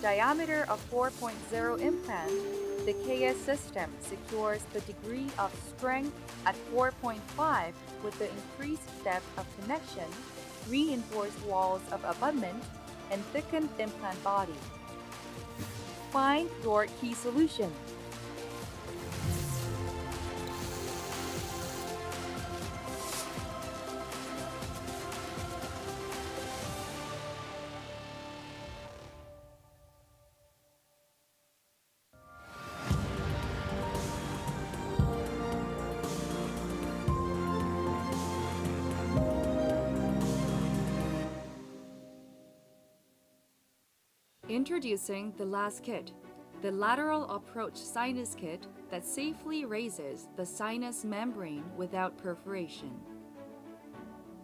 diameter of 4.0 implant, the KS system secures the degree of strength at 4.5 with the increased depth of connection, reinforced walls of abutment, and thickened implant body. Find your key solution. Introducing the last kit, the lateral approach sinus kit that safely raises the sinus membrane without perforation.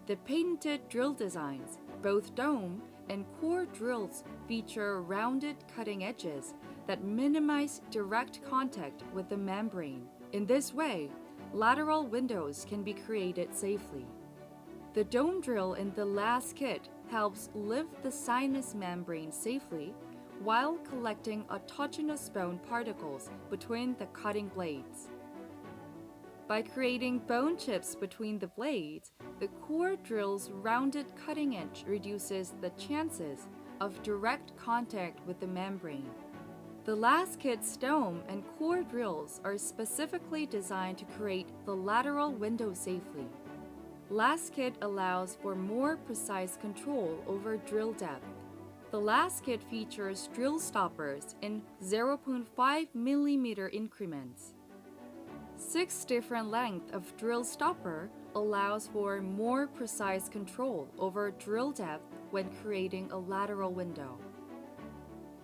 The patented drill designs, both dome and core drills, feature rounded cutting edges that minimize direct contact with the membrane. In this way, lateral windows can be created safely. The dome drill in the last kit helps lift the sinus membrane safely while collecting autogenous bone particles between the cutting blades. By creating bone chips between the blades, the core drill's rounded cutting edge reduces the chances of direct contact with the membrane. The last kit's dome and core drills are specifically designed to create the lateral window safely. Last kit allows for more precise control over drill depth. The last kit features drill stoppers in 0.5 mm increments. 6 different lengths of drill stopper allows for more precise control over drill depth when creating a lateral window.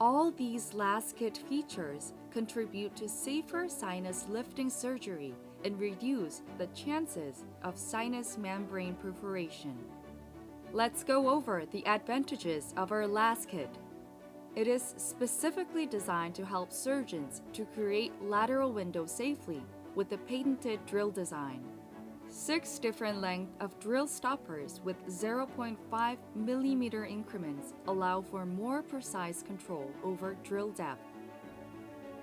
All these last kit features contribute to safer sinus lifting surgery and reduce the chances of sinus membrane perforation. Let's go over the advantages of our last kit. It is specifically designed to help surgeons to create lateral windows safely with the patented drill design. 6 different lengths of drill stoppers with 0.5 mm increments allow for more precise control over drill depth.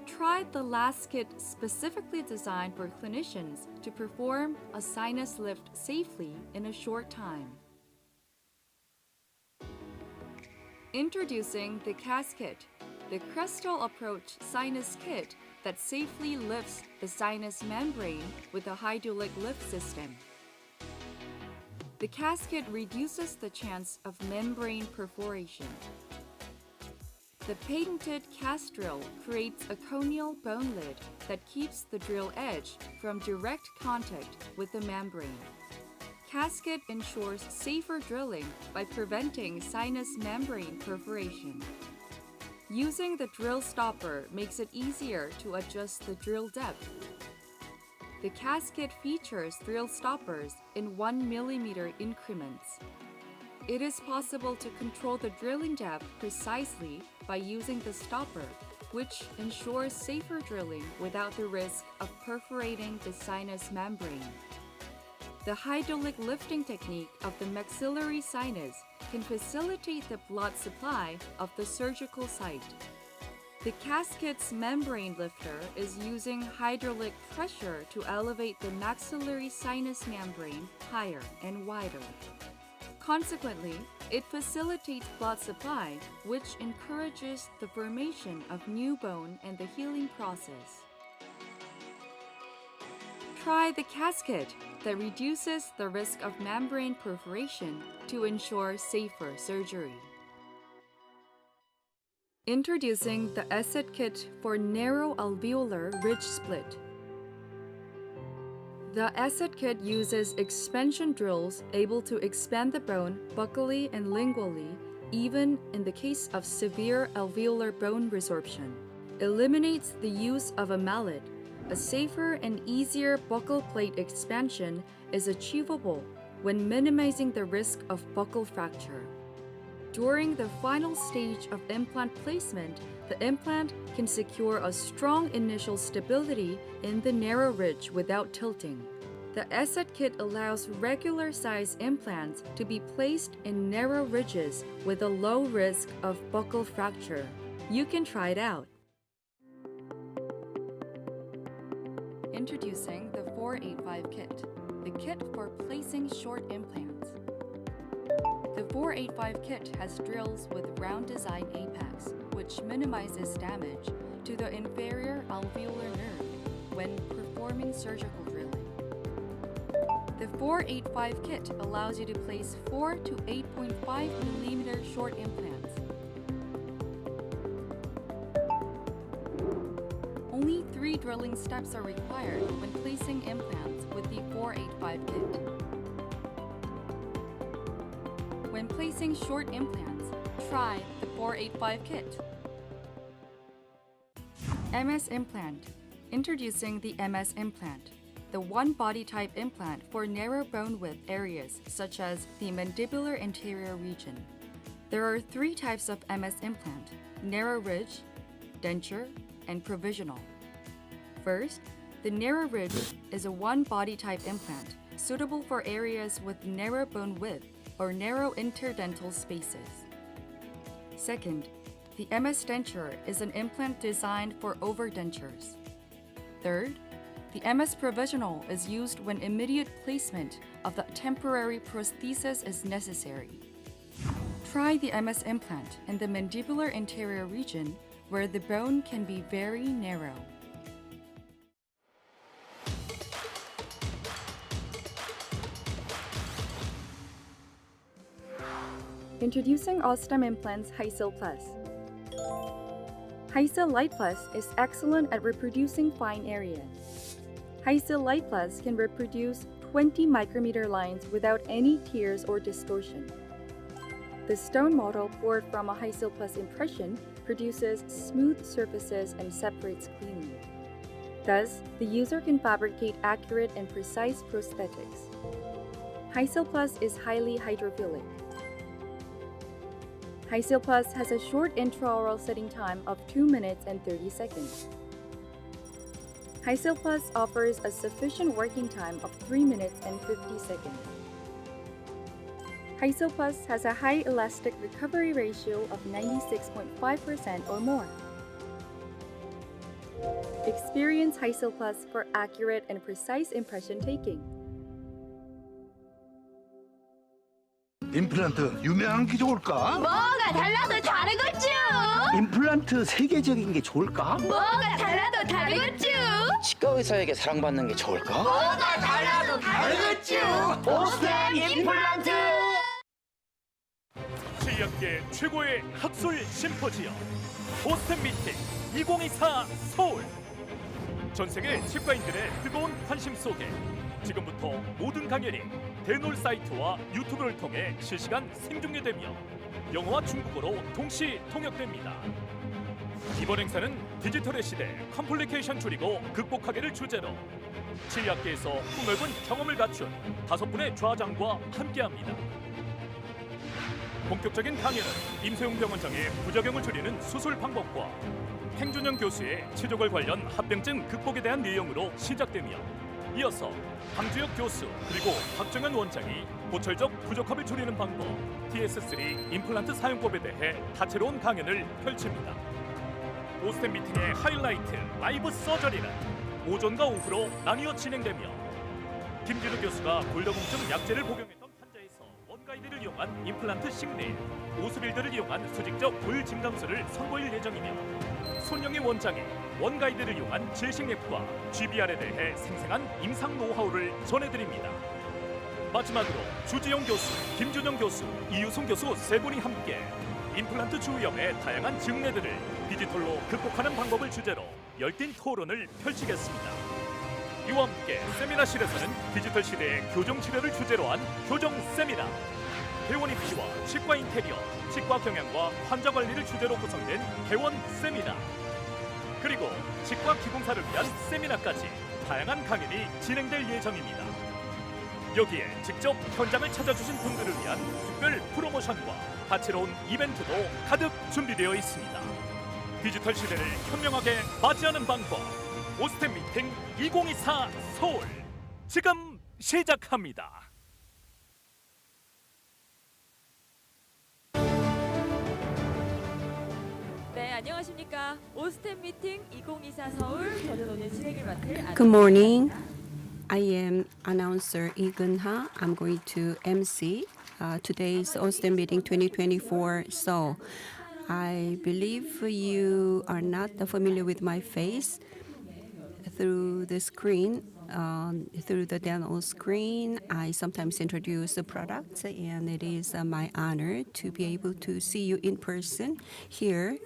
Try the last kit specifically designed for clinicians to perform a sinus lift safely in a short time. Introducing the CAS kit, the crystal approach sinus kit that safely lifts the sinus membrane with a hydraulic lift system. The CAS kit reduces the chance of membrane perforation. The patented CAS drill creates a conial bone lid that keeps the drill edge from direct contact with the membrane. CAS kit ensures safer drilling by preventing sinus membrane perforation. Using the drill stopper makes it easier to adjust the drill depth. The CAS kit features drill stoppers in 1 mm increments. It is possible to control the drilling depth precisely by using the stopper, which ensures safer drilling without the risk of perforating the sinus membrane. The hydraulic lifting technique of the maxillary sinus can facilitate the blood supply of the surgical site. The CAS kit's membrane lifter is using hydraulic pressure to elevate the maxillary sinus membrane higher and wider. Consequently, it facilitates blood supply, which encourages the formation of new bone and the healing process. Try the CAS kit that reduces the risk of membrane perforation to ensure safer surgery. Introducing the Asset kit for narrow alveolar ridge split. The Asset kit uses expansion drills able to expand the bone buccally and lingually, even in the case of severe alveolar bone resorption. Eliminates the use of a mallet. A safer and easier buccal plate expansion is achievable when minimizing the risk of buccal fracture. During the final stage of implant placement, the implant can secure a strong initial stability in the narrow ridge without tilting. The Asset kit allows regular size implants to be placed in narrow ridges with a low risk of buccal fracture. You can try it out. Introducing the 485 kit, the kit for placing short implants. The 485 kit has drills with round design apex, which minimizes damage to the inferior alveolar nerve when performing surgical drilling. The 485 kit allows you to place 4 to 8.5 mm short implants. Only 3 drilling steps are required when placing implants with the 485 kit. When placing short implants, try the 485 kit. MS implant. Introducing the MS implant, the one body type implant for narrow bone width areas such as the mandibular anterior region. There are 3 types of MS implant: narrow ridge, denture, and provisional. First, the narrow ridge is a one body type implant suitable for areas with narrow bone width or narrow interdental spaces. Second, the MS denture is an implant designed for overdentures. Third, the MS provisional is used when immediate placement of the temporary prosthesis is necessary. Try the MS implant in the mandibular anterior region where the bone can be very narrow. Introducing Osstem Implants Hycil Plus. Hycil Light Plus is excellent at reproducing fine areas. Hycil Light Plus can reproduce 20 micrometer lines without any tears or distortion. The stone model poured from a Hycil Plus impression produces smooth surfaces and separates cleanly. Thus, the user can fabricate accurate and precise prosthetics. Hycil Plus is highly hydrophilic. Hycil Plus has a short intraoral setting time of 2 minutes and 30 seconds. Hycil Plus offers a sufficient working time of 3 minutes and 50 seconds. Hycil Plus has a high elastic recovery ratio of 96.5% or more. Experience Hycil Plus for accurate and precise impression taking. 임플란트 유명한 게 좋을까? 뭐가 달라도 다르겠죠. 임플란트 세계적인 게 좋을까? 뭐가 달라도 다르겠죠. 치과 의사에게 사랑받는 게 좋을까? 뭐가 달라도 다르겠죠. 오스템 임플란트. 치약계 최고의 학술 심포지엄 오스템 미팅 2024 서울. 전 세계 치과인들의 뜨거운 관심 속에 지금부터 모든 강연이 대놀 사이트와 유튜브를 통해 실시간 생중계되며 영어와 중국어로 동시 통역됩니다. 이번 행사는 디지털의 시대 컴플리케이션 줄이고 극복하기를 주제로 치의학계에서 폭넓은 경험을 갖춘 5분의 좌장과 함께합니다. 본격적인 강연은 임세웅 병원장의 부작용을 줄이는 수술 방법과 행준영 교수의 치조골 관련 합병증 극복에 대한 내용으로 시작되며 이어서 황주혁 교수 그리고 박정현 원장이 보철적 부족합을 줄이는 방법 TS3 임플란트 사용법에 대해 다채로운 강연을 펼칩니다. 오스템 미팅의 하이라이트 라이브 서저리는 오전과 오후로 나뉘어 진행되며 김진우 교수가 골다공증 약제를 복용했던 환자에서 원가이드를 이용한 임플란트 식내일, 오스빌드를 이용한 수직적 불진강수를 선보일 예정이며 손영희 원장이 원가이드를 이용한 질식랩과 GBR에 대해 생생한 임상 노하우를 전해드립니다. 마지막으로 주지영 교수, 김준영 교수, 이유송 교수 세 분이 함께 임플란트 주위염의 다양한 증례들을 디지털로 극복하는 방법을 주제로 열띤 토론을 펼치겠습니다. 이와 함께 세미나실에서는 디지털 시대의 교정 치료를 주제로 한 교정 세미나, 개원 입시와 치과 인테리어, 치과 경영과 환자 관리를 주제로 구성된 개원 세미나, 그리고 치과 기공사를 위한 세미나까지 다양한 강연이 진행될 예정입니다. 여기에 직접 현장을 찾아주신 분들을 위한 특별 프로모션과 다채로운 이벤트도 가득 준비되어 있습니다. 디지털 시대를 현명하게 맞이하는 방법, 오스템 미팅 2024 서울, 지금 시작합니다. 네, 안녕하십니까. 오스템 미팅 2024 서울 저는 오늘 진행을 맡을 Good morning. I am announcer Lee Geun-ha. I'm going to MC today's Osstem meeting 2024 Seoul. I believe you are not familiar with my face through the screen. Through the demo screen, I sometimes introduce the products, and it is my honor to be able to see you in person here.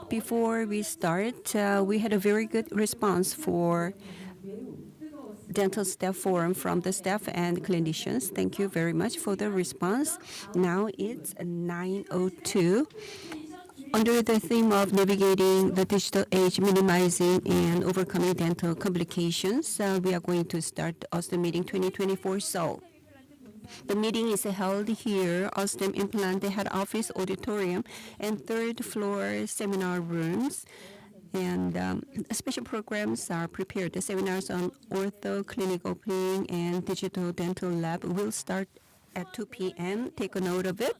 Before we start, we had a very good response for dental staff forum from the staff and clinicians. Thank you very much for the response. Now it's 9:02. Under the theme of navigating the digital age, minimizing and overcoming dental complications, we are going to start Osstem Meeting 2024 Seoul. The meeting is held here, Osstem Implant Head Office Auditorium and third floor seminar rooms. And special programs are prepared. The seminars on ortho, clinic opening, and digital dental lab will start at 2 p.m. Take a note of it.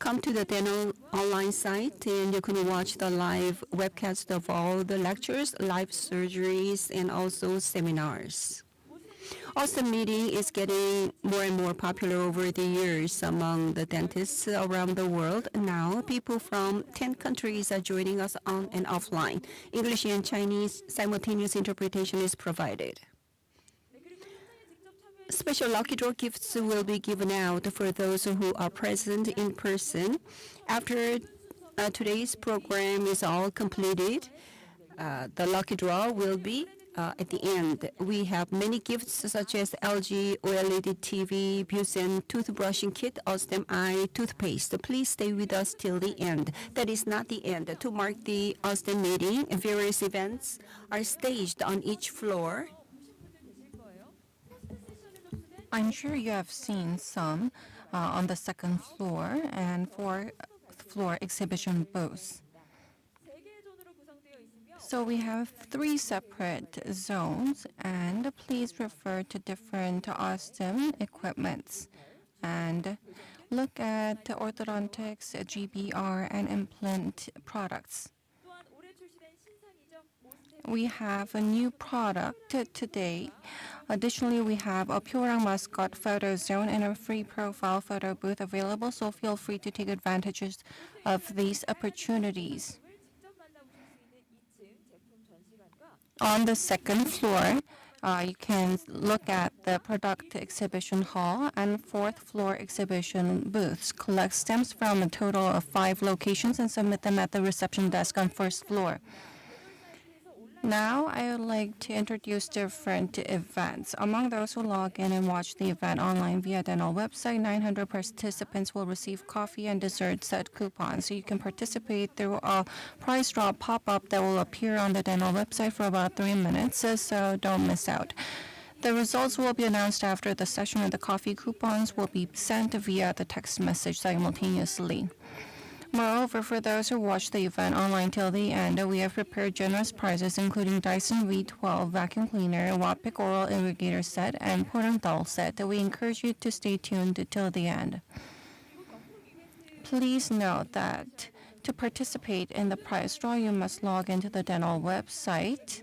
Come to the dental online site, and you can watch the live webcast of all the lectures, live surgeries, and also seminars. Also, meeting is getting more and more popular over the years among the dentists around the world. Now, people from 10 countries are joining us on and offline. English and Chinese simultaneous interpretation is provided. Special lucky draw gifts will be given out for those who are present in person. After today's program is all completed, the lucky draw will be at the end. We have many gifts such as LG OLED TV, Busen toothbrushing kit, Osstem Eye toothpaste. Please stay with us till the end. That is not the end. To mark the Osstem meeting, various events are staged on each floor. I'm sure you have seen some on the second floor and fourth floor exhibition booths. So we have 3 separate zones, and please refer to different Osstem equipments and look at the orthodontics, GBR, and implant products. We have a new product today. Additionally, we have a Pyorang mascot photo zone and a free profile photo booth available, so feel free to take advantages of these opportunities. On the second floor, you can look at the product exhibition hall and fourth floor exhibition booths. Collect stamps from a total of 5 locations and submit them at the reception desk on first floor. Now, I would like to introduce different events. Among those who log in and watch the event online via dental website, 900 participants will receive coffee and dessert set coupons. So you can participate through a prize draw pop-up that will appear on the dental website for about 3 minutes, so don't miss out. The results will be announced after the session, and the coffee coupons will be sent via the text message simultaneously. Moreover, for those who watch the event online till the end, we have prepared generous prizes including Dyson V12 vacuum cleaner, Wapic oral irrigator set, and Portland doll set. We encourage you to stay tuned till the end. Please note that to participate in the prize draw, you must log into the dental website.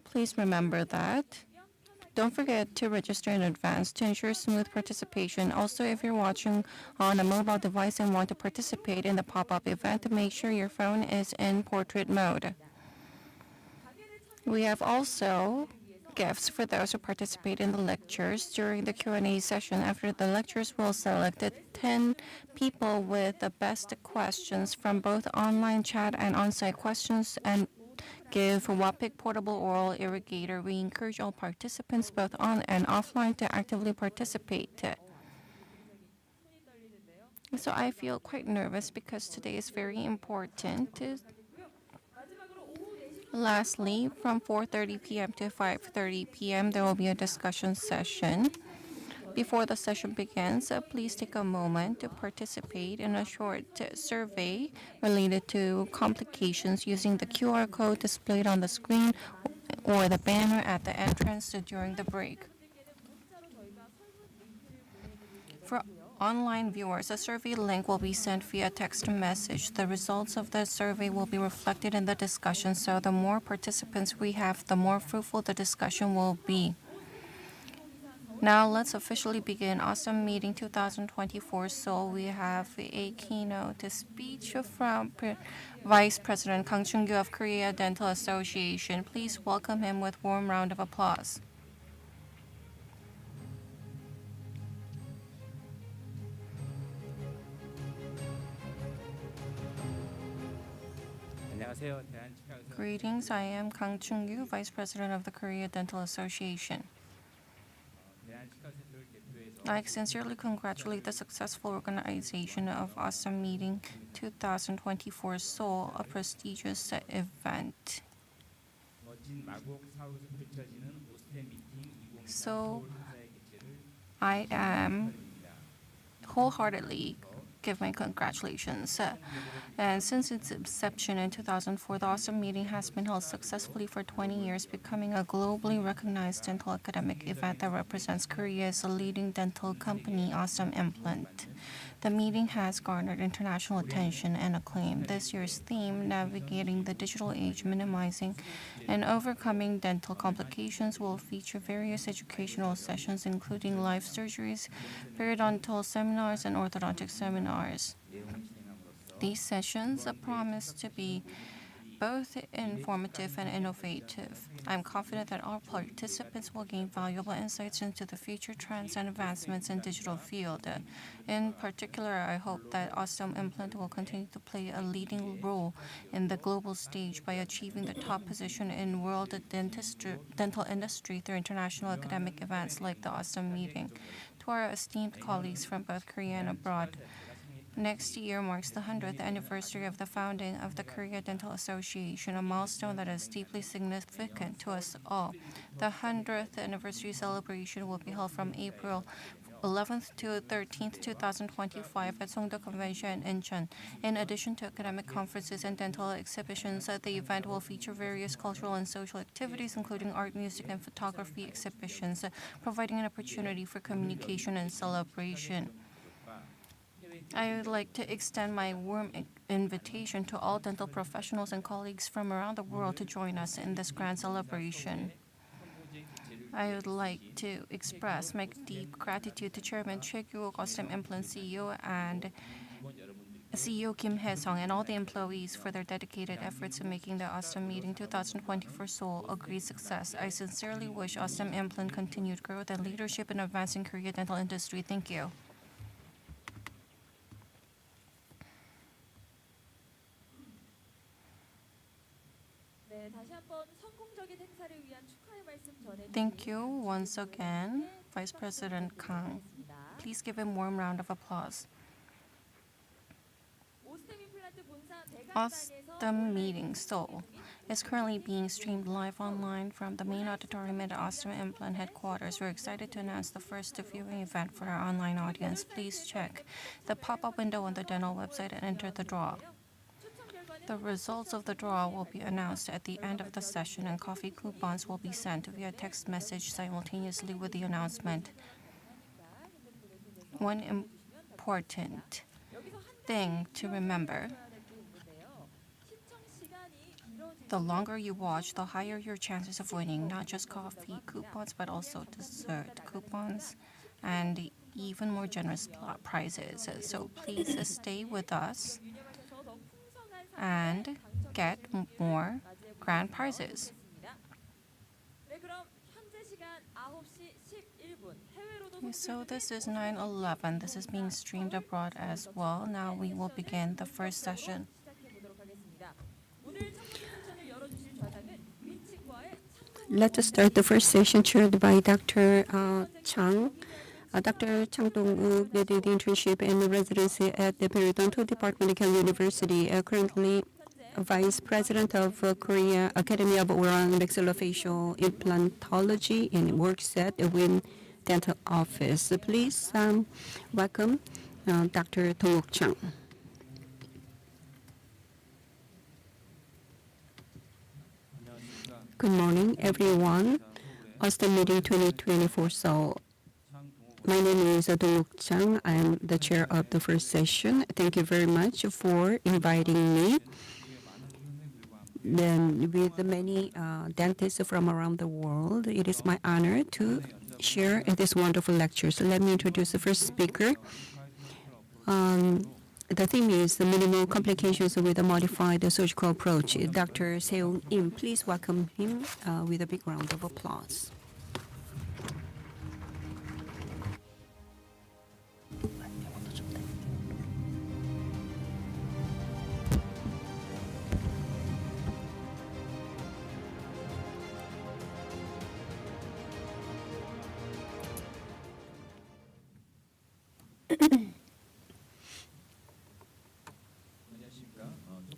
Please remember that. Don't forget to register in advance to ensure smooth participation. Also, if you're watching on a mobile device and want to participate in the pop-up event, make sure your phone is in portrait mode. We have also gifts for those who participate in the lectures. During the Q&A session after the lectures, we'll select 10 people with the best questions from both online chat and on-site questions and give Wapic portable oral irrigator. We encourage all participants, both on and offline, to actively participate. So I feel quite nervous because today is very important. Lastly, from 4:30 p.m. to 5:30 p.m., there will be a discussion session. Before the session begins, please take a moment to participate in a short survey related to complications using the QR code displayed on the screen or the banner at the entrance during the break. For online viewers, a survey link will be sent via text message. The results of the survey will be reflected in the discussion, so the more participants we have, the more fruitful the discussion will be. Now let's officially begin Osstem Meeting 2024 Seoul. We have a keynote speech from Vice President Kang Chung-gyu of Korea Dental Association. Please welcome him with warm round of applause. Greetings, I am Kang Chung-gyu, Vice President of the Korea Dental Association. I sincerely congratulate the successful organization of Osstem Meeting 2024 Seoul, a prestigious event. So, I am wholeheartedly give my congratulations. And since its inception in 2004, the Osstem Meeting has been held successfully for 20 years, becoming a globally recognized dental academic event that represents Korea's leading dental company, Osstem Implant. The meeting has garnered international attention and acclaim. This year's theme, Navigating the Digital Age, Minimizing and Overcoming Dental Complications, will feature various educational sessions, including live surgeries, periodontal seminars, and orthodontic seminars. These sessions promise to be both informative and innovative. I'm confident that all participants will gain valuable insights into the future trends and advancements in digital field. In particular, I hope that Osstem Implant will continue to play a leading role in the global stage by achieving the top position in world dental industry through international academic events like the Osstem Meeting. To our esteemed colleagues from both Korea and abroad, next year marks the 100th anniversary of the founding of the Korea Dental Association, a milestone that is deeply significant to us all. The 100th anniversary celebration will be held from April 11th to 13th, 2025 at Songdo Convention in Incheon. In addition to academic conferences and dental exhibitions, the event will feature various cultural and social activities, including art, music, and photography exhibitions, providing an opportunity for communication and celebration. I would like to extend my warm invitation to all dental professionals and colleagues from around the world to join us in this grand celebration. I would like to express my deep gratitude to Chairman Choi Kyu-ok, Osstem Implant CEO, and CEO Kim Hae-sung, and all the employees for their dedicated efforts in making the Osstem Meeting 2024 Seoul a great success. I sincerely wish Osstem Implant continued growth and leadership in advancing Korea dental industry. Thank you. Thank you once again, Vice President Kang. Please give him a warm round of applause. Osstem Meeting Seoul is currently being streamed live online from the main auditorium at Osstem Implant headquarters. We're excited to announce the first viewing event for our online audience. Please check the pop-up window on the dental website and enter the draw. The results of the draw will be announced at the end of the session, and coffee coupons will be sent via text message simultaneously with the announcement. One important thing to remember: the longer you watch, the higher your chances of winning not just coffee coupons, but also dessert coupons and even more generous prizes. So please stay with us and get more grand prizes. So this is 9/11. This is being streamed abroad as well. Now we will begin the first session. Let us start the first session chaired by Dr. Chang. Dr. Chang Dong-wook did the internship and residency at the Periodontal Department of Seoul University, currently Vice President of Korea Academy of Oral and Maxillofacial Implantology, and works at the Win Dental Office. Please welcome Dr. Dong-wook Chang. Good morning, everyone. Osstem Meeting 2024 Seoul. My name is Dong Chang. I'm the chair of the first session. Thank you very much for inviting me. Then, with the many dentists from around the world, it is my honor to share this wonderful lecture. So let me introduce the first speaker. The theme is the minimal complications with a modified surgical approach. Dr. Seoul Im, please welcome him with a big round of applause.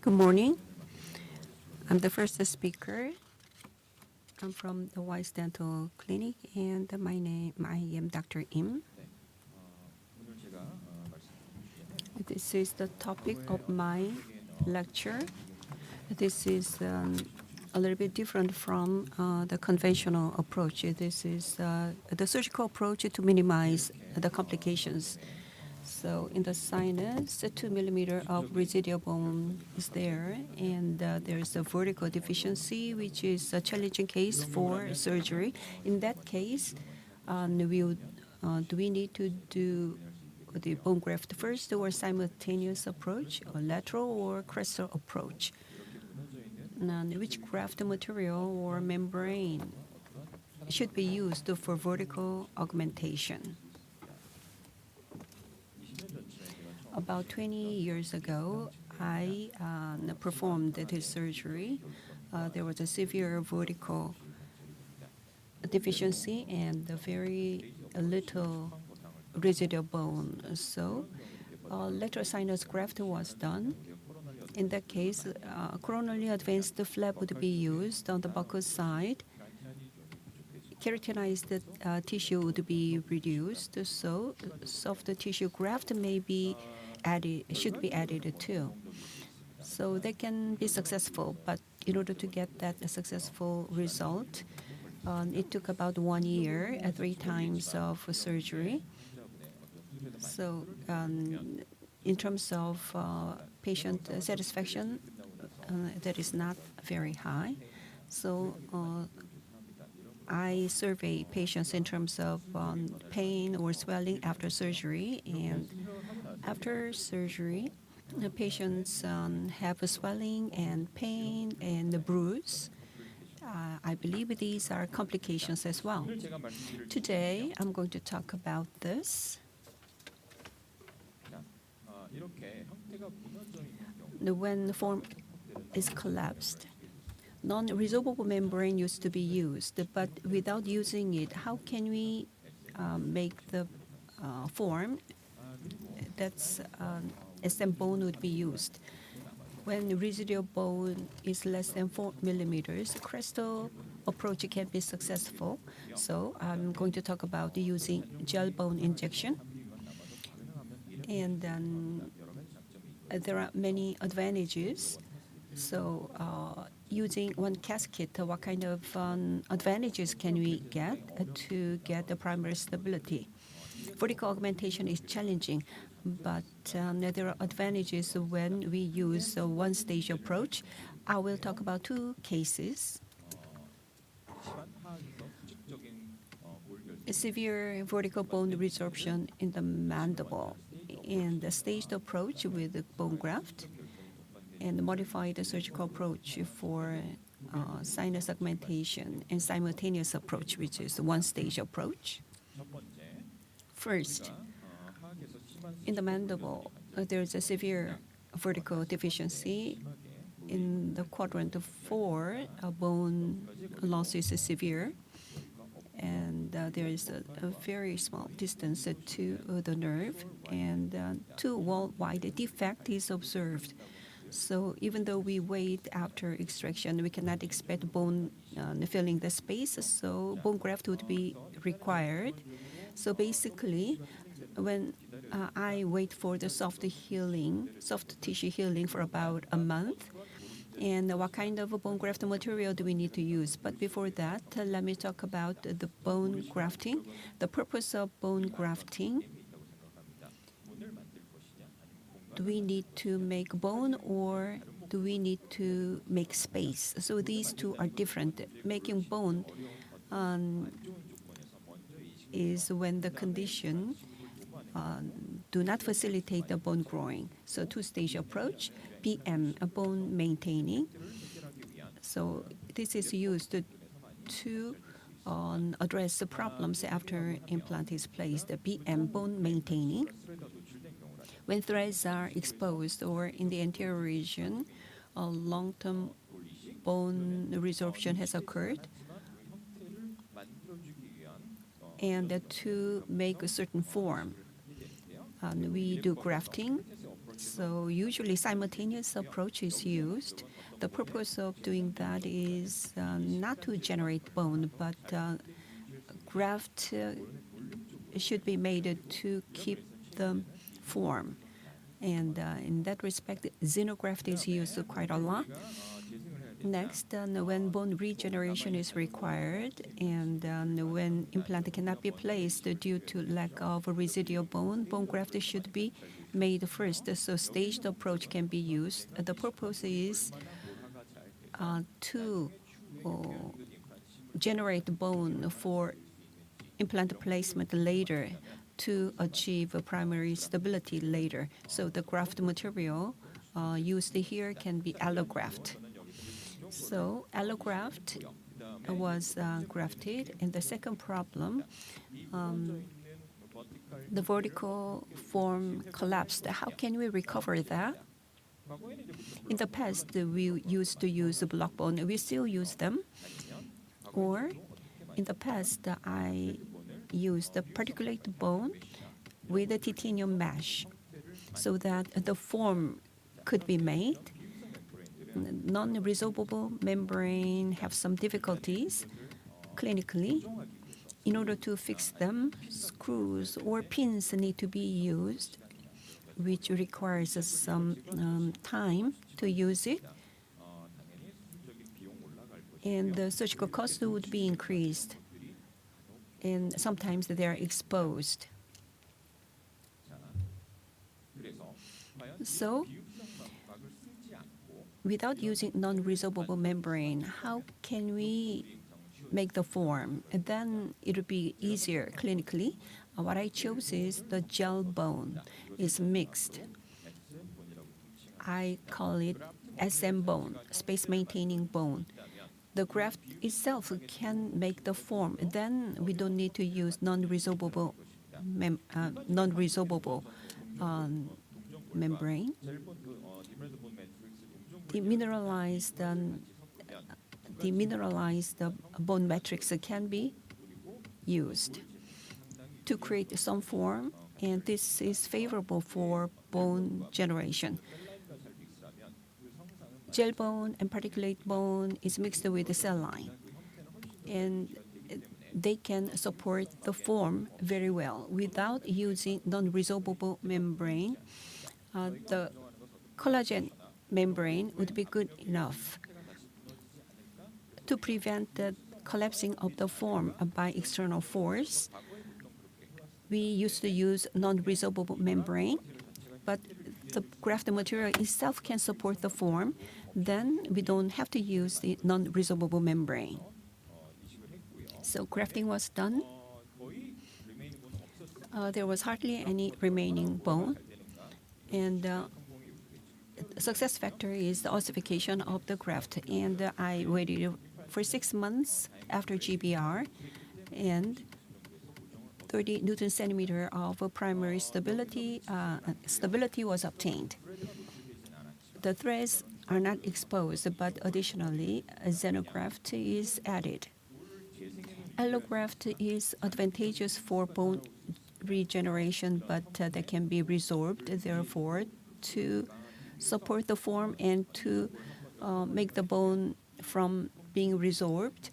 Good morning. I'm the first speaker. I'm from the Wise Dental Clinic, and I am Dr. Im. This is the topic of my lecture. This is a little bit different from the conventional approach. This is the surgical approach to minimize the complications. So in the sinus, 2 millimeter of residual bone is there, and there is a vertical deficiency, which is a challenging case for surgery. In that case, do we need to do the bone graft first, or simultaneous approach, or lateral or crestal approach? And which graft material or membrane should be used for vertical augmentation? About 20 years ago, I performed this surgery. There was a severe vertical deficiency and very little residual bone. So lateral sinus graft was done. In that case, coronally advanced flap would be used on the buccal side. Keratinized tissue would be reduced, so soft tissue graft should be added too. So they can be successful, but in order to get that successful result, it took about 1 year, 3 times of surgery. So in terms of patient satisfaction, that is not very high. So I survey patients in terms of pain or swelling after surgery, and after surgery, the patients have a swelling and pain and a bruise. I believe these are complications as well. Today, I'm going to talk about this. When the form is collapsed, non-resorbable membrane used to be used, but without using it, how can we make the form that's Osstem bone would be used? When residual bone is less than 4 millimeters, crestal approach can be successful. So I'm going to talk about using gel bone injection. And then there are many advantages. So using one casket, what kind of advantages can we get to get the primary stability? Vertical augmentation is challenging, but there are advantages when we use a one-stage approach. I will talk about 2 cases. A severe vertical bone resorption in the mandible, and the staged approach with the bone graft, and modified surgical approach for sinus augmentation, and simultaneous approach, which is one-stage approach. First, in the mandible, there is a severe vertical deficiency. In the quadrant 4, bone loss is severe, and there is a very small distance to the nerve, and 2 wall-wide defect is observed. So even though we wait after extraction, we cannot expect bone filling the space, so bone graft would be required. So basically, when I wait for the soft tissue healing for about a month, and what kind of a bone graft material do we need to use. But before that, let me talk about the bone grafting. The purpose of bone grafting. Do we need to make bone or do we need to make space? So these two are different. Making bone is when the condition do not facilitate the bone growing. So two-stage approach, BM, bone maintaining. So this is used to address the problems after implant is placed. The BM, bone maintaining. When threads are exposed or in the anterior region, a long-term bone resorption has occurred. And to make a certain form, we do grafting. So usually simultaneous approach is used. The purpose of doing that is not to generate bone, but graft should be made to keep the form. And in that respect, xenograft is used quite a lot. Next, when bone regeneration is required and when implant cannot be placed due to lack of residual bone, bone graft should be made first, so staged approach can be used. The purpose is to generate bone for implant placement later to achieve primary stability later. So the graft material used here can be allograft. So allograft was grafted, and the second problem, the vertical form collapsed. How can we recover that? In the past, we used to use block bone. We still use them. Or in the past, I used the particulate bone with a titanium mesh so that the form could be made. Non-resorbable membrane have some difficulties clinically. In order to fix them, screws or pins need to be used, which requires some time to use it. And the surgical cost would be increased. And sometimes they are exposed. So, without using non-resorbable membrane, how can we make the form? And then it would be easier clinically. What I chose is the gel bone. It's mixed. I call it SM bone, space-maintaining bone. The graft itself can make the form. Then we don't need to use non-resorbable membrane. Demineralized bone matrix can be used to create some form, and this is favorable for bone generation. Gel bone and particulate bone is mixed with the cell line, and they can support the form very well without using non-resorbable membrane. The collagen membrane would be good enough to prevent the collapsing of the form by external force. We used to use non-resorbable membrane, but the graft material itself can support the form. Then we don't have to use the non-resorbable membrane. So grafting was done. There was hardly any remaining bone, and success factor is the ossification of the graft. And I waited for 6 months after GBR, and 30 Newton centimeter of primary stability was obtained. The threads are not exposed, but additionally, a xenograft is added. Allograft is advantageous for bone regeneration, but that can be resorbed. Therefore, to support the form and to make the bone from being resorbed,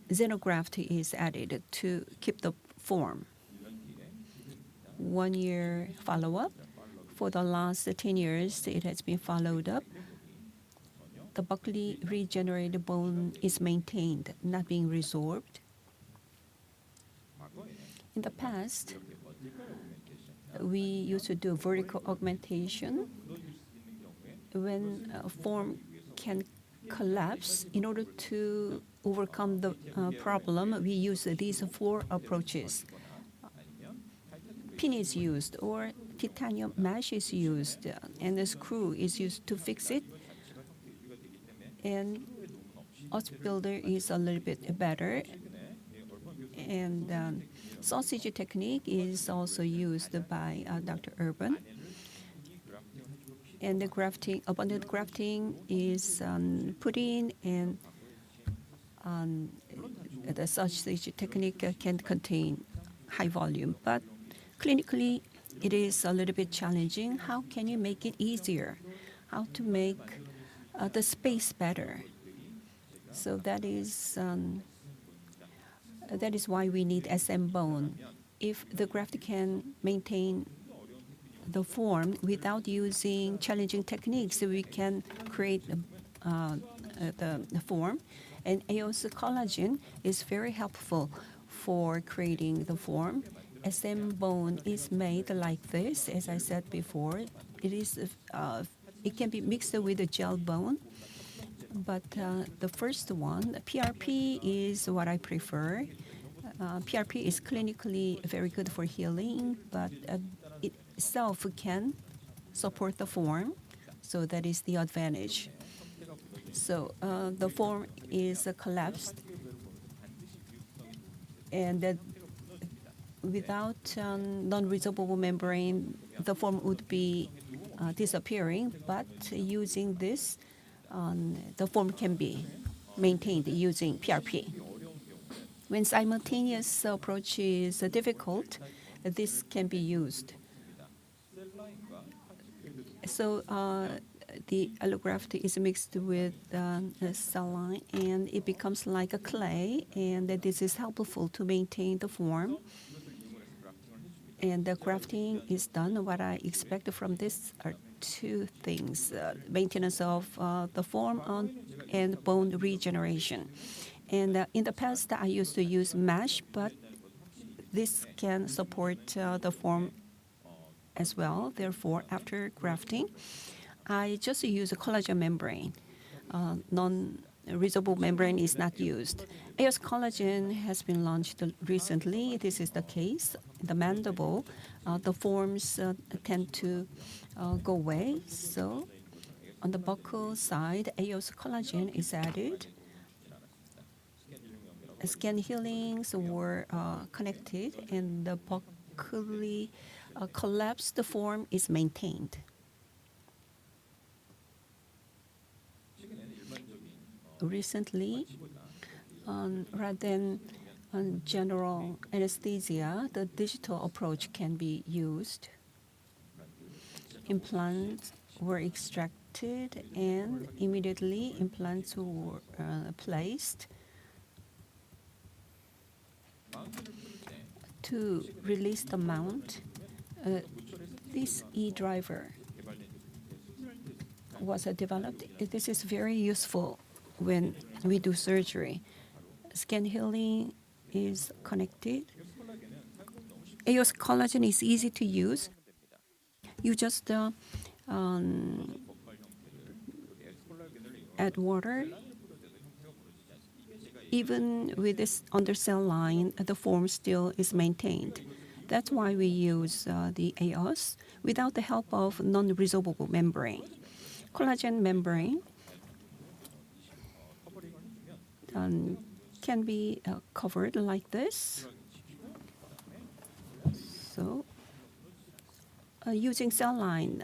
xenograft is added to keep the form. 1 year follow-up. For the last 10 years, it has been followed up. the buccally regenerated bone is maintained, not being resorbed. In the past, we used to do vertical augmentation. When a form can collapse, in order to overcome the problem, we use these four approaches. Pin is used, or titanium mesh is used, and a screw is used to fix it. And Osstem builder is a little bit better. And sausage technique is also used by Dr. Urban. And the grafting, abundant grafting is put in, and the sausage technique can contain high volume. But clinically, it is a little bit challenging. How can you make it easier? How to make the space better? So that is why we need SM bone. If the graft can maintain the form without using challenging techniques, we can create the form. And EOS collagen is very helpful for creating the form. SM bone is made like this, as I said before. It can be mixed with a gel bone. But the first one, PRP, is what I prefer. PRP is clinically very good for healing, but it itself can support the form, so that is the advantage. So the form is collapsed, and that without non-resorbable membrane, the form would be disappearing. But using this, the form can be maintained using PRP. When simultaneous approach is difficult, this can be used. So the allograft is mixed with saline, and it becomes like a clay, and this is helpful to maintain the form. And the grafting is done. What I expect from this are two things: maintenance of the form and bone regeneration. And in the past, I used to use mesh, but this can support the form as well. Therefore, after grafting, I just use a collagen membrane. Non-resorbable membrane is not used. EOS collagen has been launched recently. This is the case. The mandible, the forms tend to go away. So on the buccal side, EOS collagen is added. Skin healings were connected, and the buccally collapsed form is maintained. Recently, rather than general anesthesia, the digital approach can be used. Implants were extracted, and immediately implants were placed. To release the mount, this e-driver was developed. This is very useful when we do surgery. Skin healing is connected. EOS collagen is easy to use. You just add water. Even with this undercell line, the form still is maintained. That's why we use the EOS without the help of non-resorbable membrane. Collagen membrane can be covered like this. So using cell line,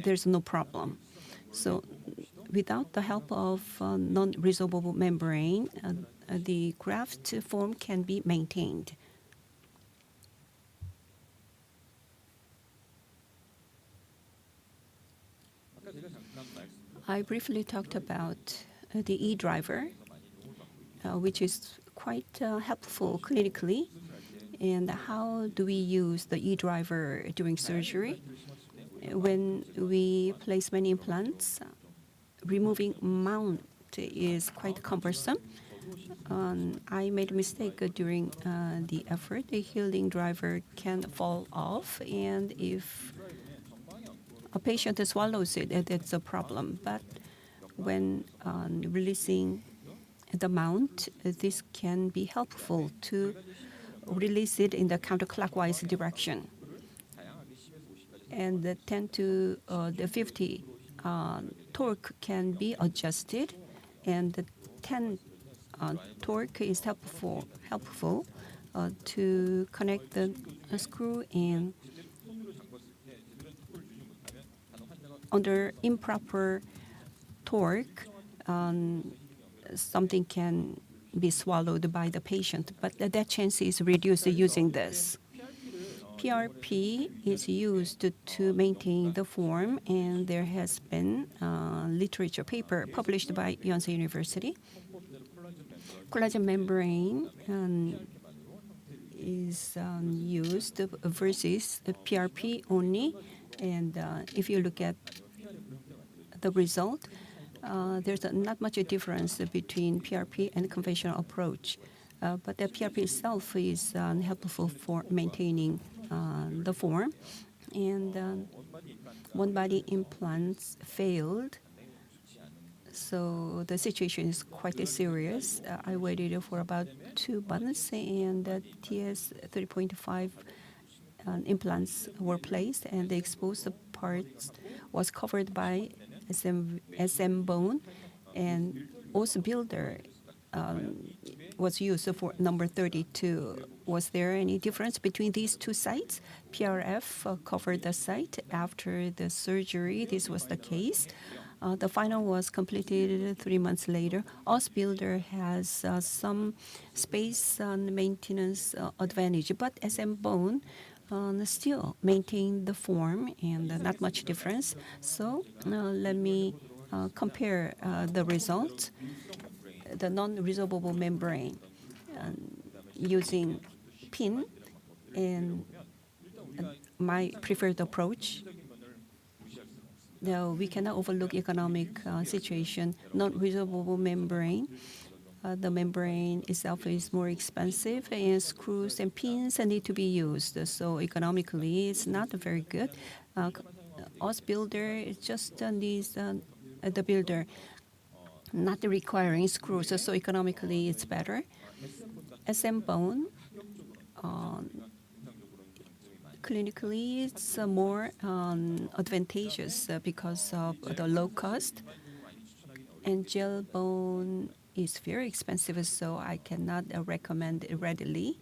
there's no problem. So without the help of non-resorbable membrane, the graft form can be maintained. I briefly talked about the e-driver, which is quite helpful clinically. And how do we use the e-driver during surgery? When we place many implants, removing mount is quite cumbersome. I made a mistake during the effort. The healing driver can fall off, and if a patient swallows it, that's a problem. But when releasing the mount, this can be helpful to release it in the counterclockwise direction. And the 10 to the 50 torque can be adjusted, and the 10 torque is helpful to connect the screw, and under improper torque, something can be swallowed by the patient, but that chance is reduced using this. PRP is used to maintain the form, and there has been a literature paper published by Yonsei University. Collagen membrane is used versus PRP only, and if you look at the result, there's not much a difference between PRP and conventional approach. But the PRP itself is helpful for maintaining the form. And one-body implants failed, so the situation is quite serious. I waited for about 2 months, and TS 3.5 implants were placed, and the exposed parts was covered by SM bone, and Oss builder was used for number 32. Was there any difference between these two sites? PRF covered the site after the surgery. This was the case. The final was completed 3 months later. Oss builder has some space maintenance advantage, but SM bone still maintain the form, and not much difference. So let me compare the results. The non-resorbable membrane using pin, and my preferred approach. Now we cannot overlook economic situation. Non-resorbable membrane. The membrane itself is more expensive, and screws and pins need to be used. So economically, it's not very good. Oss builder just needs the builder not requiring screws, so economically it's better. SM bone, clinically it's more advantageous because of the low cost, and gel bone is very expensive, so I cannot recommend it readily.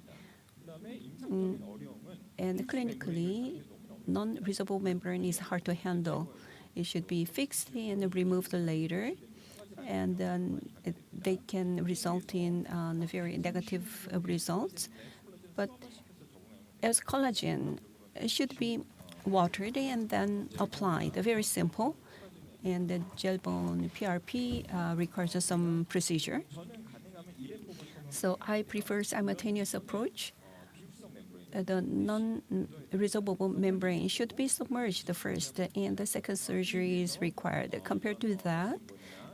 And clinically, non-resorbable membrane is hard to handle. It should be fixed and removed later, and then they can result in very negative results. But as collagen, it should be watered and then applied. Very simple. And the gel bone PRP requires some procedure. So I prefer simultaneous approach. The non-resorbable membrane should be submerged first, and the second surgery is required. Compared to that,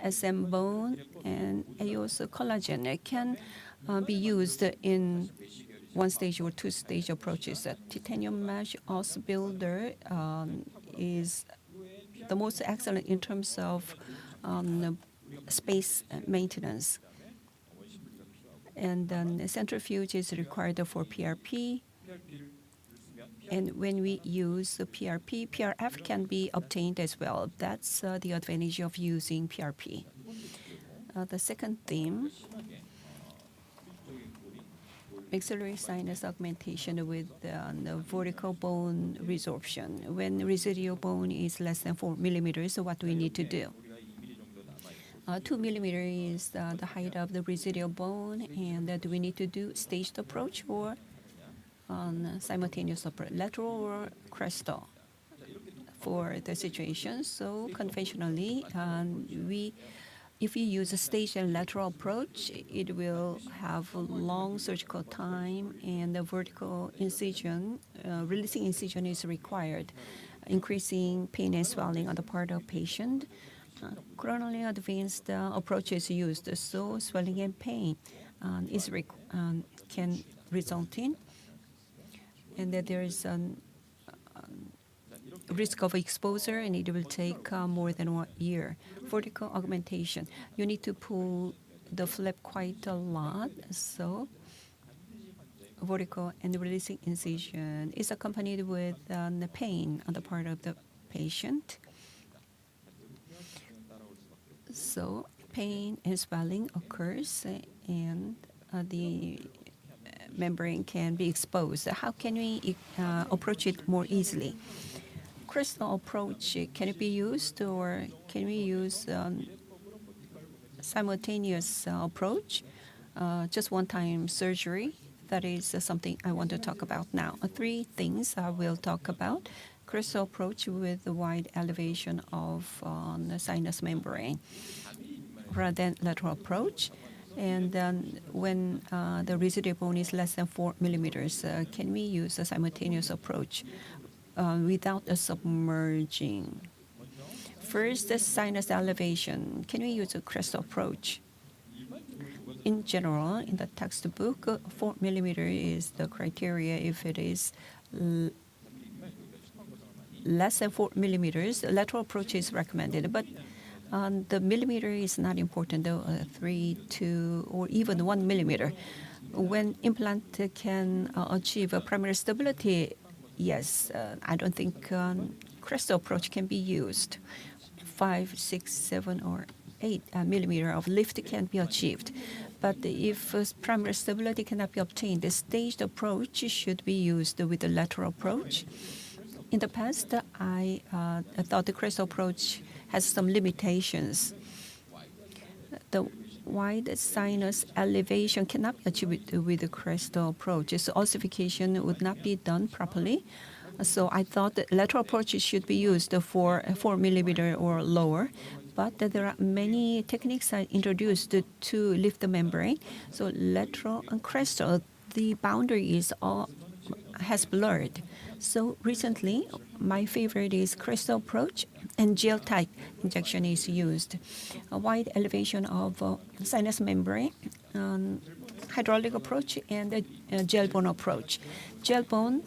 SM bone and also collagen can be used in 1-stage or 2-stage approaches. Titanium mesh Oss builder is the most excellent in terms of space maintenance. And then centrifuge is required for PRP. And when we use the PRP, PRF can be obtained as well. That's the advantage of using PRP. The second theme, maxillary sinus augmentation with the vertical bone resorption. When residual bone is less than 4 millimeters, what do we need to do? 2 millimeters is the height of the residual bone, and do we need to do staged approach or simultaneous approach, lateral or crestal for the situation? So conventionally, if you use a staged and lateral approach, it will have a long surgical time, and the vertical incision, releasing incision is required, increasing pain and swelling on the part of patient. chronically advanced approach is used, so swelling and pain can result in, and that there is a risk of exposure, and it will take more than 1 year. Vertical augmentation, you need to pull the flap quite a lot, so vertical and releasing incision is accompanied with the pain on the part of the patient. So pain and swelling occurs, and the membrane can be exposed. How can we approach it more easily? Crystal approach, can it be used, or can we use simultaneous approach, just one-time surgery? That is something I want to talk about now. 3 things I will talk about. Crystal approach with the wide elevation of the sinus membrane rather than lateral approach. And then when the residual bone is less than 4 millimeters, can we use a simultaneous approach without submerging? First, the sinus elevation. Can we use a crystal approach? In general, in the textbook, 4 millimeter is the criteria. If it is less than 4 millimeters, lateral approach is recommended. But the millimeter is not important, though, 3, 2, or even 1 millimeter. When implant can achieve a primary stability, yes, I don't think crystal approach can be used. 5, 6, 7, or 8 millimeter of lift can be achieved. But if primary stability cannot be obtained, the staged approach should be used with the lateral approach. In the past, I thought the crystal approach has some limitations. The wide sinus elevation cannot be achieved with the crystal approach, so ossification would not be done properly. So I thought that lateral approach should be used for 4 millimeter or lower. But there are many techniques introduced to lift the membrane. So lateral and crystal, the boundary has blurred. So recently, my favorite is crystal approach, and gel type injection is used. A wide elevation of sinus membrane, hydraulic approach, and a gel bone approach. Gel bone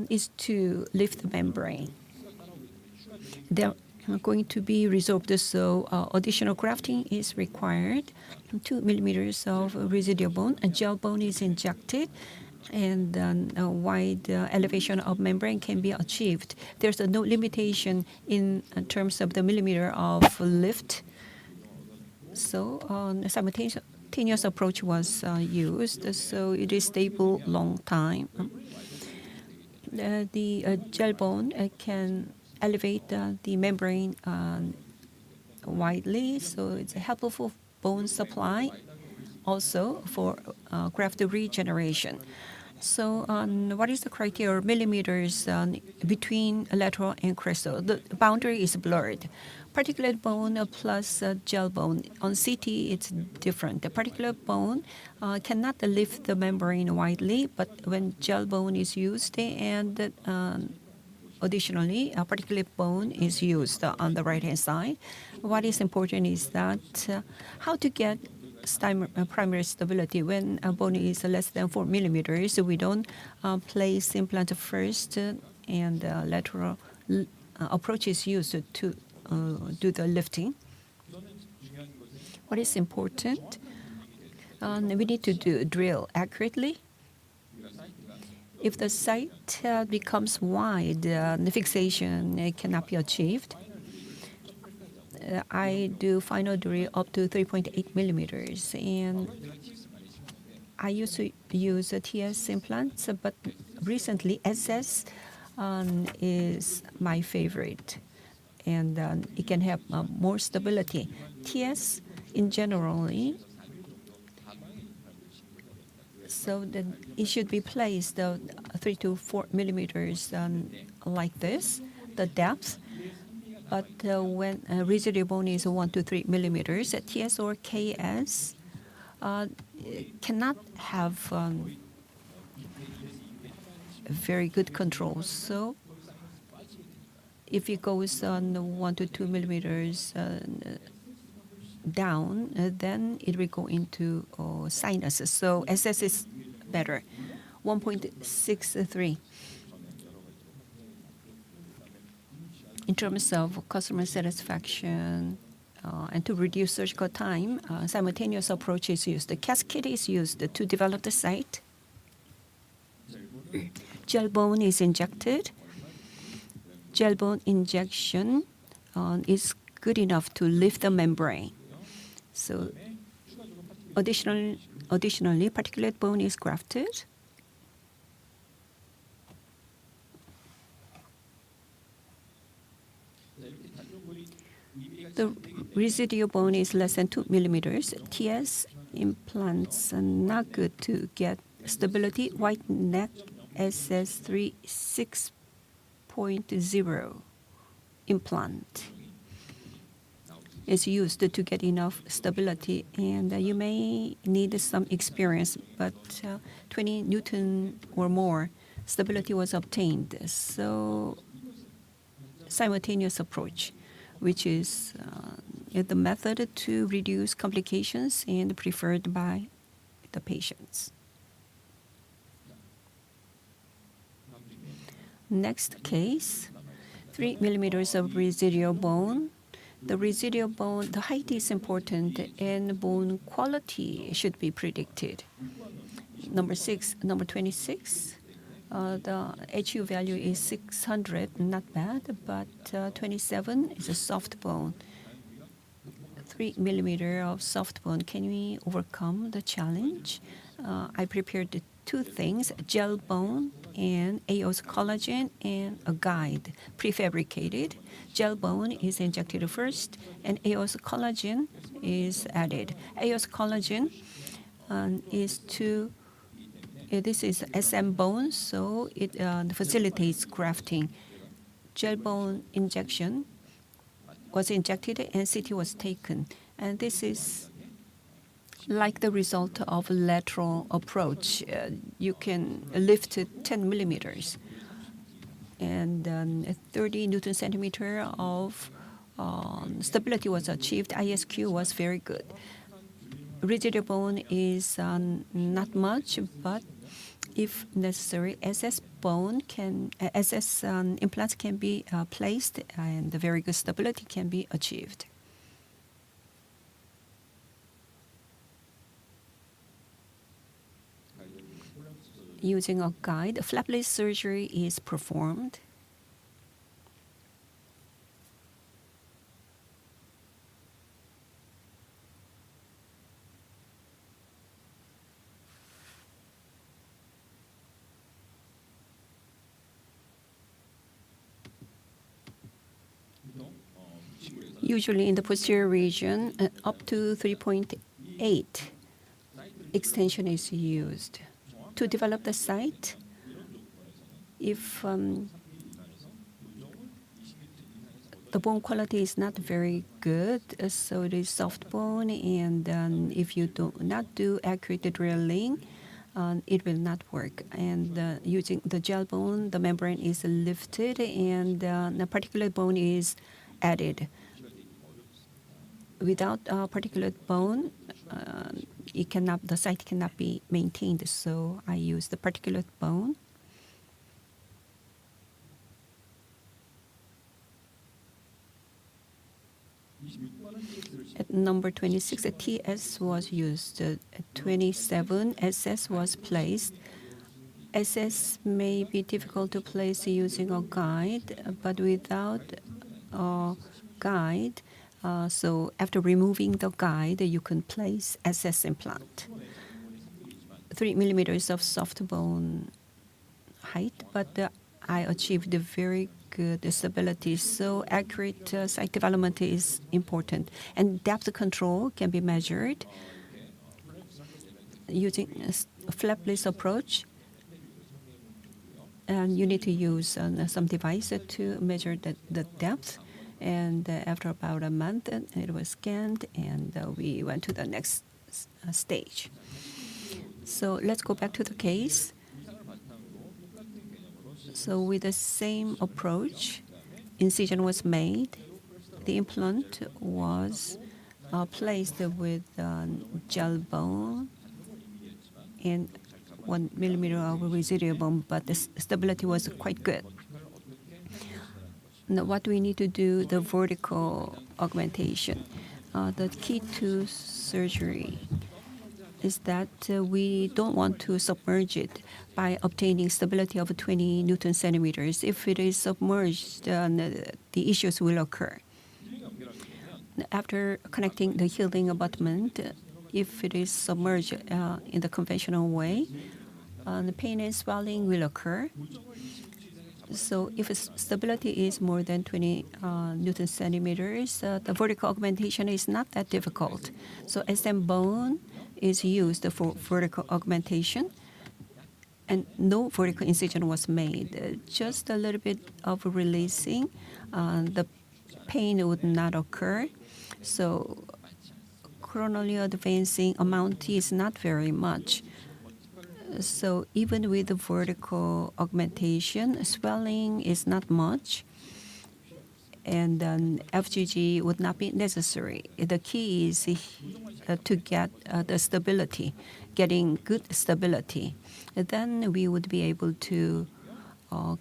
is to lift the membrane. They're going to be resolved, so additional grafting is required. 2 millimeters of residual bone, a gel bone is injected, and a wide elevation of membrane can be achieved. There's no limitation in terms of the millimeter of lift. So a simultaneous approach was used, so it is stable long time. The gel bone can elevate the membrane widely, so it's a helpful bone supply, also for graft regeneration. So what is the criteria, millimeters between lateral and crystal? The boundary is blurred. Particulate bone plus gel bone. On CT, it's different. The particulate bone cannot lift the membrane widely, but when gel bone is used, and additionally, a particulate bone is used on the right-hand side. What is important is that how to get primary stability. When a bone is less than 4 millimeters, we don't place implant first, and lateral approach is used to do the lifting. What is important? We need to drill accurately. If the site becomes wide, the fixation cannot be achieved. I do final drill up to 3.8 millimeters, and I used to use TS implants, but recently SS is my favorite, and it can have more stability. TS in generally, so that it should be placed 3 to 4 millimeters like this, the depth. But when residual bone is 1 to 3 millimeters, TS or KS cannot have very good control. So if it goes on 1 to 2 millimeters down, then it will go into sinus. So SS is better, 1.63. In terms of customer satisfaction and to reduce surgical time, simultaneous approach is used. The cascade is used to develop the site. Gel bone is injected. Gel bone injection is good enough to lift the membrane. So additionally, particulate bone is grafted. The residual bone is less than 2 millimeters. TS implants are not good to get stability. White neck SS3 6.0 implant is used to get enough stability, and you may need some experience, but 20 Newton or more stability was obtained. So simultaneous approach, which is the method to reduce complications and preferred by the patients. Next case, 3 millimeters of residual bone. The residual bone, the height is important, and bone quality should be predicted. Number 26. The HU value is 600, not bad, but 27 is a soft bone. 3 millimeter of soft bone. Can we overcome the challenge? I prepared two things: gel bone and AOS collagen and a guide, prefabricated. Gel bone is injected first, and AOS collagen is added. AOS collagen is to this is SM bone, so it facilitates grafting. Gel bone injection was injected and CT was taken. And this is like the result of lateral approach. You can lift 10 millimeters. And 30 Newton centimeter of stability was achieved. ISQ was very good. Residual bone is not much, but if necessary, SS implants can be placed, and the very good stability can be achieved. Using a guide, flapless surgery is performed. Usually in the posterior region, up to 3.8 extension is used. To develop the site, if the bone quality is not very good, so it is soft bone, and if you do not do accurate drilling, it will not work. And using the gel bone, the membrane is lifted, and the particulate bone is added. Without a particulate bone, the site cannot be maintained. So I use the particulate bone. At number 26, a TS was used. At 27, SS was placed. SS may be difficult to place using a guide, but without a guide, so after removing the guide, you can place SS implant. 3 millimeters of soft bone height, but I achieved a very good stability. So accurate site development is important, and depth control can be measured using a flapless approach. And you need to use some device to measure the depth. And after about a month, it was scanned, and we went to the next stage. So let's go back to the case. So with the same approach, incision was made, the implant was placed with gel bone and 1 millimeter of residual bone, but the stability was quite good. Now, what we need to do, the vertical augmentation. The key to surgery is that we don't want to submerge it by obtaining stability of 20 Newton centimeters. If it is submerged, the issues will occur. After connecting the healing abutment, if it is submerged in the conventional way, the pain and swelling will occur. So if stability is more than 20 Newton centimeters, the vertical augmentation is not that difficult. So SM bone is used for vertical augmentation, and no vertical incision was made. Just a little bit of releasing, the pain would not occur. So chronally advancing amount is not very much. So even with the vertical augmentation, swelling is not much, and FGG would not be necessary. The key is to get the stability, getting good stability. And then we would be able to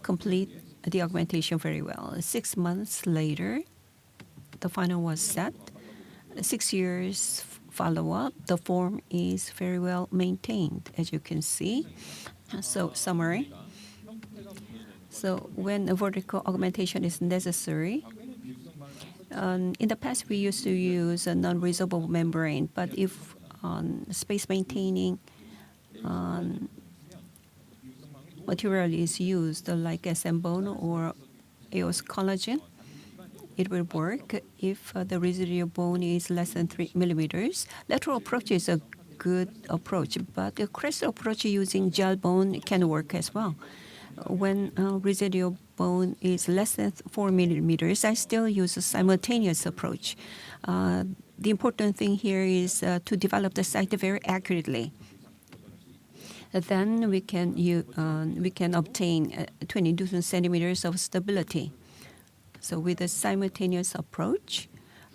complete the augmentation very well. 6 months later, the final was set. 6 years follow-up, the form is very well maintained, as you can see. So summary. So when a vertical augmentation is necessary, in the past we used to use a non-resorbable membrane, but if space maintaining material is used, like SM bone or EOS collagen, it will work if the residual bone is less than 3 millimeters. Lateral approach is a good approach, but the crestal approach using gel bone can work as well. When residual bone is less than 4 millimeters, I still use a simultaneous approach. The important thing here is to develop the site very accurately. Then we can obtain 20 Newton centimeters of stability. So with a simultaneous approach,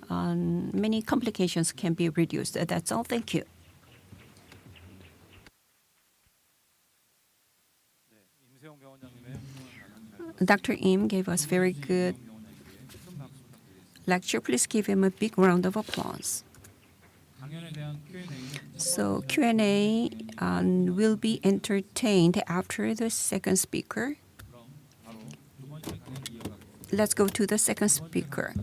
many complications can be reduced. That's all. Thank you. Dr. Im gave us very good lecture. Please give him a big round of applause. So Q&A will be entertained after the second speaker. Let's go to the second speaker.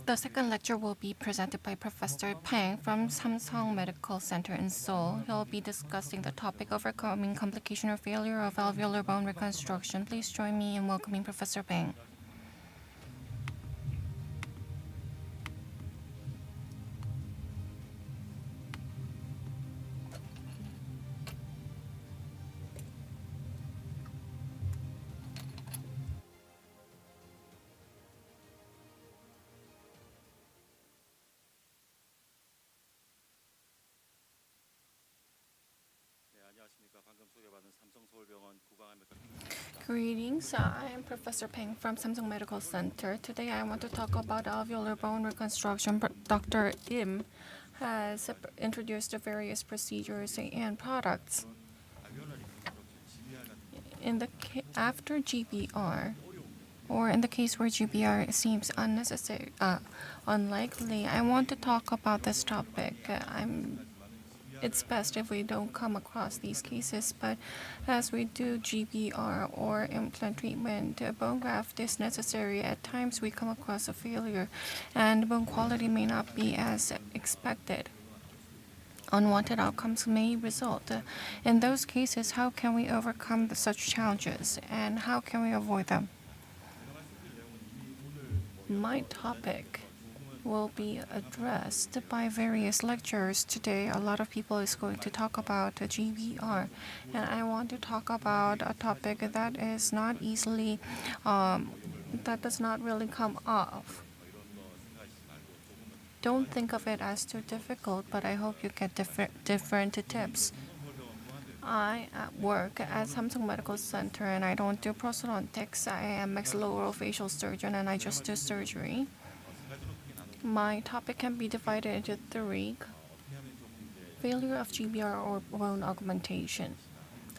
The second lecture will be presented by Professor Pang from Samsung Medical Center in Seoul. He'll be discussing the topic overcoming complication or failure of alveolar bone reconstruction. Please join me in welcoming Professor Pang. Greetings, I am Professor Peng from Samsung Medical Center. Today I want to talk about alveolar bone reconstruction. Dr. Im has introduced the various procedures and products. After GBR, or in the case where GBR seems unnecessary, unlikely, I want to talk about this topic. It's best if we don't come across these cases, but as we do GBR or implant treatment, bone graft is necessary. At times we come across a failure and bone quality may not be as expected. Unwanted outcomes may result. In those cases, how can we overcome such challenges and how can we avoid them? My topic will be addressed by various lecturers today. A lot of people is going to talk about GBR, and I want to talk about a topic that is not easily, that does not really come off. Don't think of it as too difficult, but I hope you get different tips. I work at Samsung Medical Center and I don't do prosthodontics. I am maxillofacial surgeon and I just do surgery. My topic can be divided into three. Failure of GBR or bone augmentation.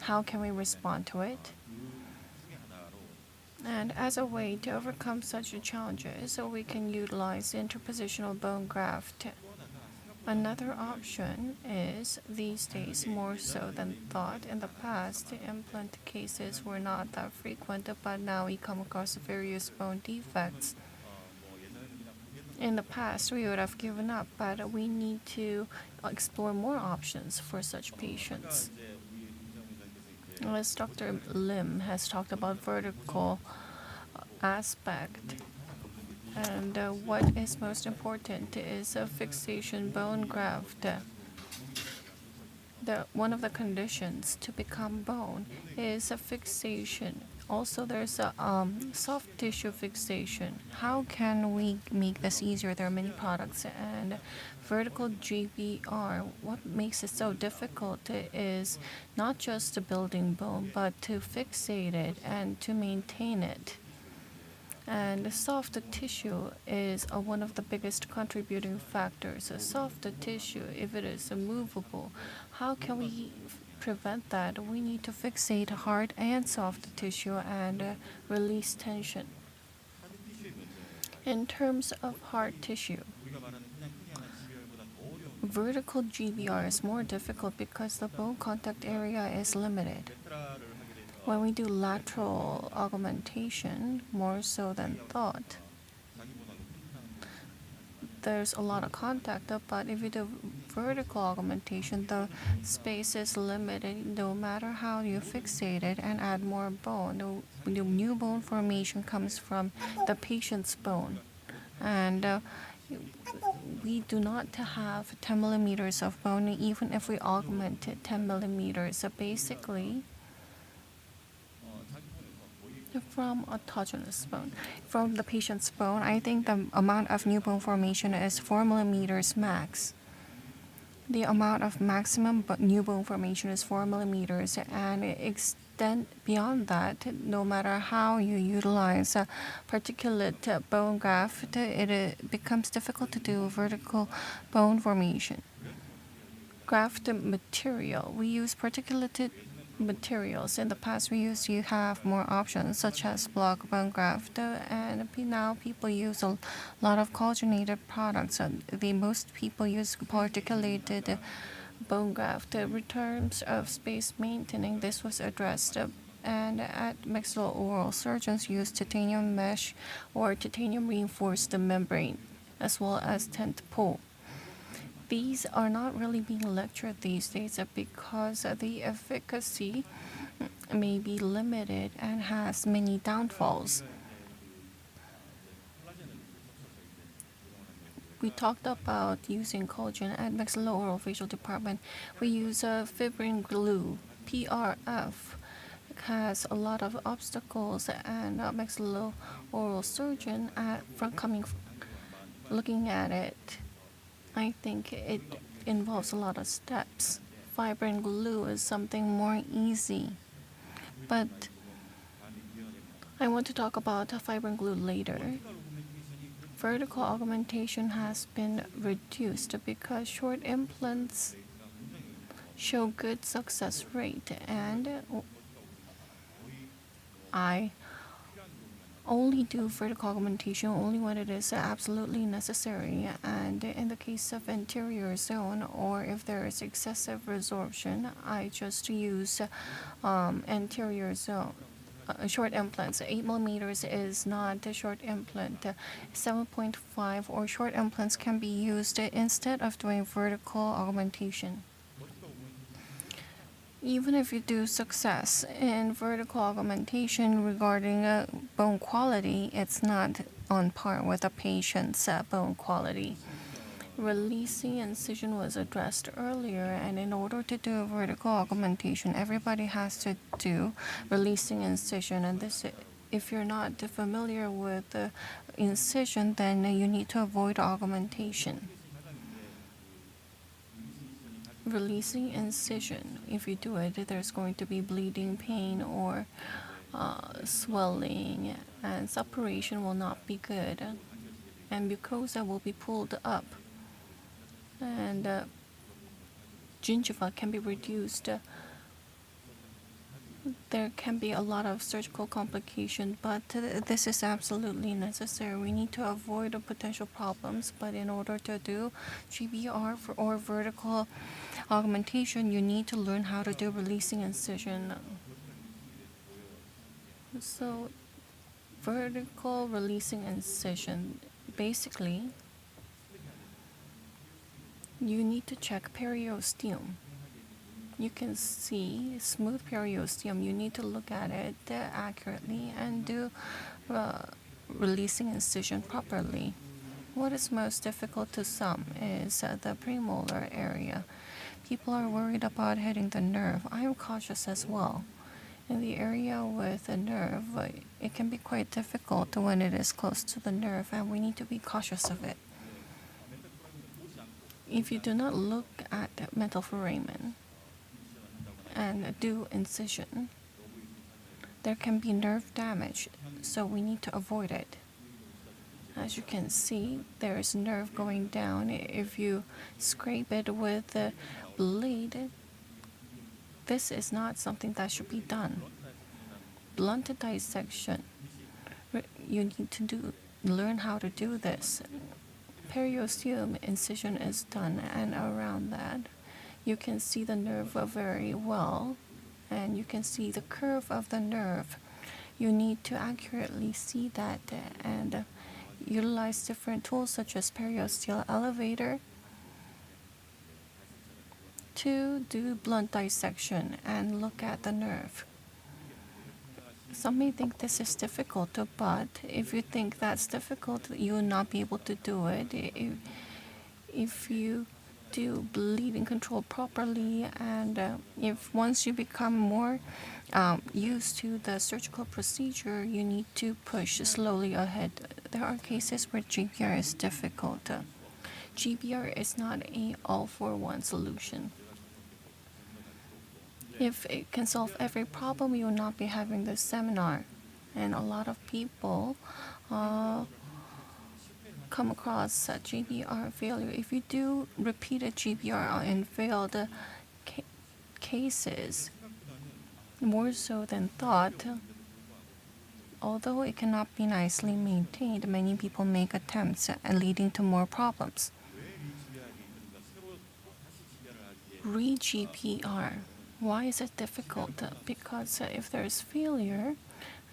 How can we respond to it? And as a way to overcome such challenges, so we can utilize interpositional bone graft. Another option is, these days more so than thought, in the past, implant cases were not that frequent, but now we come across various bone defects. In the past, we would have given up, but we need to explore more options for such patients. As Dr. Lim has talked about vertical aspect, and what is most important is a fixation bone graft. One of the conditions to become bone is a fixation. Also, there's a soft tissue fixation. How can we make this easier? There are many products, and vertical GBR, what makes it so difficult is not just the building bone, but to fixate it and to maintain it. And soft tissue is one of the biggest contributing factors. Soft tissue, if it is movable, how can we prevent that? We need to fixate hard and soft tissue and release tension. In terms of hard tissue, vertical GBR is more difficult because the bone contact area is limited. When we do lateral augmentation, more so than thought, there's a lot of contact, but if you do vertical augmentation, the space is limited. No matter how you fixate it and add more bone, the new bone formation comes from the patient's bone. And we do not have 10 millimeters of bone, even if we augmented 10 millimeters. So basically, from autogenous bone, from the patient's bone, I think the amount of new bone formation is 4 millimeters max. The amount of maximum new bone formation is 4 millimeters, and it extend beyond that. No matter how you utilize a particulate bone graft, it becomes difficult to do vertical bone formation. Graft material, we use particulate materials. In the past, we used to have more options such as block bone graft, and now people use a lot of collagenated products. Most people use particulated bone graft. In terms of space maintaining, this was addressed. And at maxillo-oral, surgeons use titanium mesh or titanium reinforced membrane, as well as tent pole. These are not really being lectured these days because the efficacy may be limited and has many downfalls. We talked about using collagen at maxillo-orofacial department. We use a fibrin glue, PRF. It has a lot of obstacles, and a maxillo-oral surgeon looking at it, I think it involves a lot of steps. Fibrin glue is something more easy. But I want to talk about fibrin glue later. Vertical augmentation has been reduced because short implants show good success rate, and I only do vertical augmentation only when it is absolutely necessary, and in the case of anterior zone or if there is excessive resorption, I just use anterior zone short implants. 8 millimeters is not a short implant. 7.5 or short implants can be used instead of doing vertical augmentation. Even if you do success in vertical augmentation regarding bone quality, it's not on par with a patient's bone quality. Releasing incision was addressed earlier, and in order to do vertical augmentation, everybody has to do releasing incision. And this, if you're not familiar with the incision, then you need to avoid augmentation. releasing incision. If you do it, there's going to be bleeding, pain, or swelling, and suppuration will not be good, and mucosa will be pulled up, and gingiva can be reduced. There can be a lot of surgical complications, but this is absolutely necessary. We need to avoid the potential problems, but in order to do GBR or vertical augmentation, you need to learn how to do releasing incision. So, vertical releasing incision, basically, you need to check periosteum. You can see smooth periosteum. You need to look at it accurately and do releasing incision properly. What is most difficult to some is the premolar area. People are worried about hitting the nerve. I am cautious as well. In the area with a nerve, it can be quite difficult when it is close to the nerve, and we need to be cautious of it. If you do not look at mental foramen and do incision, there can be nerve damage, so we need to avoid it. As you can see, there is nerve going down. If you scrape it with the blade, this is not something that should be done. Blunt dissection, you need to learn how to do this. Periosteum incision is done, and around that, you can see the nerve very well, and you can see the curve of the nerve. You need to accurately see that and utilize different tools such as periosteal elevator to do blunt dissection and look at the nerve. Some may think this is difficult, but if you think that's difficult, you will not be able to do it. If you do bleeding control properly, and if once you become more used to the surgical procedure, you need to push slowly ahead. There are cases where GBR is difficult. GBR is not a all-for-one solution. If it can solve every problem, you will not be having this seminar. And a lot of people come across GBR failure. If you do repeated GBR in failed cases, more so than thought, although it cannot be nicely maintained, many people make attempts leading to more problems. Re-GBR. Why is it difficult? Because if there is failure,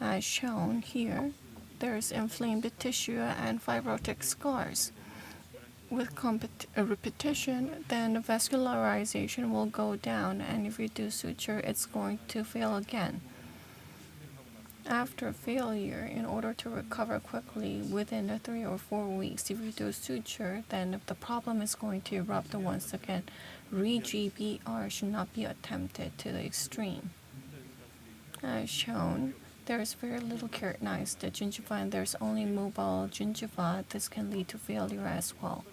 as shown here, there is inflamed tissue and fibrotic scars. With repetition, then vascularization will go down, and if you do suture, it's going to fail again. After failure, in order to recover quickly within 3 or 4 weeks, if you do suture, then the problem is going to erupt once again. Re-GBR should not be attempted to the extreme. As shown, there is very little keratinized gingiva, and there's only mobile gingiva. This can lead to failure as well.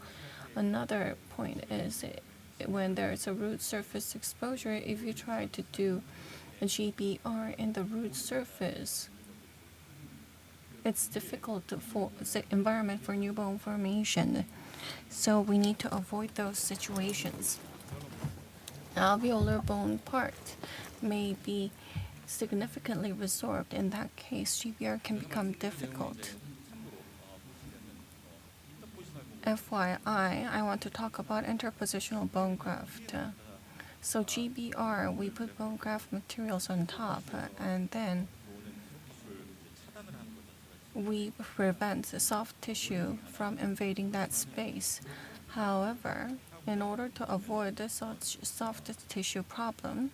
Another point is when there's a root surface exposure, if you try to do a GBR in the root surface, it's difficult for the environment for new bone formation. So we need to avoid those situations. Alveolar bone part may be significantly resorbed. In that case, GBR can become difficult. FYI, I want to talk about interpositional bone graft. So GBR, we put bone graft materials on top, and then we prevent the soft tissue from invading that space. However, in order to avoid the soft tissue problem,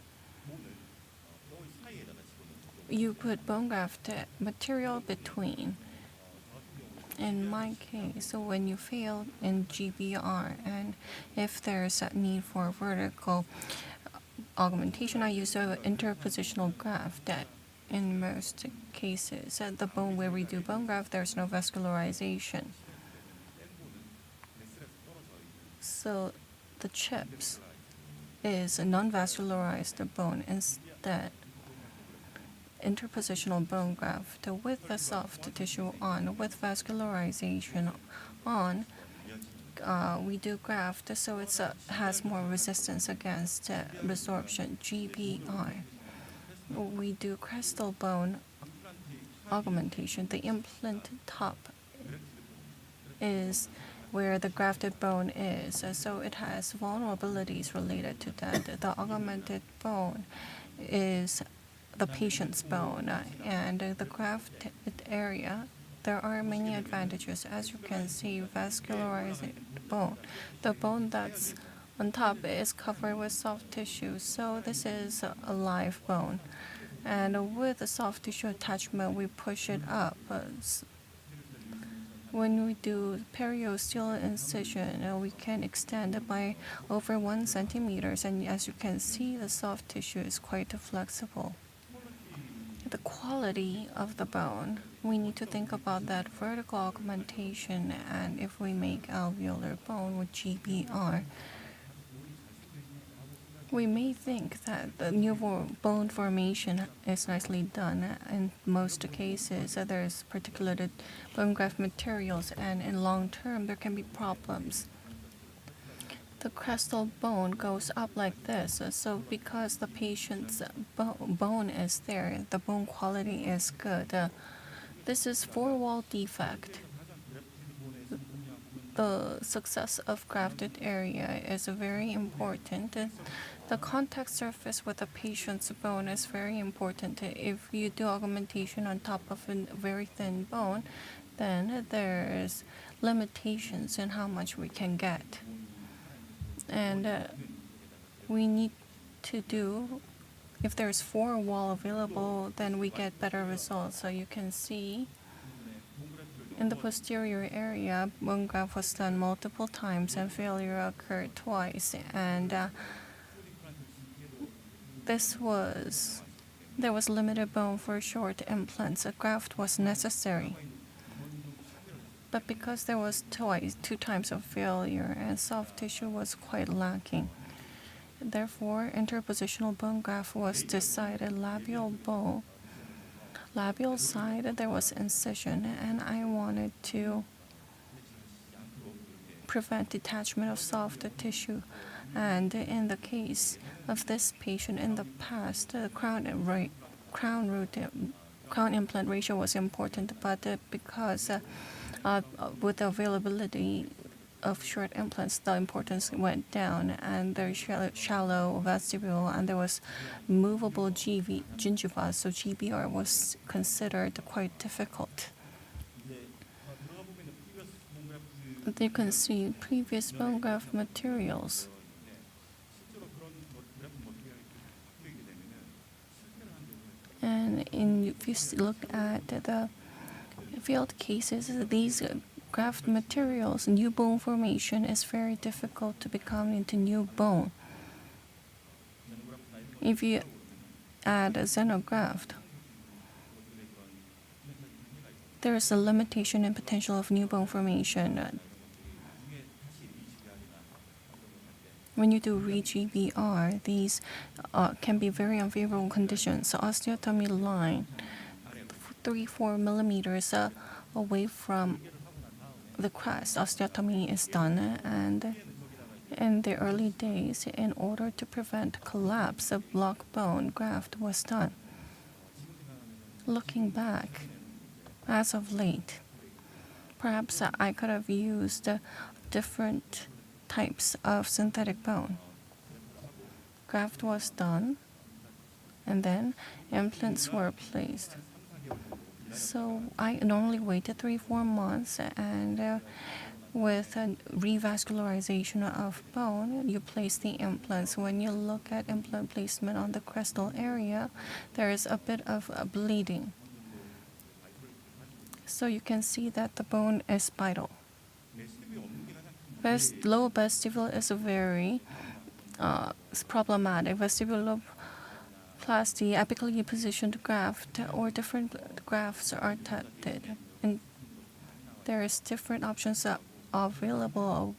you put bone graft material between. In my case, when you fail in GBR, and if there's a need for vertical augmentation, I use an interpositional graft. That in most cases, at the bone where we do bone graft, there's no vascularization. So the chips is a non-vascularized bone. Instead, interpositional bone graft with the soft tissue on, with vascularization on, we do graft so it has more resistance against resorption, GBR. We do crestal bone augmentation. The implant top is where the grafted bone is, so it has vulnerabilities related to that. The augmented bone is the patient's bone, and the grafted area, there are many advantages. As you can see, vascularized bone, the bone that's on top is covered with soft tissue, so this is a live bone. And with the soft tissue attachment, we push it up. When we do periosteal incision, we can extend it by over 1 centimeter, and as you can see, the soft tissue is quite flexible. The quality of the bone, we need to think about that vertical augmentation, and if we make alveolar bone with GBR, we may think that the new bone formation is nicely done. In most cases, there's particular bone graft materials, and in long term, there can be problems. The crestal bone goes up like this, so because the patient's bone is there, the bone quality is good. This is four-wall defect. The success of grafted area is very important. The contact surface with the patient's bone is very important. If you do augmentation on top of a very thin bone, then there's limitations in how much we can get. And we need to do, if there's four wall available, then we get better results. So you can see in the posterior area, bone graft was done multiple times and failure occurred twice. And there was limited bone for short implants. A graft was necessary. But because there was two times of failure and soft tissue was quite lacking, therefore interpositional bone graft was decided. Labial side, there was incision, and I wanted to prevent detachment of soft tissue. And in the case of this patient in the past, the crown implant ratio was important, but because with the availability of short implants, the importance went down, and there's shallow vestibule, and there was movable gingiva, so GBR was considered quite difficult. You can see previous bone graft materials. And if you look at the field cases, these graft materials, new bone formation is very difficult to become into new bone. If you add a xenograft, there is a limitation in potential of new bone formation. When you do re-GBR, these can be very unfavorable conditions. So osteotomy line, 3-4 millimeters away from the crest, osteotomy is done, and in the early days, in order to prevent collapse, a block bone graft was done. Looking back, as of late, perhaps I could have used different types of synthetic bone. Graft was done, and then implants were placed. So I normally waited 3-4 months, and with a revascularization of bone, you place the implants. When you look at implant placement on the crestal area, there is a bit of bleeding. So you can see that the bone is spital. Low vestibule is very problematic. Vestibuloplasty, apically positioned graft, or different grafts are tested. And there is different options available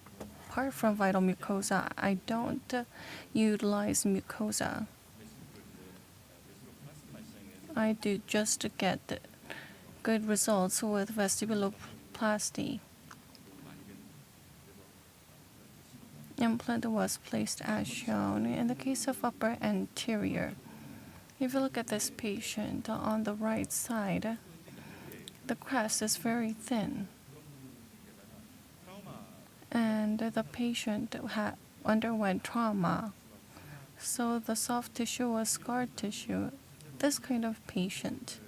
apart from vital mucosa. I don't utilize mucosa. I do just to get good results with vestibuloplasty. Implant was placed as shown in the case of upper anterior. If you look at this patient on the right side, the crest is very thin, and the patient underwent trauma, so the soft tissue was scar tissue. This kind of patient,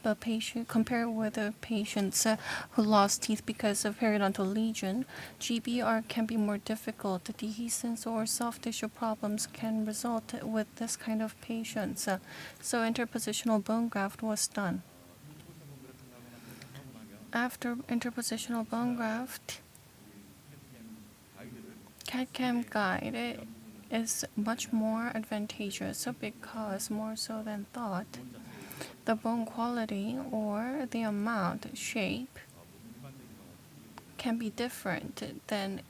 the patient compared with the patients who lost teeth because of periodontal lesion, GBR can be more difficult. Dehiscence or soft tissue problems can result with this kind of patients. So interpositional bone graft was done. After interpositional bone graft, CAD/CAM guide is much more advantageous because, more so than thought, the bone quality or the amount, shape, can be different than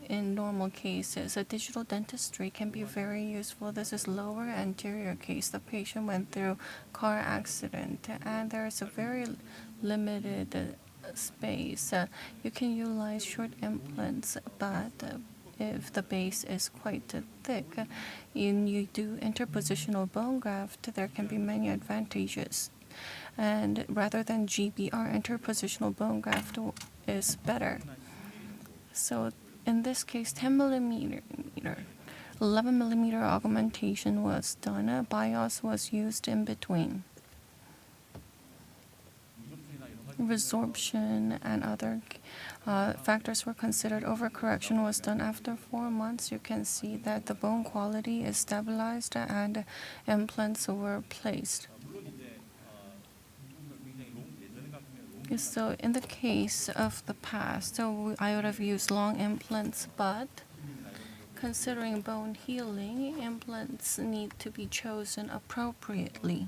in normal cases. A digital dentistry can be very useful. This is lower anterior case. The patient went through car accident and there is a very limited space. You can utilize short implants, but if the base is quite thick and you do interpositional bone graft, there can be many advantages. And rather than GBR, interpositional bone graft is better. So in this case, 10 millimeter, 11 millimeter augmentation was done. BIOS was used in between. Resorption and other factors were considered. Overcorrection was done after 4 months. You can see that the bone quality is stabilized and implants were placed. So in the case of the past, I would have used long implants, but considering bone healing, implants need to be chosen appropriately.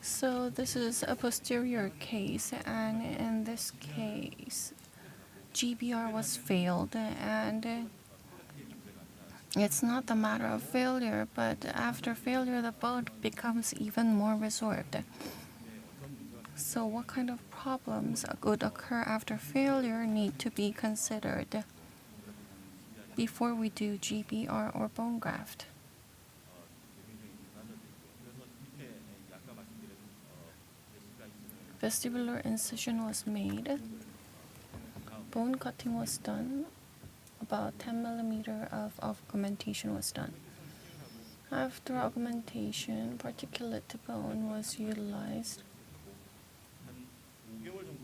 So this is a posterior case, and in this case, GBR was failed, and it's not the matter of failure, but after failure, the bone becomes even more resorbed. So what kind of problems would occur after failure need to be considered before we do GBR or bone graft. Vestibular incision was made. Bone cutting was done. About 10 millimeter of augmentation was done. After augmentation, particulate bone was utilized.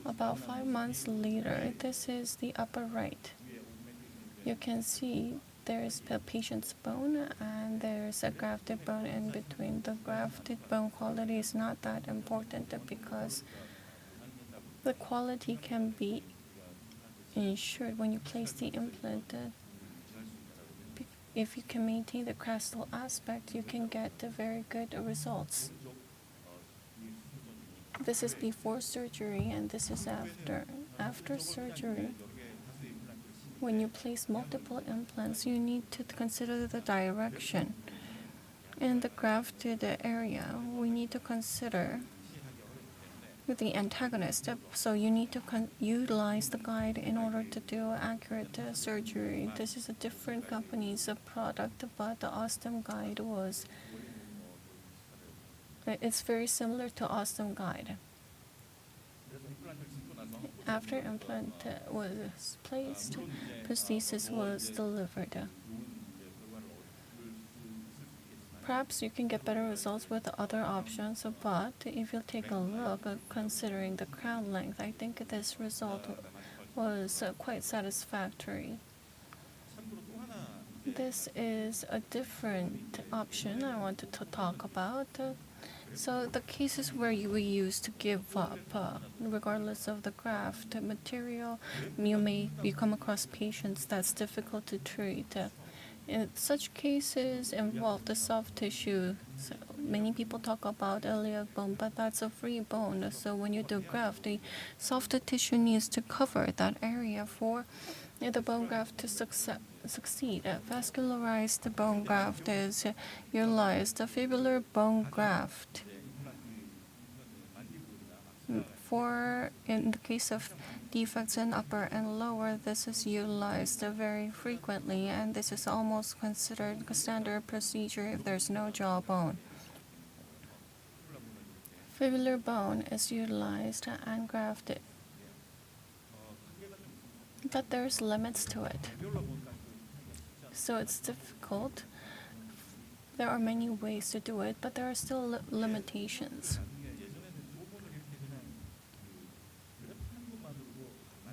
About 5 months later, this is the upper right. You can see there is a patient's bone and there's a grafted bone in between. The grafted bone quality is not that important because the quality can be ensured when you place the implant. If you can maintain the crestal aspect, you can get very good results. This is before surgery and this is after. After surgery, when you place multiple implants, you need to consider the direction. In the grafted area, we need to consider the antagonist. So you need to utilize the guide in order to do accurate surgery. This is a different company's product, but the Osstem guide it's very similar to Osstem guide. After implant was placed, prosthesis was delivered. Perhaps you can get better results with other options, but if you take a look at considering the crown length, I think this result was quite satisfactory. This is a different option I wanted to talk about. So the cases where you used to give up, regardless of the graft material, you come across patients that's difficult to treat. In such cases involve the soft tissue. So many people talk about iliac bone, but that's a free bone. So when you do graft, the soft tissue needs to cover that area for the bone graft to succeed. Vascularized bone graft is utilized. The fibular bone graft, in the case of defects in upper and lower, this is utilized very frequently, and this is almost considered a standard procedure if there's no jawbone. Fibular bone is utilized and grafted, but there's limits to it. So it's difficult. There are many ways to do it, but there are still limitations.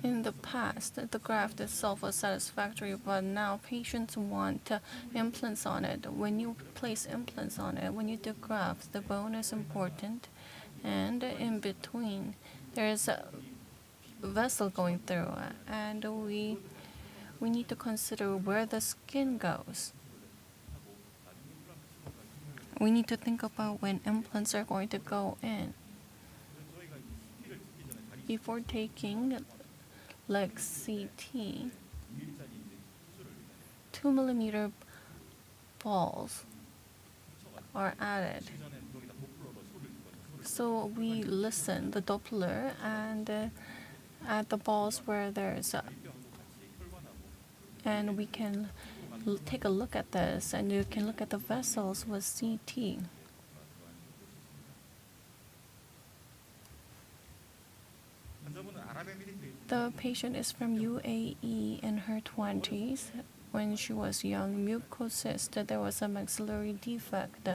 In the past, the graft itself was satisfactory, but now patients want implants on it. When you place implants on it, when you do grafts, the bone is important, and in between, there's a vessel going through, and we need to consider where the skin goes. We need to think about when implants are going to go in. Before taking leg CT, 2mm balls are added. So we listen the Doppler and at the balls where there's and we can take a look at this, and you can look at the vessels with CT. The patient is from UAE in her 20s. When she was young, mucocyst, there was a maxillary defect.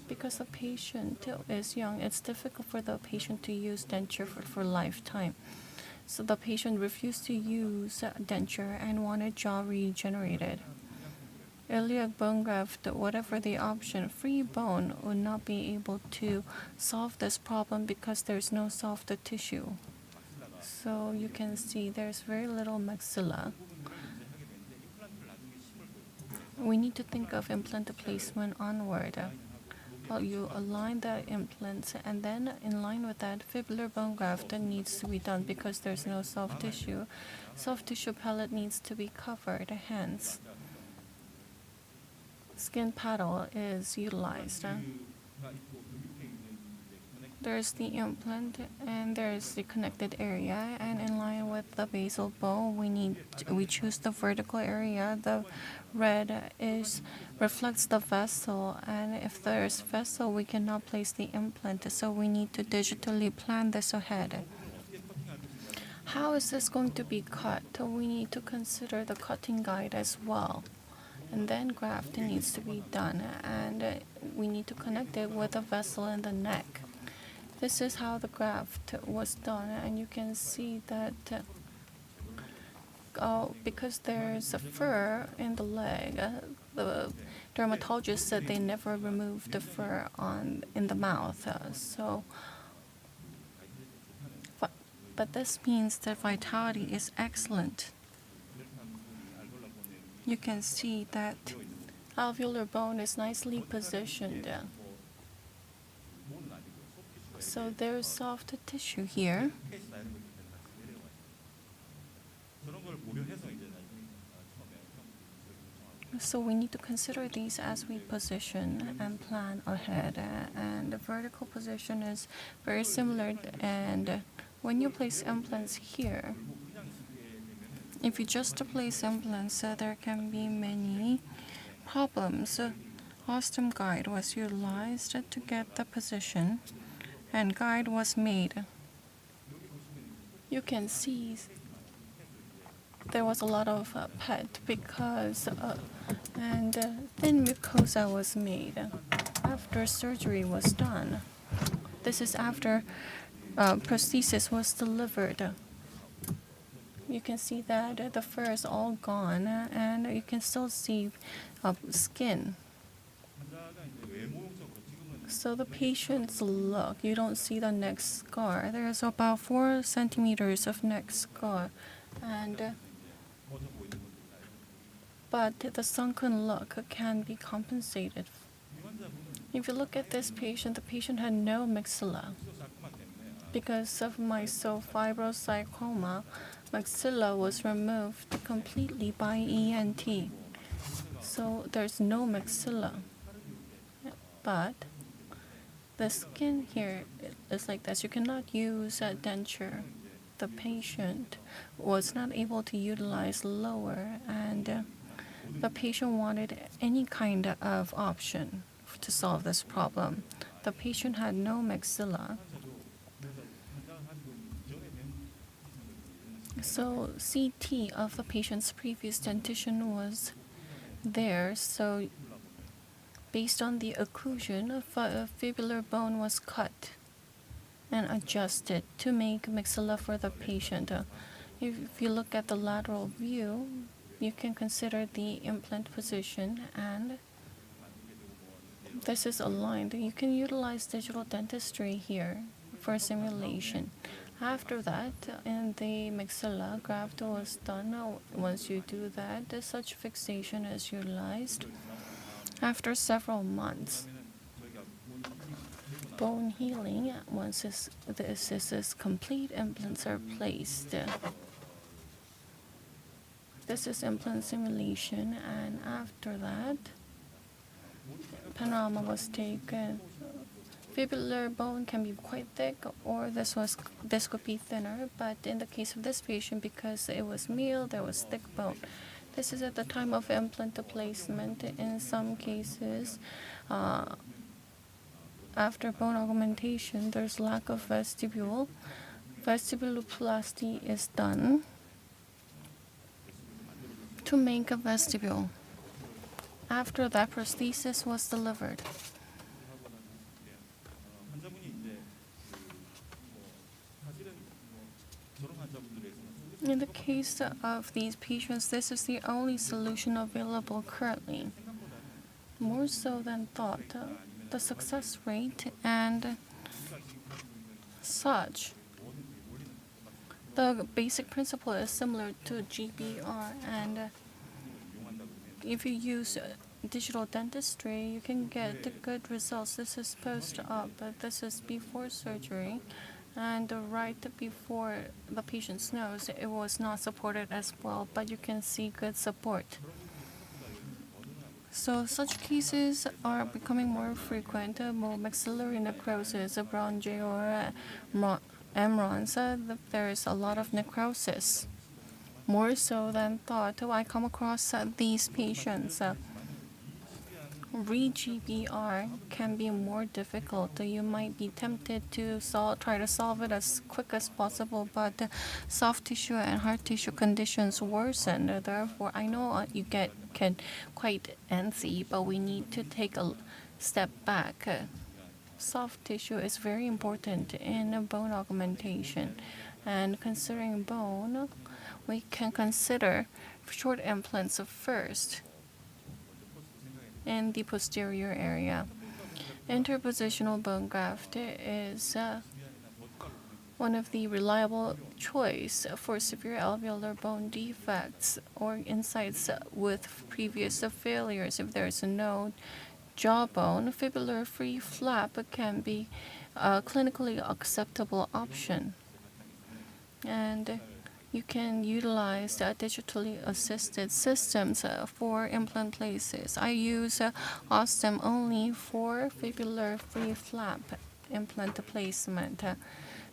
Because the patient is young, it's difficult for the patient to use denture for lifetime. So the patient refused to use denture and wanted jaw regenerated. Iliac bone graft, whatever the option, free bone would not be able to solve this problem because there's no soft tissue. So you can see there's very little maxilla. We need to think of implant placement onward. You align the implants, and then in line with that, fibular bone graft needs to be done because there's no soft tissue. Soft tissue palate needs to be covered, hence skin paddle is utilized. There's the implant and there's the connected area, and in line with the basal bone, we choose the vertical area. The red reflects the vessel, and if there's vessel, we cannot place the implant, so we need to digitally plan this ahead. How is this going to be cut? We need to consider the cutting guide as well. And then graft needs to be done, and we need to connect it with a vessel in the neck. This is how the graft was done, and you can see that because there's a fur in the leg, the dermatologist said they never removed the fur in the mouth. But this means that vitality is excellent. You can see that alveolar bone is nicely positioned. So there's soft tissue here. So we need to consider these as we position and plan ahead. And the vertical position is very similar. And when you place implants here, if you just place implants, there can be many problems. Osstem guide was utilized to get the position, and guide was made. You can see there was a lot of PET because thin mucosa was made after surgery was done. This is after prosthesis was delivered. You can see that the fur is all gone, and you can still see skin. So the patient's look, you don't see the neck scar. There's about 4 centimeters of neck scar, but the sunken look can be compensated. If you look at this patient, the patient had no maxilla. Because of mysofibrosarcoma, maxilla was removed completely by ENT. So there's no maxilla. But the skin here is like this. You cannot use a denture. The patient was not able to utilize lower, and the patient wanted any kind of option to solve this problem. The patient had no maxilla. So CT of the patient's previous dentition was there. So based on the occlusion, a fibular bone was cut and adjusted to make maxilla for the patient. If you look at the lateral view, you can consider the implant position, and this is aligned. You can utilize digital dentistry here for simulation. After that, in the maxilla, graft was done. Once you do that, such fixation is utilized. After several months, bone healing, once this is complete, implants are placed. This is implant simulation, and after that, panorama was taken. Fibular bone can be quite thick, or this could be thinner, but in the case of this patient, because it was male, there was thick bone. This is at the time of implant placement. In some cases, after bone augmentation, there's lack of vestibule. Vestibuloplasty is done to make a vestibule. After that, prosthesis was delivered. In the case of these patients, this is the only solution available currently. More so than thought, the success rate and such. The basic principle is similar to GBR, and if you use digital dentistry, you can get good results. This is post-op, but this is before surgery. And right before the patient's nose, it was not supported as well, but you can see good support. So such cases are becoming more frequent. Maxillary necrosis, bronchial or emerons, there is a lot of necrosis. More so than thought, I come across these patients. Re-GBR can be more difficult. You might be tempted to try to solve it as quick as possible, but soft tissue and hard tissue conditions worsen. Therefore, I know you get quite antsy, but we need to take a step back. Soft tissue is very important in bone augmentation, and considering bone, we can consider short implants first in the posterior area. Interpositional bone graft is one of the reliable choice for severe alveolar bone defects or insights with previous failures. If there is no jawbone, fibular free flap can be a clinically acceptable option. And you can utilize digitally assisted systems for implant places. I use Osstem only for fibular free flap implant placement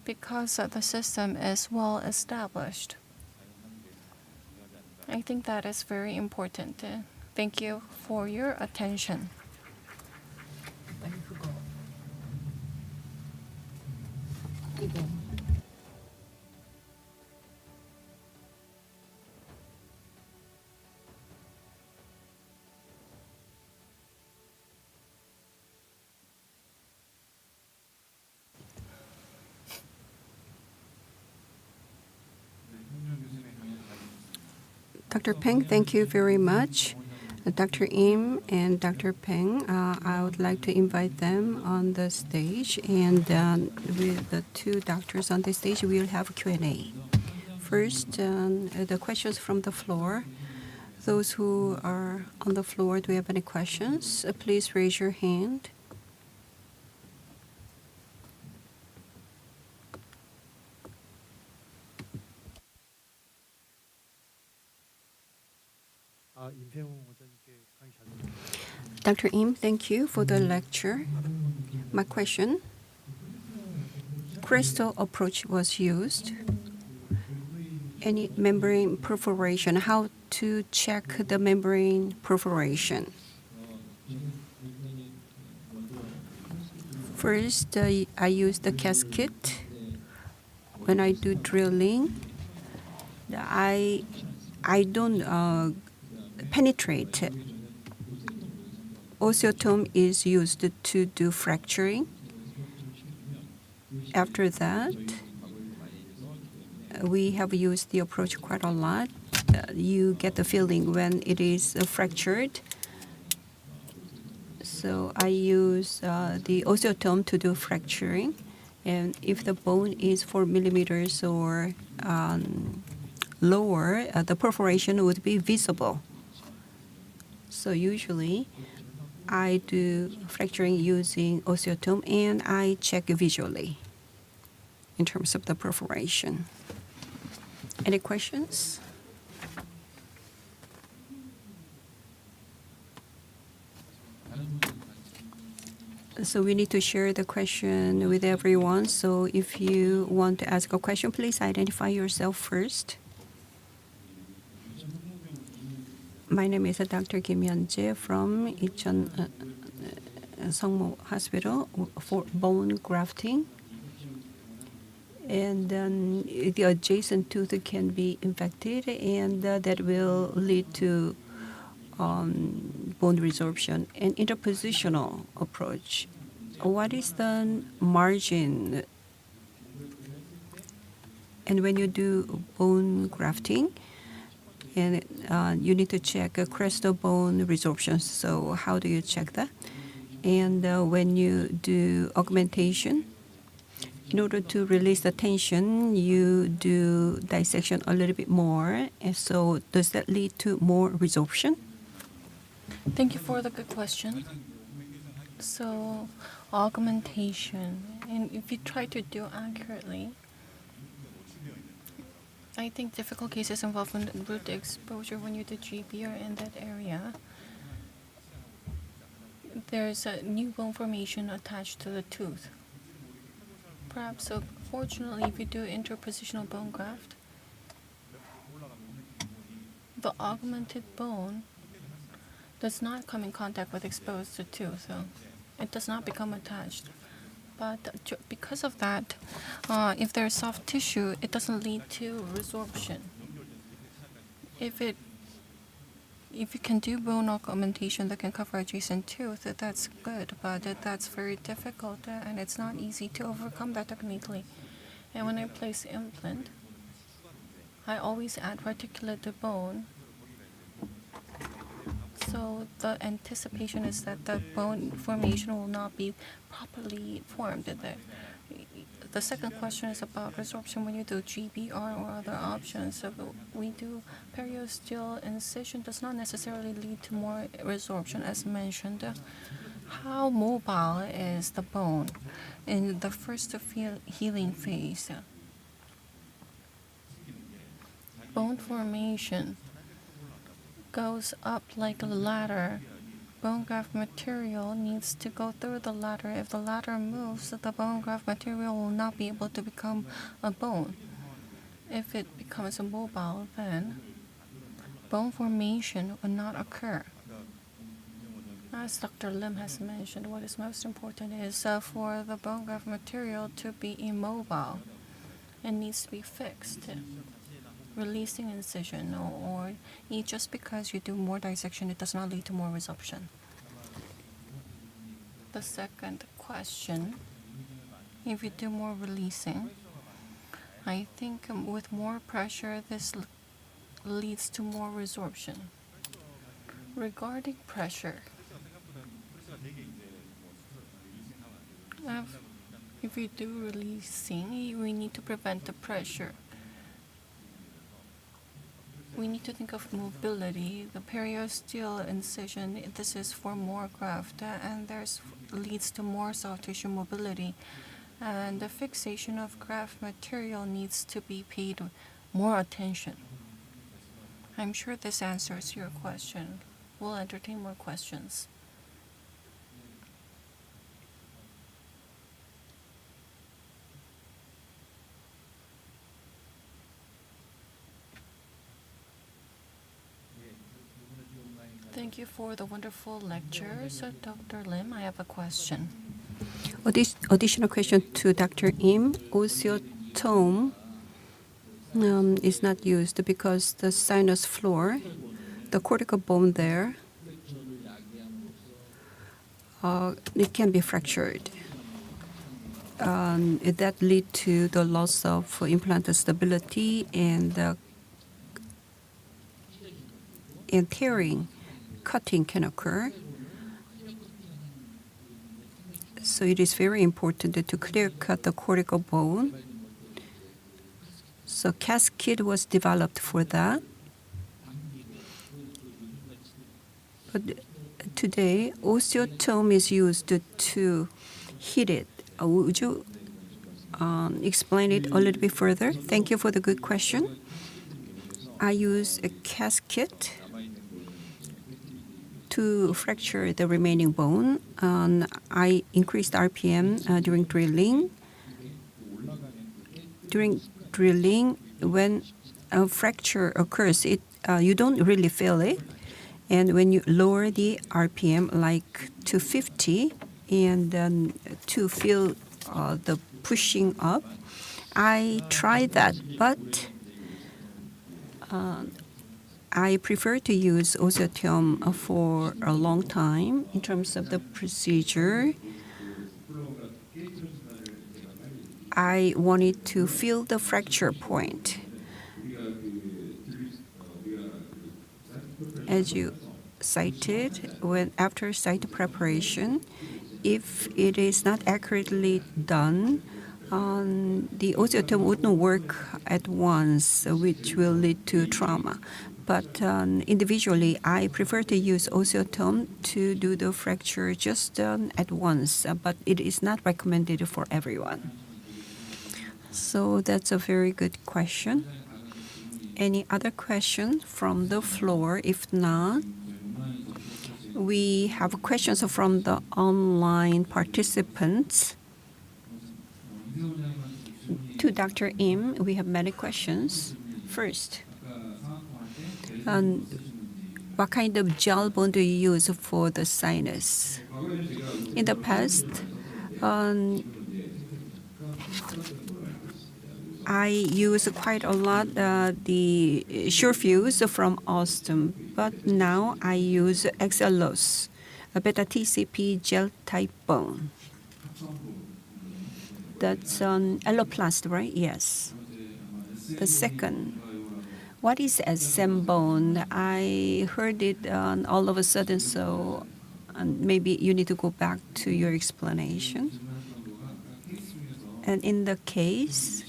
because the system is well established. I think that is very important. Thank you for your attention. Dr. Peng, thank you very much. Dr. Im and Dr. Peng, I would like to invite them on the stage, and with the two doctors on the stage, we will have a Q&A. First, the questions from the floor. Those who are on the floor, do you have any questions? Please raise your hand. Dr. Im, thank you for the lecture. My question, crystal approach was used. Any membrane perforation, how to check the membrane perforation? First, I use the casket. When I do drilling, I don't penetrate. Osstem is used to do fracturing. After that, we have used the approach quite a lot. You get the feeling when it is fractured. So I use the Osstem to do fracturing. And if the bone is 4 millimeters or lower, the perforation would be visible. So usually, I do fracturing using Osstem and I check visually in terms of the perforation. Any questions? So we need to share the question with everyone. So if you want to ask a question, please identify yourself first. My name is Dr. Kim Hyun-jae from Icheon Sungmo Hospital for bone grafting. And then the adjacent tooth can be infected, and that will lead to bone resorption. And interpositional approach, what is the margin? And when you do bone grafting, and you need to check crystal bone resorption. So how do you check that? And when you do augmentation, in order to release the tension, you do dissection a little bit more. And so does that lead to more resorption? Thank you for the good question. So, augmentation, and if you try to do accurately, I think difficult cases involve root exposure when you do GBR in that area. There's a new bone formation attached to the tooth. Perhaps, so fortunately, if you do interpositional bone graft, the augmented bone does not come in contact with exposed tooth, so it does not become attached. But because of that, if there's soft tissue, it doesn't lead to resorption. If you can do bone augmentation that can cover adjacent tooth, that's good, but that's very difficult, and it's not easy to overcome that technically. And when I place implant, I always add reticulate bone. So the anticipation is that the bone formation will not be properly formed there. The second question is about resorption when you do GBR or other options. So we do periosteal incision does not necessarily lead to more resorption as mentioned. How mobile is the bone in the first healing phase? Bone formation goes up like a ladder. Bone graft material needs to go through the ladder. If the ladder moves, the bone graft material will not be able to become a bone. If it becomes immobile, then bone formation will not occur. As Dr. Lim has mentioned, what is most important is for the bone graft material to be immobile. It needs to be fixed. Releasing incision, or just because you do more dissection, it does not lead to more resorption. The second question, if you do more releasing, I think with more pressure, this leads to more resorption. Regarding pressure, if we do releasing, we need to prevent the pressure. We need to think of mobility. The periosteal incision, this is for more graft, and there's leads to more soft tissue mobility. And the fixation of graft material needs to be paid more attention. I'm sure this answers your question. We'll entertain more questions. Thank you for the wonderful lecture. So, Dr. Lim, I have a question. Additional question to Dr. Im. Osteotome is not used because the sinus floor, the cortical bone there, it can be fractured. That lead to the loss of implant stability and tearing, cutting can occur. So it is very important to clear cut the cortical bone. So casket was developed for that. But today, osteotome is used to heat it. Would you explain it a little bit further? Thank you for the good question. I use a casket to fracture the remaining bone. I increased RPM during drilling. During drilling, when a fracture occurs, you don't really feel it. And when you lower the RPM like to 50 and to feel the pushing up, I tried that, but I prefer to use Osstem for a long time in terms of the procedure. I wanted to feel the fracture point. As you cited, after site preparation, if it is not accurately done, the osteotome wouldn't work at once, which will lead to trauma. But individually, I prefer to use osteotome to do the fracture just at once, but it is not recommended for everyone. So that's a very good question. Any other question from the floor? If not, we have questions from the online participants. To Dr. Im, we have many questions. First, what kind of gel bone do you use for the sinus? In the past, I use quite a lot the Surefuse from Osstem, but now I use Exelos, a beta TCP gel type bone. That's Alloplast, right? Yes. The second, what is SM bone? I heard it all of a sudden, so maybe you need to go back to your explanation. And in the case,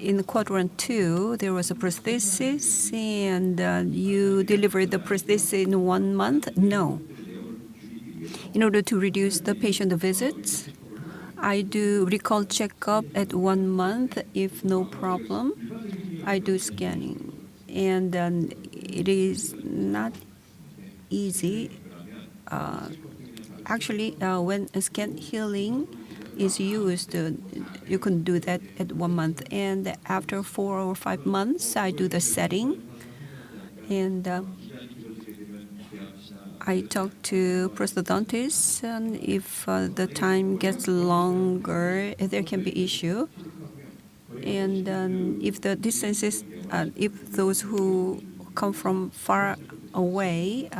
in quadrant 2, there was a prosthesis, and you delivered the prosthesis in 1 month? No. In order to reduce the patient visits, I do recall checkup at 1 month. If no problem, I do scanning. And it is not easy. Actually, when a scan healing is used, you can do that at 1 month. And after 4 or 5 months, I do the setting. And I talk to prosthodontists, and if the time gets longer, there can be issue. And if the distances, if those who come from far away,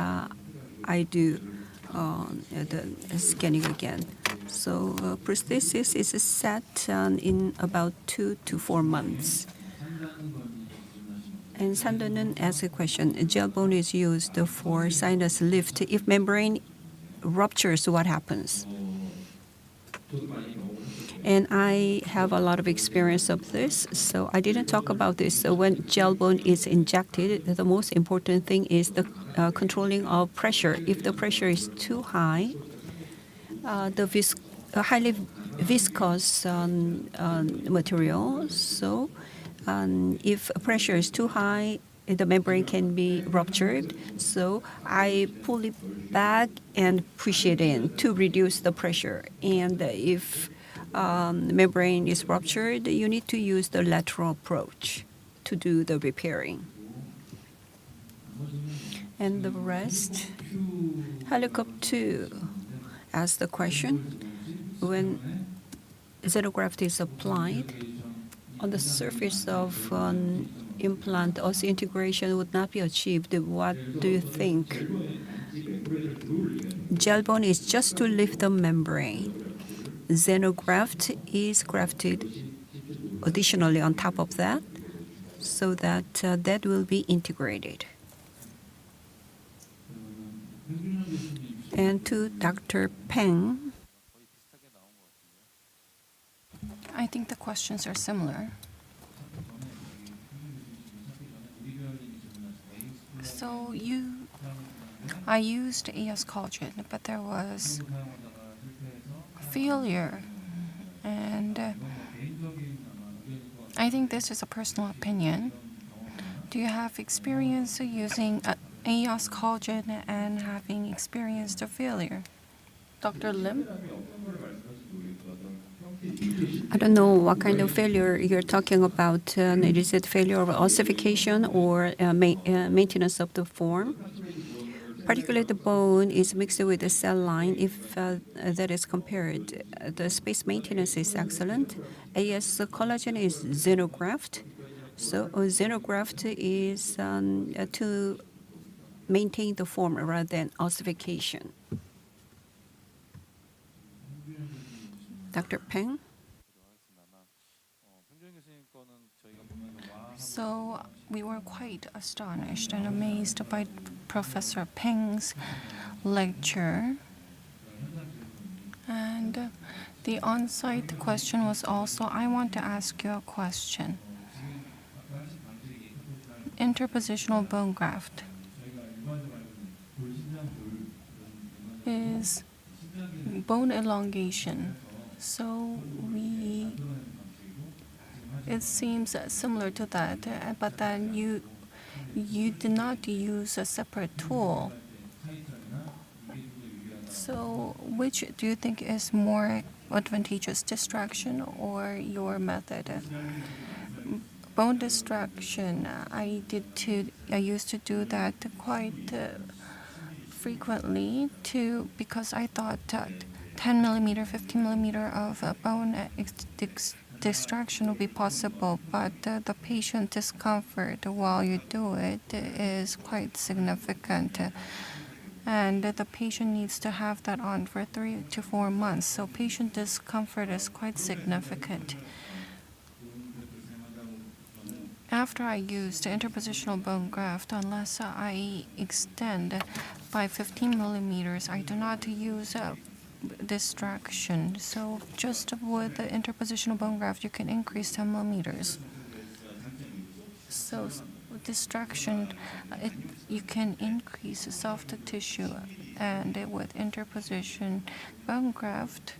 I do the scanning again. So prosthesis is set in about 2 to 4 months. And Sandonan asked a question. Gel bone is used for sinus lift. If membrane ruptures, what happens? And I have a lot of experience of this, so I didn't talk about this. So when gel bone is injected, the most important thing is the controlling of pressure. If the pressure is too high, the highly viscous material. So if pressure is too high, the membrane can be ruptured. So I pull it back and push it in to reduce the pressure. And if the membrane is ruptured, you need to use the lateral approach to do the repairing. And the rest, helicopter 2 asks the question, when xenograft is applied on the surface of an implant, osseointegration would not be achieved. What do you think? Gel bone is just to lift the membrane. Xenograft is grafted additionally on top of that, so that that will be integrated. And to Dr. Peng, I think the questions are similar. So I used AS collagen, but there was failure, and I think this is a personal opinion. Do you have experience using AS collagen and having experienced a failure? Dr. Lim? I don't know what kind of failure you're talking about. Is it failure of ossification or maintenance of the form? Particularly the bone is mixed with the cell line. If that is compared, the space maintenance is excellent. AS collagen is xenograft. So xenograft is to maintain the form rather than ossification. Dr. Peng? So we were quite astonished and amazed by Professor Peng's lecture. And the on-site question was also, I want to ask you a question. Interpositional bone graft is bone elongation. So it seems similar to that, but then you did not use a separate tool. So which do you think is more advantageous, distraction or your method? Bone distraction, I used to do that quite frequently because I thought 10 millimeter, 15 millimeter of bone distraction will be possible, but the patient discomfort while you do it is quite significant. And the patient needs to have that on for 3 to 4 months. So patient discomfort is quite significant. After I used interpositional bone graft, unless I extend by 15 millimeters, I do not use distraction. So just with the interpositional bone graft, you can increase 10 millimeters. So with distraction, you can increase the soft tissue, and with interposition bone graft,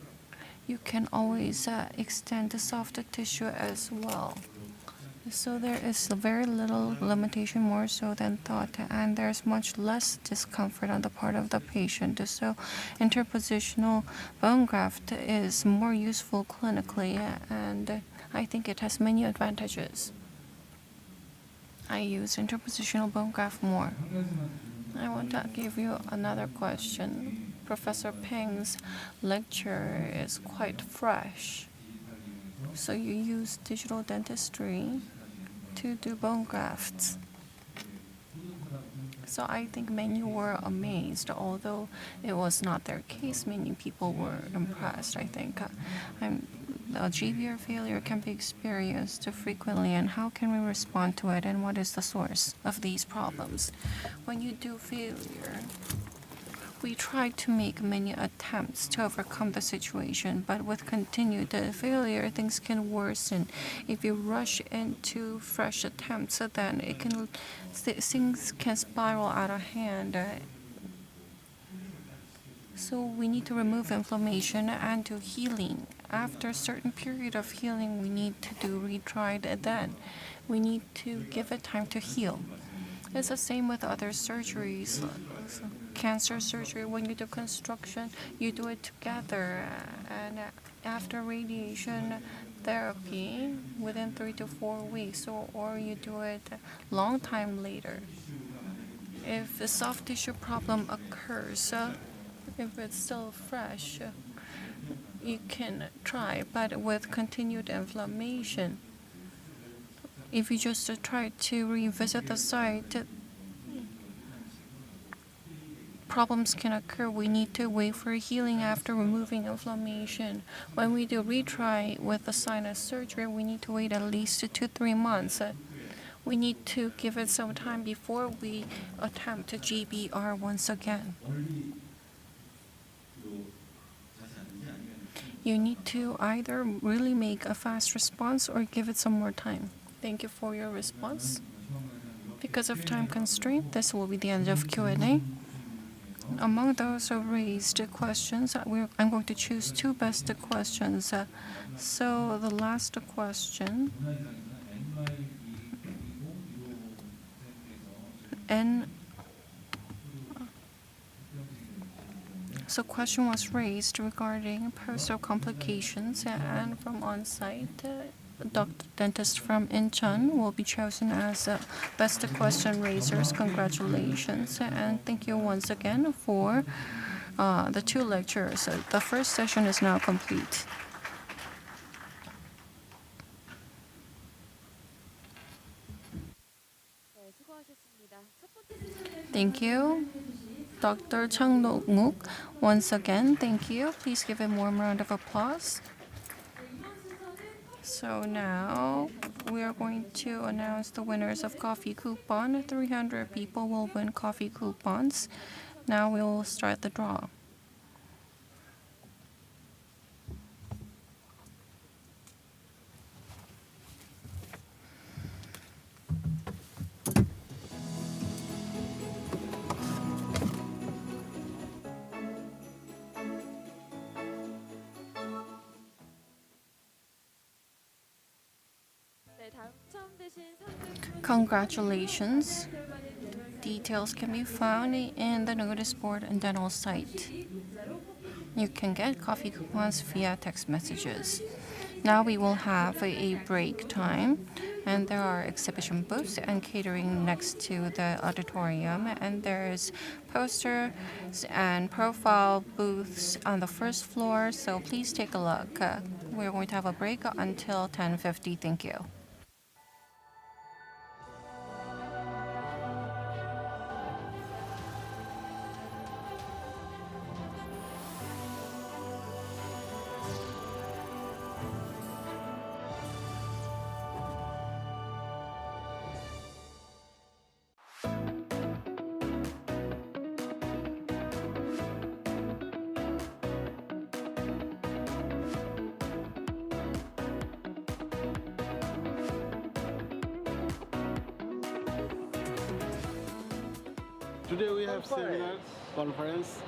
you can always extend the soft tissue as well. So there is very little limitation, more so than thought, and there's much less discomfort on the part of the patient. So interpositional bone graft is more useful clinically, and I think it has many advantages. I use interpositional bone graft more. I want to give you another question. Professor Peng's lecture is quite fresh. So you use digital dentistry to do bone grafts. So I think many were amazed, although it was not their case. Many people were impressed. I think a GBR failure can be experienced frequently, and how can we respond to it, and what is the source of these problems? When you do failure, we try to make many attempts to overcome the situation, but with continued failure, things can worsen. If you rush into fresh attempts, then things can spiral out of hand. So we need to remove inflammation and do healing. After a certain period of healing, we need to do retry it then. We need to give it time to heal. It's the same with other surgeries. Cancer surgery, when you do construction, you do it together. And after radiation therapy, within 3 to 4 weeks, or you do it a long time later. If a soft tissue problem occurs, if it's still fresh, you can try, but with continued inflammation, if you just try to revisit the site, problems can occur. We need to wait for healing after removing inflammation. When we do retry with the sinus surgery, we need to wait at least 2 to 3 months. We need to give it some time before we attempt GBR once again. You need to either really make a fast response or give it some more time. Thank you for your response. Because of time constraint, this will be the end of Q&A. Among those who raised questions, I'm going to choose 2 best questions. So the last question, so question was raised regarding post-op complications, and from on-site, Dr. Dentist from Incheon will be chosen as best question raisers. Congratulations, and thank you once again for the 2 lectures. The first session is now complete. Thank you. Dr. Chang Dong-wook, once again, thank you. Please give him a warm round of applause. So now we are going to announce the winners of coffee coupon. 300 people will win coffee coupons. Now we will start the draw. Congratulations. Details can be found in the notice board and dental site. You can get coffee coupons via text messages. Now we will have a break time, and there are exhibition booths and catering next to the auditorium, and there's posters and profile booths on the first floor, so please take a look. We're going to have a break until 10:50. Thank you. Today we have seminar, conference,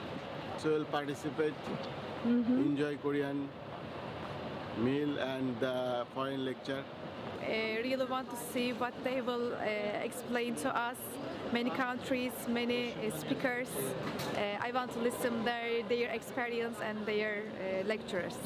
so we'll participate, enjoy Korean meal and foreign lecture. Really want to see what they will explain to us. Many countries, many speakers. I want to listen their experience and their lectures.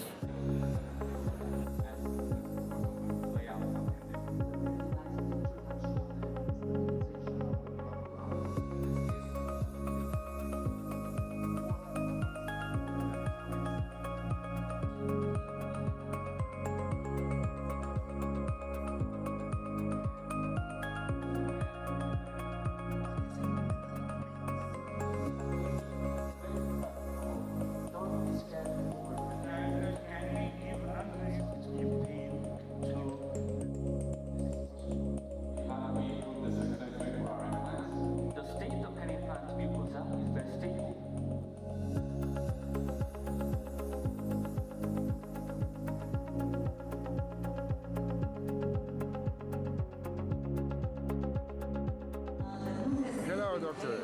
Hello, doctor.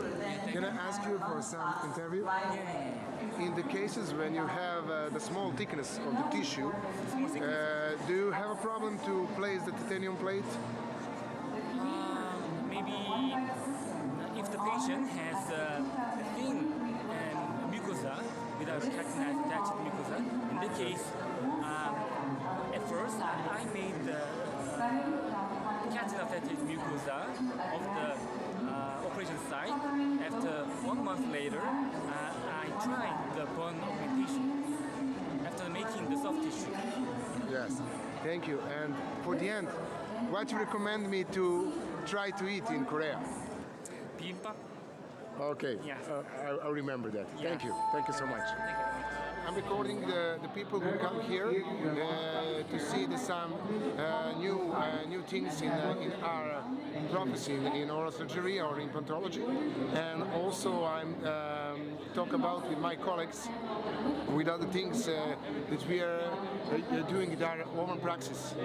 Can I ask you for some interview? In the cases when you have the small thickness of the tissue, do you have a problem to place the titanium plate? Maybe if the patient has thin and mucosa without chitinized attached mucosa, in that case, at first I made the chitin-affected mucosa of the operation site. After 1 month later, I tried the bone augmentation after making the soft tissue. Yes, thank you. And for the end, what do you recommend me to try to eat in Korea? Bibimbap. Okay, Yes. I'll remember that. Yeah. Thank you so much. I'm recording the people who come here to see some new things in our profession in oral surgery or in implantology, and also I'm talk about with my colleagues with other things that we are doing in our own praxis.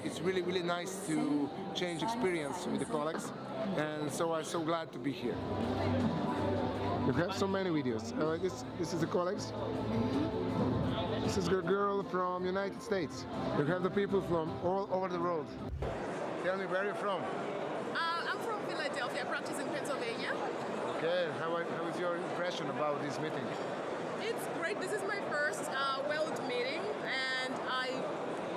It's really nice to change experience with the colleagues, and so I'm so glad to be here. You have so many videos. This is the colleagues. This is a girl from United States. You have the people from all over the world. Tell me where you're from. I'm from Philadelphia, practicing Pennsylvania. Okay, how is your impression about this meeting? It's great. This is my first World meeting, and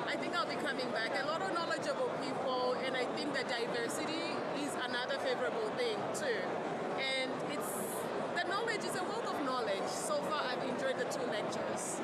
I think I'll be coming back. A lot of knowledgeable people, and I think that diversity is another favorable thing too. And the knowledge is a wealth of knowledge. So far, I've enjoyed the 2 lectures.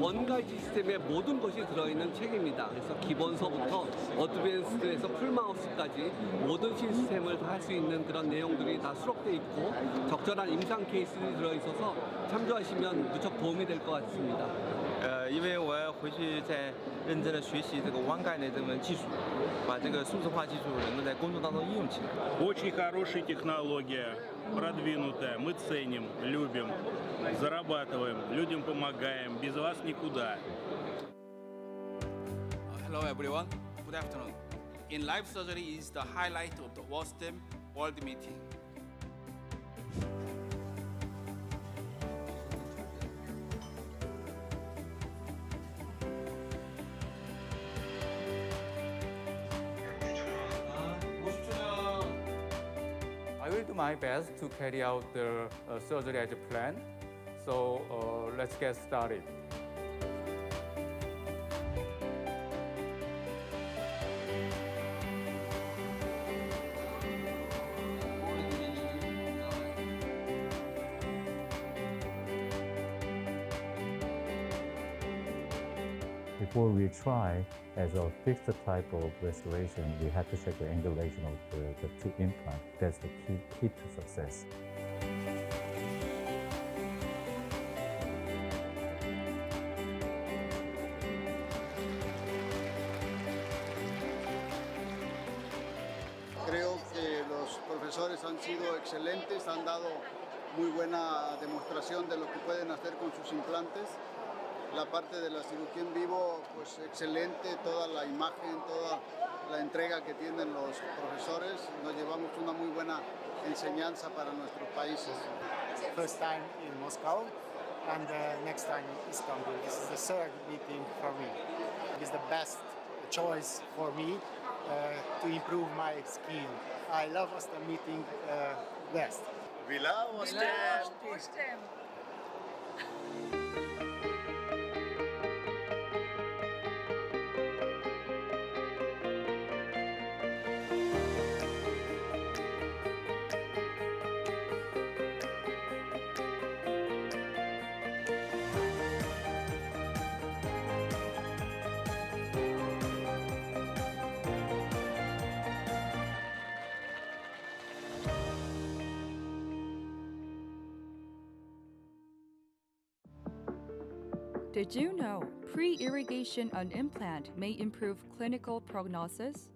원가지 시스템의 모든 것이 들어있는 책입니다. 그래서 기본서부터 어드밴스드에서 풀마우스까지 모든 시스템을 다 할 수 있는 그런 내용들이 다 수록되어 있고 적절한 임상 케이스들이 들어있어서 참조하시면 무척 도움이 될 것 같습니다. 因为我要回去再认真的学习这个弯盖的这门技术，把这个数字化技术能够在工作当中应用起来。Очень хорошая технология, продвинутая. Мы ценим, любим, зарабатываем, людям помогаем. Без вас никуда. Hello everyone. Good afternoon. In life surgery is the highlight of the Osstem World Meeting. I will do my best to carry out the surgery as planned. So let's get started. Before we try as a fixed type of restoration, we have to check the angulation of the 2 implants. That's the key to success. Creo que los profesores han sido excelentes, han dado muy buena demostración de lo que pueden hacer con sus implantes. La parte de la cirugía en vivo, pues excelente, toda la imagen, toda la entrega que tienen los profesores. Nos llevamos una muy buena enseñanza para nuestros países. First time in Moscow and next time in Istanbul. This is the 3rd meeting for me. It is the best choice for me to improve my skill. I love Osstem meeting best. We love Osstem! Did you know pre-irrigation on implant may improve clinical prognosis?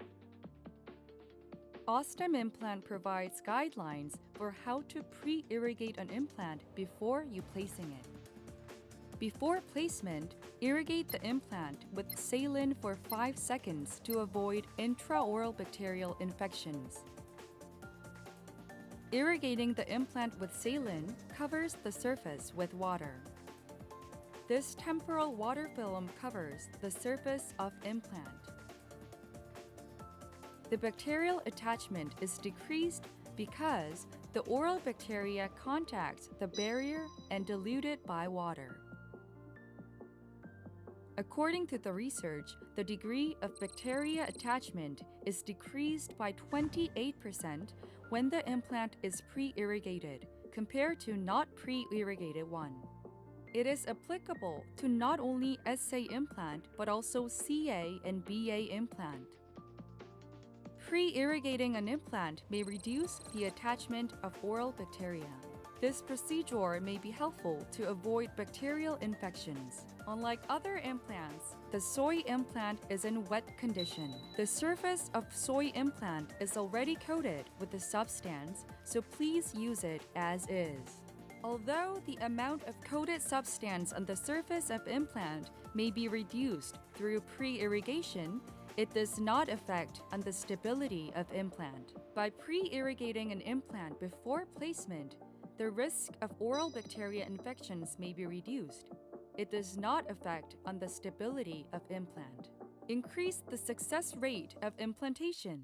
Osstem implant provides guidelines for how to pre-irrigate an implant before you placing it. Before placement, irrigate the implant with saline for 5 seconds to avoid intraoral bacterial infections. Irrigating the implant with saline covers the surface with water. This temporal water film covers the surface of implant. The bacterial attachment is decreased because the oral bacteria contacts the barrier and diluted by water. According to the research, the degree of bacteria attachment is decreased by 28% when the implant is pre-irrigated compared to not pre-irrigated one. It is applicable to not only SA implant but also CA and BA implant. Pre-irrigating an implant may reduce the attachment of oral bacteria. This procedure may be helpful to avoid bacterial infections. Unlike other implants, the soy implant is in wet condition. The surface of soy implant is already coated with the substance, so please use it as is. Although the amount of coated substance on the surface of implant may be reduced through pre-irrigation, it does not affect on the stability of implant. By pre-irrigating an implant before placement, the risk of oral bacteria infections may be reduced. It does not affect on the stability of implant. Increase the success rate of implantation.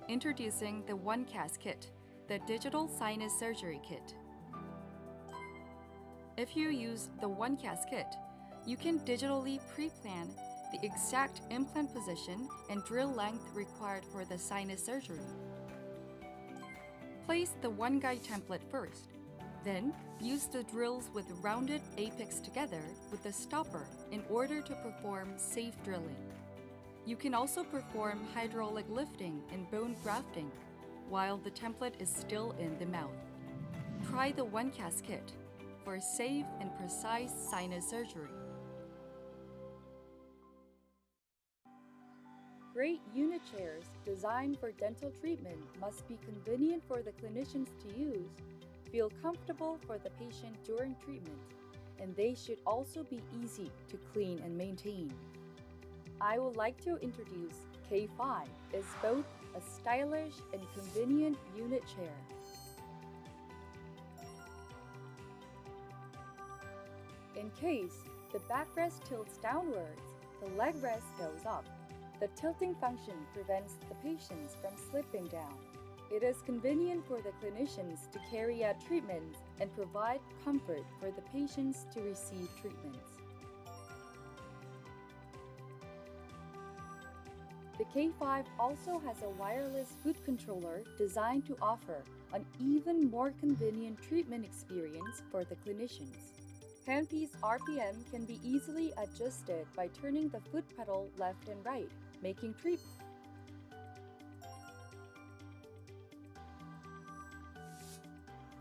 Introducing the OneCast kit, the digital sinus surgery kit. If you use the OneCast kit, you can digitally pre-plan the exact implant position and drill length required for the sinus surgery. Place the one guide template first. Then, use the drills with rounded apex together with the stopper in order to perform safe drilling. You can also perform hydraulic lifting and bone grafting while the template is still in the mouth. Try the OneCast kit for safe and precise sinus surgery. Great unit chairs designed for dental treatment must be convenient for the clinicians to use, feel comfortable for the patient during treatment, and they should also be easy to clean and maintain. I would like to introduce K5 as both a stylish and convenient unit chair. In case the backrest tilts downwards, the leg rest goes up. The tilting function prevents the patients from slipping down. It is convenient for the clinicians to carry out treatments and provide comfort for the patients to receive treatments. The K5 also has a wireless foot controller designed to offer an even more convenient treatment experience for the clinicians. Handpiece RPM can be easily adjusted by turning the foot pedal left and right, making treatment.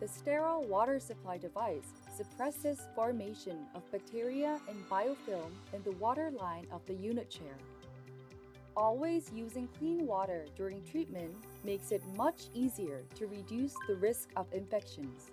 The sterile water supply device suppresses formation of bacteria and biofilm in the water line of the unit chair. Always using clean water during treatment makes it much easier to reduce the risk of infections.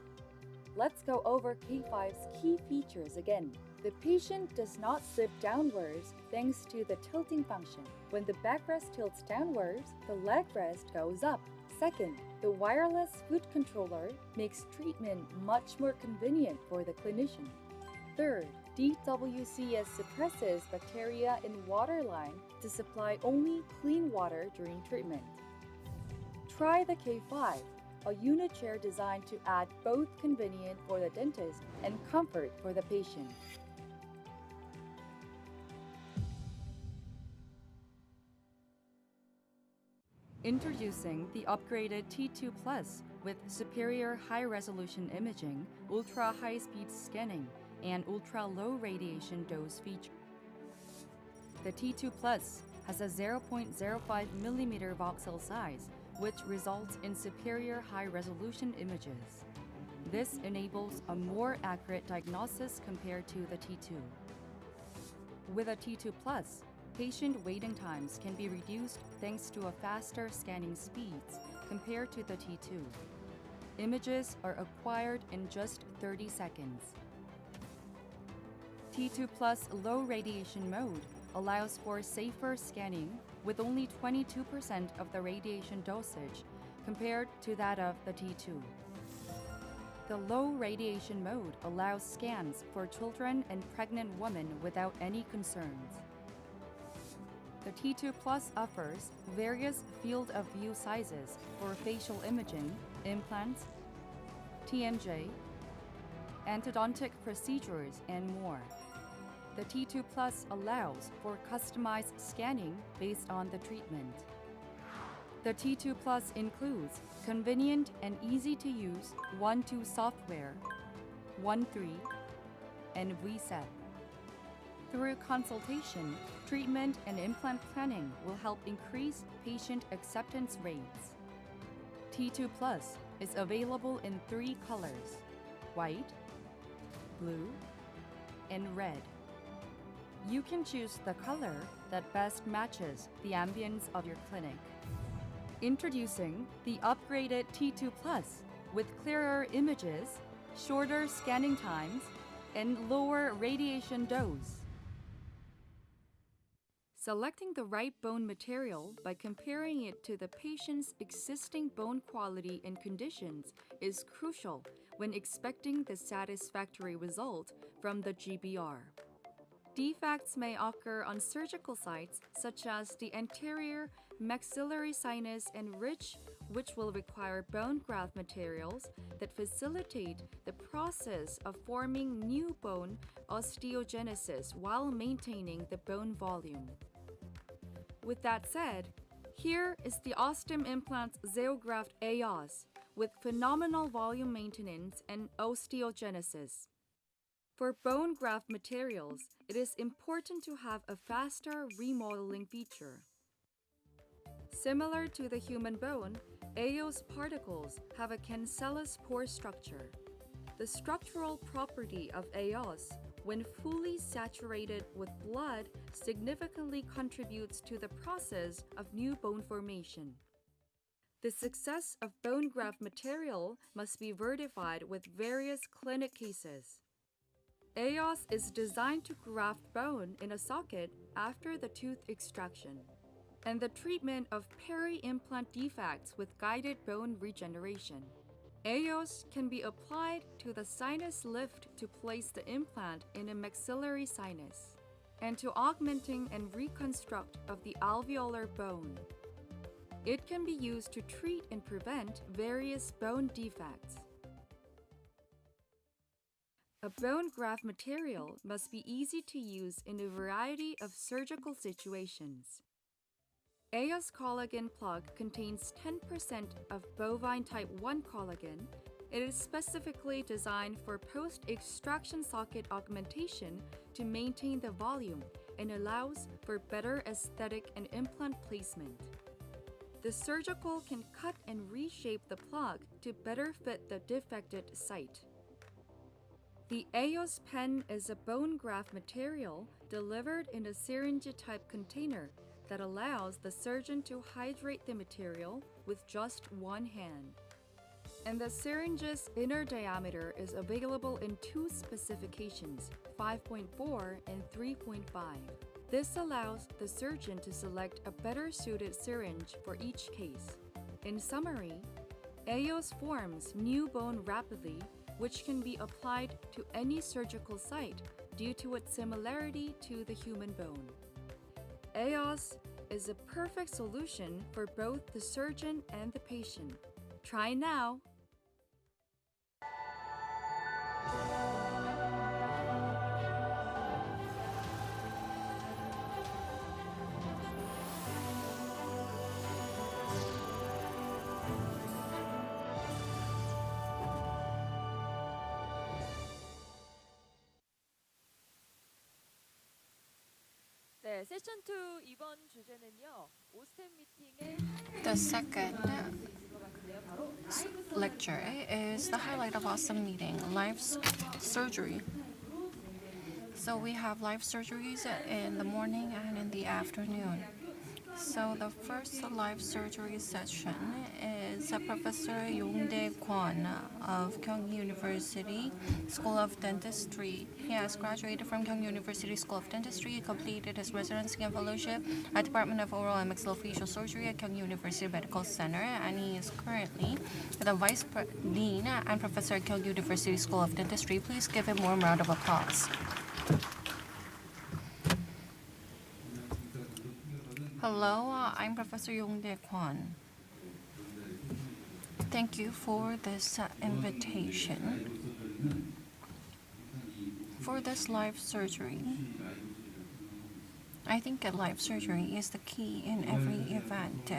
Let's go over K5's key features again. The patient does not slip downwards thanks to the tilting function. When the backrest tilts downwards, the leg rest goes up. Second, the wireless foot controller makes treatment much more convenient for the clinician. Third, DWCS suppresses bacteria in water line to supply only clean water during treatment. Try the K5, a unit chair designed to add both convenience for the dentist and comfort for the patient. Introducing the upgraded T2 Plus with superior high-resolution imaging, ultra-high-speed scanning, and ultra-low radiation dose feature. The T2 Plus has a 0.05 mm voxel size, which results in superior high-resolution images. This enables a more accurate diagnosis compared to the T2. With a T2 Plus, patient waiting times can be reduced thanks to a faster scanning speeds compared to the T2. Images are acquired in just 30 seconds. T2 Plus low radiation mode allows for safer scanning with only 22% of the radiation dosage compared to that of the T2. The low radiation mode allows scans for children and pregnant women without any concerns. The T2 Plus offers various field of view sizes for facial imaging, implants, TMJ, endodontic procedures, and more. The T2 Plus allows for customized scanning based on the treatment. The T2 Plus includes convenient and easy-to-use 1-2 software, 1-3, and VSET. Through consultation, treatment and implant planning will help increase patient acceptance rates. T2 Plus is available in 3 colors: white, blue, and red. You can choose the color that best matches the ambience of your clinic. Introducing the upgraded T2 Plus with clearer images, shorter scanning times, and lower radiation dose. Selecting the right bone material by comparing it to the patient's existing bone quality and conditions is crucial when expecting the satisfactory result from the GBR. Defects may occur on surgical sites such as the anterior maxillary sinus and ridge, which will require bone graft materials that facilitate the process of forming new bone osteogenesis while maintaining the bone volume. With that said, here is the Osstem Implants Xeograft EOS with phenomenal volume maintenance and osteogenesis. For bone graft materials, it is important to have a faster remodeling feature. Similar to the human bone, EOS particles have a cancellous pore structure. The structural property of EOS, when fully saturated with blood, significantly contributes to the process of new bone formation. The success of bone graft material must be verified with various clinic cases. EOS is designed to graft bone in a socket after the tooth extraction, and the treatment of peri-implant defects with guided bone regeneration. EOS can be applied to the sinus lift to place the implant in a maxillary sinus, and to augmenting and reconstruct of the alveolar bone. It can be used to treat and prevent various bone defects. A bone graft material must be easy to use in a variety of surgical situations. EOS collagen plug contains 10% of bovine type 1 collagen. It is specifically designed for post-extraction socket augmentation to maintain the volume and allows for better aesthetic and implant placement. The surgical can cut and reshape the plug to better fit the defected site. The EOS pen is a bone graft material delivered in a syringe-type container that allows the surgeon to hydrate the material with just one hand. And the syringe's inner diameter is available in 2 specifications, 5.4 and 3.5. This allows the surgeon to select a better suited syringe for each case. In summary, EOS forms new bone rapidly, which can be applied to any surgical site due to its similarity to the human bone. EOS is a perfect solution for both the surgeon and the patient. Try now! 네, 세션 2 이번 주제는요. 오스템 미팅의 The second lecture is the highlight of Osstem meeting, live surgery. So we have live surgeries in the morning and in the afternoon. So the first live surgery session is Professor Yongdae Kwon of Kyung University School of Dentistry. He has graduated from Kyung University School of Dentistry, completed his residency and fellowship at Department of Oral and Maxillofacial Surgery at Kyung University Medical Center, and he is currently the Vice Dean and Professor at Kyung University School of Dentistry. Please give him a warm round of applause. Hello, I'm Professor Yongdae Kwon. Thank you for this invitation. For this live surgery, I think live surgery is the key in every event.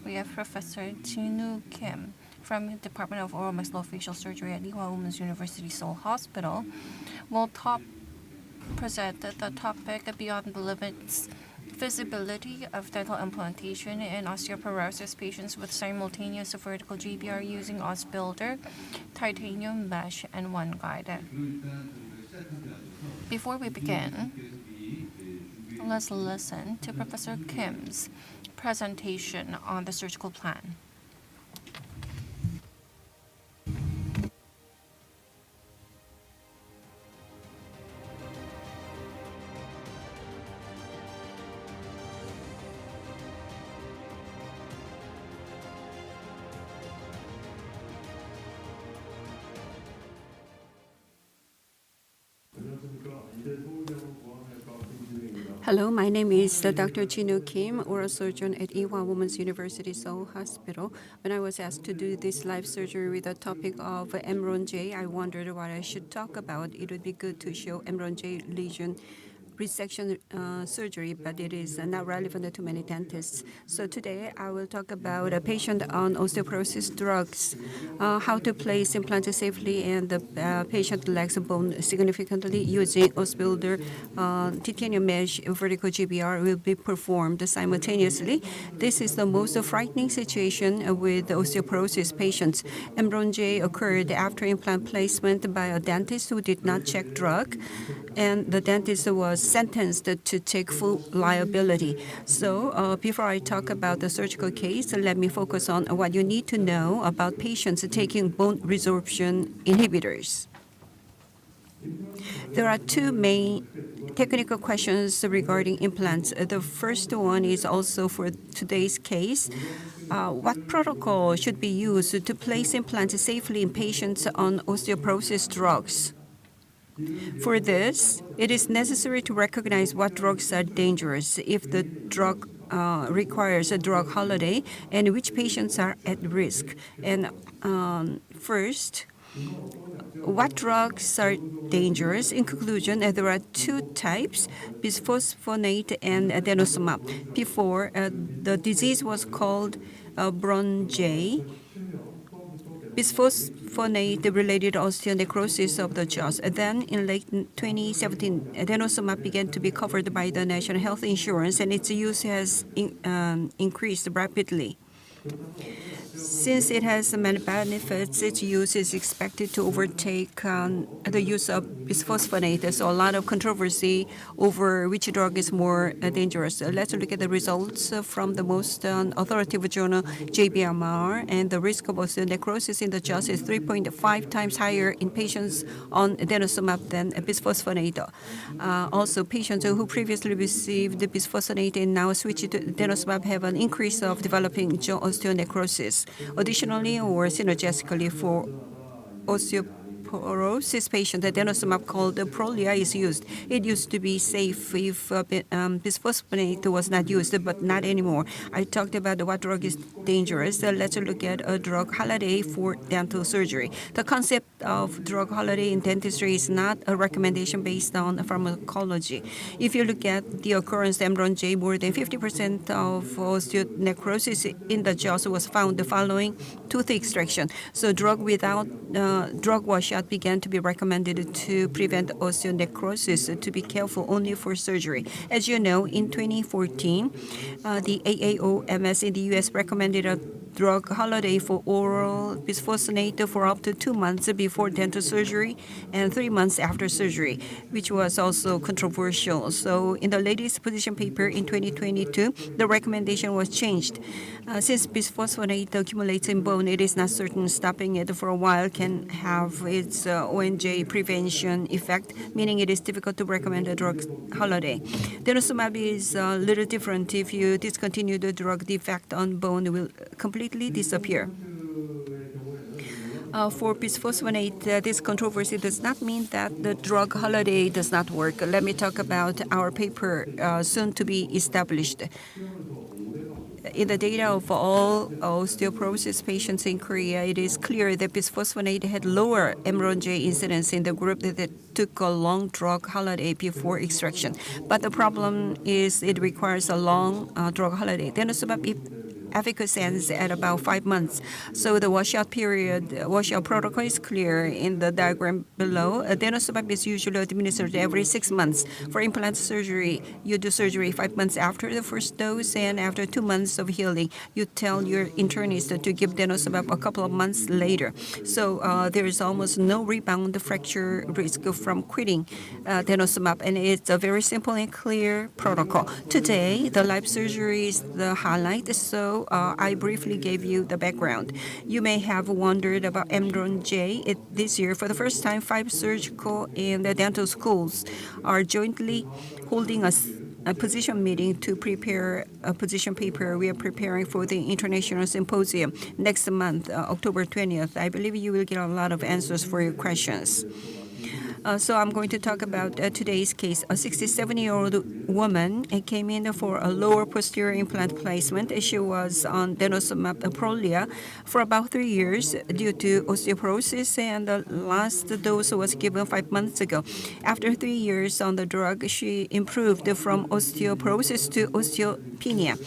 We have Professor Jinwoo Kim from the Department of Oral Maxillofacial Surgery at Ewha Women's University Seoul Hospital will present the topic Beyond the Limits: Feasibility of dental implantation in osteoporosis patients with simultaneous vertical GBR using OssBuilder, titanium mesh, and OneGuide. Before we begin, let's listen to Professor Kim's presentation on the surgical plan. Hello, my name is Dr. Jinwoo Kim, oral surgeon at Ewha Women's University Seoul Hospital. When I was asked to do this live surgery with the topic of Emron J, I wondered what I should talk about. It would be good to show Emron J lesion resection surgery, but it is not relevant to many dentists. So today I will talk about a patient on osteoporosis drugs, how to place implants safely, and the patient lacks bone significantly using OssBuilder titanium mesh vertical GBR will be performed simultaneously. This is the most frightening situation with osteoporosis patients. Emron J occurred after implant placement by a dentist who did not check drug, and the dentist was sentenced to take full liability. So before I talk about the surgical case, let me focus on what you need to know about patients taking bone resorption inhibitors. There are two main technical questions regarding implants. The first one is also for today's case. What protocol should be used to place implants safely in patients on osteoporosis drugs? For this, it is necessary to recognize what drugs are dangerous, if the drug requires a drug holiday, and which patients are at risk. And first, what drugs are dangerous? In conclusion, there are two types, bisphosphonate and denosumab. Before, the disease was called Bron-J. Bisphosphonate-related osteonecrosis of the jaws. Then, in late 2017, denosumab began to be covered by the National Health Insurance, and its use has increased rapidly. Since it has many benefits, its use is expected to overtake the use of bisphosphonate. So a lot of controversy over which drug is more dangerous. Let's look at the results from the most authoritative journal, JBMR, and the risk of osteonecrosis in the jaws is 3.5 times higher in patients on denosumab than bisphosphonate. Also, patients who previously received bisphosphonate and now switch to denosumab have an increase of developing jaw osteonecrosis. Additionally, or synergistically, for osteoporosis patient, the denosumab called Prolia is used. It used to be safe if bisphosphonate was not used, but not anymore. I talked about what drug is dangerous. Let's look at a drug holiday for dental surgery. The concept of drug holiday in dentistry is not a recommendation based on pharmacology. If you look at the occurrence of Emron J, more than 50% of osteonecrosis in the jaws was found following tooth extraction. So drug without drug washout washout began to be recommended to prevent osteonecrosis to be careful only for surgery. As you know, in 2014, the AAOMS in the U.S. recommended a drug holiday for oral bisphosphonate for up to 2 months before dental surgery and 3 months after surgery, which was also controversial. So in the latest position paper in 2022, the recommendation was changed. Since bisphosphonate accumulates in bone, it is not certain stopping it for a while can have its ONJ prevention effect, meaning it is difficult to recommend a drug holiday. Denosumab is a little different. If you discontinue the drug, the effect on bone will completely disappear. For bisphosphonate, this controversy does not mean that the drug holiday does not work. Let me talk about our paper soon to be established. In the data of all osteoporosis patients in Korea, it is clear that bisphosphonate had lower MRONJ incidence in the group that took a long drug holiday before extraction. But the problem is it requires a long drug holiday. Denosumab efficacy ends at about 5 months. So the washout protocol is clear in the diagram below. Denosumab is usually administered every 6 months. For implant surgery, you do surgery 5 months after the first dose, and after 2 months of healing, you tell your internist to give denosumab a couple of months later. So there is almost no rebound fracture risk from quitting denosumab, and it's a very simple and clear protocol. Today, the live surgery is the highlight, so I briefly gave you the background. You may have wondered about MRONJ. This year, for the first time, 5 surgical and dental schools are jointly holding a position meeting to prepare a position paper. We are preparing for the international symposium next month, October 20th. I believe you will get a lot of answers for your questions. So I'm going to talk about today's case. A 67-year-old woman came in for a lower posterior implant placement. She was on denosumab Prolia for about 3 years due to osteoporosis, and the last dose was given 5 months ago. After 3 years on the drug, she improved from osteoporosis to osteopenia.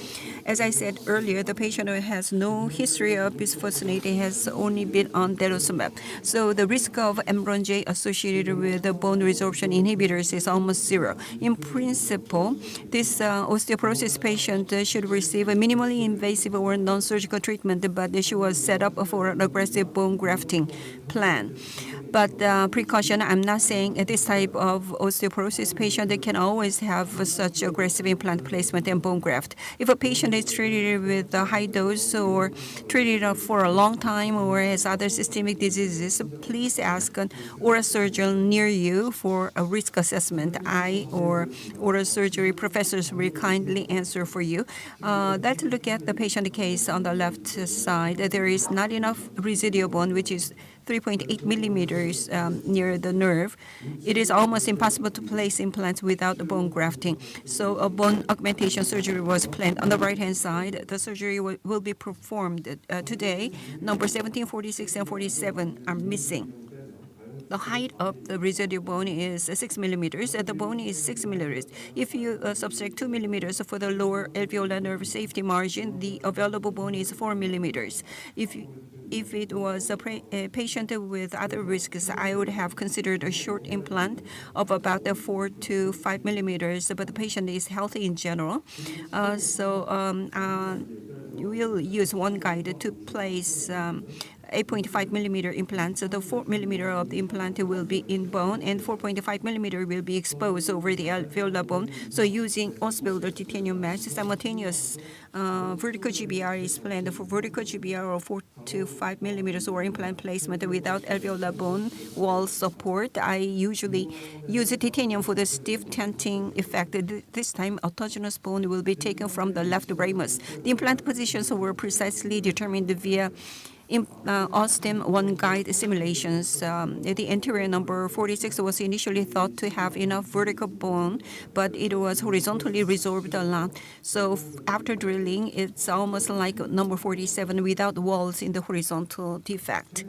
As I said earlier, the patient has no history of bisphosphonate and has only been on denosumab. So the risk of MRONJ associated with the bone resorption inhibitors is almost zero. In principle, this osteoporosis patient should receive a minimally invasive or non-surgical treatment, but she was set up for an aggressive bone grafting plan. But precaution, I'm not saying this type of osteoporosis patient can always have such aggressive implant placement and bone graft. If a patient is treated with a high dose or treated for a long time or has other systemic diseases, please ask an oral surgeon near you for a risk assessment. I or oral surgery professors will kindly answer for you. Let's look at the patient case on the left side. There is not enough residual bone, which is 3.8 millimeters near the nerve. It is almost impossible to place implants without bone grafting. So a bone augmentation surgery was planned. On the right-hand side, the surgery will be performed today. Number 17, 46, and 47 are missing. The height of the residual bone is 6 millimeters, and the bone is 6 millimeters. If you subtract 2 millimeters for the lower alveolar nerve safety margin, the available bone is 4 millimeters. If it was a patient with other risks, I would have considered a short implant of about 4 to 5 millimeters, but the patient is healthy in general. We'll use one guide to place 8.5 millimeter implant. So the 4 millimeter of the implant will be in bone, and 4.5 millimeter will be exposed over the alveolar bone. So using Osbuilder titanium mesh, simultaneous vertical GBR is planned for vertical GBR of 4 to 5 millimeters or implant placement without alveolar bone wall support. I usually use titanium for the stiff tenting effect. This time, autogenous bone will be taken from the left ramus. The implant positions were precisely determined via Osstem one guide simulations. The anterior number 46 was initially thought to have enough vertical bone, but it was horizontally resorbed a lot. So after drilling, it's almost like number 47 without walls in the horizontal defect.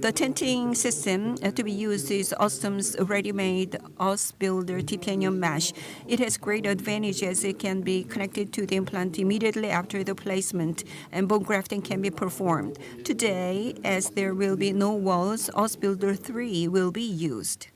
The tenting system to be used is Osstem's ready-made Osbuilder titanium mesh. It has great advantage as it can be connected to the implant immediately after the placement, and bone grafting can be performed. Today, today, as there will be no walls, OsBuilder 3 will be used.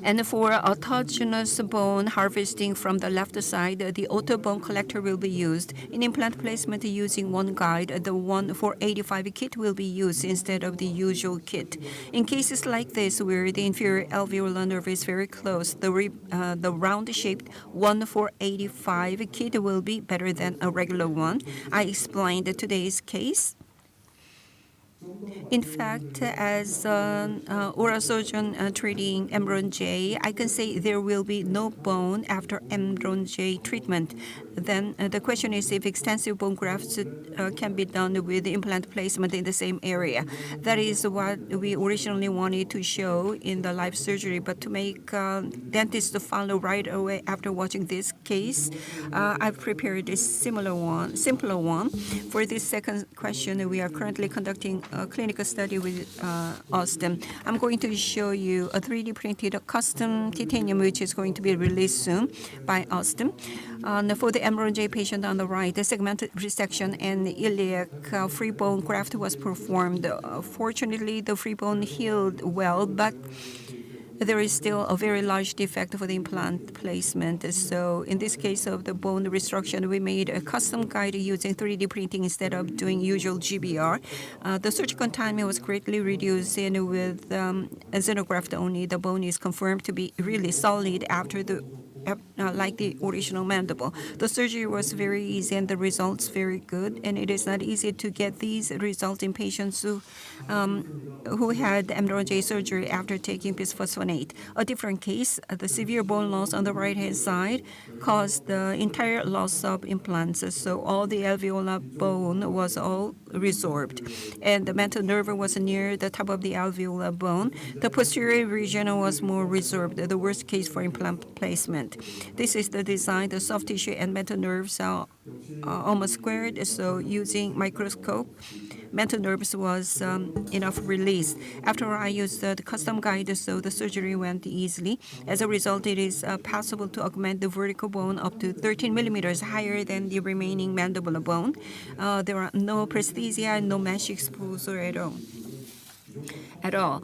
And for autogenous bone harvesting from the left side, the auto bone collector will be used. In implant placement using one guide, the 1485 kit will be used instead of the usual kit. In cases like this, where the inferior alveolar nerve is very close, the round-shaped 1485 kit will be better than a regular one. I explained today's case. In fact, as an oral surgeon treating Emron J, I can say there will be no bone after Emron J treatment. Then the question is if extensive bone grafts can be done with implant placement in the same area. That is what we originally wanted to show in the live surgery, but to make dentists to follow right away after watching this case, I've prepared a simpler one. For this second question, we are currently conducting a clinical study with Osstem. I'm going to show you a 3D printed custom titanium which is going to be released soon by Osstem. For the Emron J patient on the right, the segmented resection and iliac free bone graft was performed. Fortunately, the free bone healed well, but there is still a very large defect for the implant placement. So in this case of the bone restructuring, we made a custom guide using 3D printing instead of doing usual GBR. The surgical time was greatly reduced, and with a xenograft only, the bone is confirmed to be really solid after the like the original mandible. The surgery was very easy and the results very good, and it is not easy to get these results in patients who had Emron J surgery after taking bisphosphonate. A different case, the severe bone loss on the right-hand side caused the entire loss of implants, so all the alveolar bone was all resorbed, and the mental nerve was near the top of the alveolar bone. The posterior region was more resorbed, the worst case for implant placement. This is the design. The soft tissue and mental nerves are almost squared, so using microscope, mental nerves was enough release. After I used the custom guide, so the surgery went easily. As a result, it is possible to augment the vertical bone up to 13 millimeters higher than the remaining mandibular bone. There are no presthesia, no mesh exposure at all.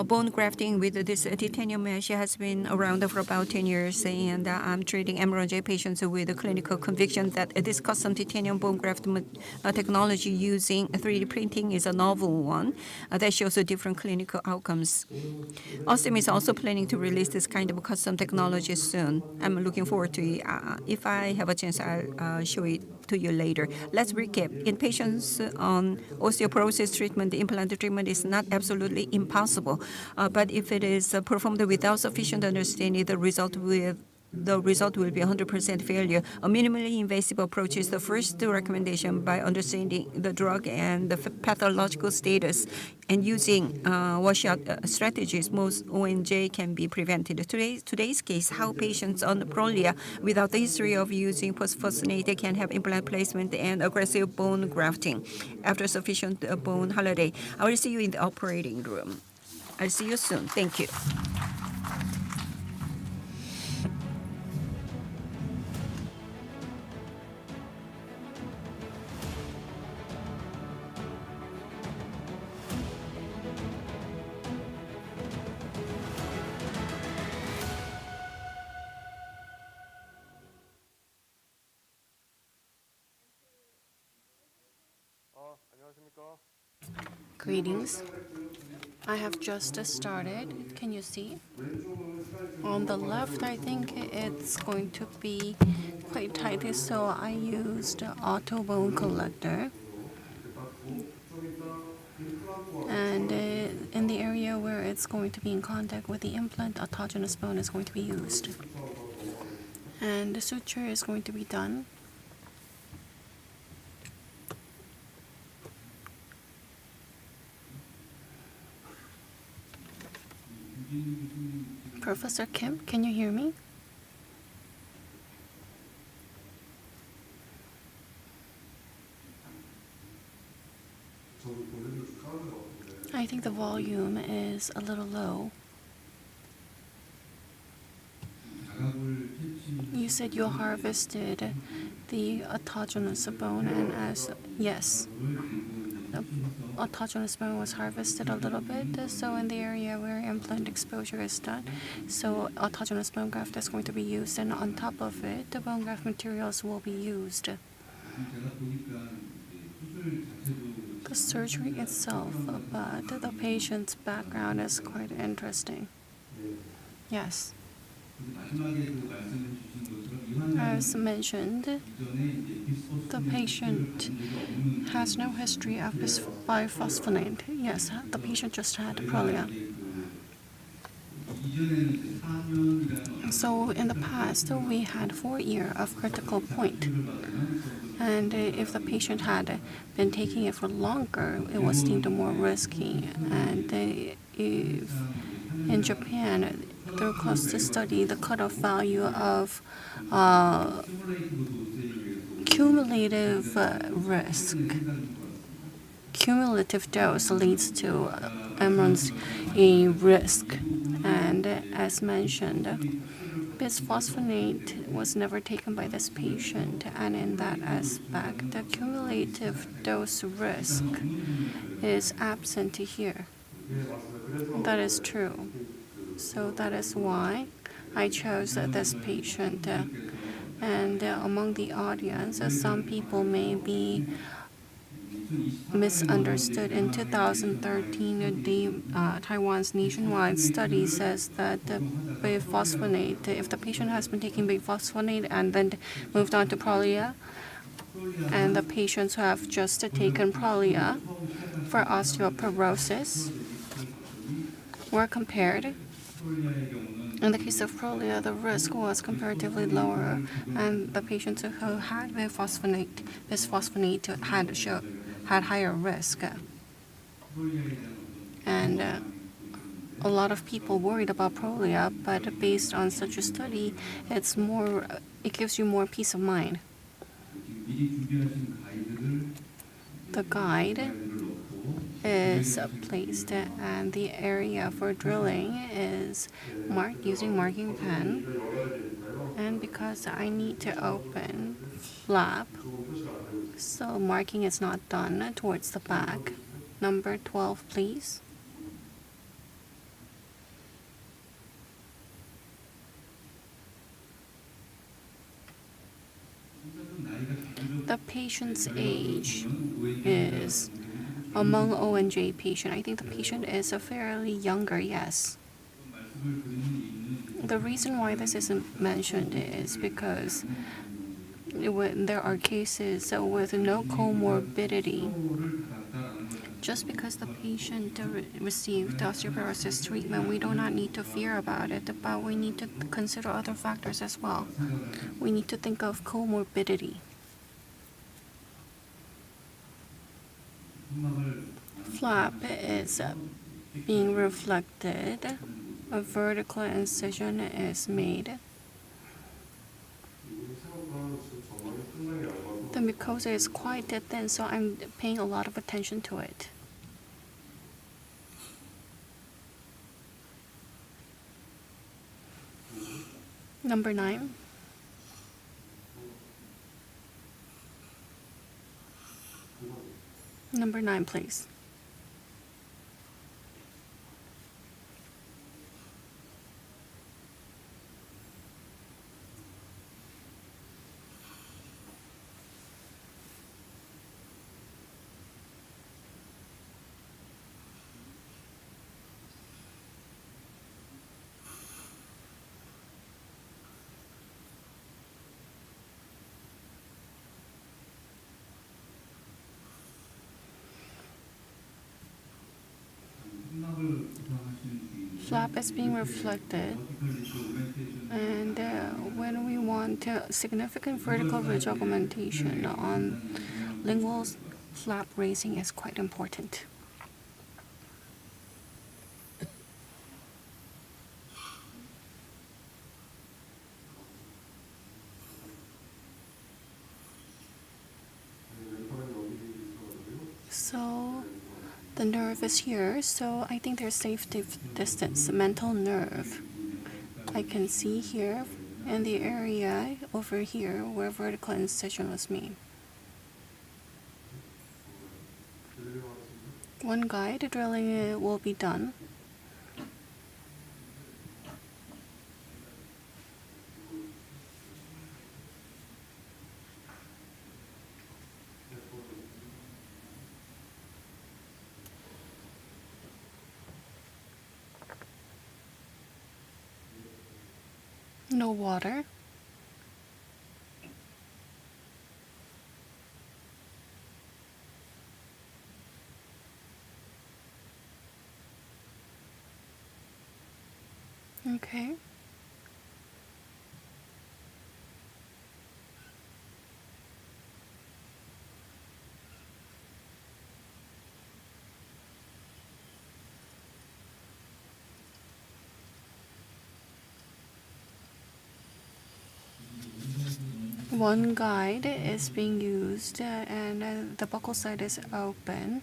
Bone grafting with this titanium mesh has been around for about 10 years, and I'm treating Emron J patients with a clinical conviction that this custom titanium bone graft technology using 3D printing is a novel one that shows different clinical outcomes. Osstem is also planning to release this kind of custom technology soon. I'm looking forward to it. If I have a chance, I'll show it to you later. Let's recap. In patients on osteoporosis treatment, the implant treatment is not absolutely impossible, but if it is performed without sufficient understanding, the result will be 100% failure. A minimally invasive approach is the first recommendation. By understanding the drug and the pathological status and using washout strategies, most ONJ can be prevented. Today's case, how patients on Prolia without the history of using bisphosphonate can have implant placement and aggressive bone grafting after sufficient bone holiday. I will see you in the operating room. I'll see you soon. Thank you. Greetings. I have just started. Can you see? On the left, I think it's going to be quite tight, so I used auto bone collector. And in the area where it's going to be in contact with the implant, autogenous bone is going to be used. And the suture is going to be done. Professor Kim, can you hear me? I think the volume is a little low. You said you harvested the autogenous bone, and as yes, autogenous bone was harvested a little bit, so in the area where implant exposure is done, so autogenous bone graft is going to be used, and on top of it, the bone graft materials will be used. The surgery itself, but the patient's background is quite interesting. Yes. As mentioned, the patient has no history of biphosphonate. Yes, the patient just had Prolia. So in the past, we had 4 years of critical point. And if the patient had been taking it for longer, it was deemed more risky. And if in Japan, they're close to study the cutoff value of cumulative risk. Cumulative dose leads to a risk. And as mentioned, bisphosphonate was never taken by this patient, and in that aspect, the cumulative dose risk is absent here. That is true. So that is why I chose this patient. And among the audience, some people may be misunderstood. In 2013, Taiwan's nationwide study says that the biphosphonate, if the patient has been taking biphosphonate and then moved on to Prolia, and the patients who have just taken Prolia for osteoporosis were compared. In the case of Prolia, the risk was comparatively lower, and the patients who had bisphosphonate had higher risk. And a lot of people worried about Prolia, but based on such a study, it gives you more peace of mind. The guide is placed, and the area for drilling is marked using marking pen. And because I need to open flap, so marking is not done towards the back. Number 12, please. The patient's age is among ONJ patient. I think the patient is a fairly younger, yes. The reason why this isn't mentioned is because there are cases with no comorbidity. Just because the patient received osteoporosis treatment, we do not need to fear about it, but we need to consider other factors as well. We need to think of comorbidity. Flap is being reflected. A vertical incision is made. The mucosa is quite thin, so I'm paying a lot of attention to it. Number 9. Number 9, please. Flap is being reflected, and when we want significant vertical ridge augmentation on linguals, flap raising is quite important. So the nerve is here, so I think there's safe distance, mental nerve. I can see here in the area over here where vertical incision was made. One guide drilling will be done. No water. Okay. One guide is being used and the buckle side is open.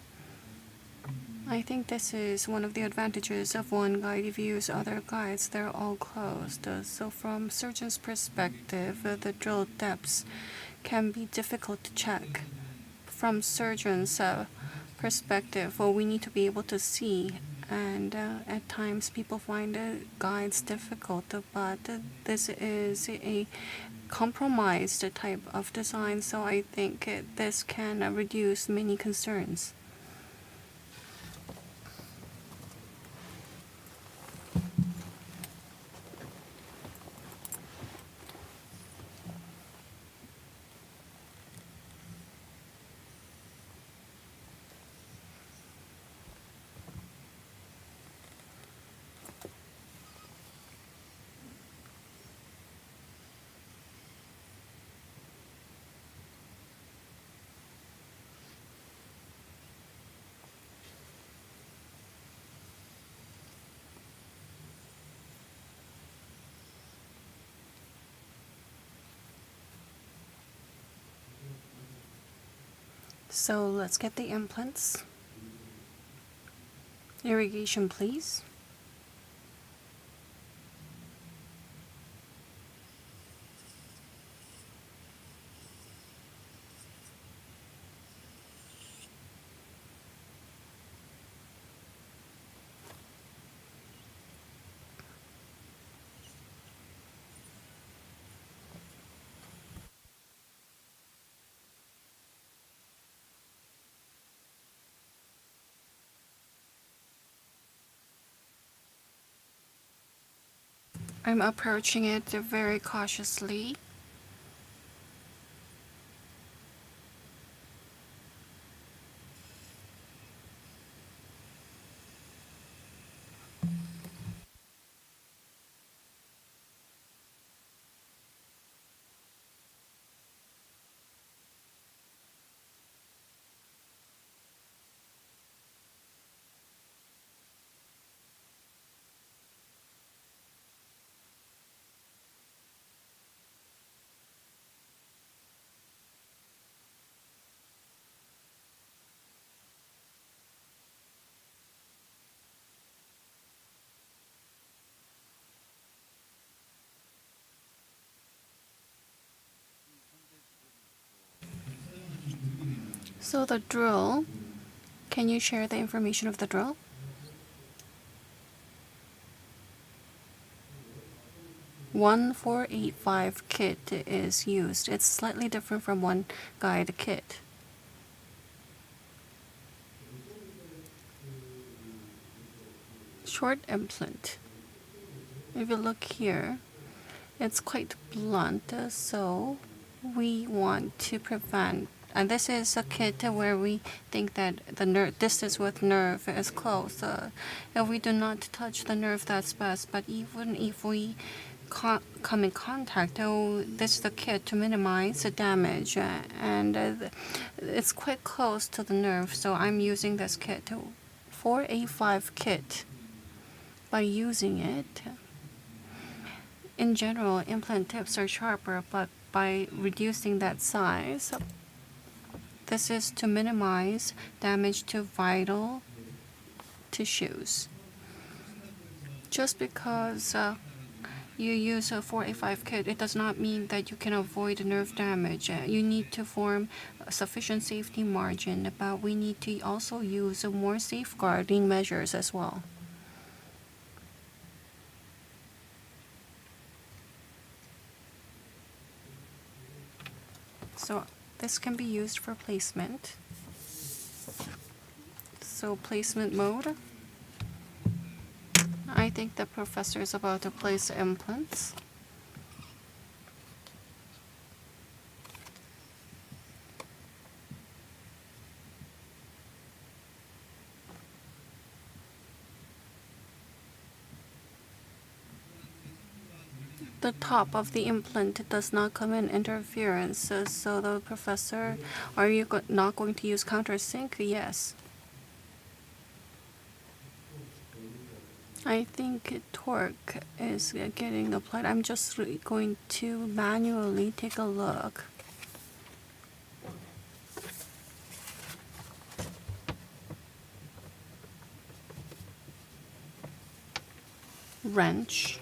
I think this is one of the advantages of one guide. If you use other guides, they're all closed. So from surgeon's perspective, the drill depths can be difficult to check. From surgeon's perspective, well, we need to be able to see, and at times people find guides difficult, but this is a compromised type of design, so I think this can reduce many concerns. So let's get the implants. Irrigation, please. I'm approaching it very cautiously. So the drill, can you share the information of the drill? One 485 kit is used. It's slightly different from one guide kit. Short implant. If you look here, it's quite blunt, so we want to prevent. And this is a kit where we think that the nerve distance with nerve is close. If we do not touch the nerve, that's best. But even if we come in contact, this is the kit to minimize the damage, and it's quite close to the nerve. So I'm using this kit, 485 kit. By using it, in general, implant tips are sharper, but by reducing that size, this is to minimize damage to vital tissues. Just because you use a 4A5 kit, it does not mean that you can avoid nerve damage. You need to form a sufficient safety margin, but we need to also use more safeguarding measures as well. So this can be used for placement. So placement mode. I think the professor is about to place implants. The top of the implant does not come in interference, so the professor, are you not going to use countersink? Yes. I think torque is getting applied. I'm just going to manually take a look. Wrench.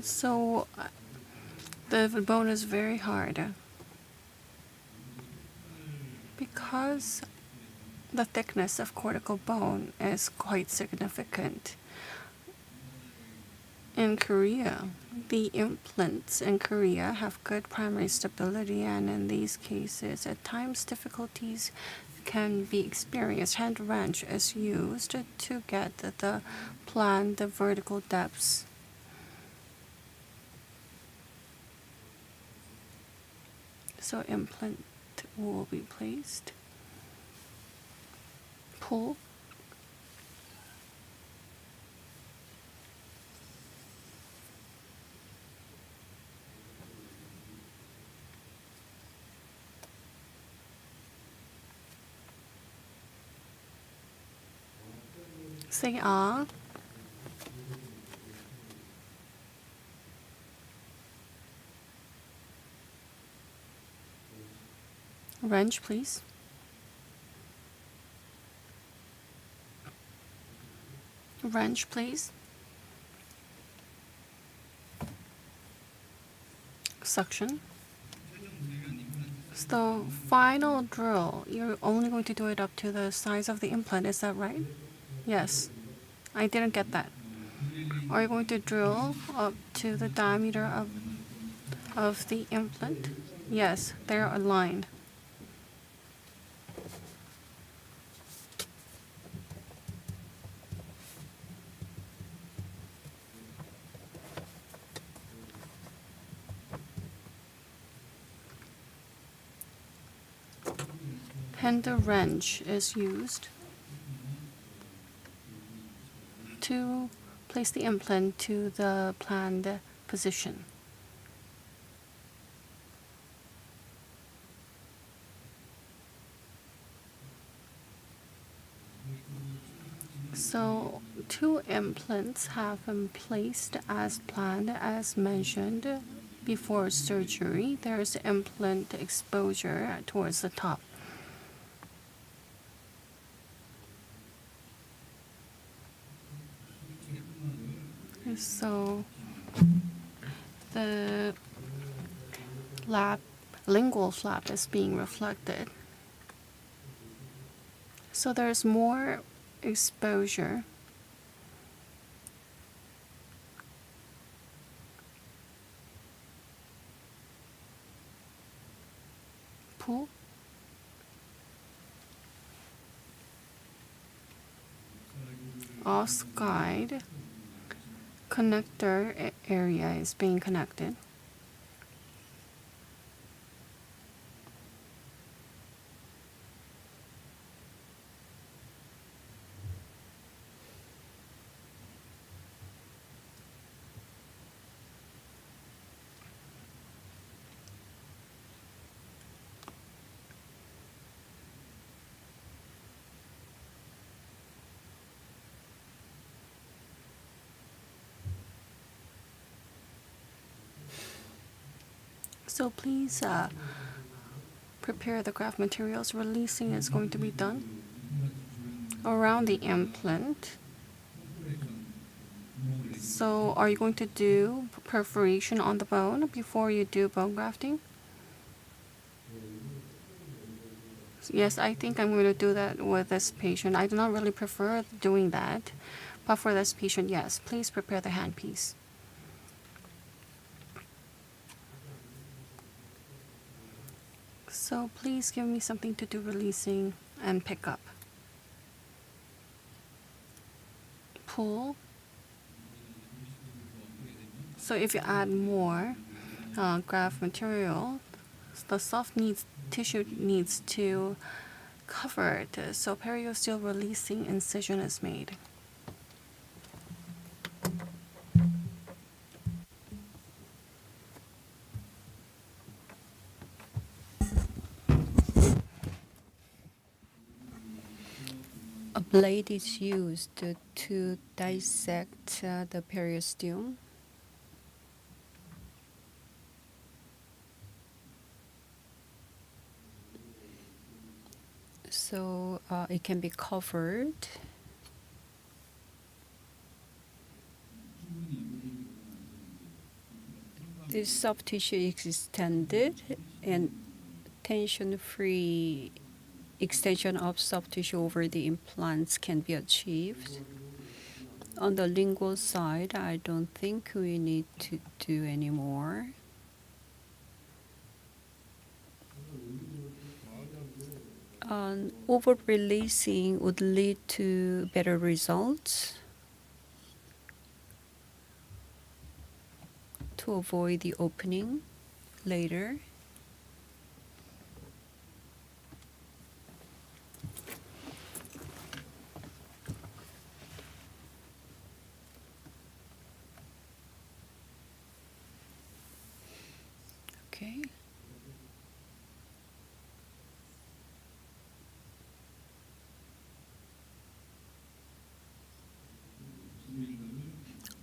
So the bone is very hard because the thickness of cortical bone is quite significant. In Korea, the implants in Korea have good primary stability, and in these cases, at times difficulties can be experienced. Hand wrench is used to get the planned vertical depths. So implant will be placed. Pull. Say ah. Wrench, please. Wrench, please. Suction. So final drill, you're only going to do it up to the size of the implant, is that right? Yes. I didn't get that. Are you going to drill up to the diameter of the implant? Yes, they're aligned. And the wrench is used to place the implant to the planned position. So 2 implants have been placed as planned, as mentioned before surgery. There's implant exposure towards the top. So the lingual flap is being reflected. So there's more exposure. Pull. Os guide connector area is being connected. So please prepare the graft materials. Releasing is going to be done around the implant. So are you going to do perforation on the bone before you do bone grafting? Yes, I think I'm going to do that with this patient. I do not really prefer doing that, but for this patient, yes, please prepare the handpiece. So please give me something to do releasing and pick up. Pull. So if you add more graft material, the tissue needs to cover it. So periosteal releasing incision is made. A blade is used to dissect the periosteum. So it can be covered. This soft tissue is extended and tension-free extension of soft tissue over the implants can be achieved. On the lingual side, I don't think we need to do any more. Over-releasing would lead to better results to avoid the opening later. Okay.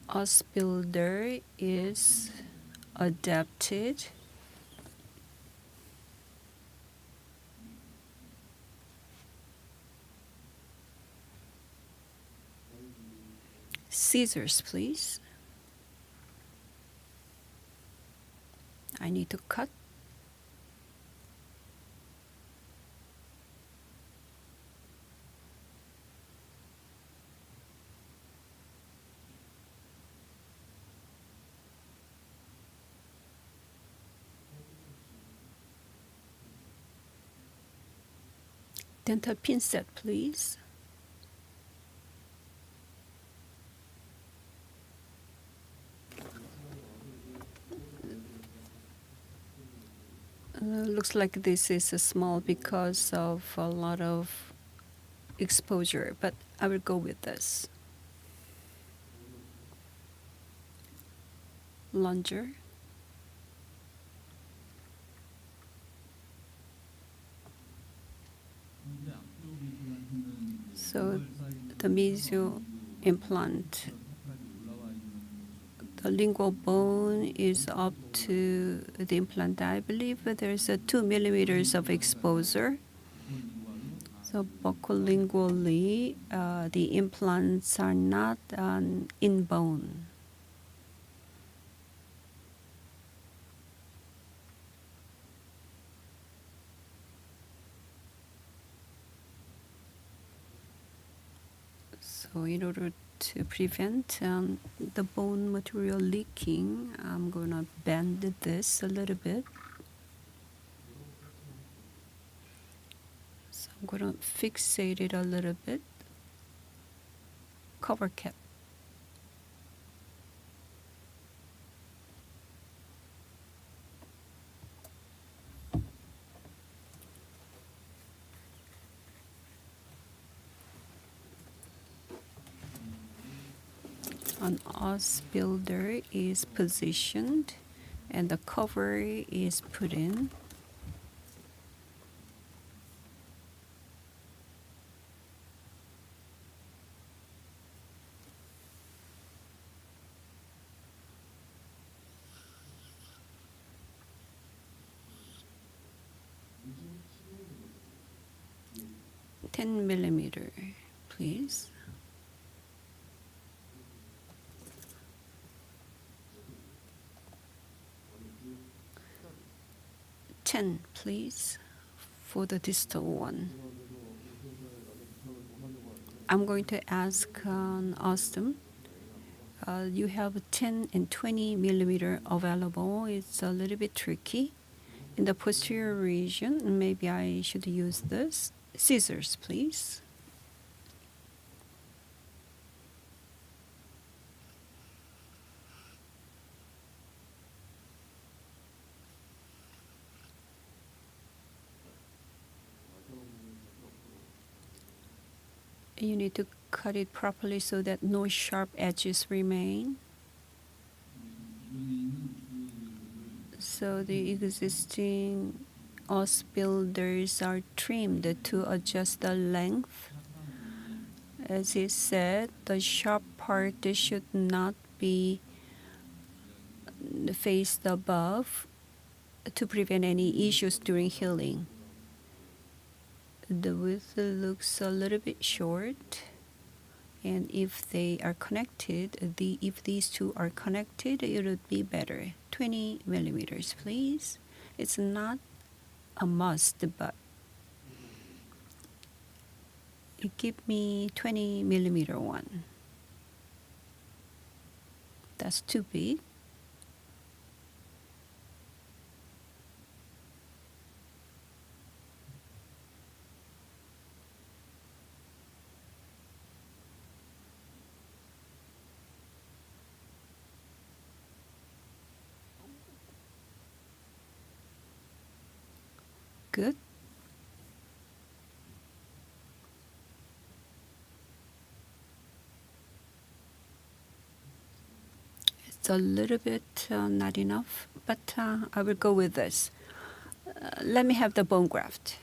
Os builder is adapted. Scissors, please. I need to cut. Dental pinset, please. Looks like this is small because of a lot of exposure, but I will go with this. Plunger. So the mesio implant, the lingual bone is up to the implant. I believe there's a 2 millimeters of exposure. So buccolingually, the implants are not in bone. So in order to prevent the bone material leaking, I'm gonna bend this a little bit. So I'm gonna fixate it a little bit. Cover cap. An os builder is positioned and the cover is put in. $10 millimeter, please. 10, please, for the distal one. I'm going to ask Osstem. You have 10 and 20 millimeter available. It's a little bit tricky. In the posterior region, maybe I should use this. Scissors, please. You need to cut it properly so that no sharp edges remain. So the existing os builders are trimmed to adjust the length. As he said, the sharp part should not be faced above to prevent any issues during healing. The width looks a little bit short, and if they are connected, if these two are connected, it would be better. 20 millimeters, please. It's not a must, but give me 20 millimeter one. That's too big. Good. It's a little bit not enough, but I will go with this. Let me have the bone graft.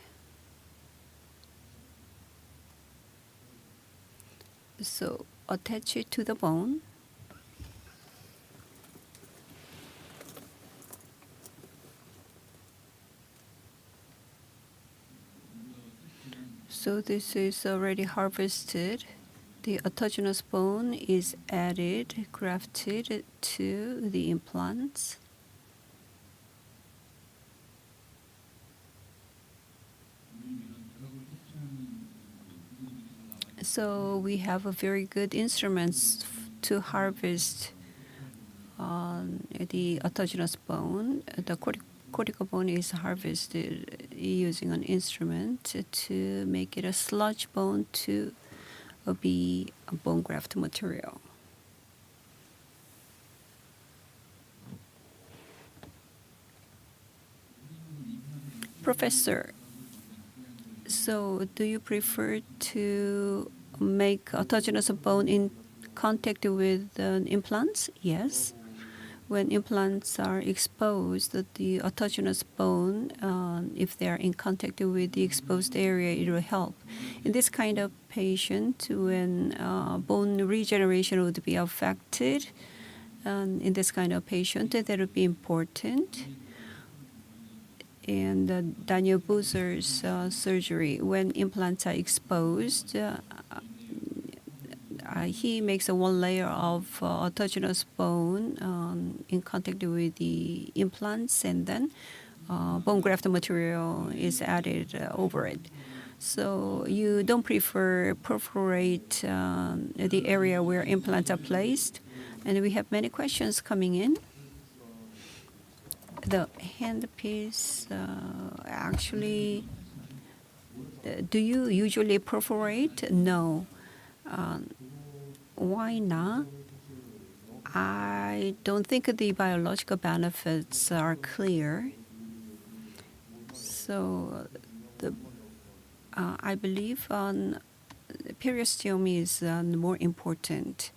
So attach it to the bone. So this is already harvested. The autogenous bone is added, grafted to the implants. So we have a very good instruments to harvest the autogenous bone. The cortical bone is harvested using an instrument to make it a sludge bone to be a bone graft material. Professor, so do you prefer to make autogenous bone in contact with implants? Yes. When implants are exposed, the autogenous bone, if they are in contact with the exposed area, it will help. In this kind of patient, when bone regeneration would be affected, in this kind of patient, that would be important. And Daniel Boozer's surgery, when implants are exposed, he makes a one layer of autogenous bone in contact with the implants, and then bone graft material is added over it. So you don't prefer perforate the area where implants are placed. And we have many questions coming in. The handpiece, actually, do you usually perforate? No. Why not? I don't think the biological benefits are clear. So I believe periosteum is more important.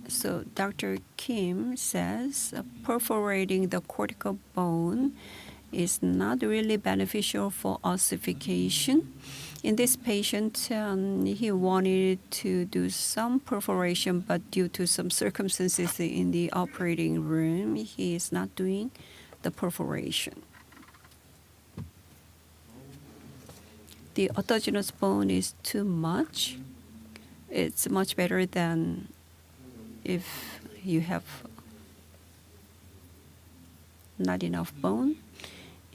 So Dr. Kim says perforating the cortical bone is not really beneficial for ossification. In this patient, he wanted to do some perforation, but due to some circumstances in the operating room, he is not doing the perforation. The autogenous bone is too much. It's much better than if you have not enough bone,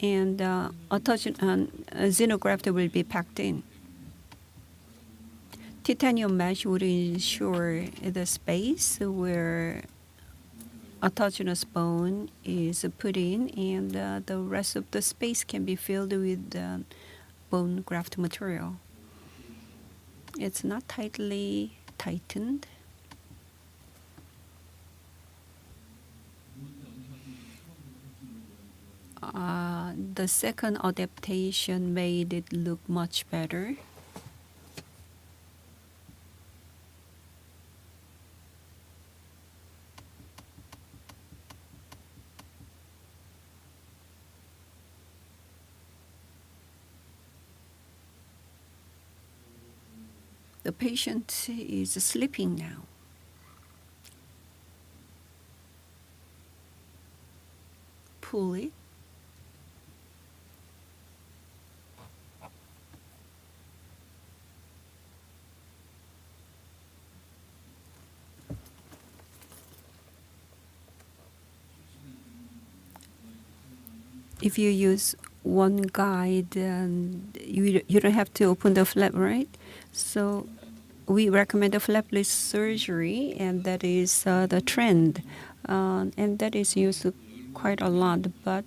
and xenograft will be packed in. Titanium mesh would ensure the space where autogenous bone is put in, and the rest of the space can be filled with bone graft material. It's not tightly tightened. The second adaptation made it look much better. The patient is sleeping now. Pull it. If you use one guide, you don't have to open the flap, right? So we recommend a flapless surgery, and that is the trend, and that is used quite a lot. But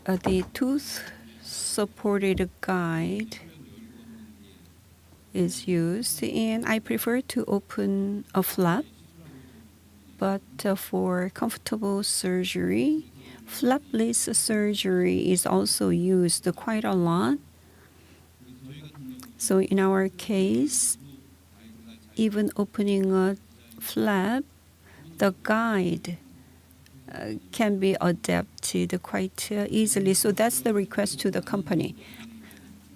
the tooth-supported guide is used, and I prefer to open a flap. But for comfortable surgery, flapless surgery is also used quite a lot. So in our case, even opening a flap, the guide can be adapted quite easily. So that's the request to the company.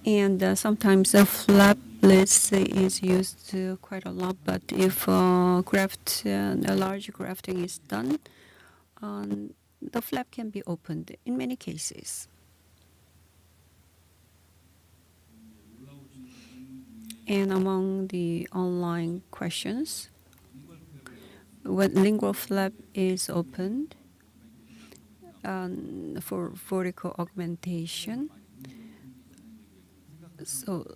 And sometimes a flapless is used quite a lot, but if a large grafting is done, the flap can be opened in many cases. And among the online questions, when lingual flap is opened for vertical augmentation, so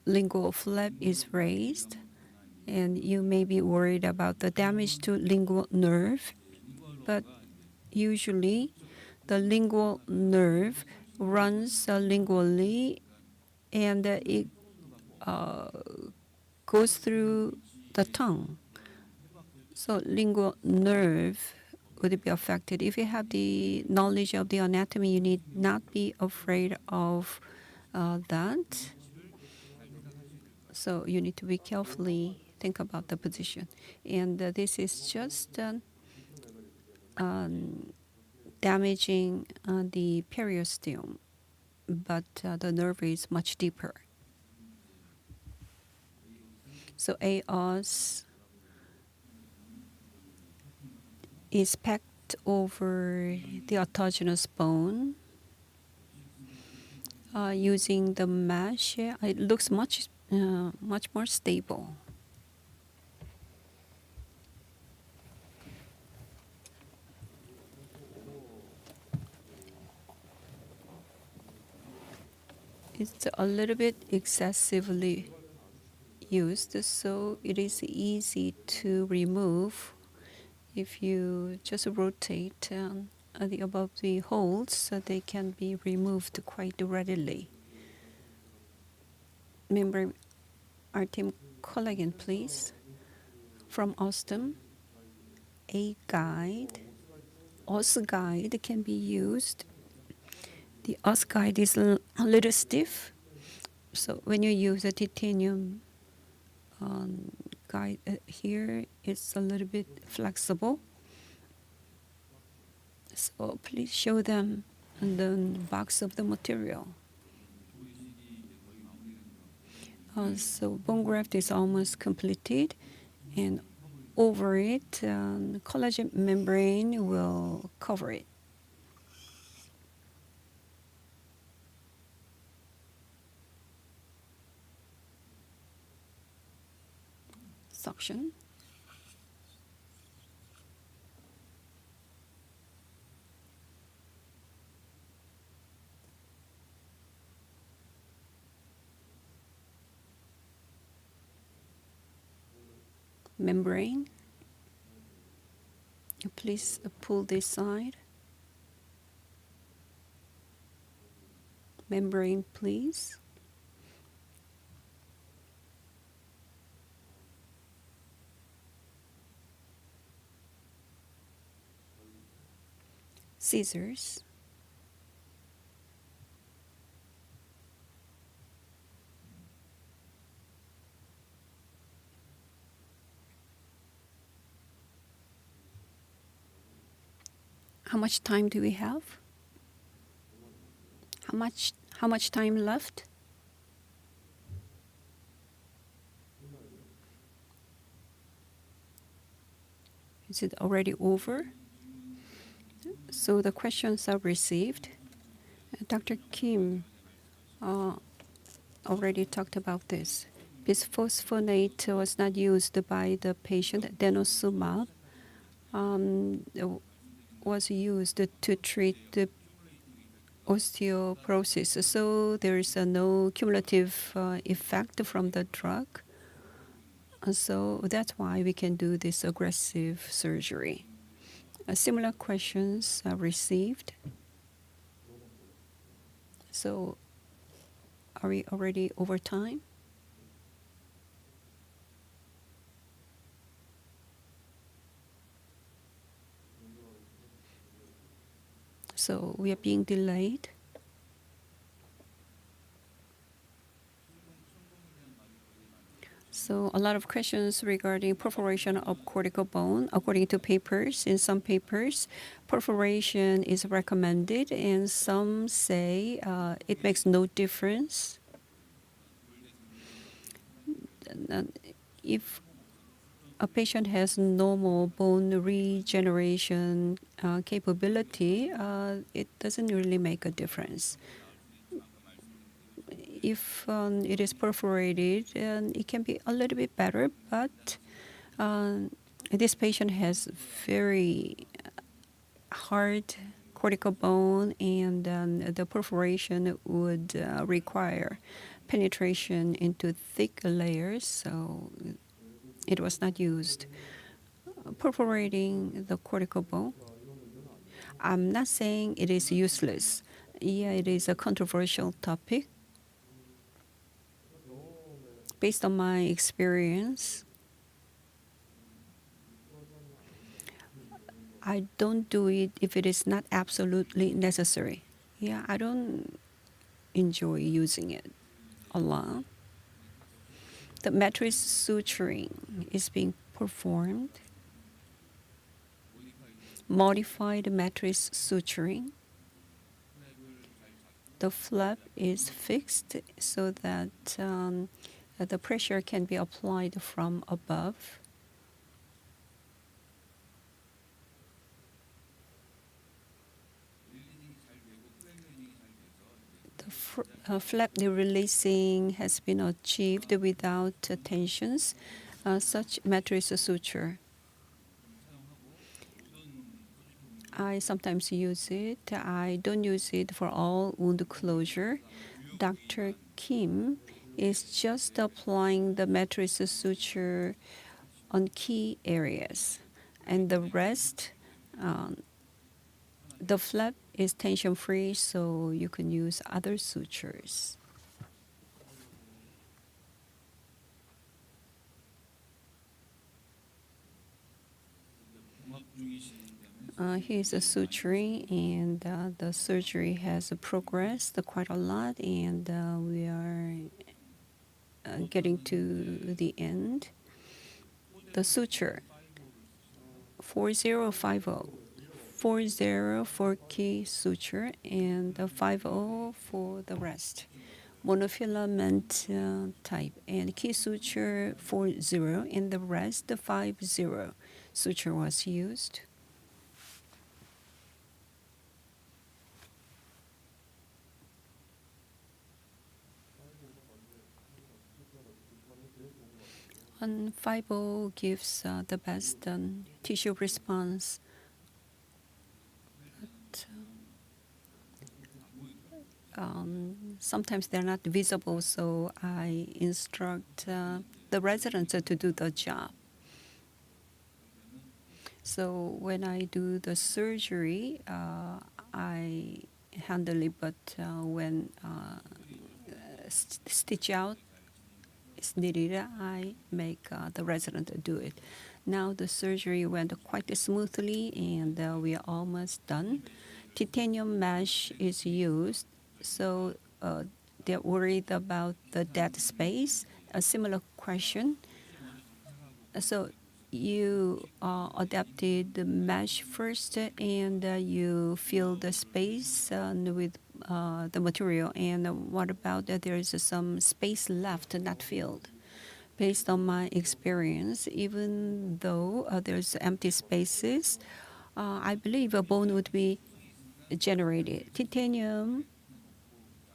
lingual flap is raised, and you may be worried about the damage to lingual nerve, but usually the lingual nerve runs lingually, and it goes through the tongue. So lingual nerve would be affected. If you have the knowledge of the anatomy, you need not be afraid of that. So you need to be carefully think about the position. And this is just damaging the periosteum, but the nerve is much deeper. So AOS is packed over the autogenous bone using the mesh. It looks much more stable. It's a little bit excessively used, so it is easy to remove. If you just rotate above the holes, they can be removed quite readily. Member Artem Collagen, please. From Osstem, a guide, OS guide can be used. The OS guide is a little stiff, so when you use a titanium guide here, it's a little bit flexible. So please show them the box of the material. So bone graft is almost completed, and over it, collagen membrane will cover it. Suction. membrane. Please pull this side. Membrane, please. Scissors. How much time do we have? How much time left? Is it already over? So the questions are received. Dr. Kim already talked about this. Bisphosphonate was not used by the patient. Denosumab was used to treat the osteoporosis. So there is no cumulative effect from the drug. So that's why we can do this aggressive surgery. Similar questions are received. So are we already over time? So we are being delayed. So a lot of questions regarding perforation of cortical bone. According to papers, in some papers, perforation is recommended, and some say it makes no difference. If a patient has normal bone regeneration capability, it doesn't really make a difference. If it is perforated, it can be a little bit better, but this patient has very hard cortical bone, and the perforation would require penetration into thick layers, so it was not used. Perforating the cortical bone, I'm not saying it is useless. Yeah, it is a controversial topic. Based on my experience, I don't do it if it is not absolutely necessary. Yeah, I don't enjoy using it a lot. The mattress suturing is being performed. Modified mattress suturing. The flap is fixed so that the pressure can be applied from above. The flap releasing has been achieved without tensions. Such mattress suture, I sometimes use it. I don't use it for all wound closure. Dr. Kim is just applying the mattress suture on key areas, and the rest, the flap is tension-free, so you can use other sutures. Here's a suturing, and the surgery has progressed quite a lot, and we are getting to the end. The suture, 4050. 40 for key suture, and the 50 for the rest. Monofilament type, and key suture 40, and the rest, the 50 suture was used. And 50 gives the best tissue response. Sometimes they're not visible, so I instruct the residents to do the job. So when I do the surgery, I handle it, but when stitch out is needed, I make the resident do it. Now the surgery went quite smoothly, and we are almost done. Titanium mesh is used, so they're worried about the dead space. A similar question. So you adapted the mesh first, and you fill the space with the material. And what about that? There is some space left not filled. Based on my experience, even though there's empty spaces, I believe a bone would be generated. Titanium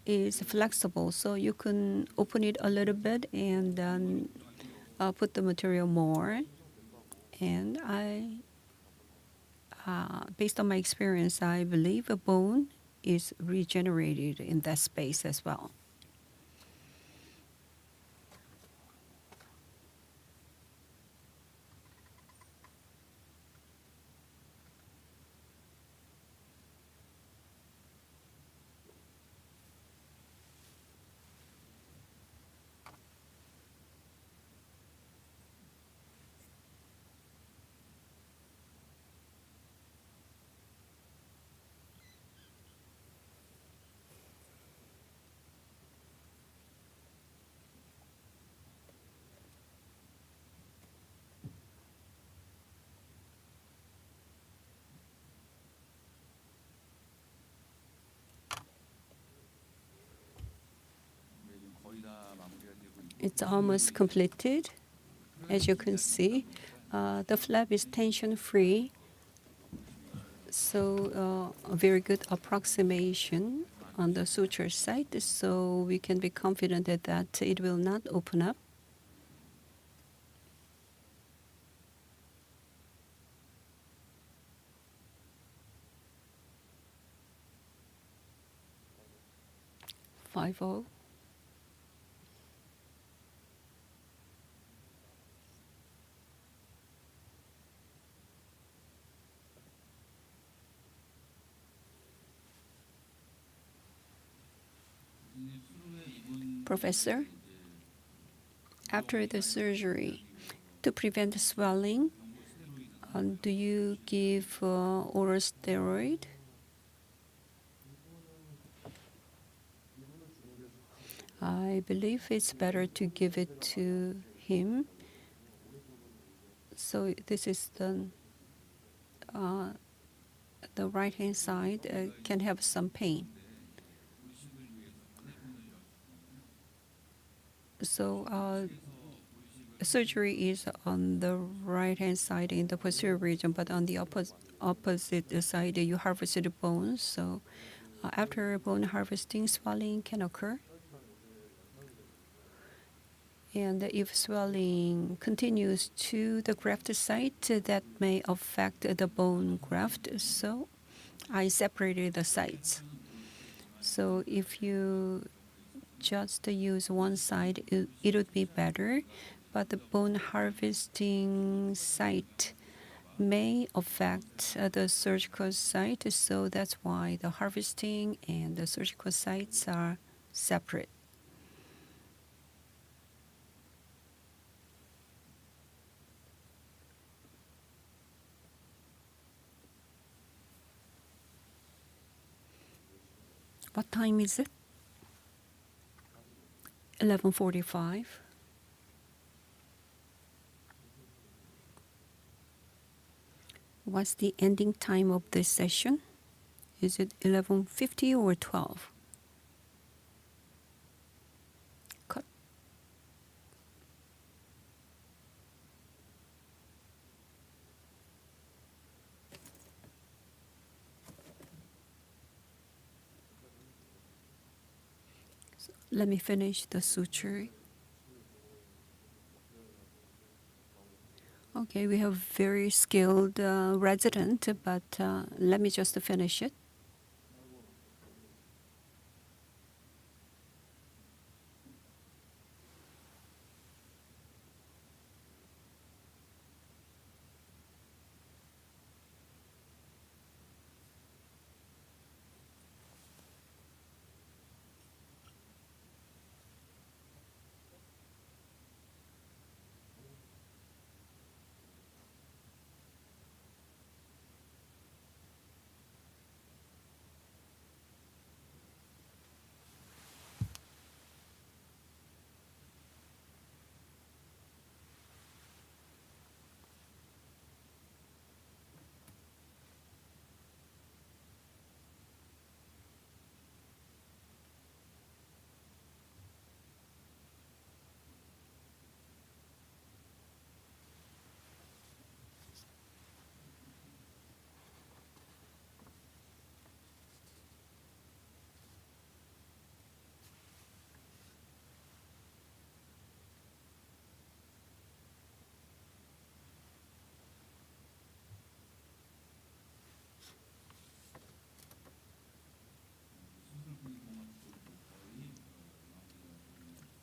is flexible, so you can open it a little bit and then put the material more. And based on my experience, I believe a bone is regenerated in that space as well. It's almost completed. As you can see, the flap is tension-free, so a very good approximation on the suture site, so we can be confident that it will not open up. Five-0. Professor, after the surgery, to prevent swelling, do you give oral steroid? I believe it's better to give it to him. So this is the right-hand side can have some pain. So surgery is on the right-hand side in the posterior region, but on the opposite side, you harvested the bones. So after bone harvesting, swelling can occur. And if swelling continues to the graft site, that may affect the bone graft. So I separated the sites. So if you just use one side, it would be better. But the bone harvesting site may affect the surgical site. So that's why the harvesting and the surgical sites are separate. What time is it? 11:45. What's the ending time of this session? Is it 11:50 or 12? Cut. So let me finish the suture. Okay, we have very skilled resident, but let me just finish it.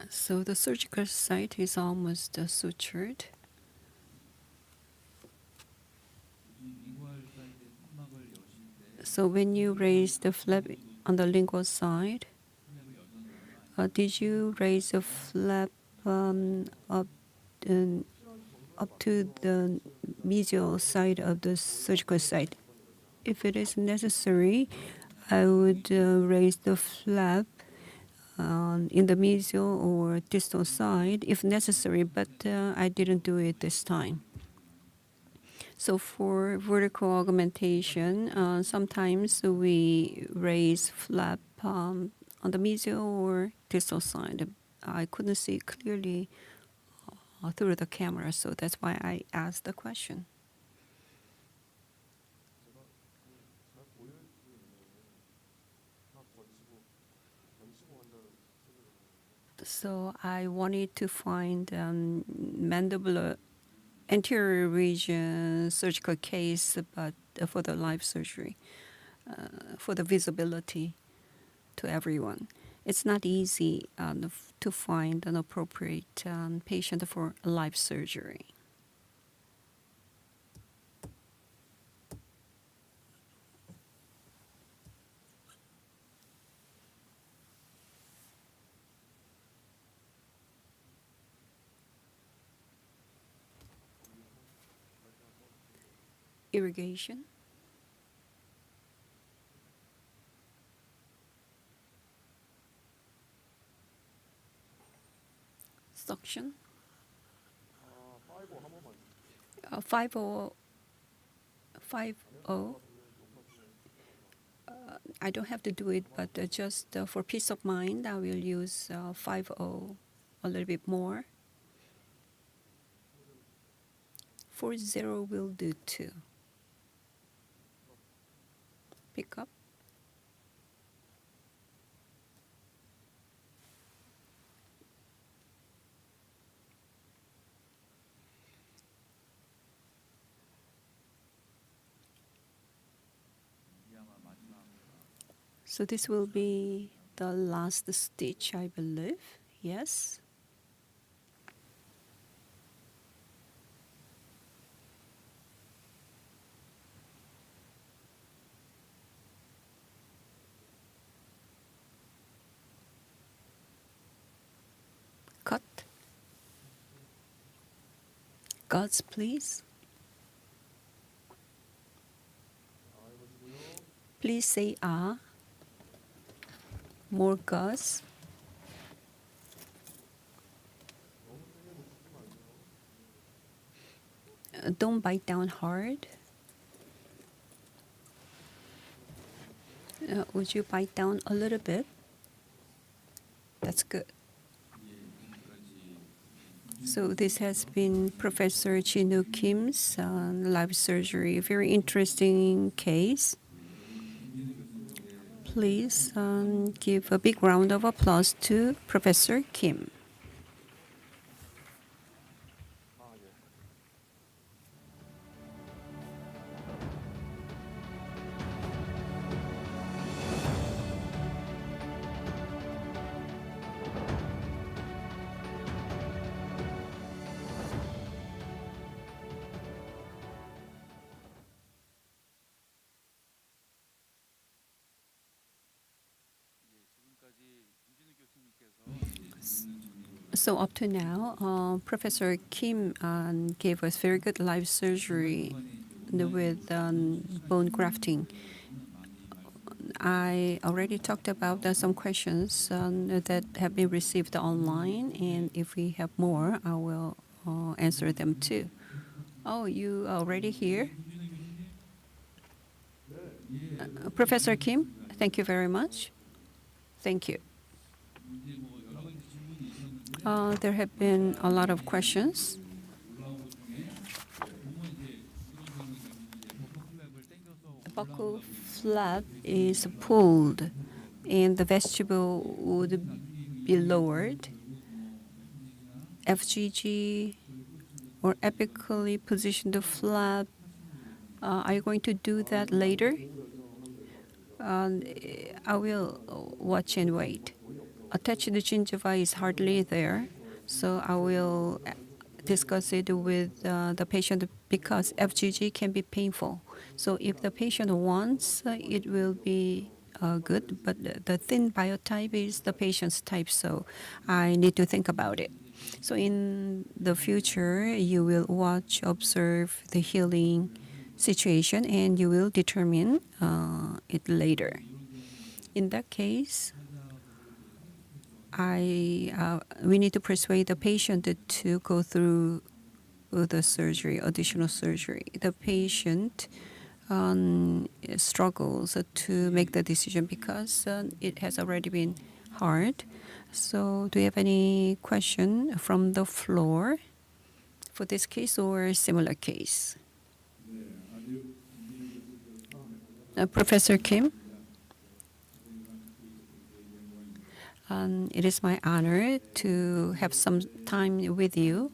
So the surgical site is almost sutured. So when you raise the flap on the lingual side, did you raise the flap up, up to the mesial side of the surgical site? If it is necessary, I would raise the flap in the mesial or distal side if necessary, but I didn't do it this time. So for vertical augmentation, sometimes we raise flap on the mesial or distal side. I couldn't see clearly through the camera, so that's why I asked the question. So I wanted to find mandibular anterior region surgical case, but for the live surgery, for the visibility to everyone. It's not easy to find an appropriate patient for live surgery. Irrigation. Suction. 50. I don't have to do it, but just for peace of mind, I will use 50 a little bit more. 40 will do too. Pick up. So this will be the last stitch, I believe. Yes. Cut. Guts, please. Please say ah. More guts. Don't bite down hard. Would you bite down a little bit? That's good. So this has been Professor Jinwoo Kim's live surgery. Very interesting case. Please give a big round of applause to Professor Kim. So up to now, Professor Kim gave us very good live surgery with bone grafting. I already talked about some questions that have been received online, and if we have more, I will answer them too. Oh, you are already here? Professor Kim, thank you very much. Thank you. There have been a lot of questions. The buccal flap is pulled, and the vestibule would be lowered. FGG or apically positioned flap. Are you going to do that later? I will watch and wait. attached gingiva is hardly there, so I will discuss it with the patient because FGG can be painful. So if the patient wants, it will be good, but the thin biotype is the patient's type, so I need to think about it. So in the future, you will watch, observe the healing situation, and you will determine it later. In that case, we need to persuade the patient to go through the surgery, additional surgery. The patient struggles to make the decision because it has already been hard. So, do you have any question from the floor for this case or a similar case? Professor Kim? It is my honor to have some time with you.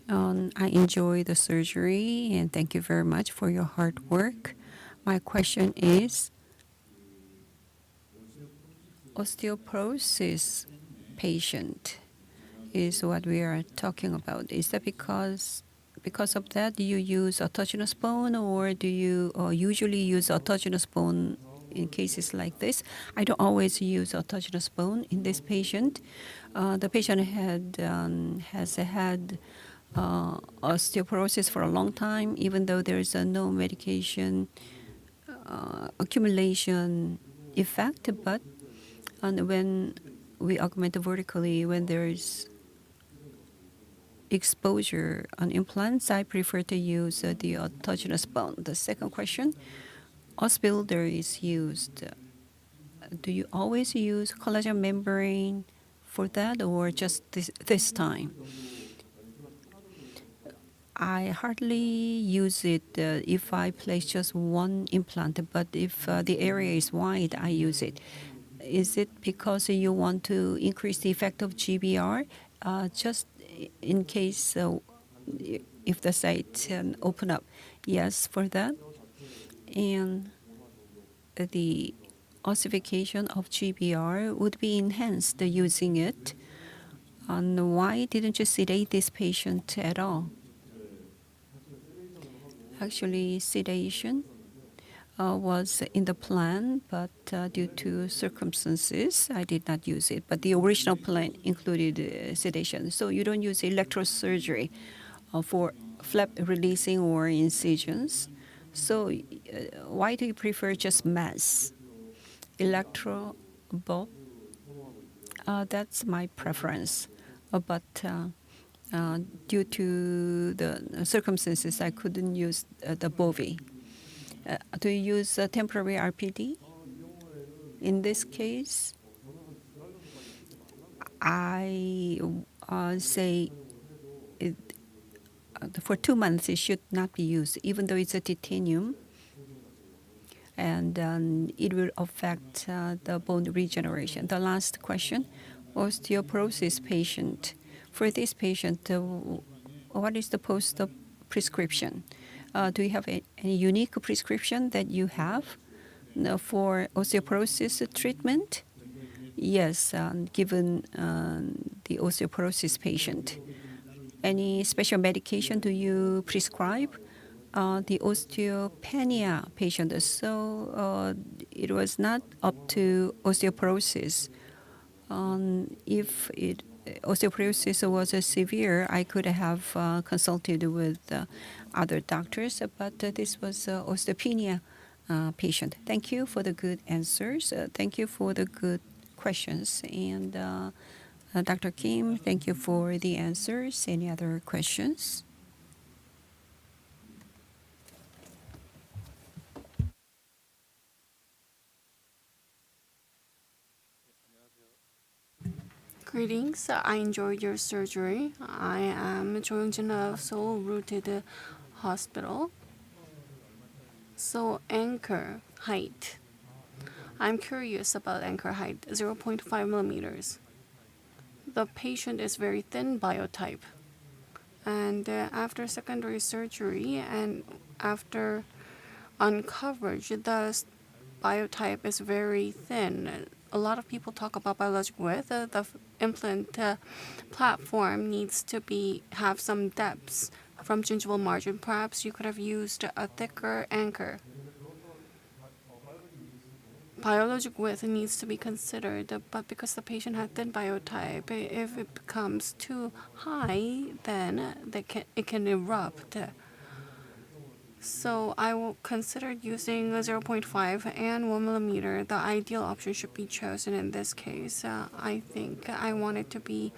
I enjoy the surgery and thank you very much for your hard work. My question is, osteoporosis patient is what we are talking about. Is that because of that you use autogenous bone, or do you usually use autogenous bone in cases like this? I don't always use autogenous bone in this patient. The patient has had osteoporosis for a long time, even though there is no medication accumulation effect. But when we augment vertically, when there is exposure on implants, I prefer to use the autogenous bone. The second question, os builder is used. Do you always use collagen membrane for that, or just this time? I hardly use it if I place just one implant, but if the area is wide, I use it. Is it because you want to increase the effect of GBR? Just in case if the site open up? Yes, for that. And the ossification of GBR would be enhanced using it. And why didn't you sedate this patient at all? Actually, sedation was in the plan, but due to circumstances, I did not use it. But the original plan included sedation. So you don't use electrosurgery for flap releasing or incisions. So why do you prefer just mass? Electro, both? That's my preference. But due to the circumstances, I couldn't use the BOVI. Do you use temporary RPD? In this case, I say for 2 months it should not be used, even though it's a titanium, and it will affect the bone regeneration. The last question, osteoporosis patient. For this patient, what is the post-op prescription? Do you have any unique prescription that you have for osteoporosis treatment? Yes, given the osteoporosis patient. Any special medication do you prescribe? The osteopenia patient, so it was not up to osteoporosis. If osteoporosis was severe, I could have consulted with other doctors, but this was osteopenia patient. Thank you for the good answers. Thank you for the good questions. And Dr. Kim, thank you for the answers. Any other questions? Greetings. I enjoyed your surgery. I am Jo Young-jin of Seoul Rooted Hospital. So anchor height. I'm curious about anchor height, 0.5 millimeters. The patient is very thin biotype. And after secondary surgery and after uncoverage, the biotype is very thin, a lot of people talk about biologic width. The implant platform needs to have some depths from gingival margin. Perhaps you could have used a thicker anchor. Biologic width needs to be considered, but because the patient had thin biotype, if it becomes too high, then it can erupt. So I will consider using 0.5 and 1 millimeter. The ideal option should be chosen in this case. I think I want it to be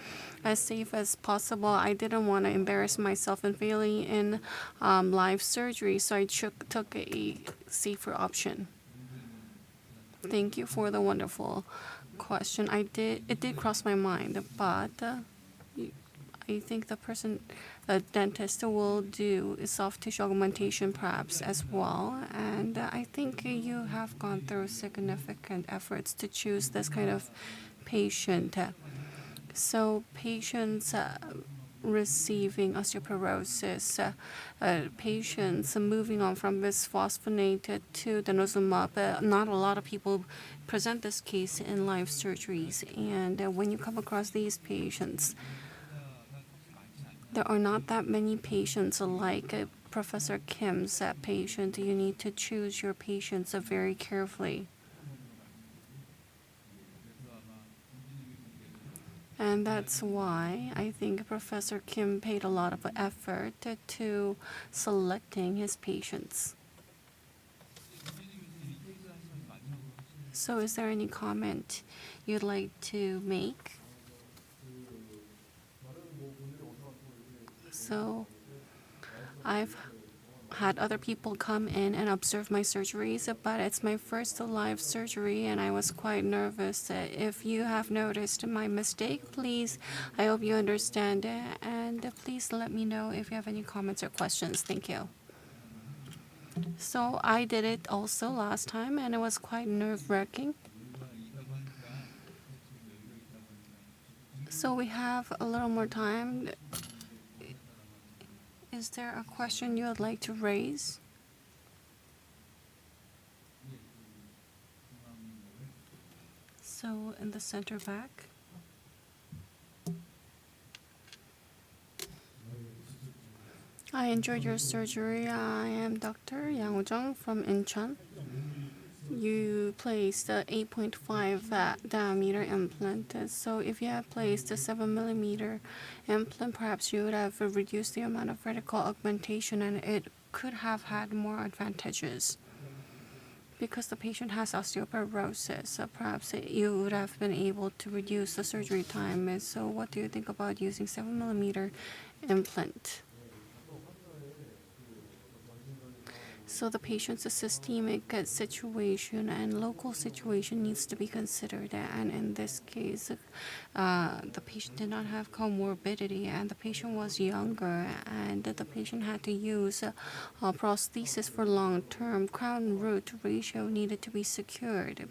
as safe as possible. I didn't want to embarrass myself in failing in live surgery, so I took a safer option. Thank you for the wonderful question. It did cross my mind, but I think the dentist will do soft tissue augmentation perhaps as well. And I think you have gone through significant efforts to choose this kind of patient. So patients receiving osteoporosis, patients moving on from bisphosphonate to denosumab. Not a lot of people present this case in live surgeries. And when you come across these patients, there are not that many patients like Professor Kim's patient. You need to choose your patients very carefully. And that's why I think Professor Kim paid a lot of effort to selecting his patients. So is there any comment you'd like to make? So I've had other people come in and observe my surgeries, but it's my first live surgery and I was quite nervous. If you have noticed my mistake, please, I hope you understand it, and please let me know if you have any comments or questions. Thank you. So I did it also last time and it was quite nerve-wracking. So we have a little more time. Is there a question you would like to raise? So in the center back. I enjoyed your surgery. I am Dr. Yang Woo-jung from Incheon. You placed a 8.5 diameter implant. So if you had placed a 7 millimeter implant, perhaps you would have reduced the amount of vertical augmentation and it could have had more advantages. Because the patient has osteoporosis, perhaps you would have been able to reduce the surgery time. So what do you think about using 7 millimeter implant? So the patient's systemic situation and local situation needs to be considered. And in this case, the patient did not have comorbidity and the patient was younger and the patient had to use prosthesis for long-term. Crown root ratio needed to be secured.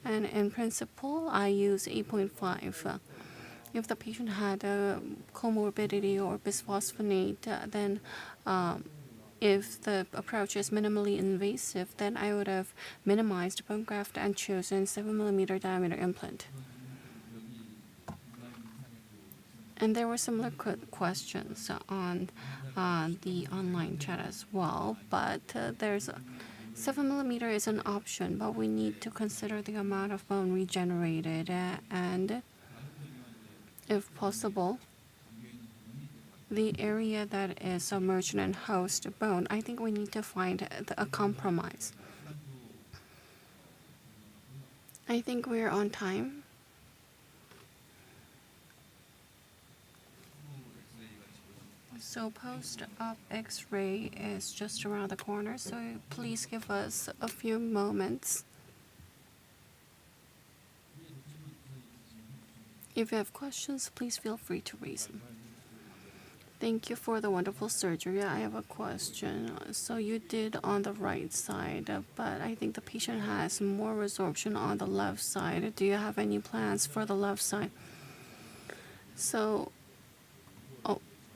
And in principle, I use 8.5. If the patient had a comorbidity or bisphosphonate, then if the approach is minimally invasive, then I would have minimized bone graft and chosen 7 millimeter diameter implant. And there were similar questions on the online chat as well, but 7 millimeter is an option, but we need to consider the amount of bone regenerated and, if possible, the area that is submerged in host bone. I think we need to find a compromise. I think we're on time. So post-op X-ray is just around the corner, so please give us a few moments. If you have questions, please feel free to raise them. Thank you for the wonderful surgery. I have a question. So you did on the right side, but I think the patient has more resorption on the left side. Do you have any plans for the left side? So,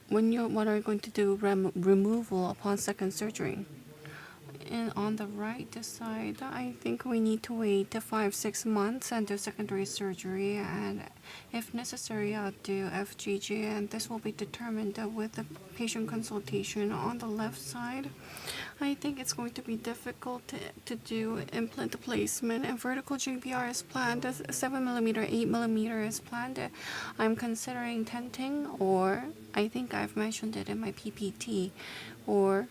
what are you going to do removal upon second surgery? on the right side, I think we need to wait 5-6 months and do secondary surgery, and if necessary, I'll do FGG, and this will be determined with the patient consultation. On the left side, I think it's going to be difficult to do implant placement, and vertical GBR is planned. 7mm, 8mm is planned. I'm considering tenting, or I think I've mentioned it in my PPT, or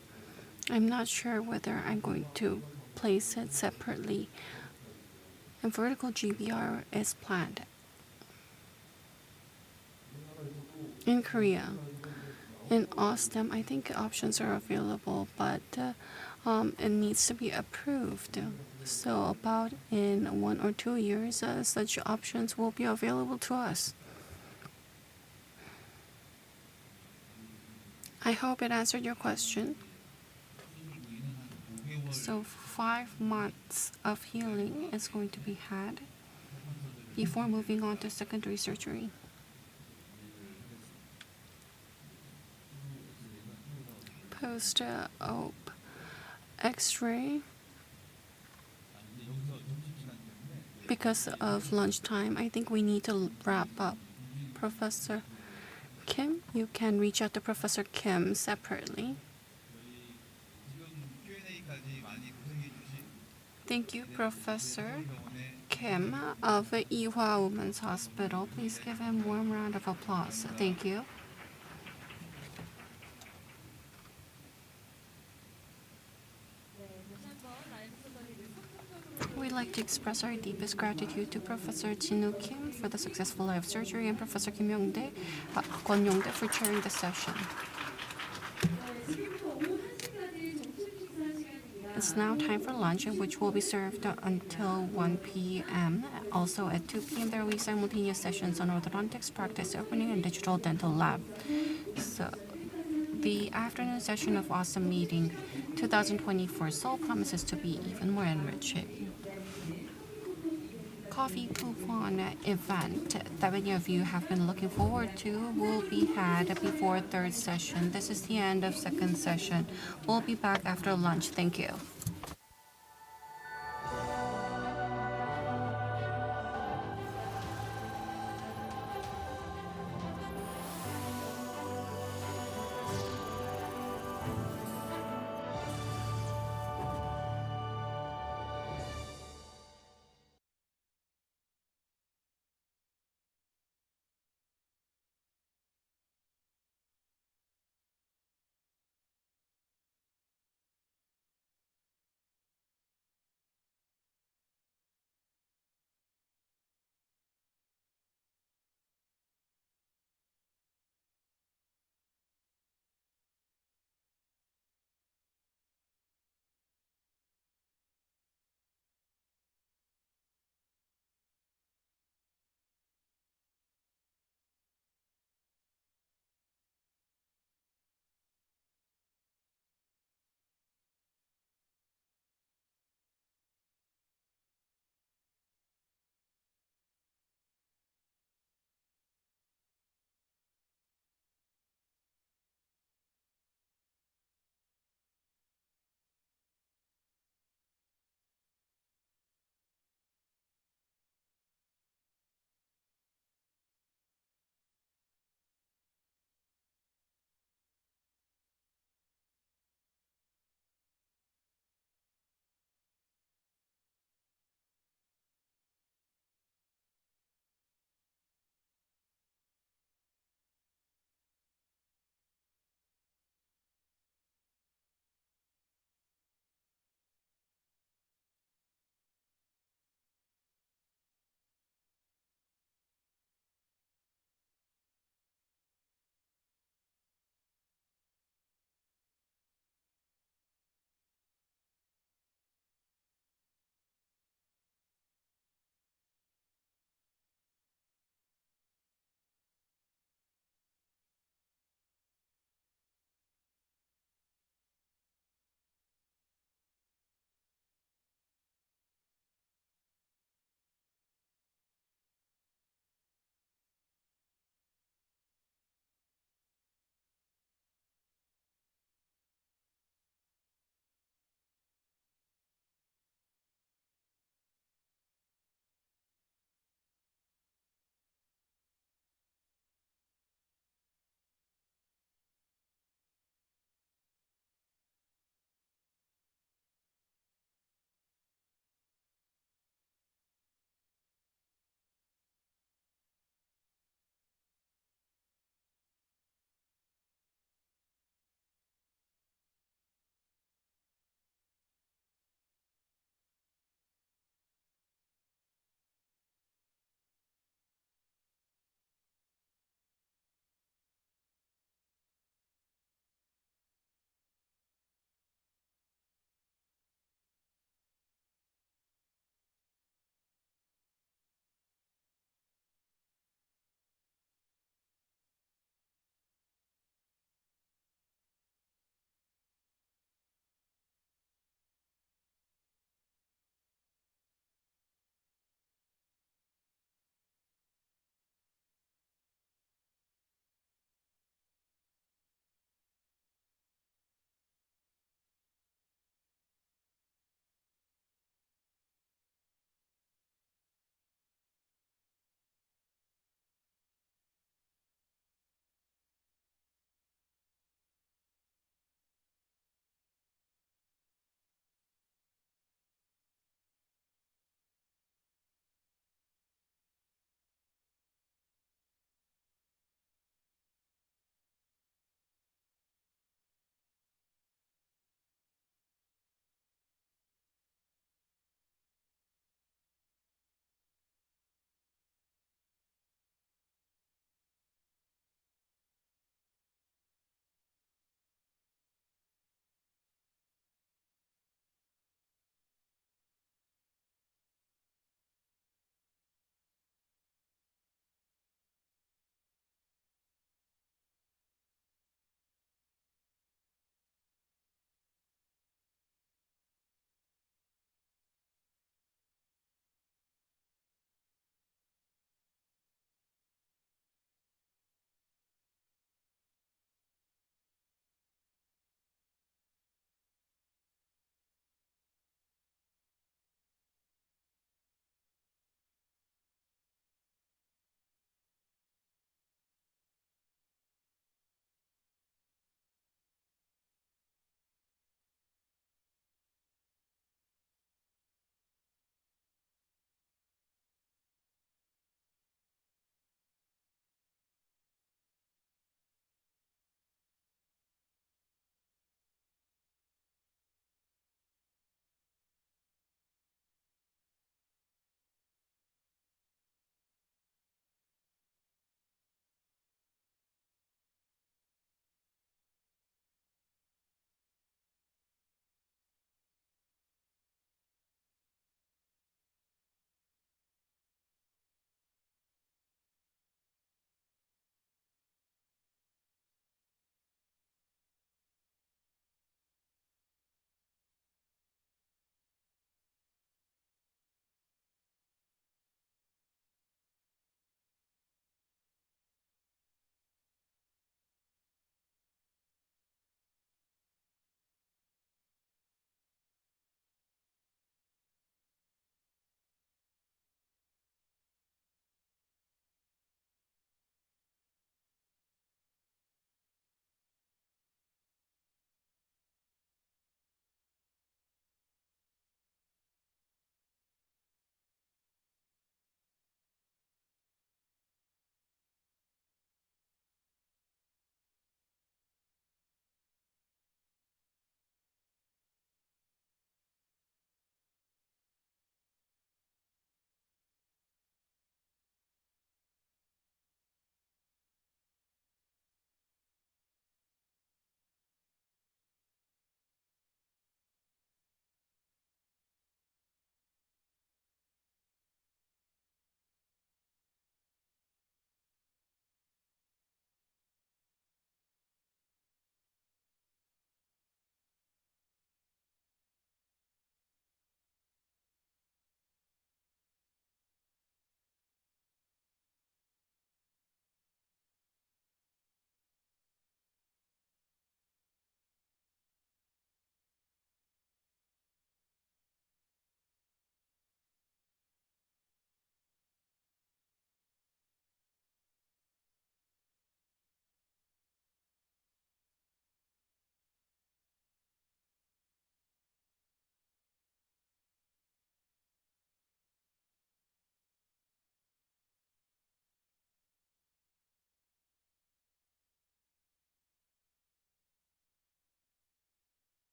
I'm not sure whether I'm going to place it separately. And vertical GBR is planned. In Korea, in Osstem, I think options are available, but it needs to be approved. So about in 1 or 2 years, such options will be available to us. I hope it answered your question. So 5 months of healing is going to be had before moving on to secondary surgery. Post-op X-ray. Because of lunchtime, I think we need to wrap up. Professor Kim, you can reach out to Professor Kim separately. Thank you, Professor Kim of Ewha Women's Hospital. Please give him a warm round of applause. Thank you. We'd like to express our deepest gratitude to Professor Jinwoo Kim for the successful live surgery and Professor Kwon Yongdae for chairing the session. It's now time for lunch, which will be served until 1 p.m. Also at 2 p.m. there will be simultaneous sessions on orthodontics, practice opening, and digital dental lab. So the afternoon session of Osstem Meeting 2024 Seoul promises to be even more enriching. Coffee coupon event that many of you have been looking forward to will be had before third session. This is the end of second session. We'll be back after lunch. Thank you.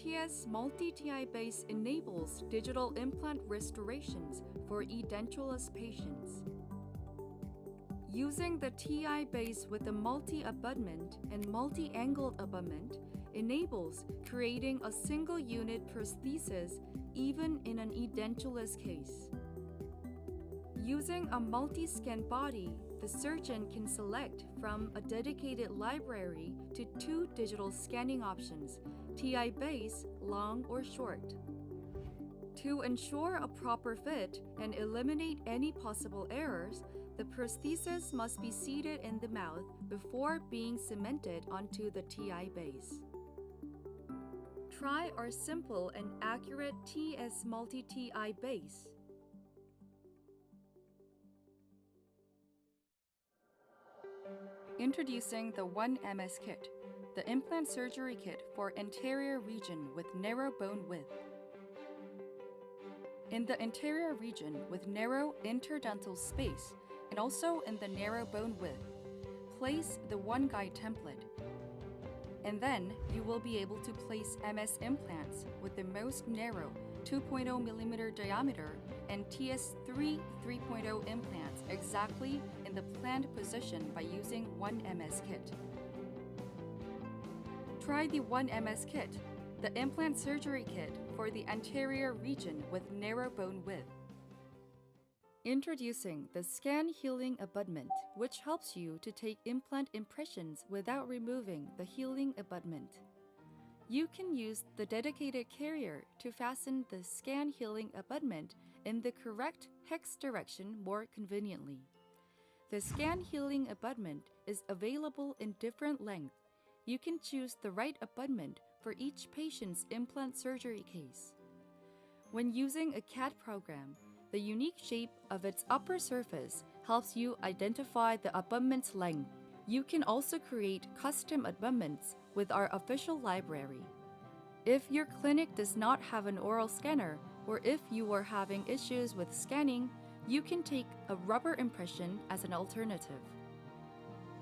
TS multi-TI base enables digital implant restorations for edentulous patients. Using the TI base with a multi-abutment and multi-angled abutment enables creating a single-unit prosthesis even in an edentulous case. Using a multi-scan body, the surgeon can select from a dedicated library to 2 digital scanning options, TI base, long or short. To ensure a proper fit and eliminate any possible errors, the prosthesis must be seated in the mouth before being cemented onto the TI base. Try our simple and accurate TS multi-TI base. Introducing the 1MS kit, the implant surgery kit for anterior region with narrow bone width. In the anterior region with narrow interdental space and also in the narrow bone width, place the one guide template. And then you will be able to place MS implants with the most narrow 2.0 mm diameter and TS3 3.0 implants exactly in the planned position by using 1MS kit. Try the 1MS kit, the implant surgery kit for the anterior region with narrow bone width. Introducing the Scan Healing Abutment, which helps you to take implant impressions without removing the healing abutment. You can use the dedicated carrier to fasten the Scan Healing Abutment in the correct hex direction more conveniently. The Scan Healing Abutment is available in different lengths. You can choose the right abutment for each patient's implant surgery case. When using a CAD program, the unique shape of its upper surface helps you identify the abutment's length. You can also create custom abutments with our official library. If your clinic does not have an oral scanner, or if you are having issues with scanning, you can take a rubber impression as an alternative.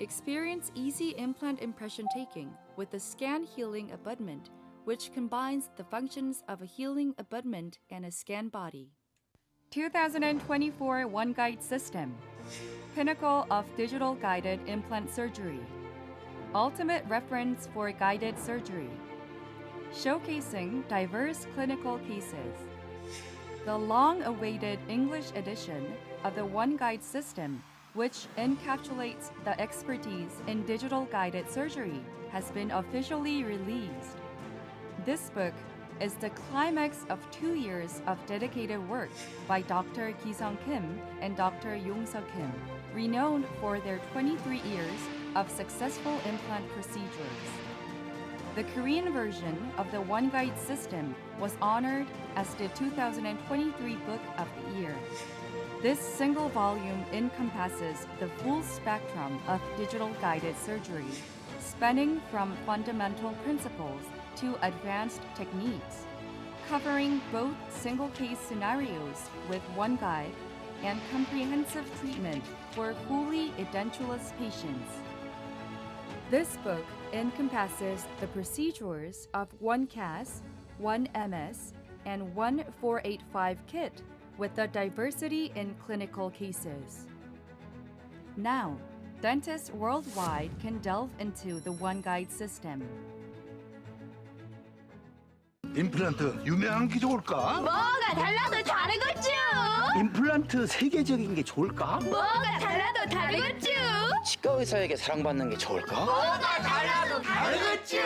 Experience easy implant impression taking with the Scan Healing Abutment, which combines the functions of a healing abutment and a scan body. 2024 One Guide System, pinnacle of digital guided implant surgery, ultimate reference for guided surgery, showcasing diverse clinical cases. The long-awaited English edition of the One Guide System, which encapsulates the expertise in digital guided surgery, has been officially released. This book is the climax of 2 years of dedicated work by Dr. Ki-sung Kim and Dr. Yong-seok Kim, renowned for their 23 years of successful implant procedures. The Korean version of the One Guide System was honored as the 2023 Book of the Year. This single volume encompasses the full spectrum of digital guided surgery, spanning from fundamental principles to advanced techniques, covering both single-case scenarios with one guide and comprehensive treatment for fully edentulous patients. This book encompasses the procedures of 1CAS, 1MS, and 1485 kit with a diversity in clinical cases. Now, dentists worldwide can delve into the One Guide System. 임플란트 유명한 게 좋을까? 뭐가 달라도 다르겠죠. 임플란트 세계적인 게 좋을까? 뭐가 달라도 다르겠죠. 치과 의사에게 사랑받는 게 좋을까? 뭐가 달라도 다르겠죠.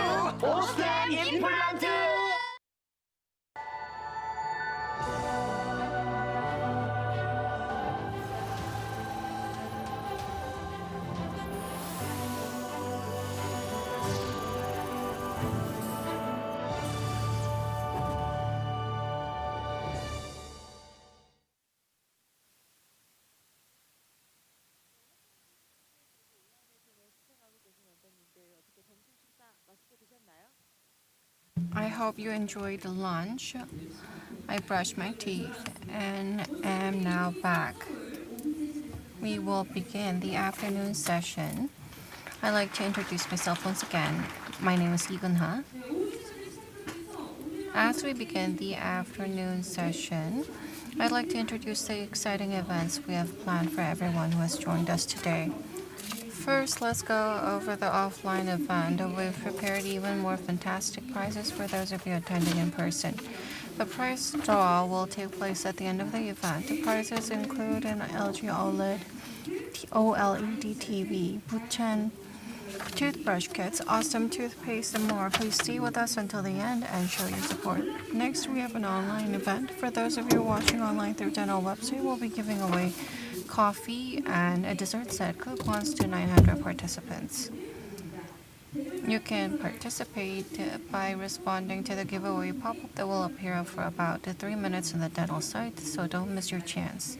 오스템 임플란트. I hope you enjoyed the lunch. I brushed my teeth and am now back. We will begin the afternoon session. I'd like to introduce myself once again. My name is Lee Gun-ha. As we begin the afternoon session, I'd like to introduce the exciting events we have planned for everyone who has joined us today. First, let's go over the offline event. We've prepared even more fantastic prizes for those of you attending in person. The prize draw will take place at the end of the event. The prizes include an LG OLED TV, Buchen toothbrush kits, Osstem toothpaste, and more. Please stay with us until the end and show your support. Next, we have an online event. For those of you watching online through Dental website, we'll be giving away coffee and a dessert set coupons to 900 participants. You can participate by responding to the giveaway pop-up that will appear for about 3 minutes on the Dental site, so don't miss your chance.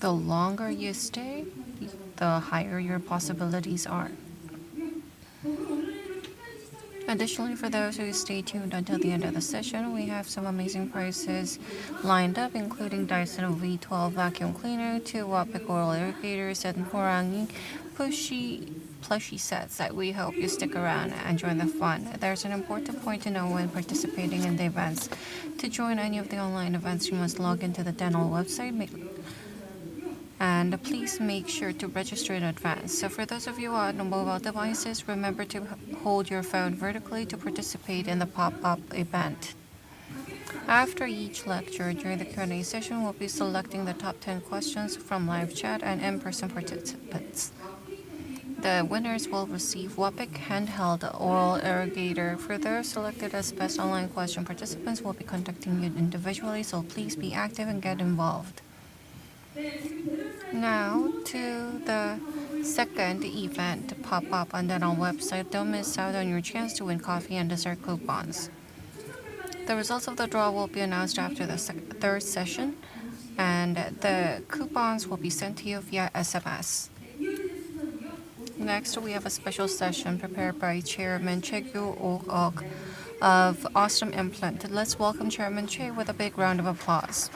The longer you stay, the higher your possibilities are. Additionally, for those who stay tuned until the end of the session, we have some amazing prizes lined up, including Dyson V12 vacuum cleaner, 2 Wapic oral irrigators, and Horangi plushie sets that we hope you stick around and join the fun. There's an important point to know when participating in the events. To join any of the online events, you must log into the Dental website, and please make sure to register in advance. So for those of you on mobile devices, remember to hold your phone vertically to participate in the pop-up event. After each lecture, during the Q&A session, we'll be selecting the top 10 questions from live chat and in-person participants. The winners will receive Wapic handheld oral irrigator. For those selected as best online question participants, we'll be contacting you individually, so please be active and get involved. Now to the second event pop-up on the Dental website. Don't miss out on your chance to win coffee and dessert coupons. The results of the draw will be announced after the third session, and the coupons will be sent to you via SMS. Next, we have a special session prepared by Chairman Che Kyu-ok of Osstem Implant. Let's welcome Chairman Che with a big round of applause.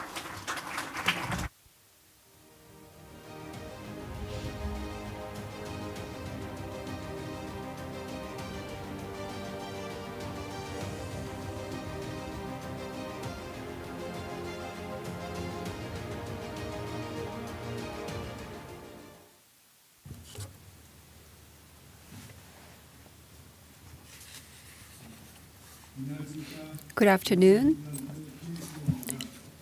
Good afternoon.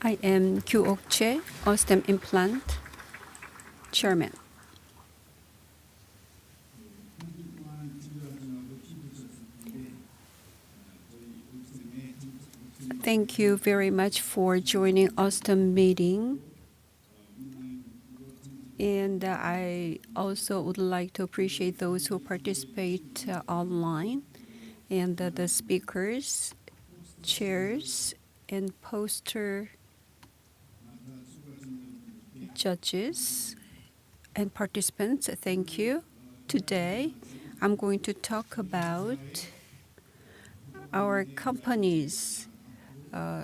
I am Kyu-ok Che, Osstem Implant Chairman. Thank you very much for joining Osstem meeting. And I also would like to appreciate those who participate online, and the speakers, chairs, and poster judges and participants. Thank you. Today, I'm going to talk about our company's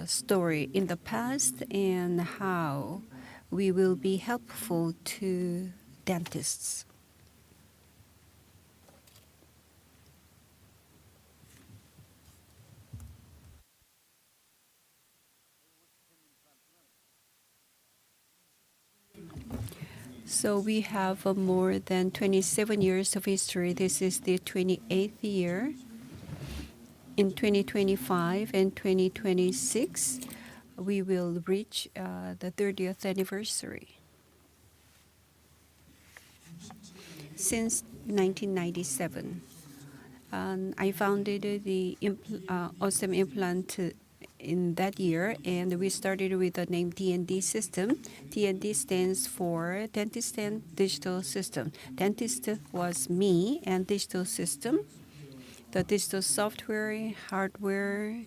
story in the past and how we will be helpful to dentists. So we have more than 27 years of history. This is the 28th year. In 2025 and 2026, we will reach the 30th anniversary. Since 1997, I founded the Osstem Implant in that year, and we started with the name D&D system. D&D stands for Dentist and Digital System. Dentist was me, and digital system, the digital software, hardware,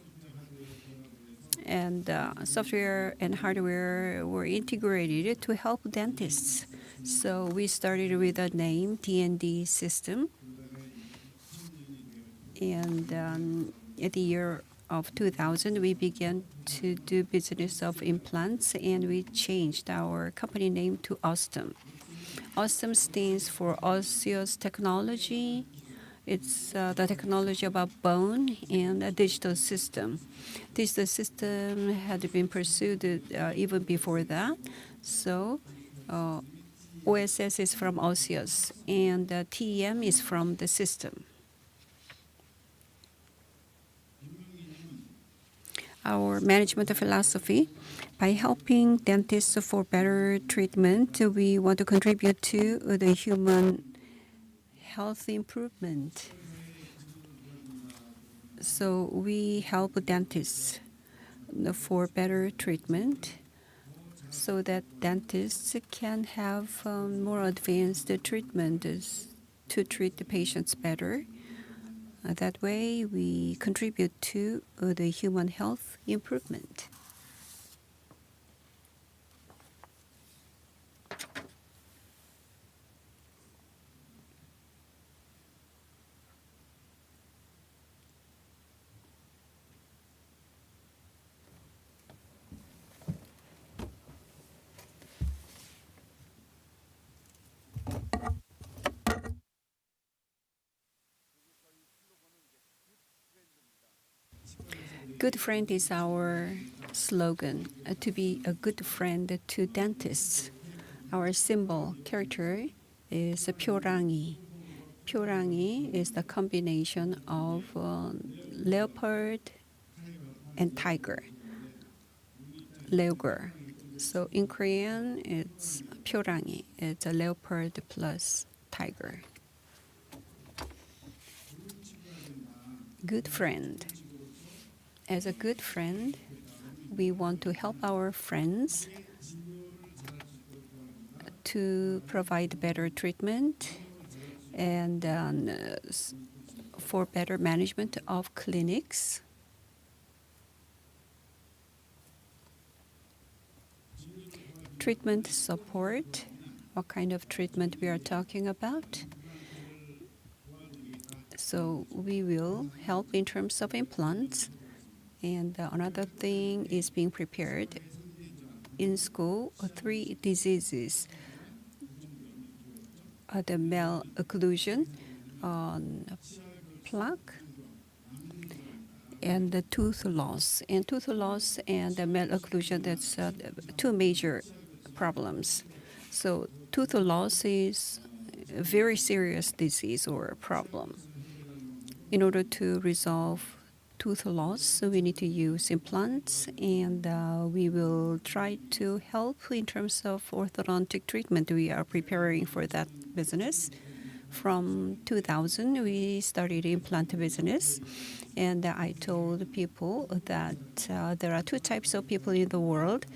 and software and hardware were integrated to help dentists. So we started with the name D&D system, and at the year of 2000, we began to do business of implants, and we changed our company name to Osstem. Osstem stands for Osseous Technology, It's the technology about bone and a digital system. Digital system had been pursued even before that. So OSS is from Osios, and TEM is from the system. Our management philosophy, by helping dentists for better treatment, we want to contribute to the human health improvement. So we help dentists for better treatment so that dentists can have more advanced treatment to treat the patients better. That way, we contribute to the human health improvement. Good friend is our slogan, to be a good friend to dentists. Our symbol character is 표랑이. 표랑이 is the combination of leopard and tiger. Leogor. So in Korean, it's 표랑이. It's a leopard plus tiger. Good friend. As a good friend, we want to help our friends to provide better treatment and for better management of clinics. Treatment support, what kind of treatment we are talking about. So we will help in terms of implants. And another thing is being prepared in school, 3 diseases. The malocclusion, plaque, and the tooth loss. And tooth loss and the malocclusion, that's 2 major problems. So tooth loss is a very serious disease or problem. In order to resolve tooth loss, so we need to use implants, and we will try to help in terms of orthodontic treatment. We are preparing for that business. From 2000, we started implant business, and I told people that there are 2 types of people in the world.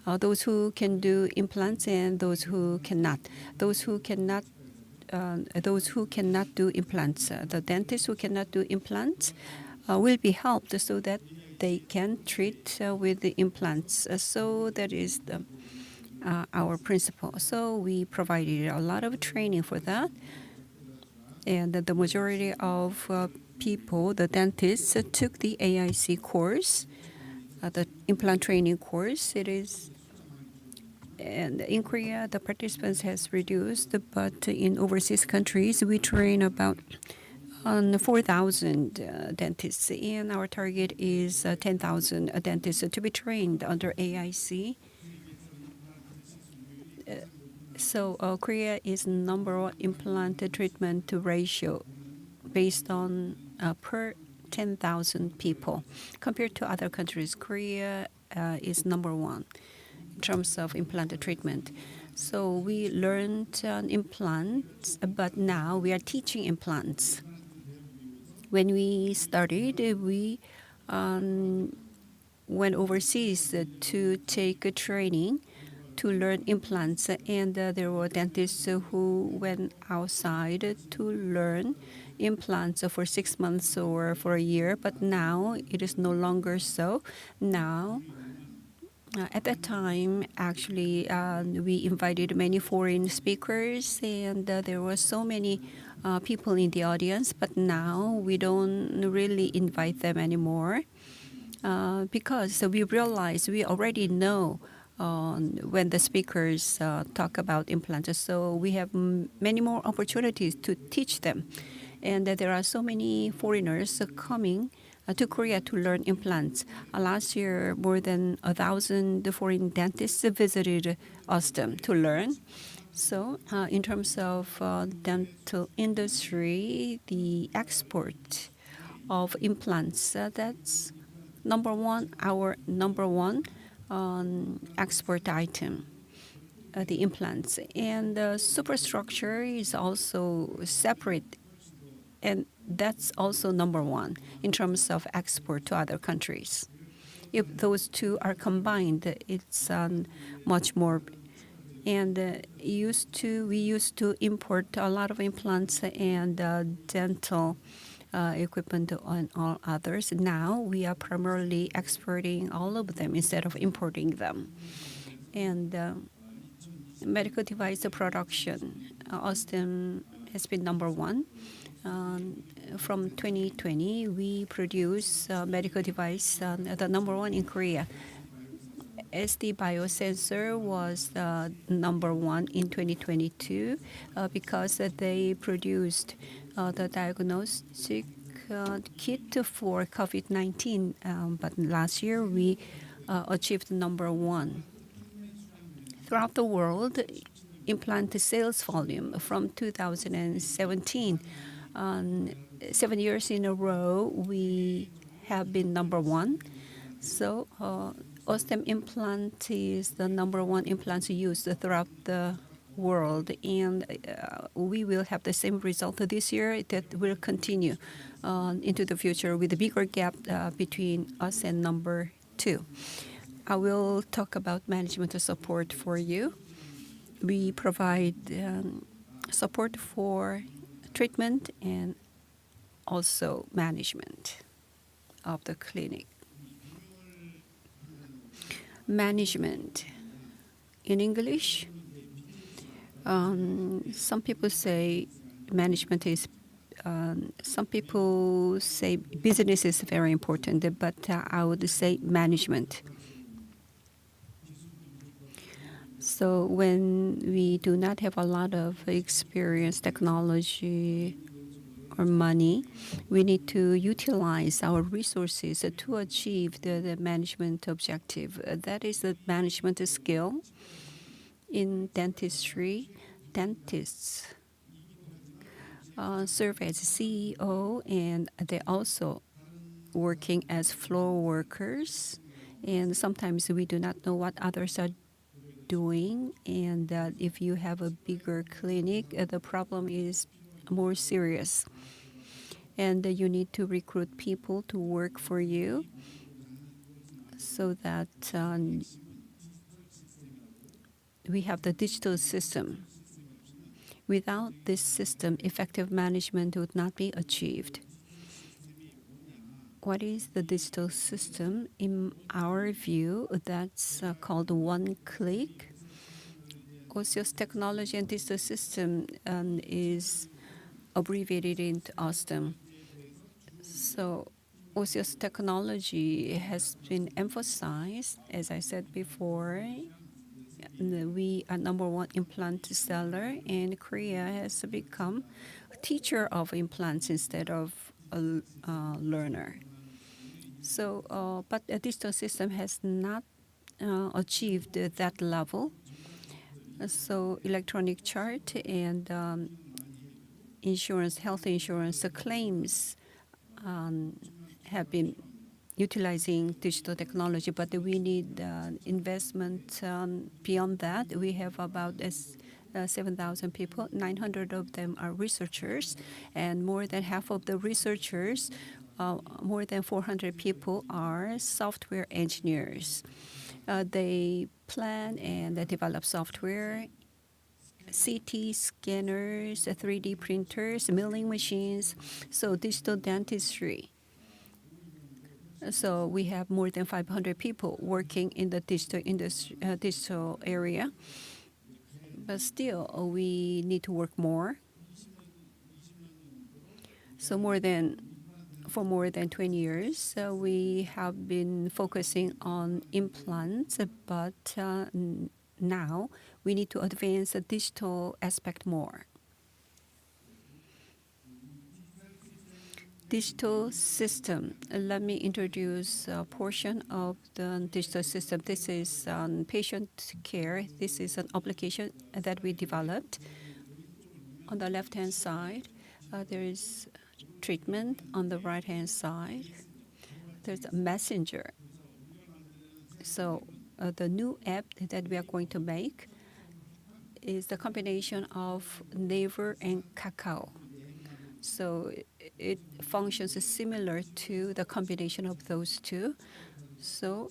Those who can do implants and those who cannot. Those who cannot do implants. The dentists who cannot do implants will be helped so that they can treat with the implants. So that is our principle. So we provided a lot of training for that. And the majority of people, the dentists, took the AIC course, the implant training course. And in Korea, the participants has reduced, but in overseas countries, we train about 4,000 dentists, and our target is 10,000 dentists to be trained under AIC. So Korea is #1 implant treatment ratio based on per 10,000 people. Compared to other countries, Korea is #1 in terms of implant treatment. So we learned implants, but now we are teaching implants. When we started, we went overseas to take a training to learn implants, and there were dentists who went outside to learn implants for 6 months or for a year, but now it is no longer so. Now, at that time, actually, we invited many foreign speakers, and there were so many people in the audience, but now we don't really invite them anymore because we realize we already know when the speakers talk about implants. So we have many more opportunities to teach them. And there are so many foreigners coming to Korea to learn implants. Last year, more than 1,000 foreign dentists visited Osstem to learn. So, in terms of dental industry, the export of implants, that's our number one export item, the implants. And the superstructure is also separate, and that's also number one in terms of export to other countries. If those two are combined, it's much more. And we used to import a lot of implants and dental equipment and all others. Now we are primarily exporting all of them instead of importing them. And medical device production, Osstem has been number one. From 2020, we produce medical device, the number one in Korea. SD biosensor was number one in 2022 because they produced the diagnostic kit for COVID-19. But last year we achieved number one. Throughout the world, implant sales volume from 2017, 7 years in a row, we have been number one. So Osstem implant is the number one implant used throughout the world, and we will have the same result this year. That will continue into the future with a bigger gap between us and number two. I will talk about management support for you. We provide support for treatment and also management of the clinic. Management. In English, some people say management is, some people say business is very important, but I would say management. So when we do not have a lot of experience, technology, or money, we need to utilize our resources to achieve the management objective. That is the management skill. In dentistry, dentists serve as CEO, and they also working as floor workers. And sometimes we do not know what others are doing. And if you have a bigger clinic, the problem is more serious. And you need to recruit people to work for you so that we have the digital system. Without this system, effective management would not be achieved. What is the digital system? In our view, that's called one click. Osstem's technology and digital system is abbreviated into Osstem. So Osstem's technology has been emphasized, as I said before. We are number one implant seller, and Korea has become a teacher of implants instead of a learner. So, but the digital system has not achieved that level. So electronic chart and insurance, health insurance claims have been utilizing digital technology, but we need investment beyond that. We have about 7,000 people. 900 of them are researchers, and more than half of the researchers, more than 400 people, are software engineers. They plan and they develop software, CT scanners, 3D printers, milling machines, so digital dentistry. So we have more than 500 people working in the digital industry, digital area. But still, we need to work more. So for more than 20 years, we have been focusing on implants, but now we need to advance the digital aspect more. Digital system. Let me introduce a portion of the digital system. This is patient care. This is an application that we developed. On the left-hand side, there is treatment. On the right-hand side, there's a messenger. So the new app that we are going to make is the combination of Naver and Kakao. So it functions similar to the combination of those two. So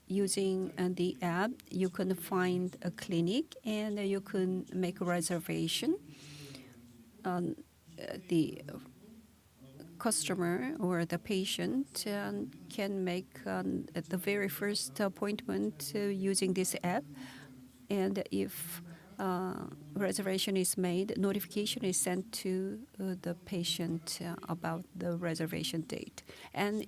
using the app, you can find a clinic and you can make a reservation. The customer or the patient can make the very first appointment using this app. And if reservation is made, notification is sent to the patient about the reservation date. And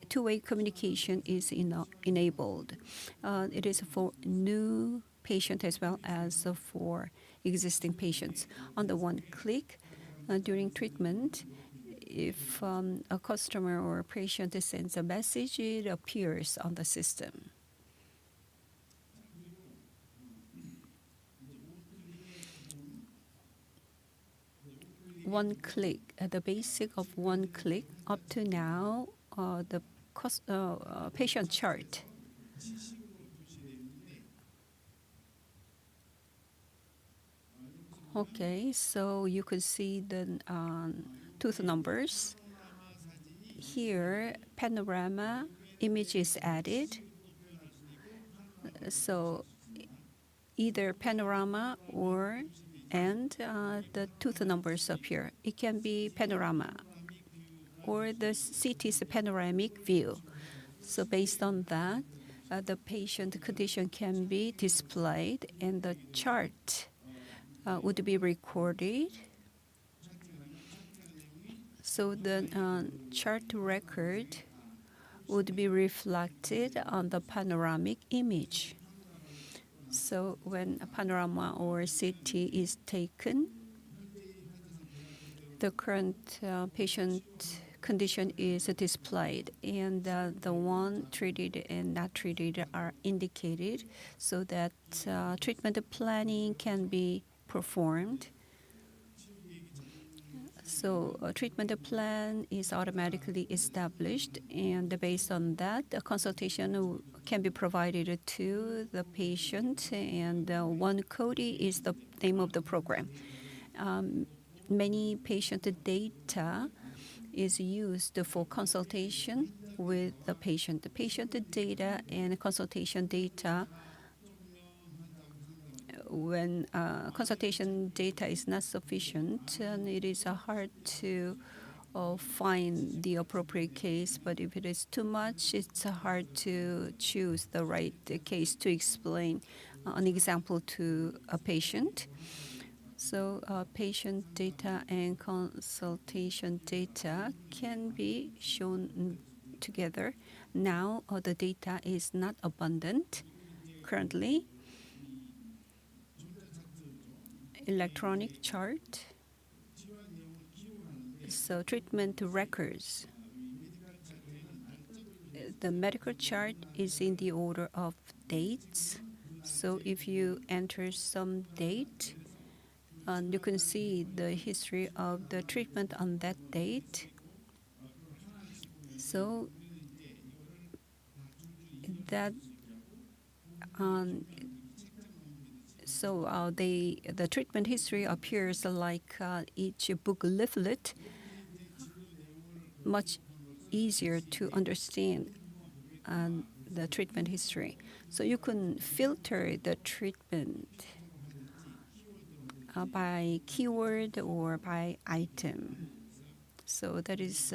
two-way communication is enabled. It is for new patient as well as for existing patients. On the one click, during treatment, if a customer or a patient sends a message, it appears on the system. One click, the basic of one click up to now, the patient chart. Okay, so you could see the tooth numbers. Here, panorama image is added. So either panorama or the tooth numbers appear. It can be panorama or the CT's panoramic view. So based on that, the patient condition can be displayed and the chart would be recorded. So the chart record would be reflected on the panoramic image. So when a panorama or CT is taken, the current patient condition is displayed, and the one treated and not treated are indicated so that treatment planning can be performed. So a treatment plan is automatically established, and based on that, a consultation can be provided to the patient, and one code is the name of the program. Many patient data is used for consultation with the patient. The patient data and consultation data, when consultation data is not sufficient, and it is hard to find the appropriate case. But if it is too much, it's hard to choose the right case to explain an example to a patient. So patient data and consultation data can be shown together. Now the data is not abundant currently. Electronic chart. So treatment records. The medical chart is in the order of dates. So if you enter some date, you can see the history of the treatment on that date. So that the treatment history appears like each book leaflet, much easier to understand the treatment history. So you can filter the treatment by keyword or by item. So that is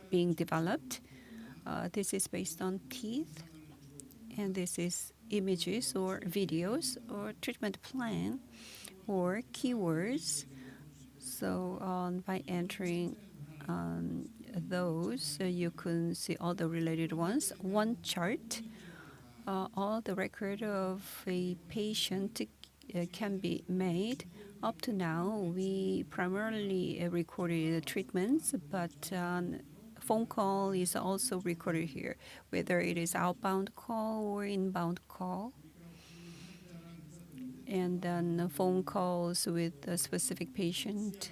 being developed. This is based on teeth, and this is images or videos or treatment plan or keywords. So by entering those, you can see all the related ones. One chart, all the record of a patient can be made Up to now, we primarily recorded treatments, but phone call is also recorded here, whether it is outbound call or inbound call. And then phone calls with a specific patient,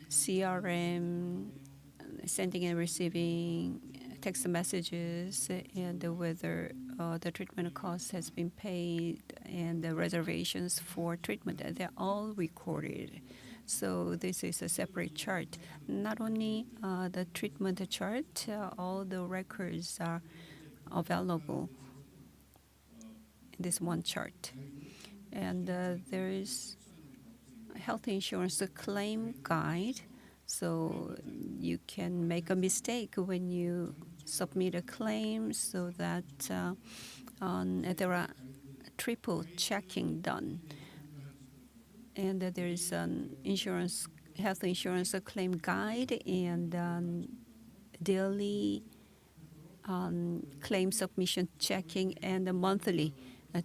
CRM, sending and receiving text messages, and whether the treatment cost has been paid, and the reservations for treatment, they're all recorded. So this is a separate chart. Not only the treatment chart, all the records are available in this one chart. And there is a health insurance claim guide, so you can make a mistake when you submit a claim, so that there are triple checking done. And there is an health insurance claim guide, and daily claim submission checking, and a monthly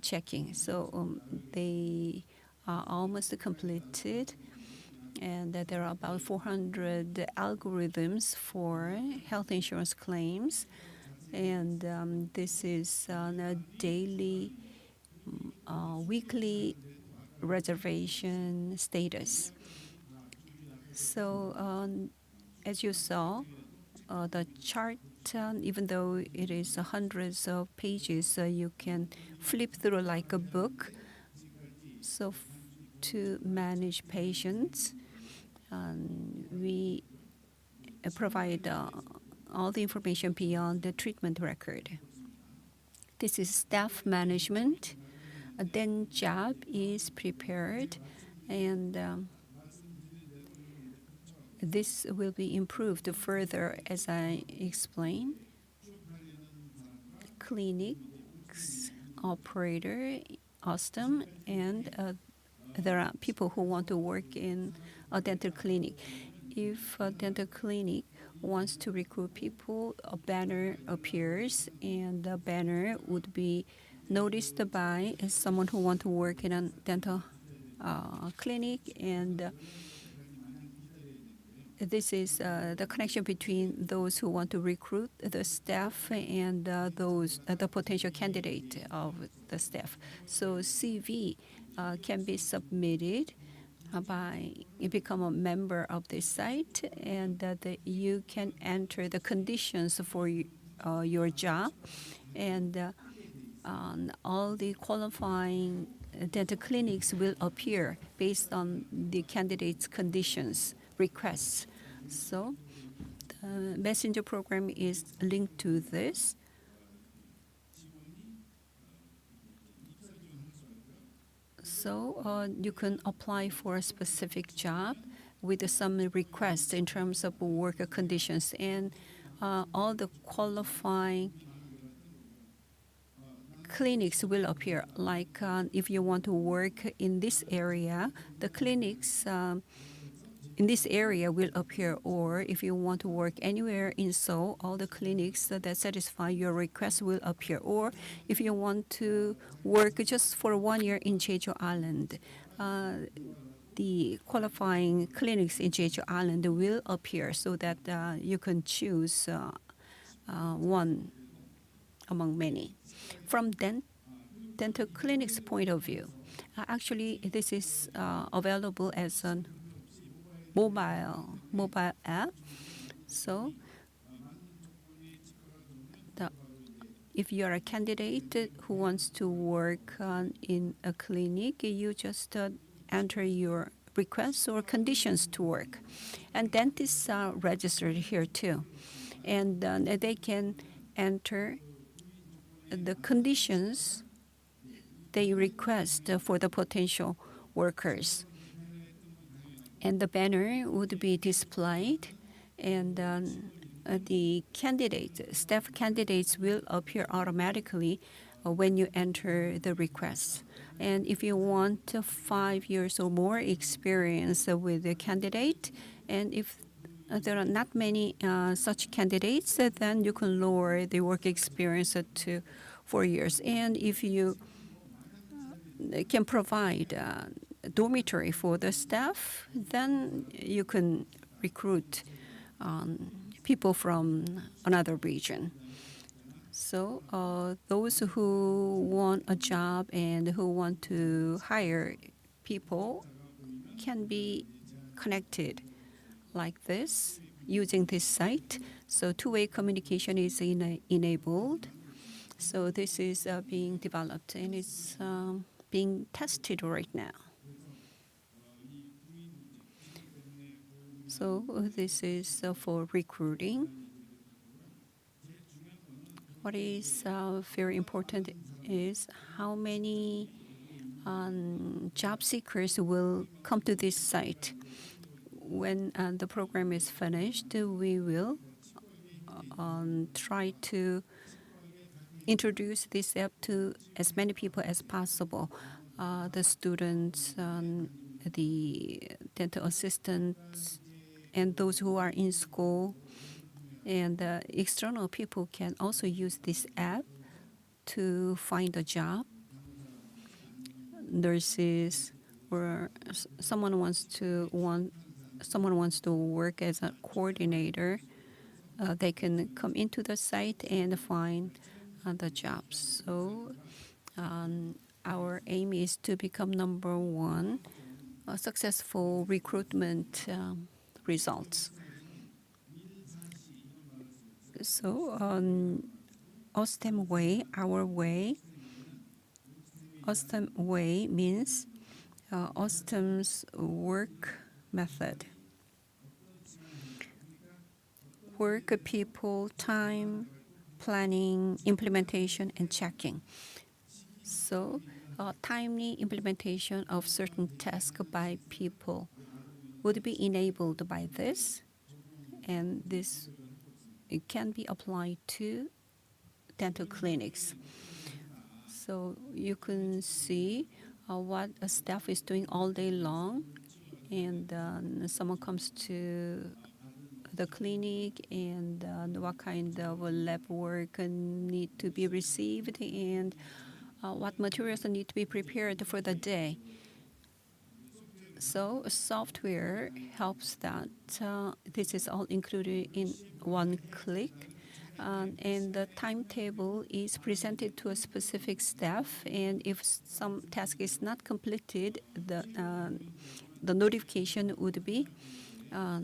checking. So they are almost completed, and there are about 400 algorithms for health insurance claims, and this is on a daily, weekly reservation status. So as you saw, the chart, even though it is hundreds of pages, you can flip through like a book. So to manage patients, we provide all the information beyond the treatment record. This is staff management. Then job is prepared, and this will be improved further as I explain. Clinics, operator, Osstem, and there are people who want to work in a dental clinic. If a dental clinic wants to recruit people, a banner appears, and the banner would be noticed by someone who wants to work in a dental clinic, and this is the connection between those who want to recruit the staff and the potential candidate of the staff. So CV can be submitted by you become a member of this site, and you can enter the conditions for your job, and all the qualifying dental clinics will appear based on the candidate's conditions, requests. So the messenger program is linked to this. So you can apply for a specific job with some requests in terms of work conditions, and all the qualifying clinics will appear. Like if you want to work in this area, the clinics in this area will appear. Or if you want to work anywhere in Seoul, all the clinics that satisfy your request will appear. Or if you want to work just for 1 year in Jeju Island, the qualifying clinics in Jeju Island will appear, so that you can choose one among many. From dental clinics' point of view, actually this is available as a mobile app. So if you are a candidate who wants to work in a clinic, you just enter your requests or conditions to work. And dentists are registered here too. And they can enter the conditions they request for the potential workers. And the banner would be displayed, and the staff candidates will appear automatically when you enter the request. And if you want 5 years or more experience with the candidate, and if there are not many such candidates, then you can lower the work experience to 4 years. And if you can provide dormitory for the staff, then you can recruit people from another region. So those who want a job and who want to hire people can be connected like this using this site. So two-way communication is enabled. So this is being developed and it's being tested right now. So this is for recruiting. What is very important is how many job seekers will come to this site. When the program is finished, we will try to introduce this app to as many people as possible. The students, the dental assistants, and those who are in school. And external people can also use this app to find a job. Nurses or someone wants to work as a coordinator. They can come into the site and find the jobs. So our aim is to become number one, successful recruitment results. So Osstem way, our way. Osstem way means Osstem's work method. Work, people, time, planning, implementation, and checking. So timely implementation of certain tasks by people would be enabled by this, and this it can be applied to dental clinics. So you can see what a staff is doing all day long, and someone comes to the clinic and what kind of lab work need to be received and what materials need to be prepared for the day. So software helps that this is all included in one click. And the timetable is presented to a specific staff, and if some task is not completed, the notification would be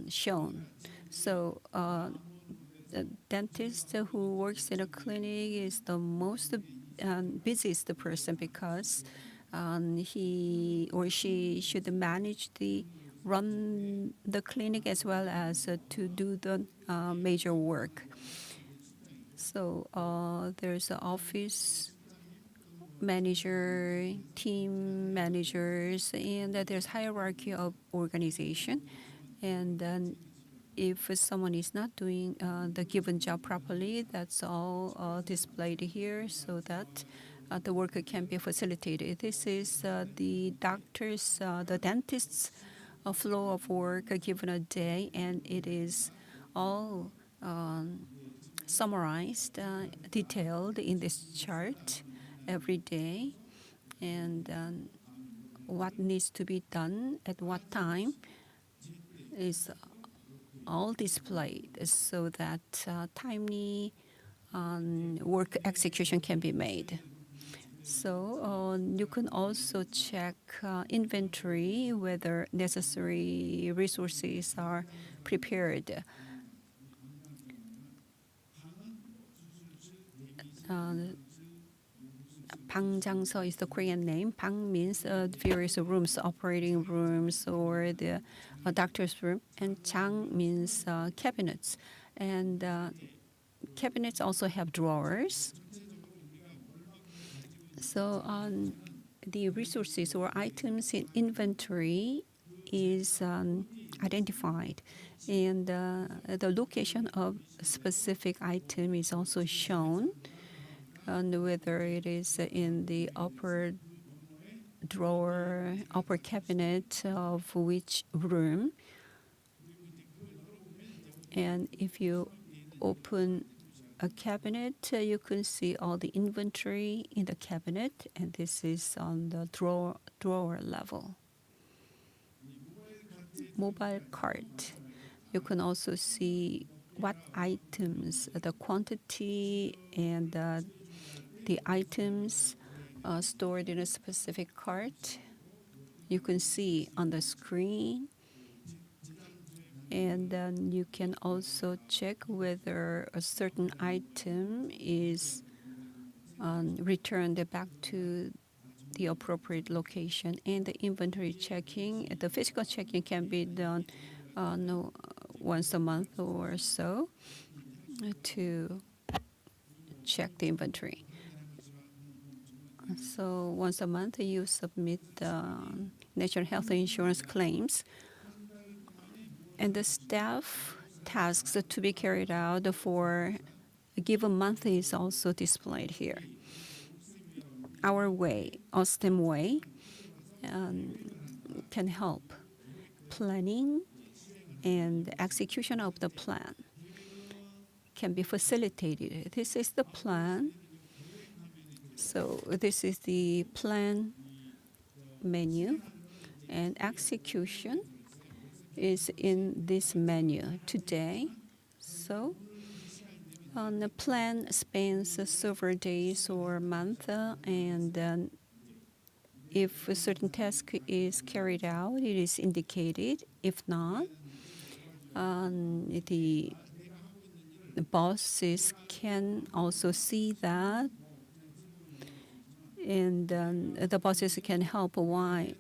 shown. So the dentist who works in a clinic is the most busiest person because he or she should run the clinic as well as to do the major work. So there's an office manager, team managers, and there's hierarchy of organization. And then if someone is not doing the given job properly, that's all displayed here so that the work can be facilitated. This is the doctor's, the dentist's flow of work given a day, and it is all summarized, detailed in this chart every day, and what needs to be done at what time is all displayed so that timely work execution can be made. So you can also check inventory, whether necessary resources are prepared. 방장서 is the Korean name. 방 means various rooms, operating rooms or the doctor's room. And 장 means cabinets. And cabinets also have drawers. So the resources or items in inventory is identified. And the location of specific item is also shown. And whether it is in the upper drawer, upper cabinet of which room. And if you open a cabinet, you can see all the inventory in the cabinet, and this is on the drawer level. mobile cart. You can also see what items, the quantity, and the items stored in a specific cart. You can see on the screen. And then you can also check whether a certain item is returned back to the appropriate location. And the inventory checking, the physical checking can be done once a month or so to check the inventory. So once a month, you submit national health insurance claims, and the staff tasks to be carried out for a given month is also displayed here. Our way, Osstem way, can help planning and execution of the plan can be facilitated. This is the plan. So this is the plan menu, and execution is in this menu today. So the plan spans several days or month, and if a certain task is carried out, it is indicated. If not, the bosses can also see that, and the bosses can help why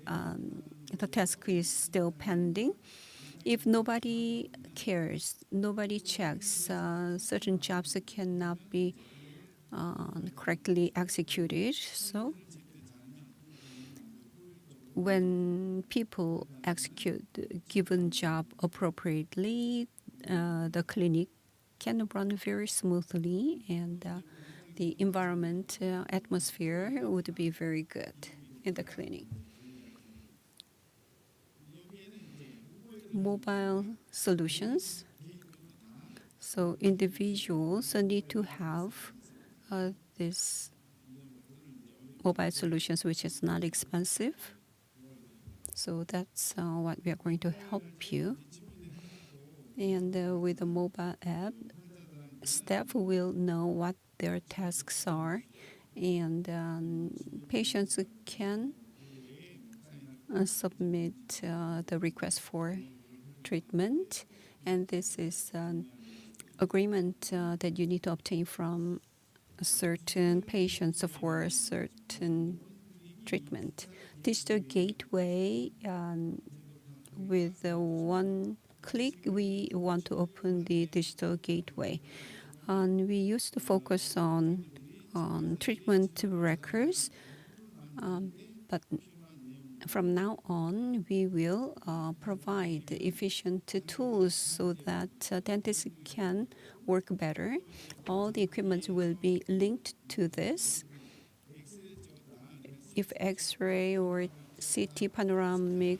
the task is still pending. If nobody cares, nobody checks, certain jobs cannot be correctly executed. So when people execute the given job appropriately, the clinic can run very smoothly, and the environment, atmosphere would be very good in the clinic. Mobile solutions. So individuals need to have this mobile solutions, which is not expensive. So that's what we are going to help you. And with the mobile app, staff will know what their tasks are, and patients can submit the request for treatment. And this is an agreement that you need to obtain from certain patients for a certain treatment. Digital gateway, with one click, we want to open the digital gateway. And we used to focus on treatment records, but from now on, we will provide efficient tools so that dentists can work better. All the equipment will be linked to this. If X-ray or CT panoramic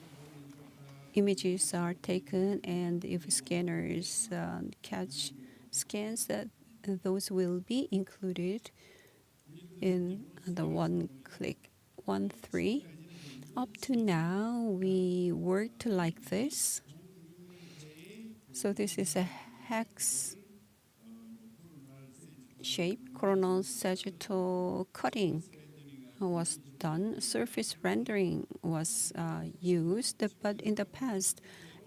images are taken, and if scanners catch scans, those will be included in the one-click 1-3. Up to now, we worked like this. So this is a hex shape. Coronal sagittal cutting was done. Surface rendering was used, but in the past,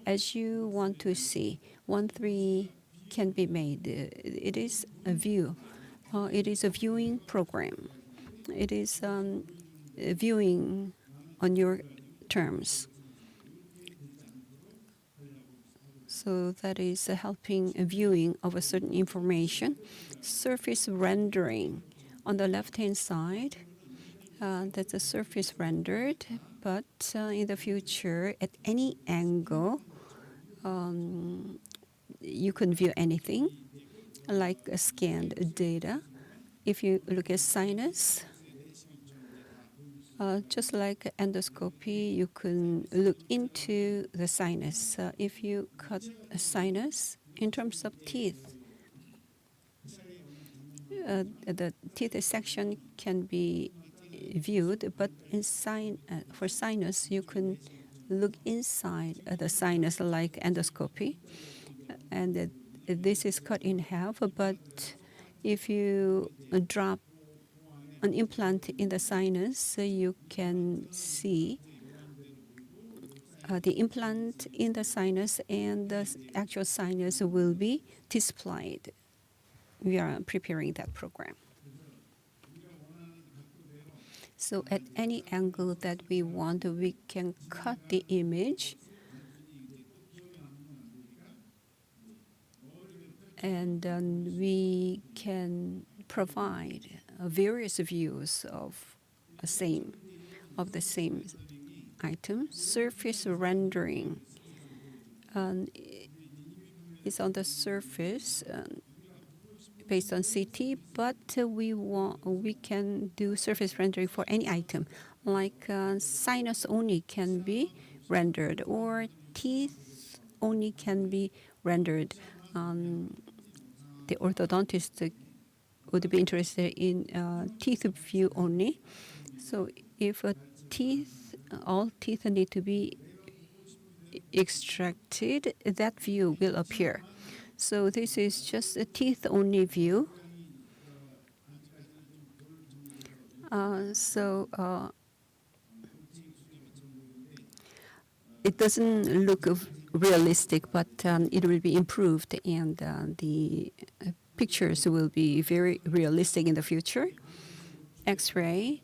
as you want to see, 1-3 can be made. It is a view. It is a viewing program. It is viewing on your terms. So that is helping viewing of a certain information. Surface rendering on the left-hand side, that's a surface rendered, but in the future, at any angle, you can view anything, like scanned data. If you look at sinus, just like endoscopy, you can look into the sinus. If you cut a sinus, in terms of teeth, the teeth section can be viewed, but for sinus, you can look inside the sinus like endoscopy, and this is cut in half. But if you drop an implant in the sinus, you can see the implant in the sinus and the actual sinus will be displayed. We are preparing that program. So at any angle that we want, we can cut the image and then we can provide various views of the same item. Surface rendering is on the surface based on CT, but we can do surface rendering for any item, like sinus only can be rendered, or teeth only can be rendered. The orthodontist would be interested in teeth view only. So if all teeth need to be extracted, that view will appear. So this is just a teeth only view. It doesn't look realistic, but it will be improved, and the pictures will be very realistic in the future. X-ray,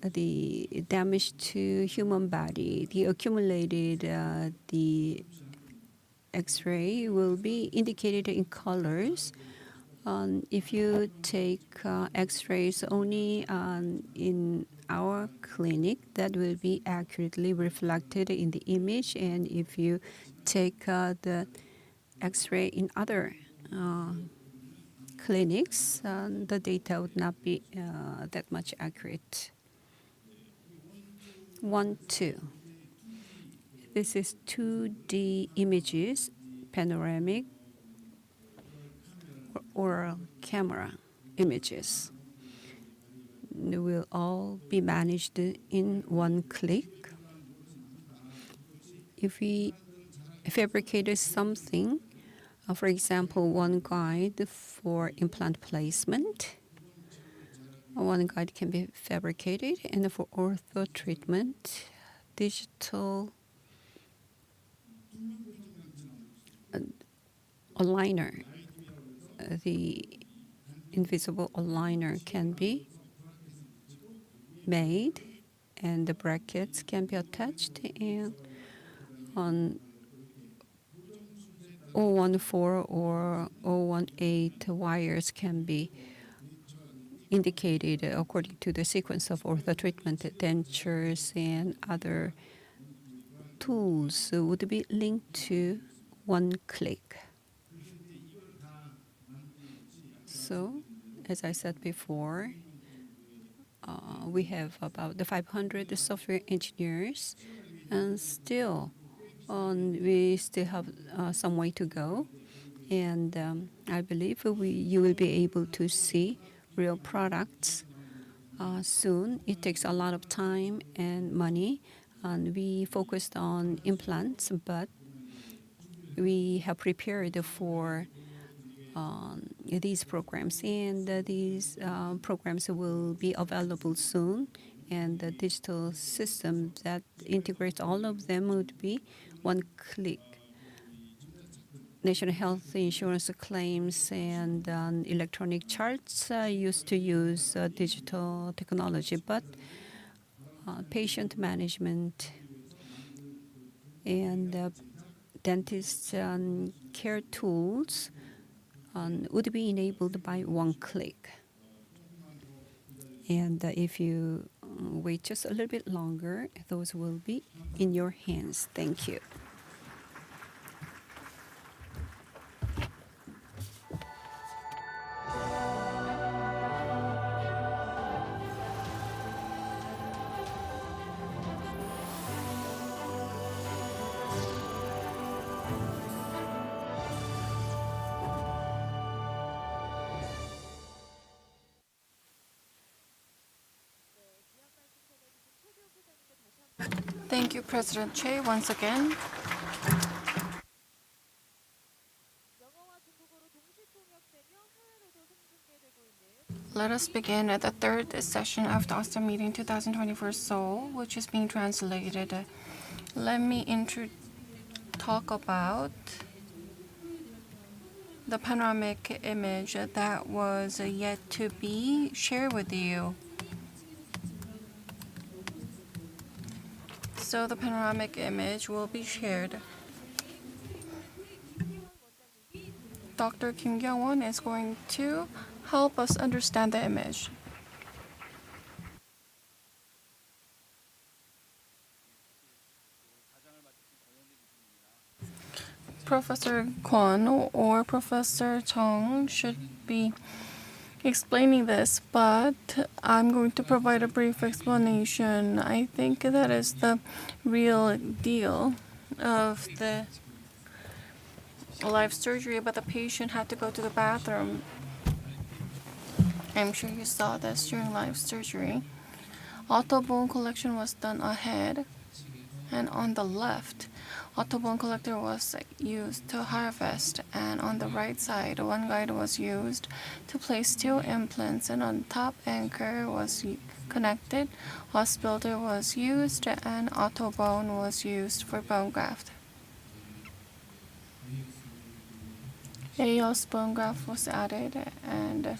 the damage to human body, the accumulated the X-ray will be indicated in colors. If you take X-rays only in our clinic, that will be accurately reflected in the image. And if you take the X-ray in other clinics, the data would not be that much accurate. 1, 2. This is 2D images, panoramic or camera images. They will all be managed in one click. If we fabricated something, for example, one guide for implant placement, one guide can be fabricated, and for ortho treatment, digital aligner, the invisible aligner can be made, and the brackets can be attached, and on 014 or 018 wires can be indicated according to the sequence of ortho treatment. Dentures and other tools would be linked to one click. So, as I said before, we have about 500 software engineers, and still we still have some way to go. And I believe you will be able to see real products soon. It takes a lot of time and money, and we focused on implants, but we have prepared for these programs, and these programs will be available soon, and the digital system that integrates all of them would be one click. National health insurance claims and electronic charts used to use digital technology, but patient management and dentist care tools would be enabled by one click. And if you wait just a little bit longer, those will be in your hands. Thank you. Thank you, President Che, once again. Let us begin at the third session of the Osstem Meeting 2024 Seoul, which is being translated. Let me talk about the panoramic image that was yet to be shared with you. So the panoramic image will be shared. Dr. Kim Kyung-won is going to help us understand the image. Professor Kwon or Professor Chung should be explaining this, but I'm going to provide a brief explanation. I think that is the real deal of the live surgery, but the patient had to go to the bathroom. I'm sure you saw this during live surgery. Autobone collection was done ahead, and on the left, autobone collector was used to harvest, and on the right side, one guide was used to place steel implants, and on top anchor was connected, os builder was used, and autobone was used for bone graft. A os bone graft was added, and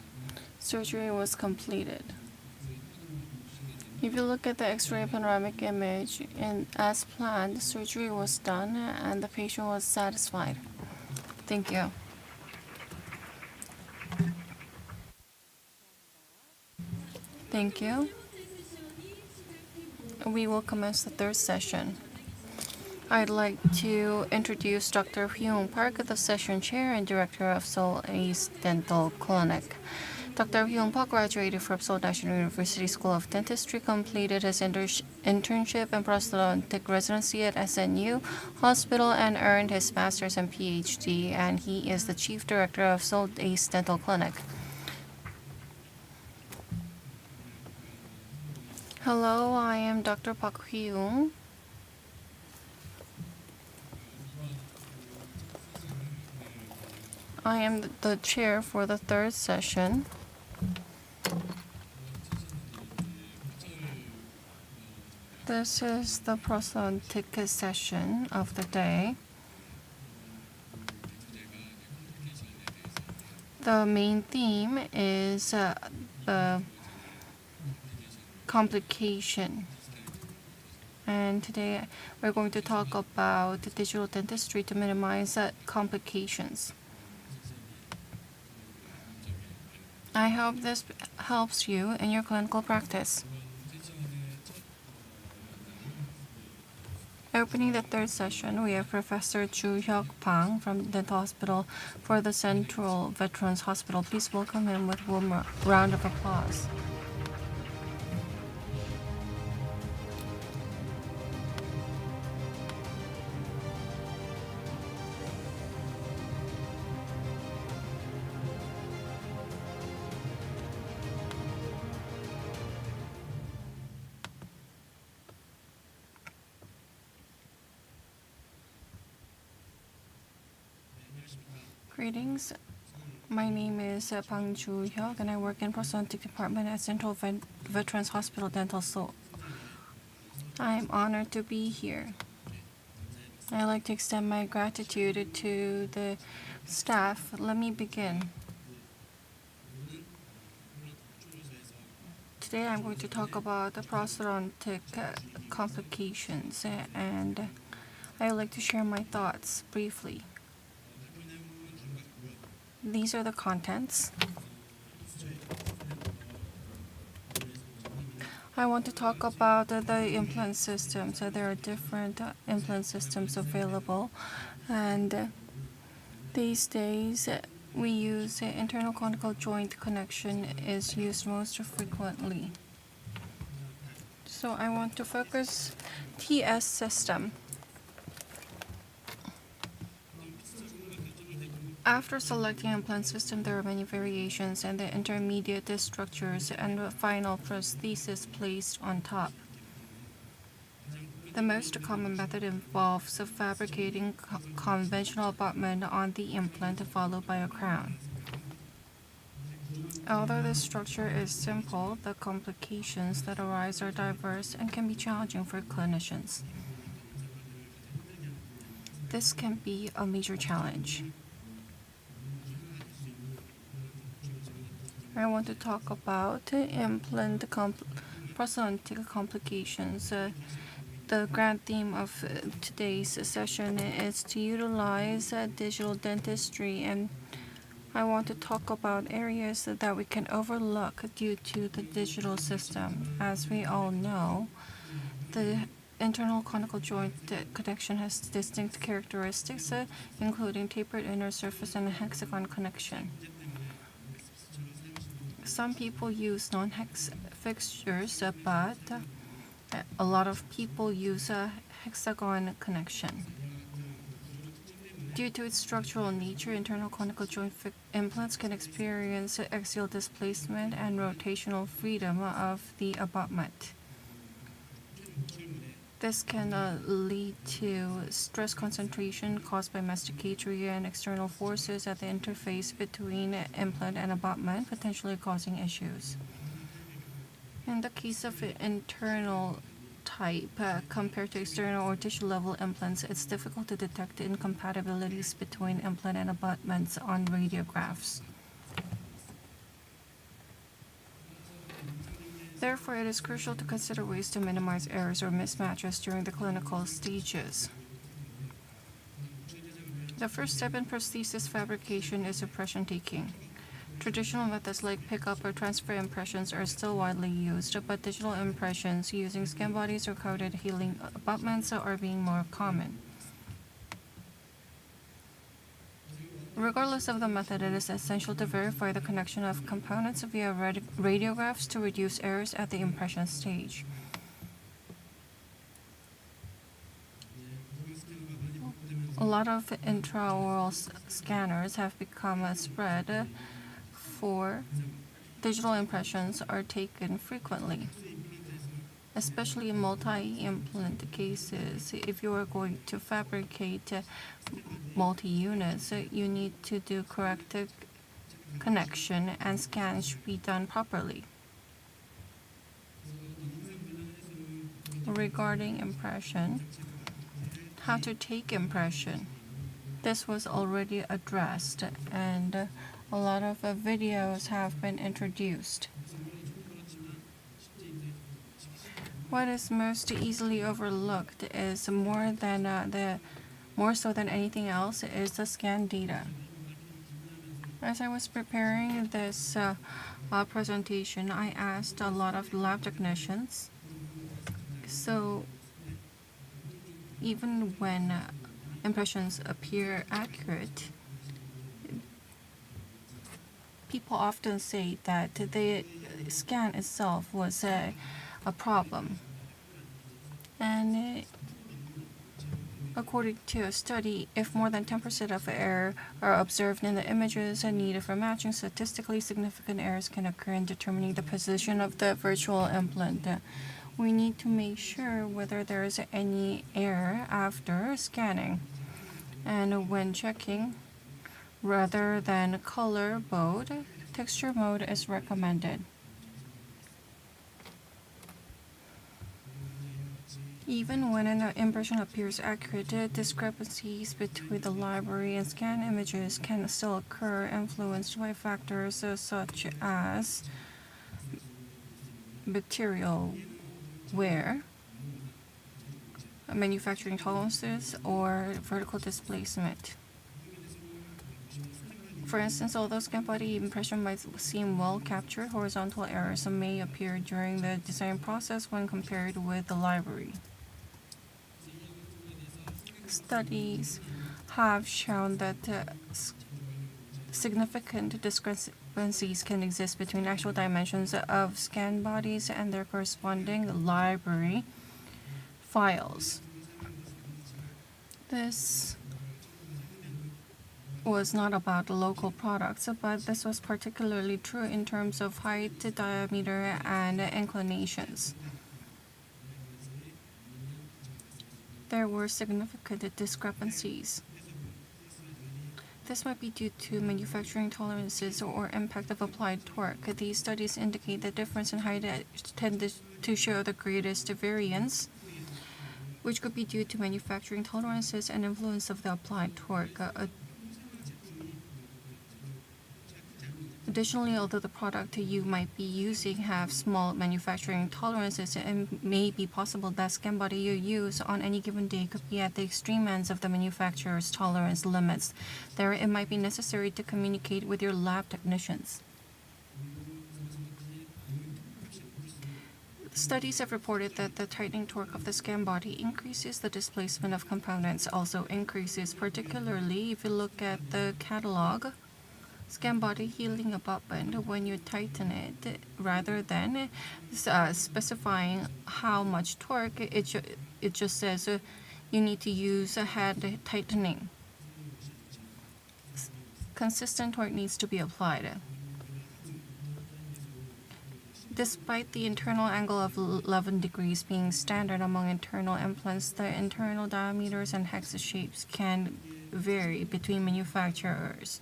surgery was completed. If you look at the X-ray panoramic image, as planned, surgery was done and the patient was satisfied. Thank you. Thank you. We will commence the third session. I'd like to introduce Dr. Hyung Park, the session chair and director of Seoul East Dental Clinic. Dr. Hyung Park graduated from Seoul National University School of Dentistry, completed his internship and prosthodontic residency at SNU Hospital, and earned his master's and PhD, and he is the chief director of Seoul East Dental Clinic. Hello, I am Dr. Park Hyung. I am the chair for the third session. This is the prosthodontic session of the day. The main theme is the complication. And today we're going to talk about digital dentistry to minimize complications. I hope this helps you in your clinical practice. Opening the third session, we have Professor Ju Hyuk Pang from Dental Hospital for the Central Veterans Hospital. Please welcome him with a warm round of applause. Greetings. My name is Bang Ju Hyuk, and I work in prosthodontic department at Central Veterans Hospital Dental Seoul. I am honored to be here. I'd like to extend my gratitude to the staff. Let me begin. Today I'm going to talk about the prosthodontic complications, and I would like to share my thoughts briefly. These are the contents. I want to talk about the implant systems. There are different implant systems available, and these days we use internal conical joint connection is used most frequently. So I want to focus TS system. After selecting implant system, there are many variations and the intermediate structures and the final prosthesis placed on top. The most common method involves fabricating conventional abutment on the implant followed by a crown. Although the structure is simple, the complications that arise are diverse and can be challenging for clinicians. This can be a major challenge. I want to talk about implant prosthetic complications. The grand theme of today's session is to utilize digital dentistry, and I want to talk about areas that we can overlook due to the digital system. As we all know, the internal conical joint connection has distinct characteristics, including tapered inner surface and a hexagon connection. Some people use non-hex fixtures, but a lot of people use a hexagon connection. Due to its structural nature, internal conical joint implants can experience axial displacement and rotational freedom of the abutment. This can lead to stress concentration caused by masticatory and external forces at the interface between implant and abutment, potentially causing issues. In the case of internal type, compared to external or tissue-level implants, it's difficult to detect incompatibilities between implant and abutments on radiographs. Therefore, it is crucial to consider ways to minimize errors or mismatches during the clinical stages. The first step in prosthesis fabrication is impression taking. Traditional methods like pickup or transfer impressions are still widely used, but digital impressions using skin bodies or coated healing abutments are being more common. Regardless of the method, it is essential to verify the connection of components via radiographs to reduce errors at the impression stage. A lot of intraoral scanners have become a spread for digital impressions are taken frequently. Especially in multi-implant cases, if you are going to fabricate multi-units, you need to do correct connection and scans should be done properly. Regarding impression, how to take impression. This was already addressed, and a lot of videos have been introduced. What is most easily overlooked is more so than anything else is the scan data. As I was preparing this presentation, I asked a lot of lab technicians. So even when impressions appear accurate, people often say that the scan itself was a problem. And according to a study, if more than 10% of error are observed in the images needed for matching, statistically significant errors can occur in determining the position of the virtual implant. We need to make sure whether there is any error after scanning. And when checking, rather than color mode, texture mode is recommended. Even when an impression appears accurate, discrepancies between the library and scan images can still occur, influenced by factors such as material wear, manufacturing tolerances, or vertical displacement. For instance, although scan body impression might seem well captured, horizontal errors may appear during the design process when compared with the library. Studies have shown that significant discrepancies can exist between actual dimensions of scan bodies and their corresponding library files. This was not about local products, but this was particularly true in terms of height, diameter, and inclinations. there were significant discrepancies. This might be due to manufacturing tolerances or impact of applied torque. These studies indicate the difference in height tended to show the greatest variance, which could be due to manufacturing tolerances and influence of the applied torque. Additionally, although the product you might be using have small manufacturing tolerances, it may be possible that skin body you use on any given day could be at the extreme ends of the manufacturer's tolerance limits. There, it might be necessary to communicate with your lab technicians. Studies have reported that the tightening torque of the skin body increases the displacement of components, also increases, particularly if you look at the catalog. Skin body healing abutment, when you tighten it, rather than specifying how much torque, it just says you need to use a head tightening. Consistent torque needs to be applied. Despite the internal angle of 11 degrees being standard among internal implants, the internal diameters and hex shapes can vary between manufacturers.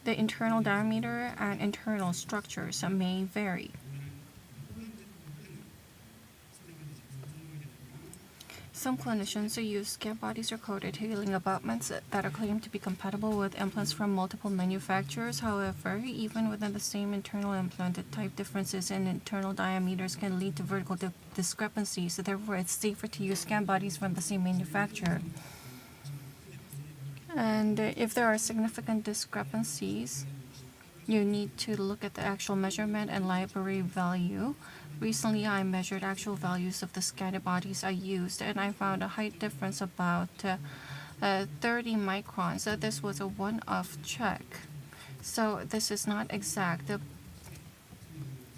The internal diameter and internal structures may vary. Some clinicians use skin bodies or coated healing abutments that are claimed to be compatible with implants from multiple manufacturers. However, even within the same internal implant, the type differences in internal diameters can lead to vertical discrepancies. Therefore, it's safer to use skin bodies from the same manufacturer. And if there are significant discrepancies, you need to look at the actual measurement and library value. Recently, I measured actual values of the scattered bodies I used, and I found a height difference about 30 microns. This was a one-off check, so this is not exact.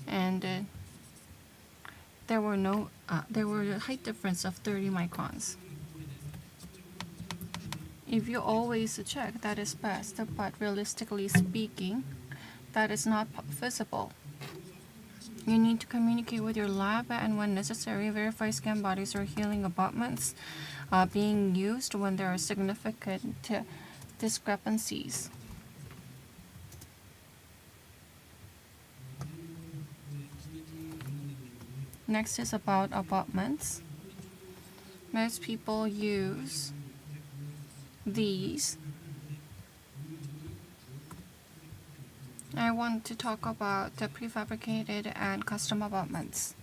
And there were a height difference of 30 microns. If you always check, that is best, but realistically speaking, that is not visible. You need to communicate with your lab and when necessary, verify skin bodies or healing abutments being used when there are significant discrepancies. Next is about abutments. Most people use these. I want to talk about the prefabricated and custom abutments.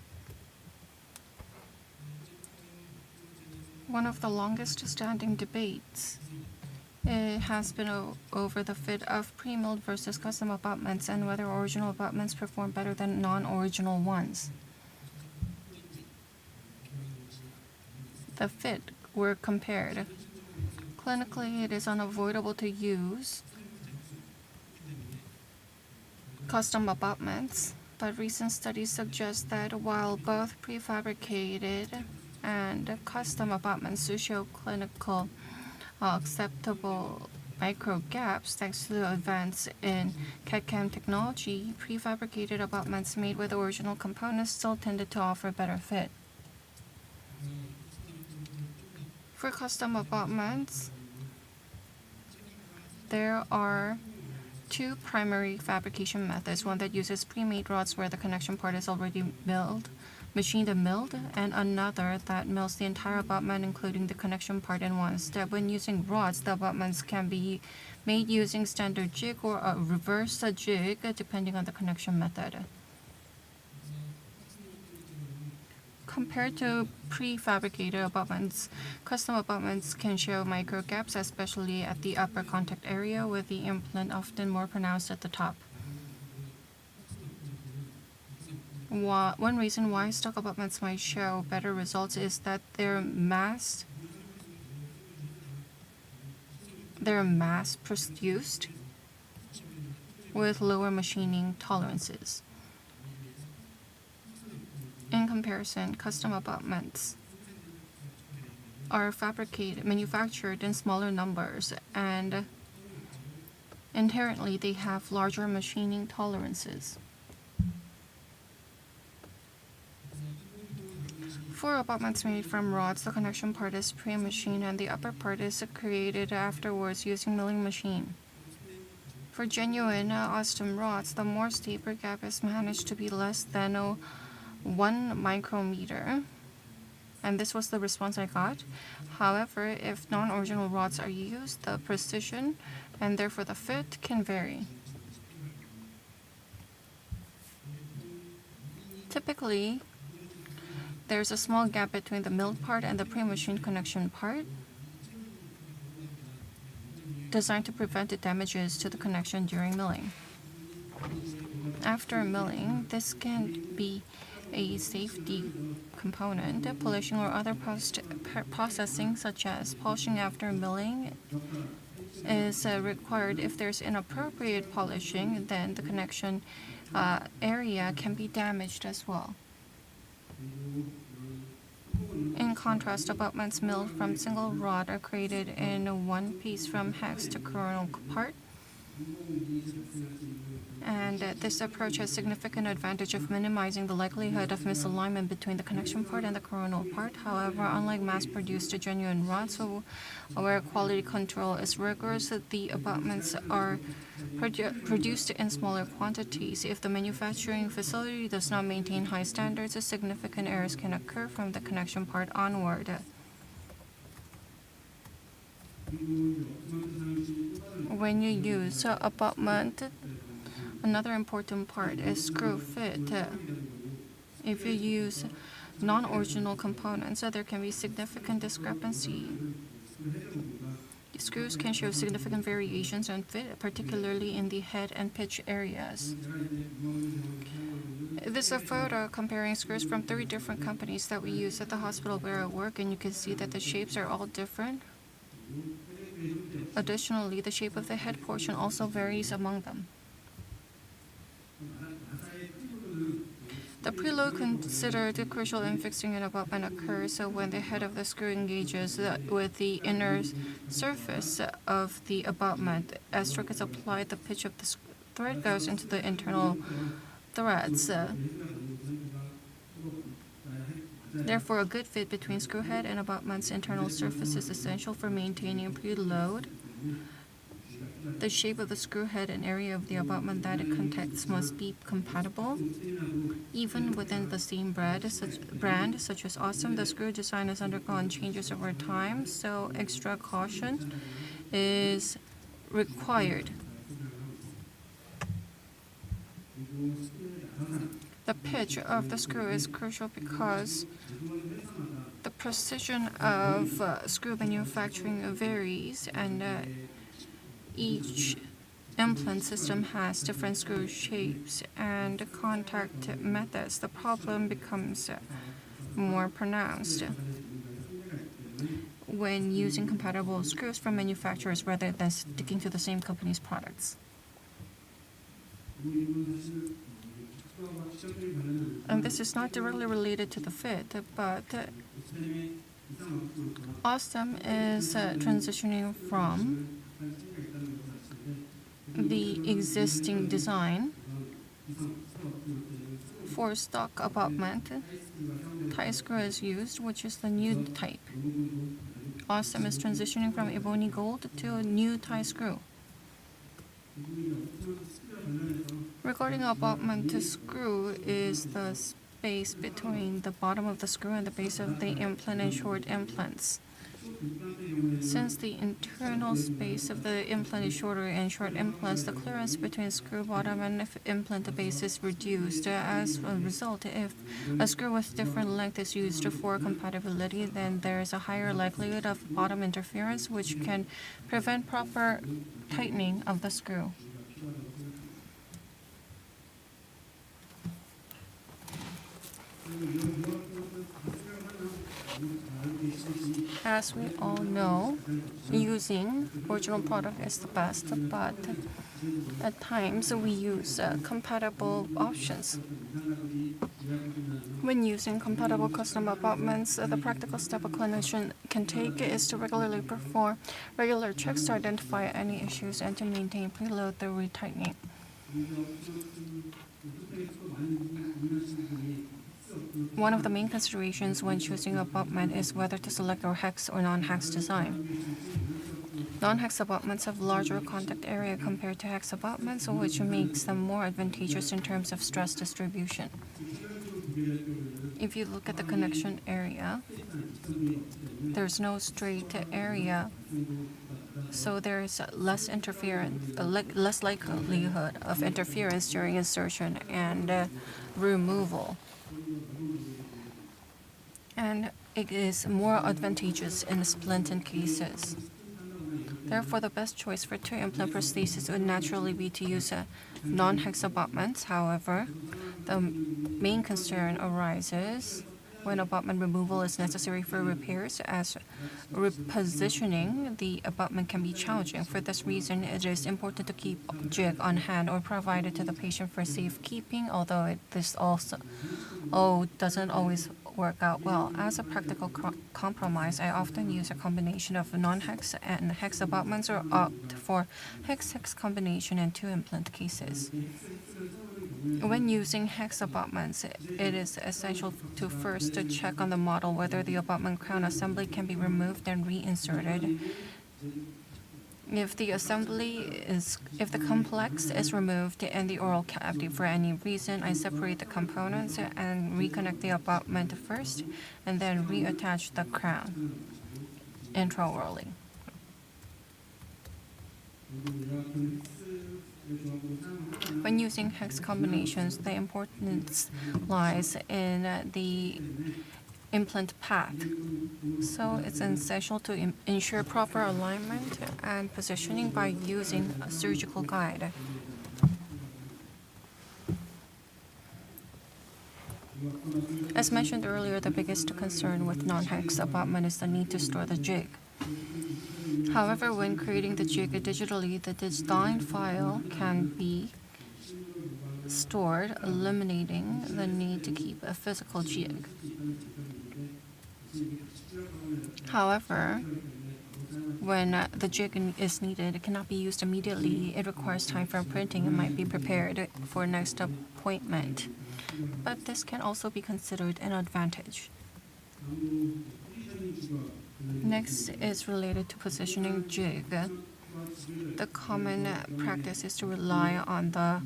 One of the longest standing debates has been over the fit of pre-milled versus custom abutments and whether original abutments perform better than non-original ones. The fit were compared. Clinically, it is unavoidable to use custom abutments, but recent studies suggest that while both prefabricated and custom abutments show clinical acceptable micro gaps thanks to the advance in CAD/CAM technology, prefabricated abutments made with original components still tended to offer better fit. For custom abutments, there are two primary fabrication methods, one that uses pre-made rods where the connection part is already machined and milled, and another that mills the entire abutment including the connection part in one step. When using rods, the abutments can be made using standard jig or a reverse jig depending on the connection method. Compared to prefabricated abutments, custom abutments can show micro gaps, especially at the upper contact area, with the implant often more pronounced at the top. One reason why stock abutments might show better results is that they're mass produced with lower machining tolerances. In comparison, custom abutments are manufactured in smaller numbers, and inherently they have larger machining tolerances. For abutments made from rods, the connection part is pre-machined and the upper part is created afterwards using milling machine. For genuine Osstem rods, the more taper gap is managed to be less than 1 micrometer. And this was the response I got. However, if non-original rods are used, the precision and therefore the fit can vary. Typically, there's a small gap between the milled part and the pre-machined connection part, designed to prevent the damages to the connection during milling. After milling, this can be a safety component. Polishing or other processing, such as polishing after milling, is required. If there's inappropriate polishing, then the connection area can be damaged as well. In contrast, abutments milled from single rod are created in one piece from hex to coronal part. And this approach has significant advantage of minimizing the likelihood of misalignment between the connection part and the coronal part. However, unlike mass-produced genuine rods, where quality control is rigorous, the abutments are produced in smaller quantities. If the manufacturing facility does not maintain high standards, significant errors can occur from the connection part onward. When you use abutment, another important part is screw fit. If you use non-original components, there can be significant discrepancy. Screws can show significant variations in fit, particularly in the head and pitch areas. This is a photo comparing screws from 3 different companies that we use at the hospital where I work, and you can see that the shapes are all different. Additionally, the shape of the head portion also varies among them. The preload considered crucial in fixing an abutment occurs when the head of the screw engages with the inner surface of the abutment. As torque is applied, the pitch of the thread goes into the internal threads. Therefore, a good fit between screw head and abutment's internal surface is essential for maintaining preload. The shape of the screw head and area of the abutment that it contacts must be compatible. Even within the same brand, such as Osstem, the screw design has undergone changes over time, so extra caution is required. The pitch of the screw is crucial because the precision of screw manufacturing varies, and each implant system has different screw shapes and contact methods. The problem becomes more pronounced when using compatible screws from manufacturers rather than sticking to the same company's products. And this is not directly related to the fit, but Osstem is transitioning from the existing design for stock abutment. Tie screw is used, which is the new type. Osstem is transitioning from ebony gold to a new tie screw. Regarding abutment, the screw is the space between the bottom of the screw and the base of the implant and short implants. Since the internal space of the implant is shorter in short implants, the clearance between screw bottom and implant base is reduced. As a result, if a screw with different length is used for compatibility, then there is a higher likelihood of bottom interference, which can prevent proper tightening of the screw. As we all know, using original product is the best, but at times we use compatible options. When using compatible custom abutments, the practical step a clinician can take is to regularly perform regular checks to identify any issues and to maintain preload through retightening. One of the main considerations when choosing abutment is whether to select a hex or non-hex design. Non-hex abutments have larger contact area compared to hex abutments, which makes them more advantageous in terms of stress distribution. If you look at the connection area, there's no straight area, so there's less interference, less likelihood of interference during insertion and removal. And it is more advantageous in splinted cases. Therefore, the best choice for two-implant prosthesis would naturally be to use non-hex abutments. However, the main concern arises when abutment removal is necessary for repairs, as repositioning the abutment can be challenging. For this reason, it is important to keep jig on hand or provide it to the patient for safekeeping, although this also doesn't always work out well. As a practical compromise, I often use a combination of non-hex and hex abutments or opt for hex-hex combination in two-implant cases. When using hex abutments, it is essential to first check on the model whether the abutment crown assembly can be removed and reinserted. If the complex is removed in the oral cavity for any reason, I separate the components and reconnect the abutment first, and then reattach the crown intraorally. When using hex combinations, the importance lies in the implant path. So it's essential to ensure proper alignment and positioning by using a surgical guide. As mentioned earlier, the biggest concern with non-hex abutment is the need to store the jig. However, when creating the jig digitally, the design file can be stored, eliminating the need to keep a physical jig. However, when the jig is needed, it cannot be used immediately. It requires time for printing and might be prepared for next appointment. But this can also be considered an advantage. Next is related to positioning jig. The common practice is to rely on the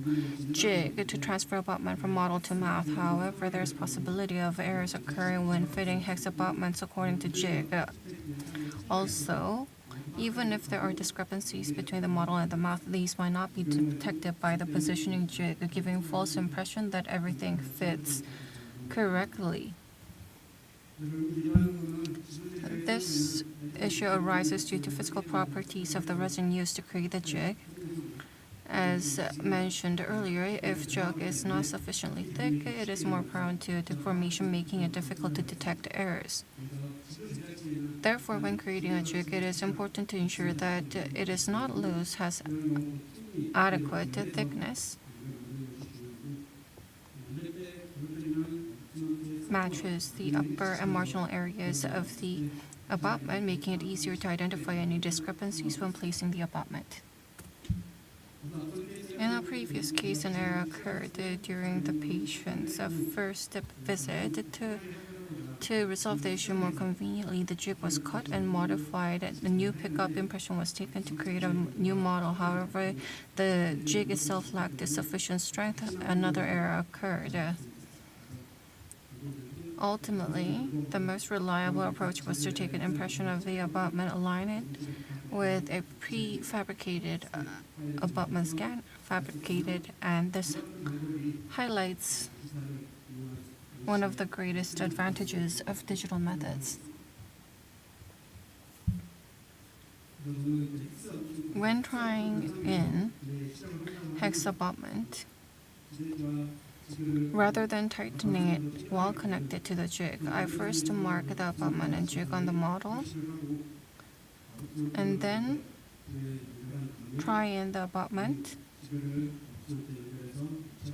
jig to transfer abutment from model to mouth. However, there's possibility of errors occurring when fitting hex abutments according to jig. Also, even if there are discrepancies between the model and the mouth, these might not be detected by the positioning jig, giving false impression that everything fits correctly. This issue arises due to physical properties of the resin used to create the jig. As mentioned earlier, if jig is not sufficiently thick, it is more prone to deformation, making it difficult to detect errors. Therefore, when creating a jig, it is important to ensure that it is not loose, has adequate thickness, matches the upper and marginal areas of the abutment, making it easier to identify any discrepancies when placing the abutment. In a previous case, an error occurred during the patient's first visit. To resolve the issue more conveniently, the jig was cut and modified. The new pickup impression was taken to create a new model. However, the jig itself lacked sufficient strength. Another error occurred. Ultimately, the most reliable approach was to take an impression of the abutment, align it with a prefabricated abutment scan, and this highlights one of the greatest advantages of digital methods. When trying in hex abutment, rather than tightening it while connected to the jig, I first mark the abutment and jig on the model, and then try in the abutment,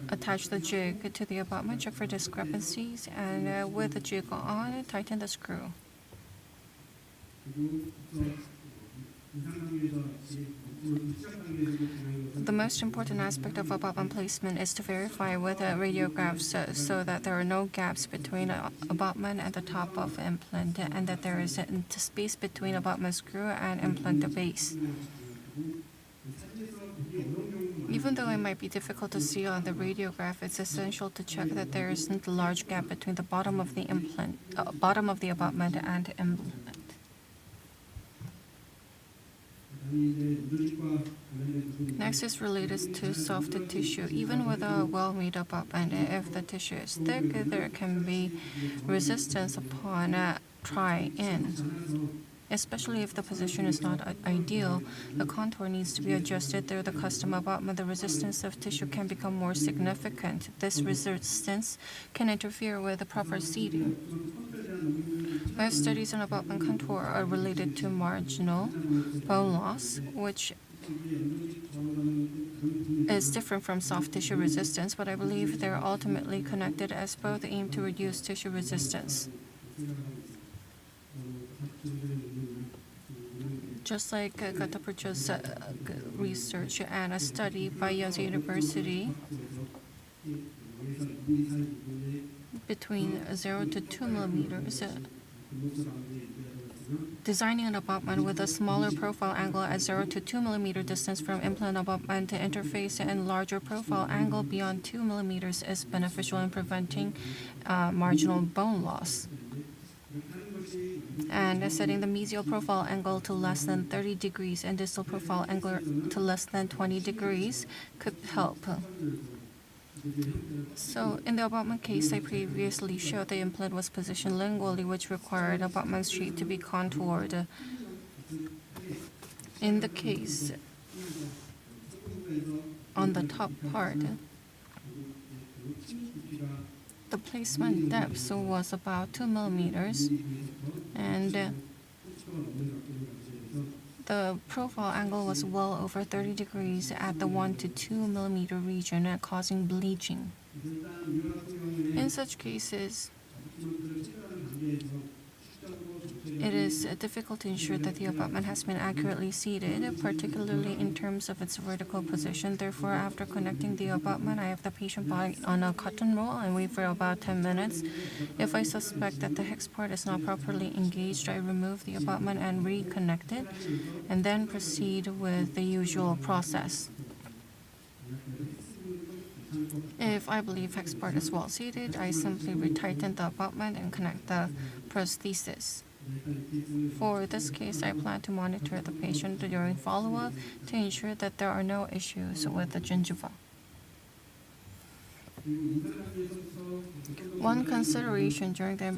attach the jig to the abutment, check for discrepancies, and with the jig on, tighten the screw. The most important aspect of abutment placement is to verify with radiographs so that there are no gaps between abutment and the top of implant, and that there is a space between abutment screw and implant base. Even though it might be difficult to see on the radiograph, it's essential to check that there isn't a large gap between the bottom of the abutment and implant. Next is related to soft tissue. Even with a well-made abutment, if the tissue is thick, there can be resistance upon try-in. Especially if the position is not ideal, the contour needs to be adjusted through the custom abutment. The resistance of tissue can become more significant. This resistance can interfere with the proper seating. Most studies on abutment contour are related to marginal bone loss, which is different from soft tissue resistance, but I believe they're ultimately connected as both aim to reduce tissue resistance. Just like Gatapucho's research and a study by Yonsei University, between 0 to 2 millimeters, designing an abutment with a smaller profile angle at 0 to 2 millimeter distance from implant abutment interface and larger profile angle beyond 2 millimeters is beneficial in preventing marginal bone loss. And setting the mesial profile angle to less than 30 degrees and distal profile angle to less than 20 degrees could help. So in the abutment case, I previously showed the implant was positioned lingually, which required abutment shape to be contoured. In the case on the top part, the placement depth was about 2 millimeters, and the profile angle was well over 30 degrees at the 1 to 2 millimeter region, causing bleaching. In such cases, it is difficult to ensure that the abutment has been accurately seated, particularly in terms of its vertical position. Therefore, after connecting the abutment, I have the patient body on a cotton roll and wait for about 10 minutes. If I suspect that the hex part is not properly engaged, I remove the abutment and reconnect it, and then proceed with the usual process. If I believe hex part is well seated, I simply retighten the abutment and connect the prosthesis. For this case, I plan to monitor the patient during follow-up to ensure that there are no issues with the gingiva. One consideration during the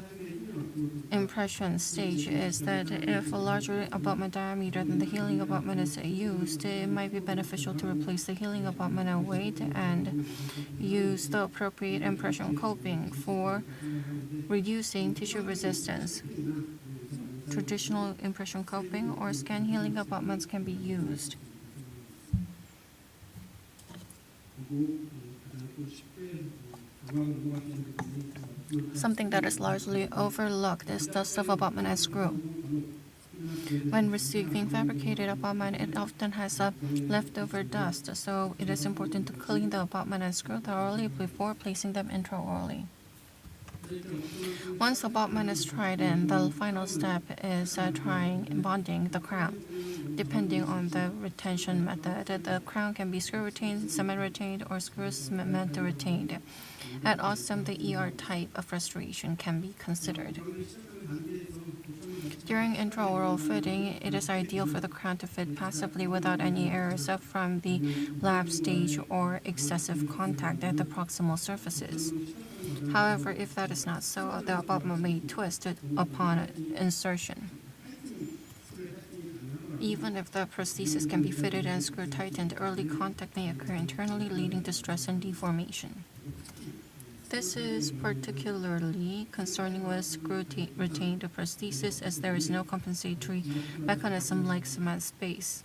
impression stage is that if a larger abutment diameter than the healing abutment is used, it might be beneficial to replace the healing abutment and wait and use the appropriate impression coping for reducing tissue resistance. Traditional impression coping or scan healing abutments can be used. Something that is largely overlooked is dust of abutment and screw. When receiving fabricated abutment, it often has a leftover dust, so it is important to clean the abutment and screw thoroughly before placing them intraorally. Once abutment is tried in, the final step is trying bonding the crown. Depending on the retention method, the crown can be screw retained, cement retained, or screw cement retained. At Osstem, the ER type of restoration can be considered. During intraoral fitting, it is ideal for the crown to fit passively without any errors from the lab stage or excessive contact at the proximal surfaces. However, if that is not so, the abutment may twist upon insertion. Even if the prosthesis can be fitted and screw tightened, early contact may occur internally, leading to stress and deformation. This is particularly concerning with screw-retained prosthesis, as there is no compensatory mechanism like cement space.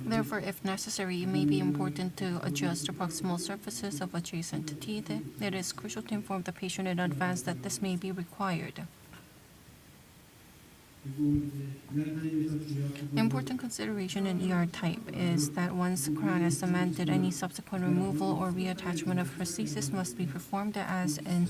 Therefore, if necessary, it may be important to adjust the proximal surfaces of adjacent teeth. It is crucial to inform the patient in advance that this may be required. Important consideration in ER type is that once the crown is cemented, any subsequent removal or reattachment of prosthesis must be performed as in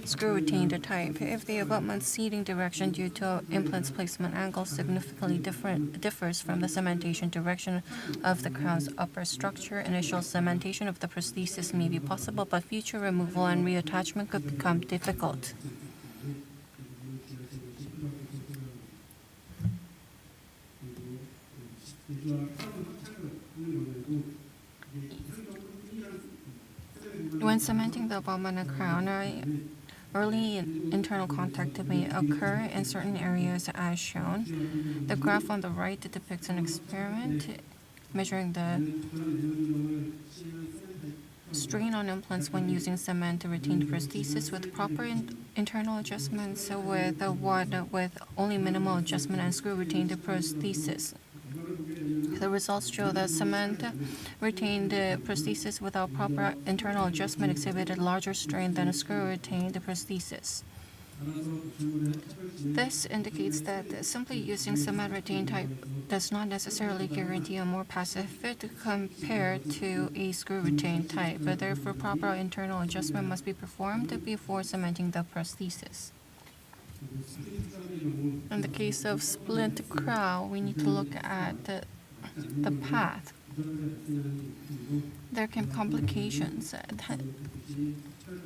screw-retained type. If the abutment seating direction due to implant's placement angle significantly differs from the cementation direction of the crown's upper structure, initial cementation of the prosthesis may be possible, but future removal and reattachment could become difficult. When cementing the abutment and crown, early internal contact may occur in certain areas as shown. The graph on the right depicts an experiment measuring the strain on implants when using cement retained prosthesis with proper internal adjustments with one with only minimal adjustment and screw retained prosthesis. The results show that cement retained prosthesis without proper internal adjustment exhibited larger strain than a screw retained prosthesis. This indicates that simply using cement retained type does not necessarily guarantee a more passive fit compared to a screw retained type, but therefore proper internal adjustment must be performed before cementing the prosthesis. In the case of splint crown, we need to look at the path. There can be complications,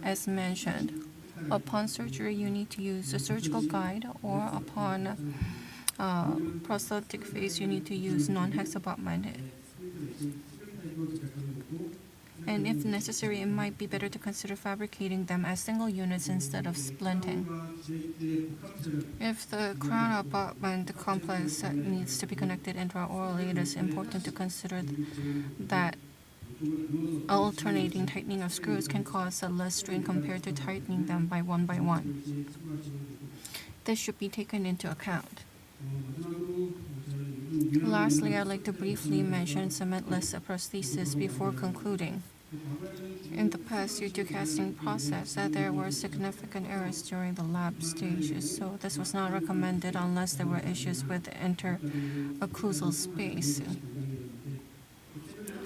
as mentioned. Upon surgery, you need to use a surgical guide, or upon prosthetic phase, you need to use non-hex abutment. And if necessary, it might be better to consider fabricating them as single units instead of splinting. If the crown abutment complex needs to be connected intraorally, it is important to consider that alternating tightening of screws can cause less strain compared to tightening them by one. This should be taken into account. Lastly, I'd like to briefly mention cementless prosthesis before concluding. In the past, due to casting process, there were significant errors during the lab stages, so this was not recommended unless there were issues with interocclusal space.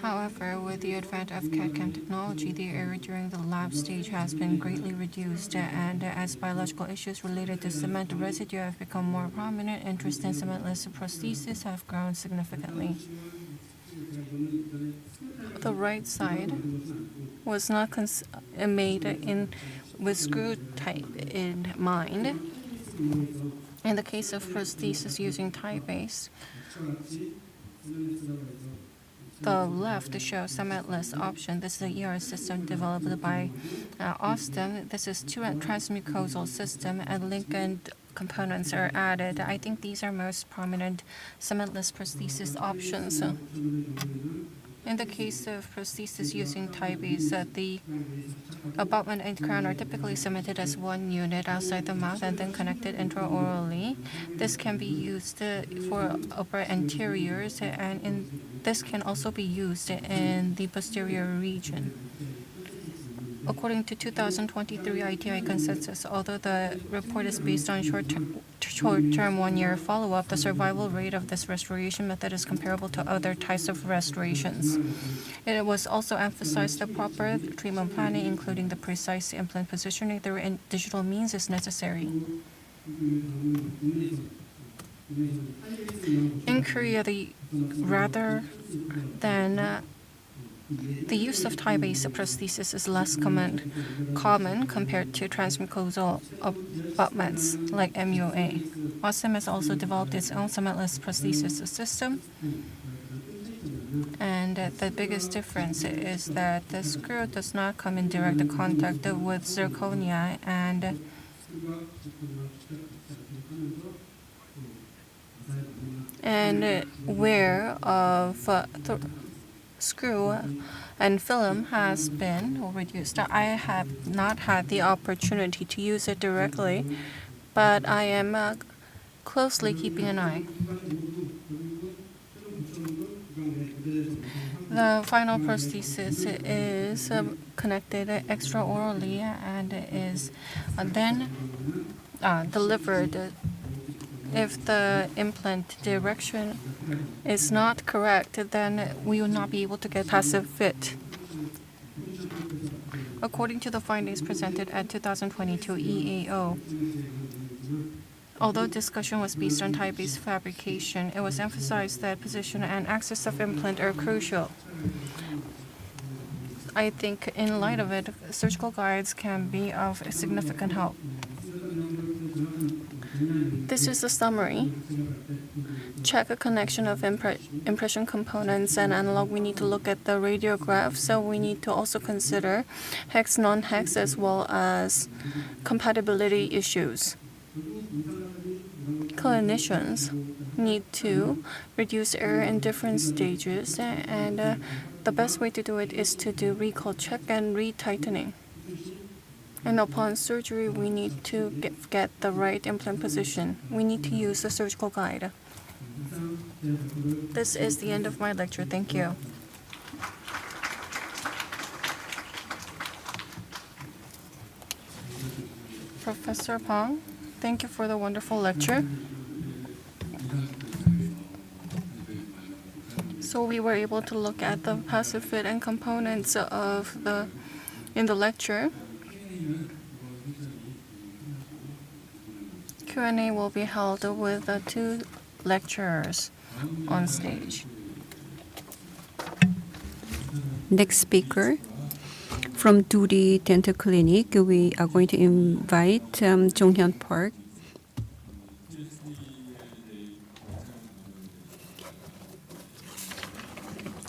However, with the advent of CAD/CAM technology, the error during the lab stage has been greatly reduced, and as biological issues related to cement residue have become more prominent, interest in cementless prosthesis have grown significantly. The right side was not made with screw type in mind. In the case of prosthesis using tie base, the left shows cementless option. This is a ER system developed by Osstem. This is two transmucosal system, and linked components are added. I think these are most prominent cementless prosthesis options. In the case of prosthesis using tie base, the abutment and crown are typically cemented as one unit outside the mouth and then connected intraorally. This can be used for upper anteriors, and this can also be used in the posterior region. According to 2023 ITI consensus, although the report is based on short-term one-year follow-up, the survival rate of this restoration method is comparable to other types of restorations. It was also emphasized that proper treatment planning, including the precise implant positioning through digital means, is necessary. In Korea, rather than the use of tie-base prosthesis is less common compared to transmucosal abutments like MUA. Osstem has also developed its own cementless prosthesis system, and the biggest difference is that the screw does not come in direct contact with zirconia, and wear of screw and film has been reduced. I have not had the opportunity to use it directly, but I am closely keeping an eye. The final prosthesis is connected extraorally and is then delivered If the implant direction is not correct, then we will not be able to get passive fit. According to the findings presented at 2022 EAO, although discussion was based on tie-based fabrication, it was emphasized that position and access of implant are crucial. I think in light of it, surgical guides can be of significant help. This is a summary. Check a connection of impression components and analog. We need to look at the radiograph, so we need to also consider hex, non-hex, as well as compatibility issues. Clinicians need to reduce error in different stages, and the best way to do it is to do recall check and retightening. And upon surgery, we need to get the right implant position. We need to use the surgical guide. This is the end of my lecture. Thank you. Professor Pang, thank you for the wonderful lecture. So we were able to look at the passive fit and components in the lecture. Q&A will be held with the two lecturers on stage. Next speaker from Duri Dental Clinic, we are going to invite Jong-hyun Park.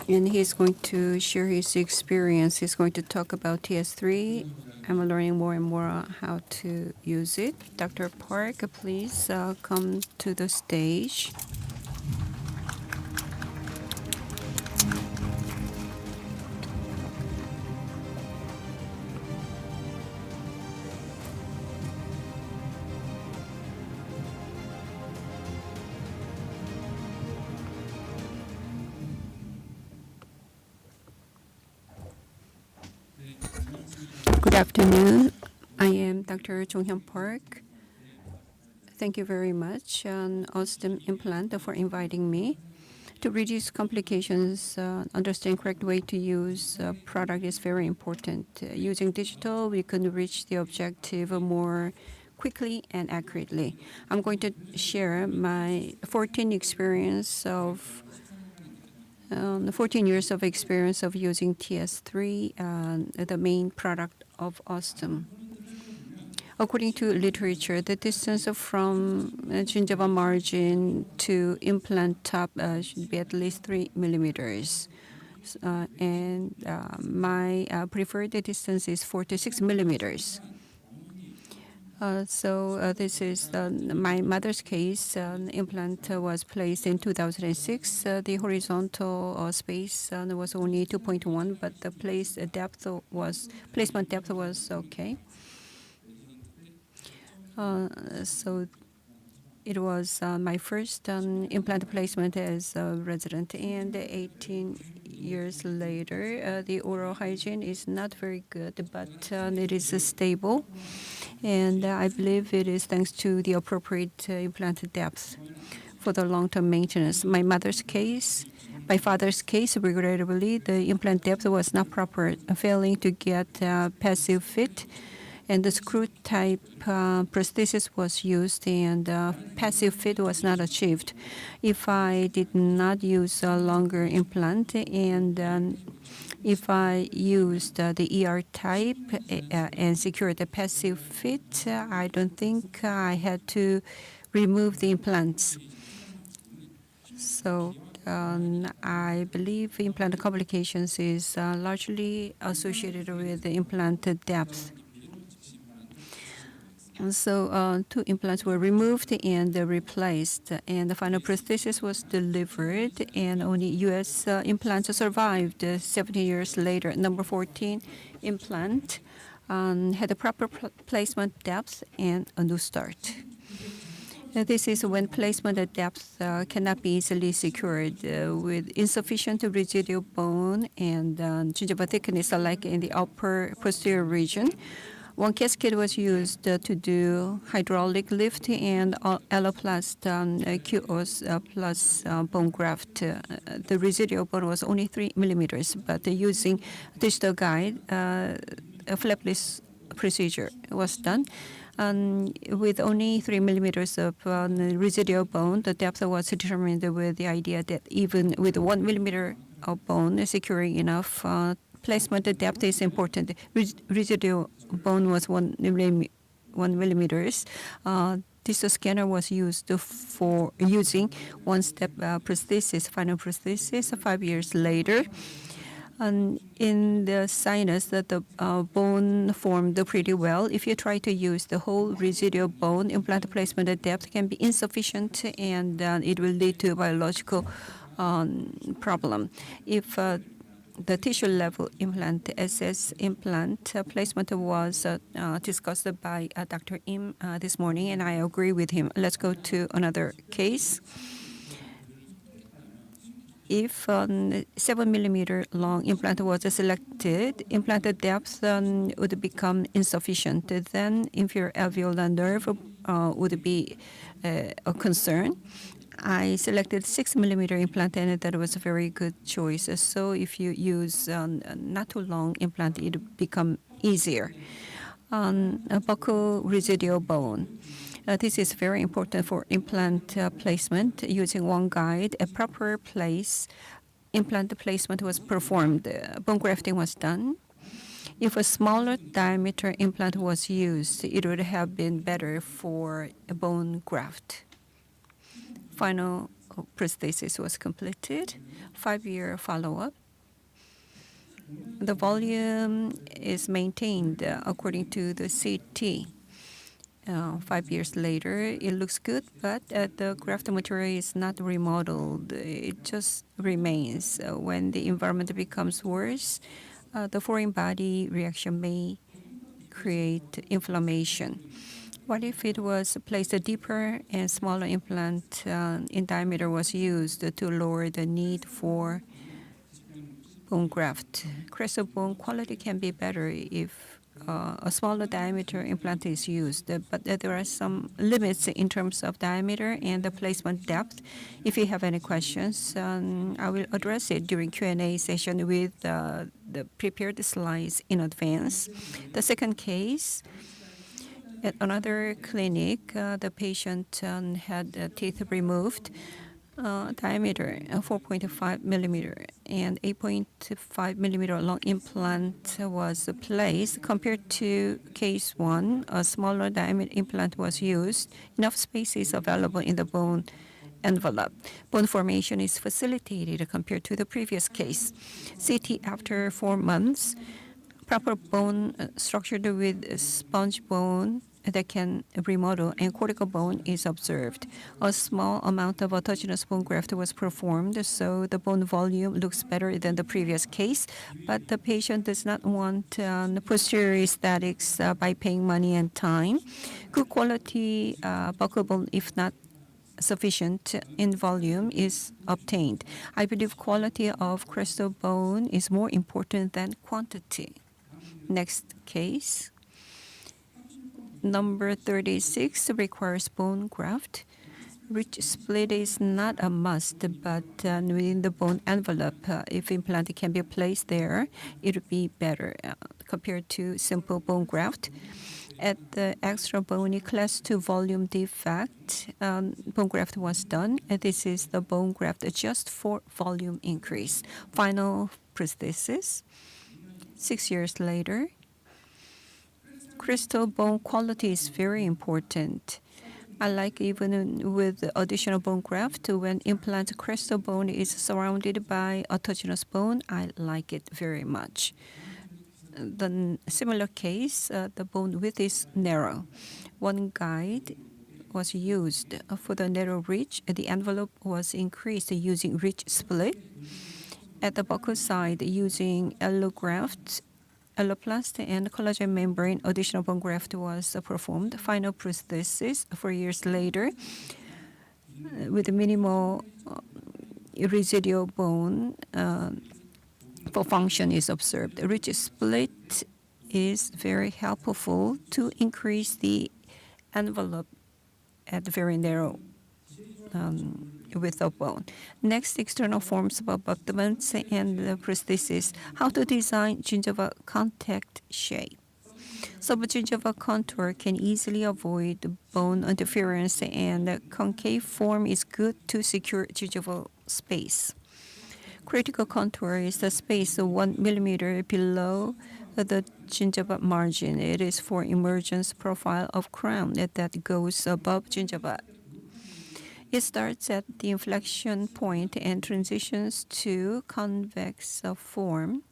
And he's going to share his experience. He's going to talk about TS3. I'm learning more and more how to use it. Dr. Park, please come to the stage. Good afternoon. I am Dr. Jong-hyun Park. Thank you very much, Osstem Implant, for inviting me. To reduce complications, understand correct way to use product is very important. Using digital, we can reach the objective more quickly and accurately. I'm going to share my 14 years of experience of using TS3, the main product of Osstem. According to literature, the distance from gingival margin to implant top should be at least 3 millimeters. And my preferred distance is 4 to 6 millimeters. This is my mother's case. Implant was placed in 2006. The horizontal space was only 2.1, but the placement depth was okay. So it was my first implant placement as a resident, and 18 years later, the oral hygiene is not very good, but it is stable, and I believe it is thanks to the appropriate implant depth for the long-term maintenance. My father's case, regrettably, the implant depth was not proper, failing to get passive fit. And the screw-type prosthesis was used, and passive fit was not achieved. If I did not use a longer implant, and if I used the ER type and secured the passive fit, I don't think I had to remove the implants. So I believe implant complications is largely associated with the implant depth. So 2 implants were removed and replaced, and the final prosthesis was delivered, and only U.S. implants survived 70 years later. Number 14 implant had a proper placement depth and a new start. This is when placement depth cannot be easily secured with insufficient residual bone and gingival thickness, like in the upper posterior region. One casket was used to do hydraulic lift and alloplast QOS plus bone graft. The residual bone was only 3 millimeters, but using digital guide, a flapless procedure was done. With only 3 millimeters of residual bone, the depth was determined with the idea that even with 1 millimeter of bone, securing enough placement, the depth is important. Residual bone was 1 millimeters. This scanner was used for using one-step prosthesis, final prosthesis 5 years later. In the sinus, the bone formed pretty well. If you try to use the whole residual bone, implant placement depth can be insufficient, and it will lead to a biological problem. If the tissue level implant, SS implant placement was discussed by Dr. Im this morning, and I agree with him. Let's go to another case. If 7 millimeter long implant was selected, implanted depth would become insufficient. Then inferior alveolar nerve would be a concern. I selected 6 millimeter implant, and that was a very good choice. So if you use not too long implant, it would become easier. Buccal residual bone. This is very important for implant placement. Using one guide, a proper place implant placement was performed. Bone grafting was done. If a smaller diameter implant was used, it would have been better for a bone graft. Final prosthesis was completed. 5-year follow-up. The volume is maintained according to the CT. 5 years later, it looks good, but the graft material is not remodeled. It just remains. When the environment becomes worse, the foreign body reaction may create inflammation. What if it was placed a deeper and smaller implant in diameter was used to lower the need for bone graft? Crescent bone quality can be better if a smaller diameter implant is used, but there are some limits in terms of diameter and the placement depth. If you have any questions, I will address it during Q&A session with the prepared slides in advance. The second case, at another clinic, the patient had teeth removed. Diameter 4.5 millimeter and 8.5 millimeter long implant was placed. Compared to case 1, a smaller diameter implant was used. Enough space is available in the bone envelope. Bone formation is facilitated compared to the previous case. CT after 4 months, proper bone structured with sponge bone that can remodel and cortical bone is observed. A small amount of autogenous bone graft was performed, so the bone volume looks better than the previous case, but the patient does not want posterior aesthetics by paying money and time. Good quality buccal bone, if not sufficient in volume, is obtained. I believe quality of crestal bone is more important than quantity. Next case. Number 36 requires bone graft. Ridge split is not a must, but within the bone envelope, if implant can be placed there, it would be better compared to simple bone graft. At the extra bony class 2 volume defect, bone graft was done. And this is the bone graft just for volume increase. Final prosthesis. 6 years later. Crystal bone quality is very important. I like even with additional bone graft, when implant crystal bone is surrounded by autogenous bone, I like it very much. The similar case, the bone width is narrow. One guide was used for the narrow ridge. The envelope was increased using ridge split. At the buccal side, using allograft, alloplast and collagen membrane, additional bone graft was performed. Final prosthesis 4 years later, with minimal residual bone for function is observed. Ridge split is very helpful to increase the envelope at the very narrow width of bone. Next, external forms of abutments and the prosthesis. How to design gingiva contact shape. Subgingival contour can easily avoid bone interference, and the concave form is good to secure gingival space. Critical contour is the space 1 millimeter below the gingiva margin. It is for emergence profile of crown that goes above gingiva. It starts at the inflection point and transitions to convex form.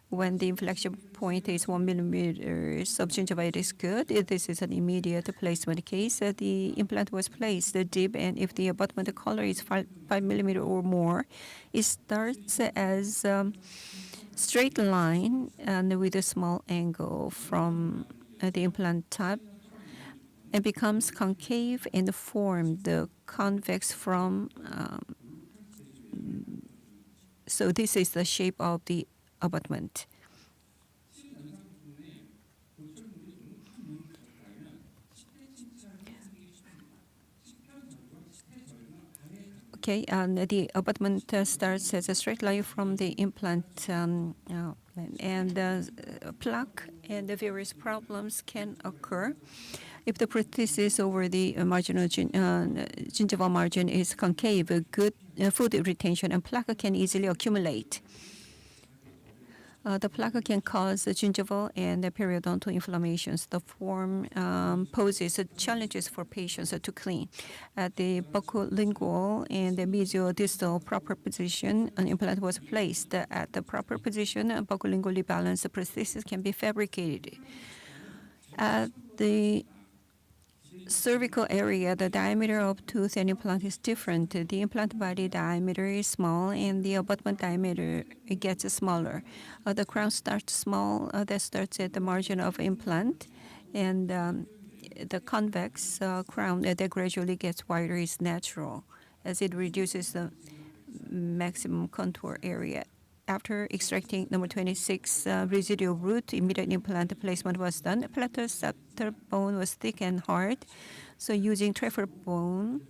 When the inflection point is 1 millimeter subgingiva, it is good. This is an immediate placement case. The implant was placed deep, and if the abutment color is 5 millimeter or more, it starts as straight line and with a small angle from the implant top and becomes concave in the form, the convex from. So this is the shape of the abutment. Okay, and the abutment starts as a straight line from the implant, and plaque and the various problems can occur. If the prosthesis over the marginal gingival margin is concave, good food retention and plaque can easily accumulate. The plaque can cause gingival and periodontal inflammations. The form poses challenges for patients to clean. At the buccolingual and the mesiodistal proper position, an implant was placed. At the proper position, a buccolingually balanced prosthesis can be fabricated. At the cervical area, the diameter of tooth and implant is different. The implant body diameter is small, and the abutment diameter gets smaller. The crown starts small. That starts at the margin of implant, and the convex crown that gradually gets wider is natural, as it reduces the maximum contour area. After extracting number 26 residual root, immediate implant placement was done. Plateau septal bone was thick and hard, so using trephine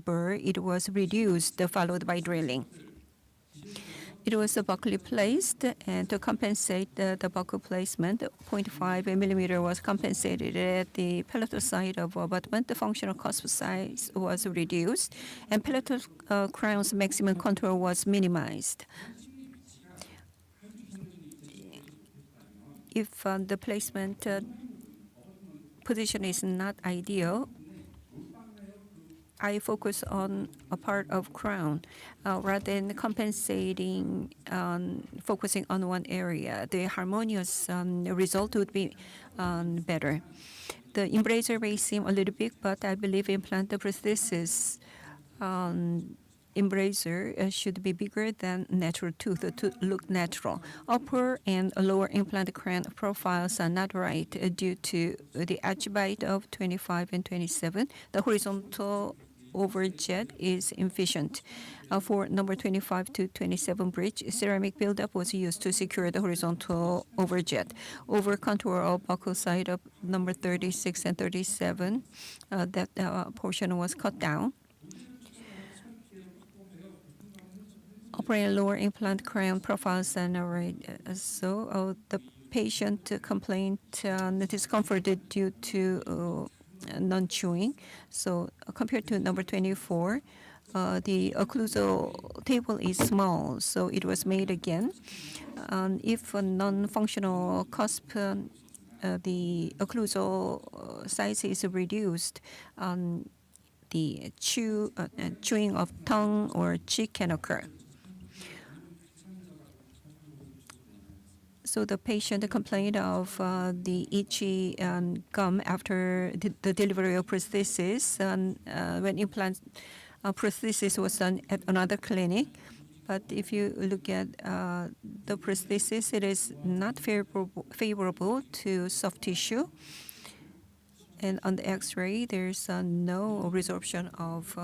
burr, it was reduced, followed by drilling. It was buccally placed, and to compensate the buccal placement, 0.5 millimeter was compensated at the palatal side of abutment. The functional cusp size was reduced, and palatal crown's maximum contour was minimized. If the placement position is not ideal, I focus on a part of crown rather than compensating, focusing on one area. The harmonious result would be better. The embracer may seem a little big, but I believe implant prosthesis embracer should be bigger than natural tooth to look natural. Upper and lower implant crown profiles are not right due to the edge bite of 25 and 27. The horizontal overjet is efficient. For number 25 to 27 bridge, ceramic buildup was used to secure the horizontal overjet. Over contour of buccal side of number 36 and 37, that portion was cut down. Upper and lower implant crown profiles are right. So the patient complained discomfort due to non-chewing. So compared to number 24, the occlusal table is small, so it was made again. If a non-functional cusp, the occlusal size is reduced, the chewing of tongue or cheek can occur. So the patient complained of the itchy gum after the delivery of prosthesis when implant prosthesis was done at another clinic. But if you look at the prosthesis, it is not favorable to soft tissue. And on the X-ray, there's no resorption of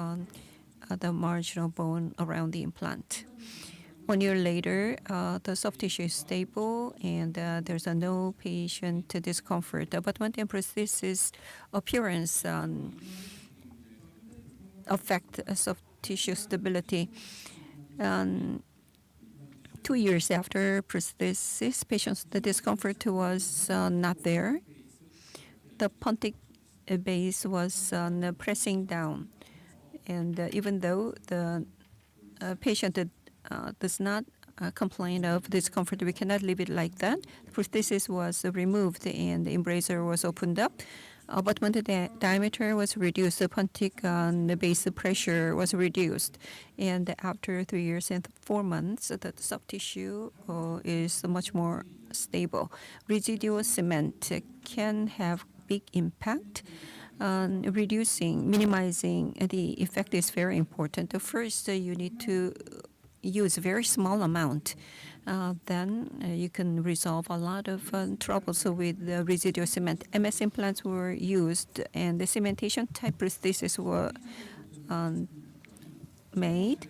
the marginal bone around the implant. 1 year later, the soft tissue is stable and there's no patient discomfort. Abutment and prosthesis appearance affect soft tissue stability. 2 years after prosthesis, the discomfort was not there. The pontic base was pressing down. And even though the patient does not complain of discomfort, we cannot leave it like that. The prosthesis was removed and the embracer was opened up. Abutment diameter was reduced. The pontic the base pressure was reduced. And after 3 years and 4 months, the soft tissue is much more stable. Residual cement can have big impact. Minimizing the effect is very important. First, you need to use a very small amount. Then you can resolve a lot of troubles with the residual cement. MS implants were used, and the cementation type prosthesis were made.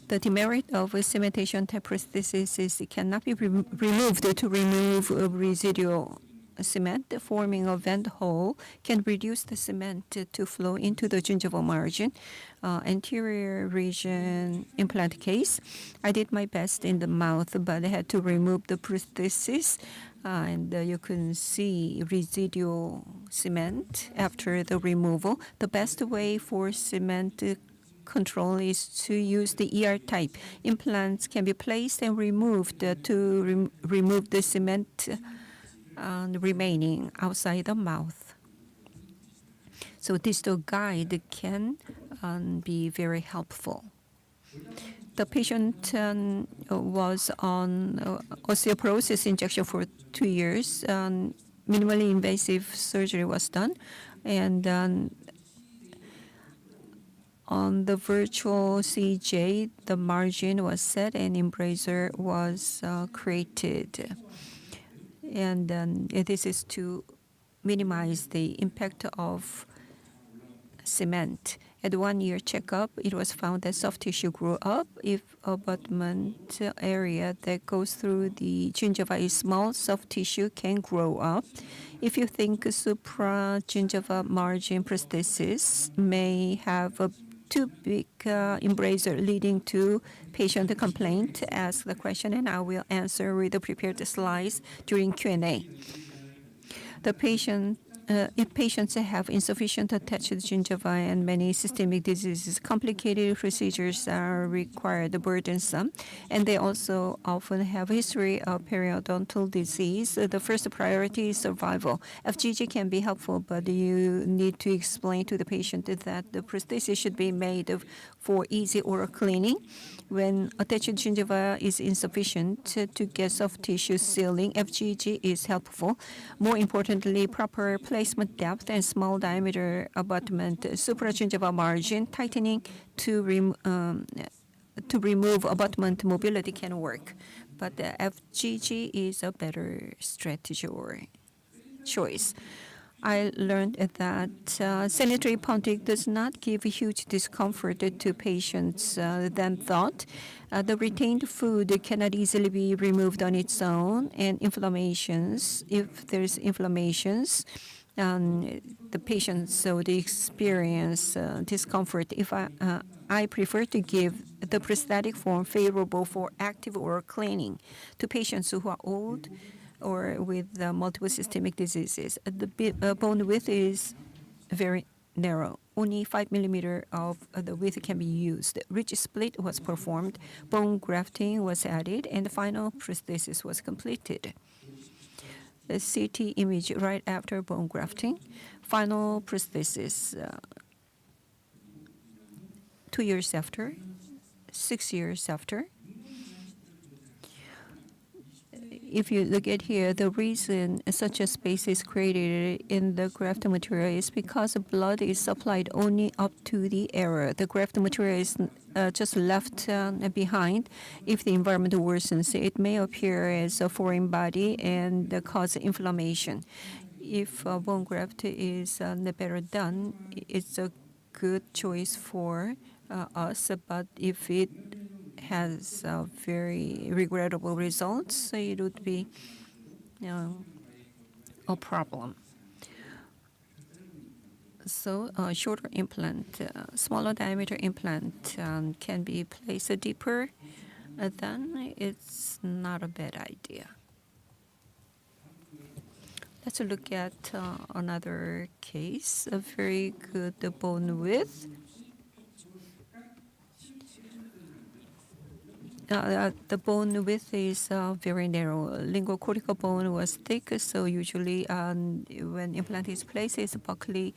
The demerit of a cementation type prosthesis is it cannot be removed to remove residual cement. Forming a vent hole can reduce the cement to flow into the gingival margin. Anterior region implant case. I did my best in the mouth, but I had to remove the prosthesis. And you can see residual cement after the removal. The best way for cement control is to use the ER type. Implants can be placed and removed to remove the cement remaining outside the mouth. So distal guide can be very helpful. The patient was on osteoporosis injection for 2 years. Minimally invasive surgery was done, and on the virtual CJ, the margin was set and embracer was created. And this is to minimize the impact of cement. At 1 year checkup, it was found that soft tissue grew up. If abutment area that goes through the gingiva is small, soft tissue can grow up. If you think supragingiva margin prosthesis may have a too big embracer leading to patient complaint, ask the question and I will answer with the prepared slides during Q&A. If patients have insufficient attached gingiva and many systemic diseases, complicated procedures are required, burdensome, and they also often have a history of periodontal disease. The first priority is survival. FGG can be helpful, but you need to explain to the patient that the prosthesis should be made for easy oral cleaning. When attached gingiva is insufficient to get soft tissue sealing, FGG is helpful. More importantly, proper placement depth and small diameter abutment, supragingival margin tightening to remove abutment mobility can work. But the FGG is a better strategy or choice. I learned that sanitary pontic does not give huge discomfort to patients than thought. The retained food cannot easily be removed on its own, and inflammations, if there's inflammations, the patients would experience discomfort. If I prefer to give the prosthetic form favorable for active oral cleaning to patients who are old or with multiple systemic diseases. The bone width is very narrow. Only 5 millimeters of the width can be used. Ridge split was performed, bone grafting was added, and the final prosthesis was completed. The CT image right after bone grafting, final prosthesis 2 years after, 6 years after. If you look at here, the reason such a space is created in the graft material is because blood is supplied only up to the area. The graft material is just left behind. If the environment worsens, it may appear as a foreign body and cause inflammation. If bone graft is better done, it's a good choice for us. But if it has very regrettable results, so it would be a problem. So a shorter implant, smaller diameter implant can be placed deeper, then it's not a bad idea. Let's look at another case, a very good bone width. The bone width is very narrow. Linguocortical bone was thick, so usually when implant is placed, it's buccally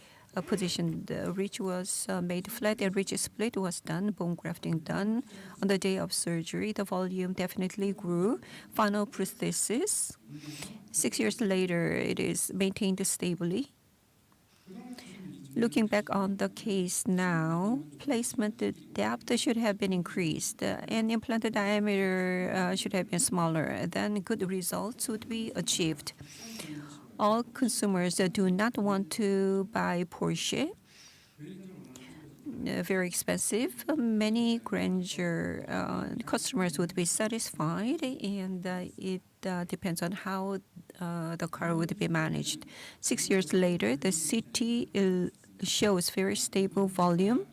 positioned. The ridge was made flat and ridge split was done, bone grafting done. On the day of surgery, the volume definitely grew. Final prosthesis. 6 years later, it is maintained stably. Looking back on the case now, placement depth should have been increased and implant diameter should have been smaller. Then good results would be achieved. All consumers do not want to buy Porsche. Very expensive. Many grandeur customers would be satisfied, and it depends on how the car would be managed. 6 years later, the CT shows very stable volume.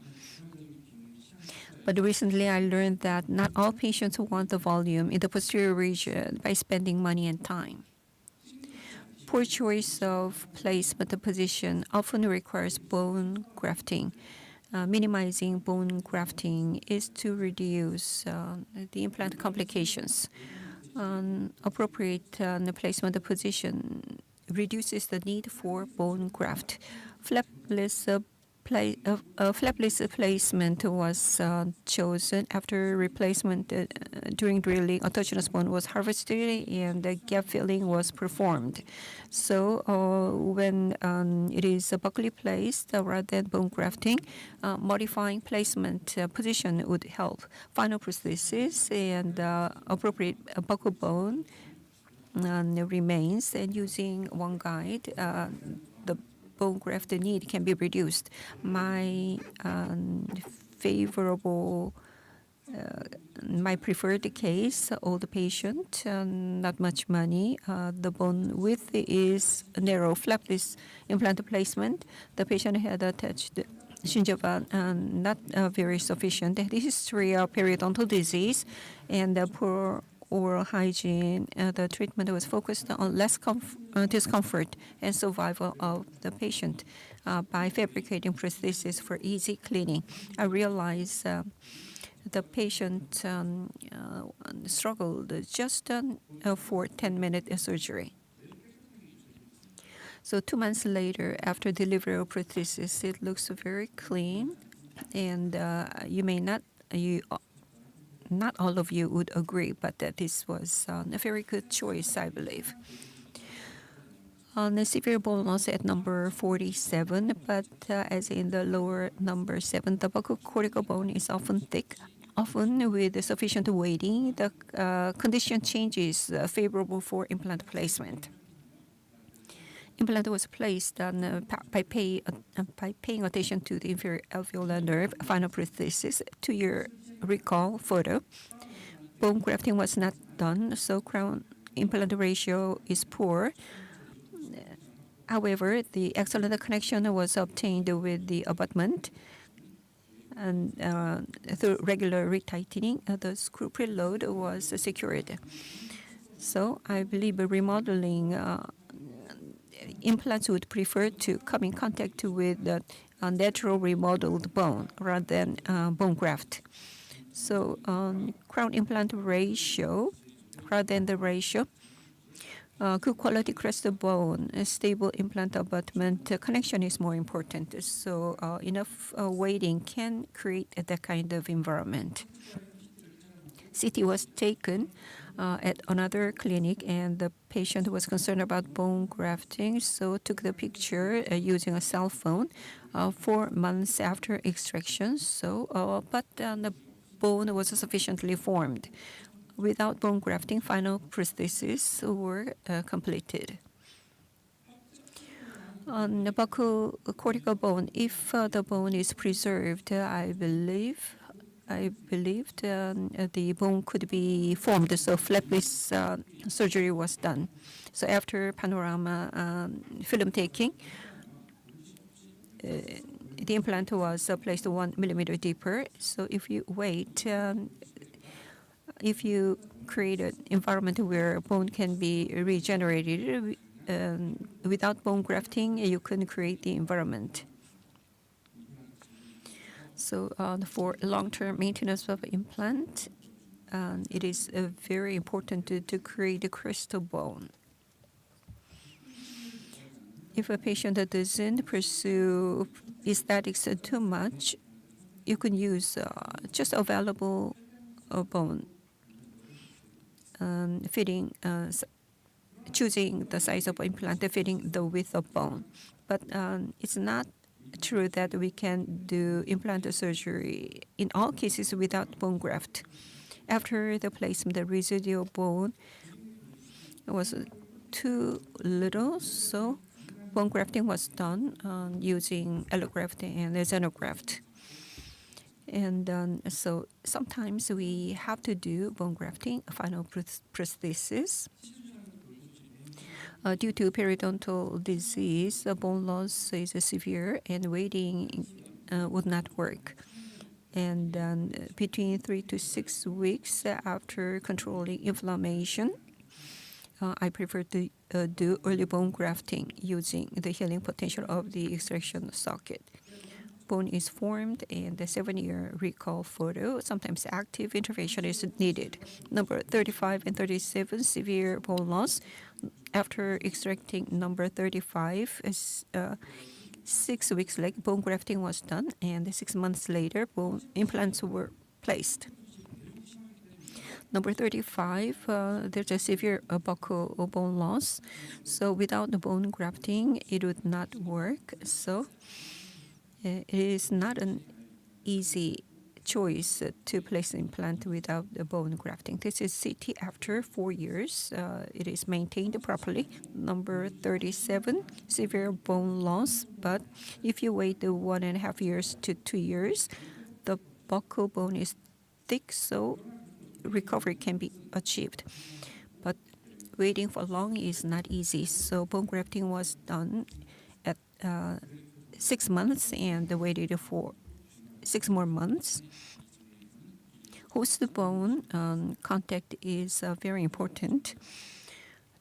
But recently I learned that not all patients want the volume in the posterior region by spending money and time. Poor choice of placement position often requires bone grafting. Minimizing bone grafting is to reduce the implant complications. Appropriate placement position reduces the need for bone graft. Flapless placement was chosen after replacement during drilling. Autogenous bone was harvested and the gap filling was performed. So when it is buccally placed rather than bone grafting, modifying placement position would help. Final prosthesis and appropriate buccal bone remains, and using one guide, the bone graft need can be reduced. My my preferred case, older patient, not much money. The bone width is narrow, flapless implant placement. The patient had attached gingiva, not very sufficient. The history of periodontal disease and poor oral hygiene. The treatment was focused on less discomfort and survival of the patient by fabricating prosthesis for easy cleaning. I realized the patient struggled just for 10-minute surgery. So 2 months later, after delivery of prosthesis, it looks very clean, and not all of you would agree, but that this was a very good choice, I believe. The severe bone loss at number 47, but as in the lower number 7, the buccal cortical bone is often thick. Often with sufficient weighting, the condition changes favorable for implant placement. Implant was placed by paying attention to the inferior alveolar nerve. Final prosthesis, 2-year recall photo. Bone grafting was not done, so crown implant ratio is poor. However, the excellent connection was obtained with the abutment, and through regular retightening, the screw preload was secured. So I believe remodeling implants would prefer to come in contact with the natural remodeled bone rather than bone graft. So crown implant ratio rather than the ratio. Good quality crested bone, a stable implant abutment connection is more important. So enough weighting can create that kind of environment. CT was taken at another clinic, and the patient was concerned about bone grafting, so took the picture using a cell phone 4 months after extraction. So, but the bone was sufficiently formed. Without bone grafting, final prostheses were completed. On the buccal cortical bone, if the bone is preserved, I believe I believed the bone could be formed, so flap-based surgery was done. So after panorama film taking, the implant was placed 1 millimeter deeper. So if you wait, if you create an environment where bone can be regenerated without bone grafting, you can create the environment. So for long-term maintenance of implant, it is very important to create a crystal bone. If a patient doesn't pursue aesthetics too much, you can use just available bone, fitting, choosing the size of implant fitting the width of bone. But it's not true that we can do implant surgery in all cases without bone graft. After the placement, the residual bone was too little, so bone grafting was done using allograft and xenograft. And so sometimes we have to do bone grafting, final prosthesis. Due to periodontal disease, bone loss is severe and waiting would not work. And between 3 to 6 weeks after controlling inflammation, I prefer to do early bone grafting using the healing potential of the extraction socket. Bone is formed and the 7-year recall photo. Sometimes active intervention is needed. Number 35 and 37, severe bone loss. After extracting number 35, 6 weeks later, bone grafting was done, and 6 months later, bone implants were placed. Number 35, there's a severe buccal bone loss. So without the bone grafting, it would not work. So it is not an easy choice to place an implant without the bone grafting. This is CT after 4 years. It is maintained properly. Number 37, severe bone loss. But if you wait 1.5 years to 2 years, the buccal bone is thick, so recovery can be achieved. But waiting for long is not easy. So bone grafting was done at 6 months and waited for 6 more months. Host bone contact is very important.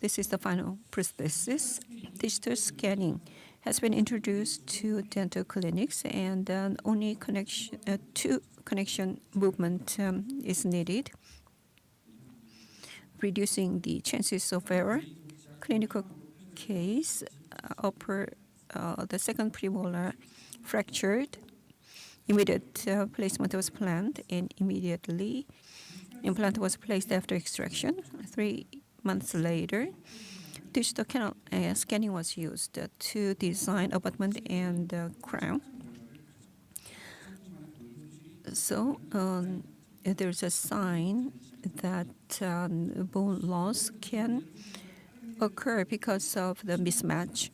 This is the final prosthesis. Digital scanning has been introduced to dental clinics, and only two connection movement is needed, reducing the chances of error. Clinical case, the second premolar fractured. Immediate placement was planned, and immediately implant was placed after extraction. 3 months later, digital scanning was used to design abutment and crown. So there's a sign that bone loss can occur because of the mismatch.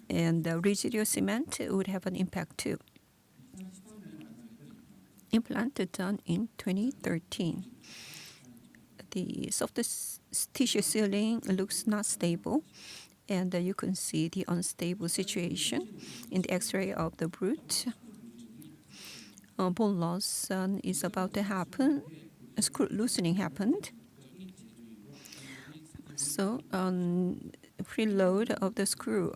And the residual cement would have an impact too. Implant done in 2013. The soft tissue sealing looks not stable, and you can see the unstable situation in the X-ray of the root. Bone loss is about to happen. A screw loosening happened. So preload of the screw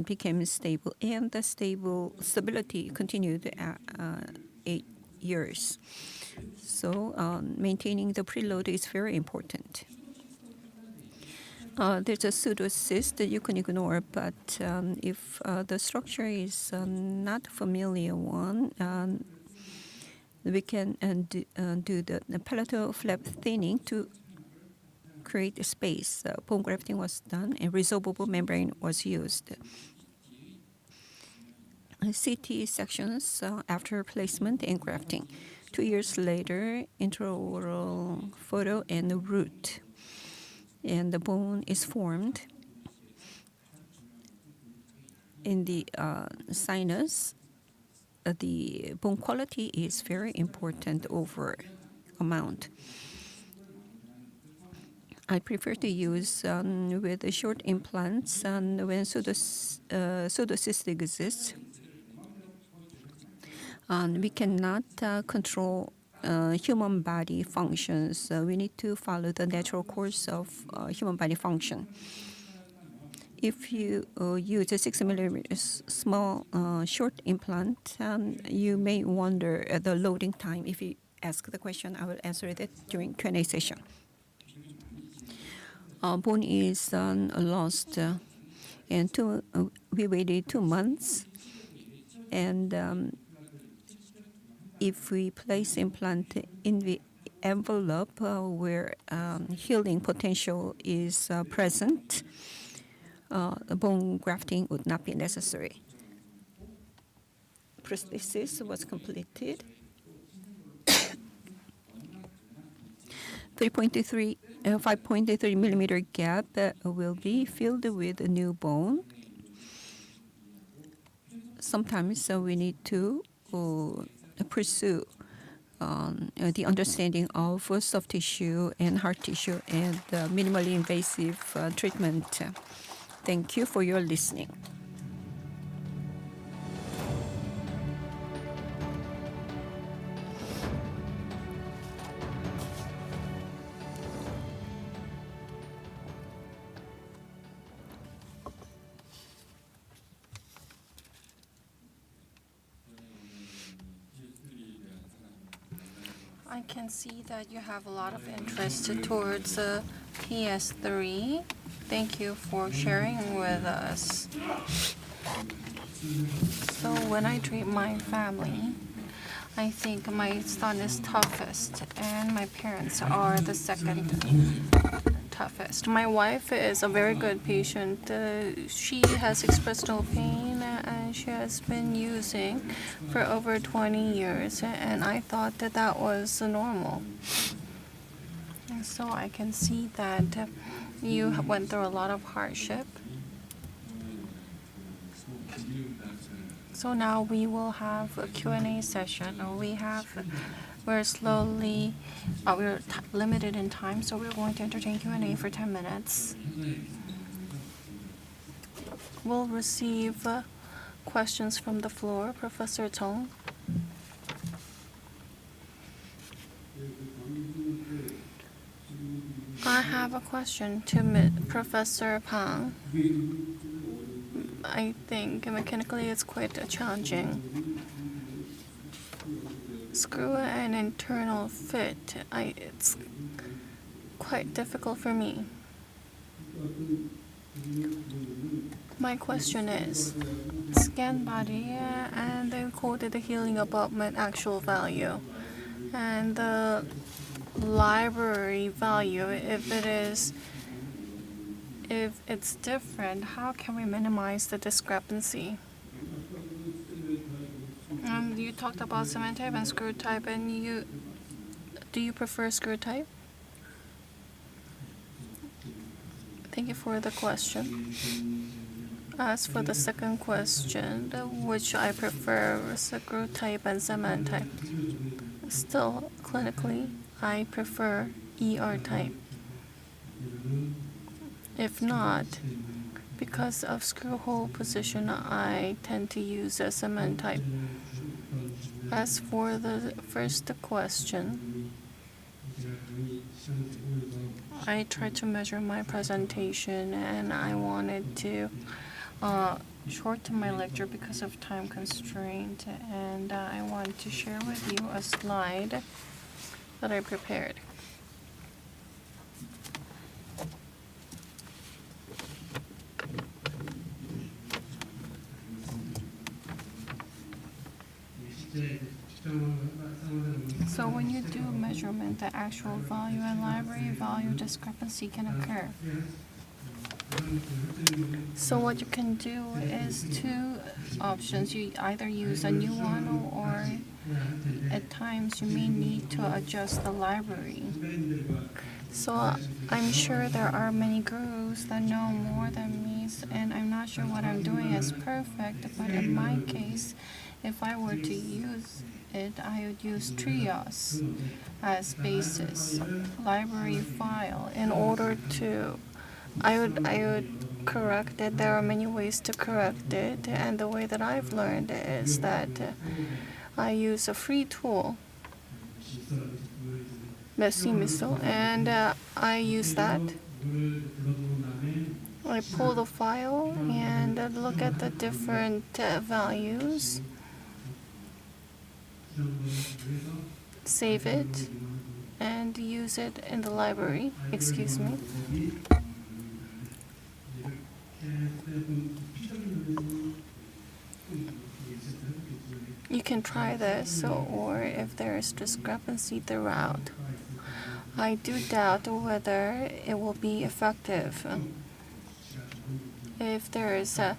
became stable, and the stability continued 8 years. So maintaining the preload is very important. There's a pseudocyst that you can ignore, but if the structure is not a familiar one, we can do the palatal flap thinning to create a space. Bone grafting was done, and resorbable membrane was used. CT sections after placement and grafting. 2 years later, intraoral photo and the root. And the bone is formed in the sinus. the bone quality is very important over amount. I prefer to use with the short implants when pseudocyst exists. We cannot control human body functions. We need to follow the natural course of human body function. If you use a 6 millimeter small short implant, you may wonder the loading time. If you ask the question, I will answer that during Q&A session. Bone is lost, and we waited 2 months, and if we place implant in the envelope where healing potential is present, bone grafting would not be necessary. Prosthesis was completed. 5.3 millimeter gap will be filled with a new bone. Sometimes we need to pursue the understanding of soft tissue and hard tissue and minimally invasive treatment. Thank you for your listening. I can see that you have a lot of interest towards PS3. Thank you for sharing with us. So when I treat my family, I think my son is toughest and my parents are the second toughest. My wife is a very good patient. She has expressed no pain and she has been using for over 20 years, and I thought that that was normal. And so I can see that you went through a lot of hardship. So now we will have a Q&A session. We're limited in time, so we're going to entertain Q&A for 10 minutes. We'll receive questions from the floor. Professor Tong. I have a question to Professor Pang. I think mechanically it's quite challenging. Screw and internal fit, it's quite difficult for me. My question is, scan body and then quoted the healing abutment actual value and the library value. If it's different, how can we minimize the discrepancy? You talked about cement type and screw type, and do you prefer screw type? Thank you for the question. As for the second question, which I prefer, screw type and cement type. Still, clinically, I prefer ER type. If not, because of screw hole position, I tend to use a cement type. As for the first question, I tried to measure my presentation and I wanted to shorten my lecture because of time constraint, and I want to share with you a slide that I prepared. So when you do measurement, the actual value and library value discrepancy can occur. So what you can do is two options. You either use a new one, or at times you may need to adjust the library. So I'm sure there are many gurus that know more than me, and I'm not sure what I'm doing is perfect, but in my case, If I were to use it, I would use trios as basis library file in order to I would correct it. There are many ways to correct it, and the way that I've learned is that I use a free tool, Messimiso, and I use that. I pull the file and look at the different values, save it, and use it in the library. Excuse me. You can try this, or if there is discrepancy throughout. I do doubt whether it will be effective. If there is a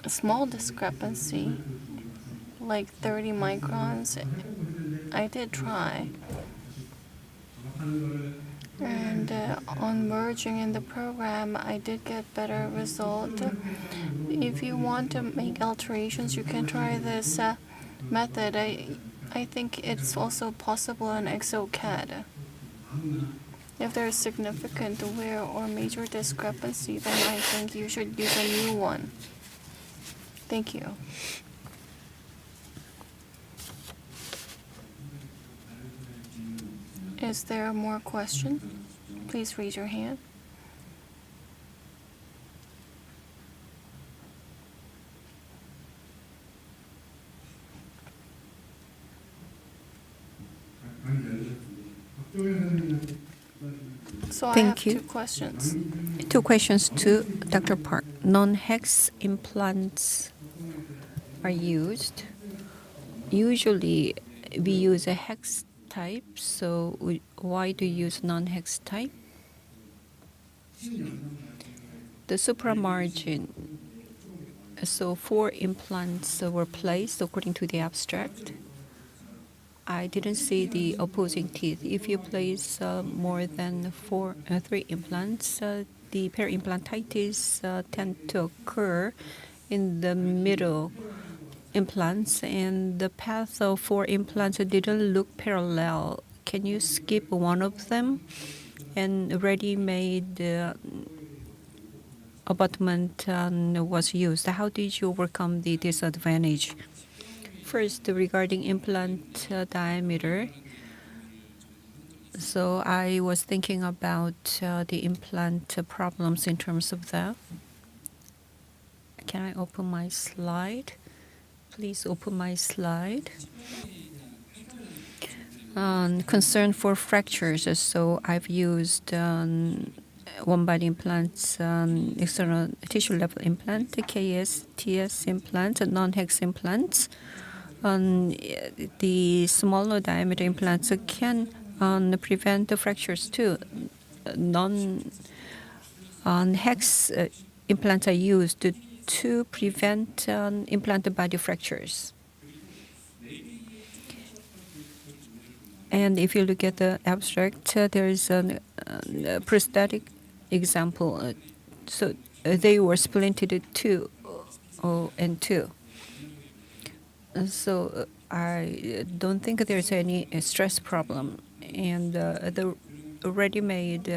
small discrepancy, like 30 microns, I did try. And on merging in the program, I did get better result. If you want to make alterations, you can try this method. I think it's also possible in ExoCAD. If there is significant wear or major discrepancy, then I think you should use a new one. Thank you. Is there more question? Please raise your hand. So I have Thank you. 2 questions. 2 questions to Dr. Park. Non-hex implants are used. Usually, we use a hex type, so why do you use non-hex type? The supramargin. So 4 implants were placed according to the abstract. I didn't see the opposing teeth. If you place more than 3 implants, the perimplantitis tend to occur in the middle implants, and the path of 4 implants didn't look parallel. Can you skip one of them? And ready-made abutment was used. How did you overcome the disadvantage? First, regarding implant diameter. So I was thinking about the implant problems in terms of that. Can I open my slide? Please open my slide. Concern for fractures. So I've used one-body implants, external tissue level implant, KS, TS implants, and non-hex implants. The smaller diameter implants can prevent the fractures too. Non-hex implants are used to prevent implanted body fractures. And if you look at the abstract, there is a prosthetic example. So they were splinted 2 and 2. So I don't think there's any stress problem. And the ready-made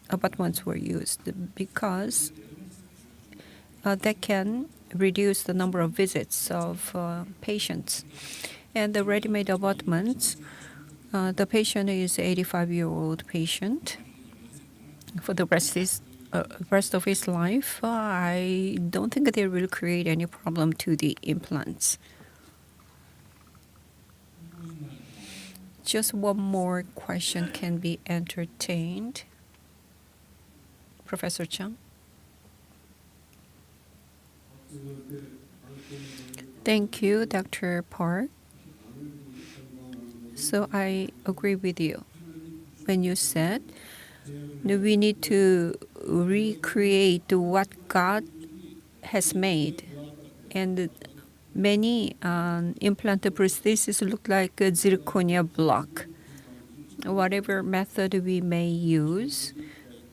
abutments were used because that can reduce the number of visits of patients. And the ready-made abutments, the patient is an 85-year-old patient. For the rest of his life, I don't think they will create any problem to the implants. Just one more question can be entertained. Professor Chung. Thank you, Dr. Park. So I agree with you when you said we need to recreate what God has made. And many implanted prostheses look like a zirconia block. Whatever method we may use,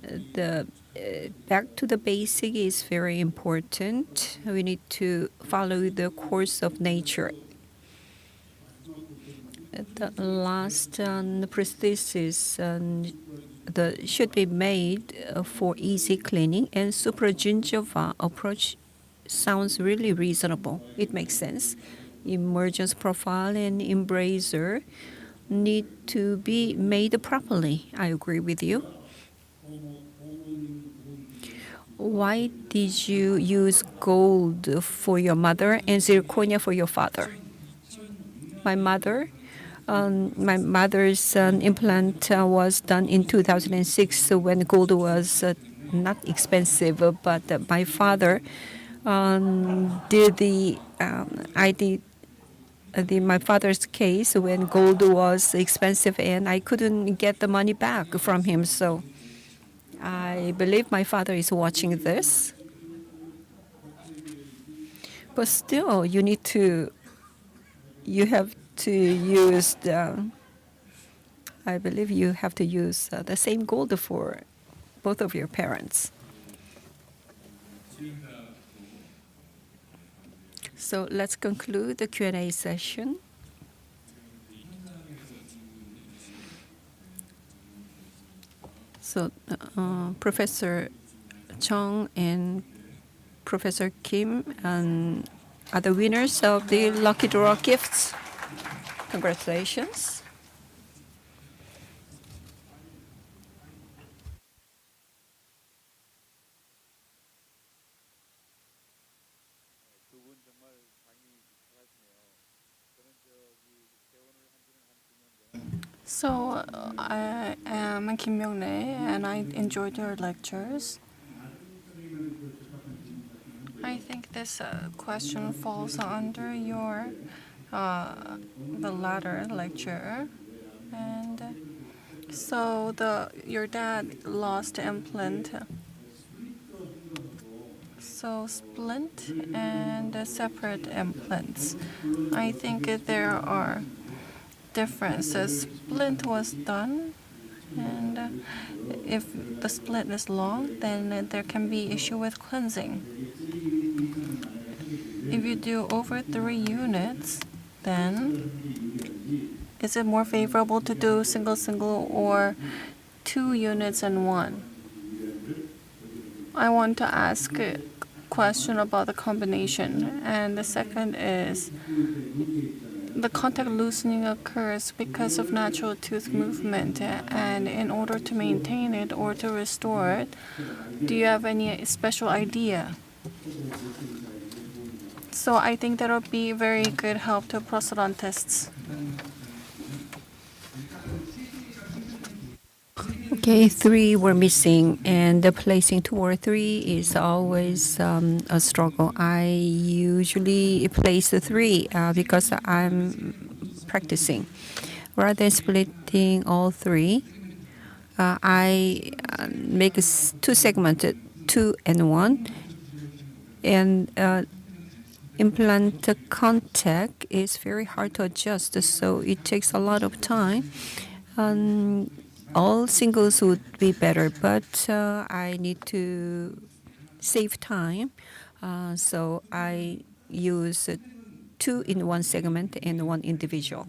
the back to the basic is very important. We need to follow the course of nature. The last prosthesis should be made for easy cleaning, and supragingiva approach sounds really reasonable. It makes sense. Emergence profile and embracer need to be made properly. I agree with you. Why did you use gold for your mother and zirconia for your father? My mother's implant was done in 2006 when gold was not expensive, but my father I did my father's case when gold was expensive and I couldn't get the money back from him. So I believe my father is watching this. But still, you have to use I believe you have to use the same gold for both of your parents. So let's conclude the Q&A session. So Professor Chung and Professor Kim are the winners of the lucky draw gifts. Congratulations. So I am Kim Myung-nae, and I enjoyed your lectures. I think this question falls under your the latter lecture, and so your dad lost implant. So splint and separate implants. I think there are differences. Splint was done, and if the splint is long, then there can be issue with cleansing. If you do over 3 units, then is it more favorable to do single or 2 units and 1? I want to ask a question about the combination. And the second is the contact loosening occurs because of natural tooth movement. And in order to maintain it or to restore it, do you have any special idea? So I think that would be very good help to prosthodontists. Okay, 3 were missing, and the placing 2 or 3 is always a struggle. I usually place the 3 because I'm practicing. Rather than splitting all 3, I make 2 segmented, 2 and 1, and implant contact is very hard to adjust, so it takes a lot of time. All singles would be better, but I need to save time, so I use 2 in 1 segment and 1 individual.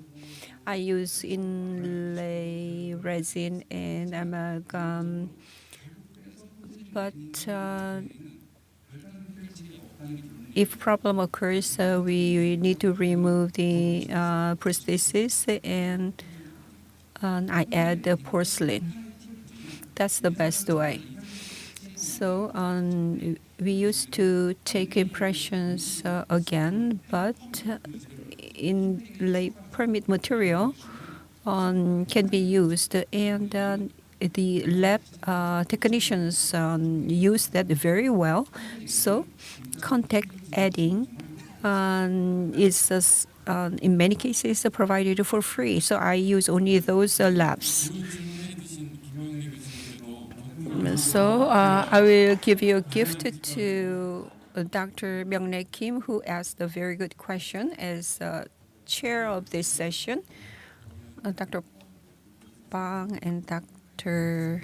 I use inlay resin and amalgam, but if problem occurs, we need to remove the prosthesis, and I add the porcelain. That's the best way. So we used to take impressions again, but inlay permit material can be used, and the lab technicians use that very well. So contact adding is in many cases provided for free. So I use only those labs. So I will give you a gift to Dr. Myung-nae Kim, who asked a very good question as chair of this session. Dr. Bang and Dr.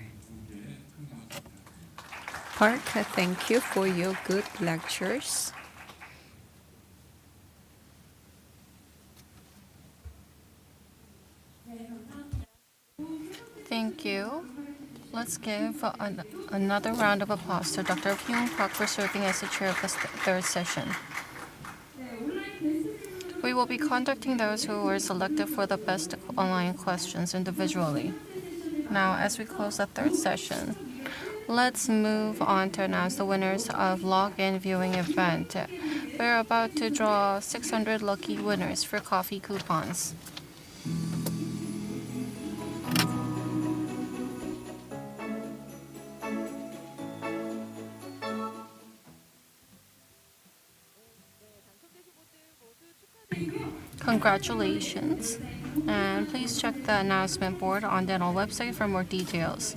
Park, thank you for your good lectures. Thank you. Let's give another round of applause to Dr. Hyung Park for serving as the chair of the third session. We will be conducting those who were selected for the best online questions individually. Now, as we close the third session, let's move on to announce the winners of login viewing event. We're about to draw 600 lucky winners for coffee coupons. Congratulations, and please check the announcement board on Dental website for more details.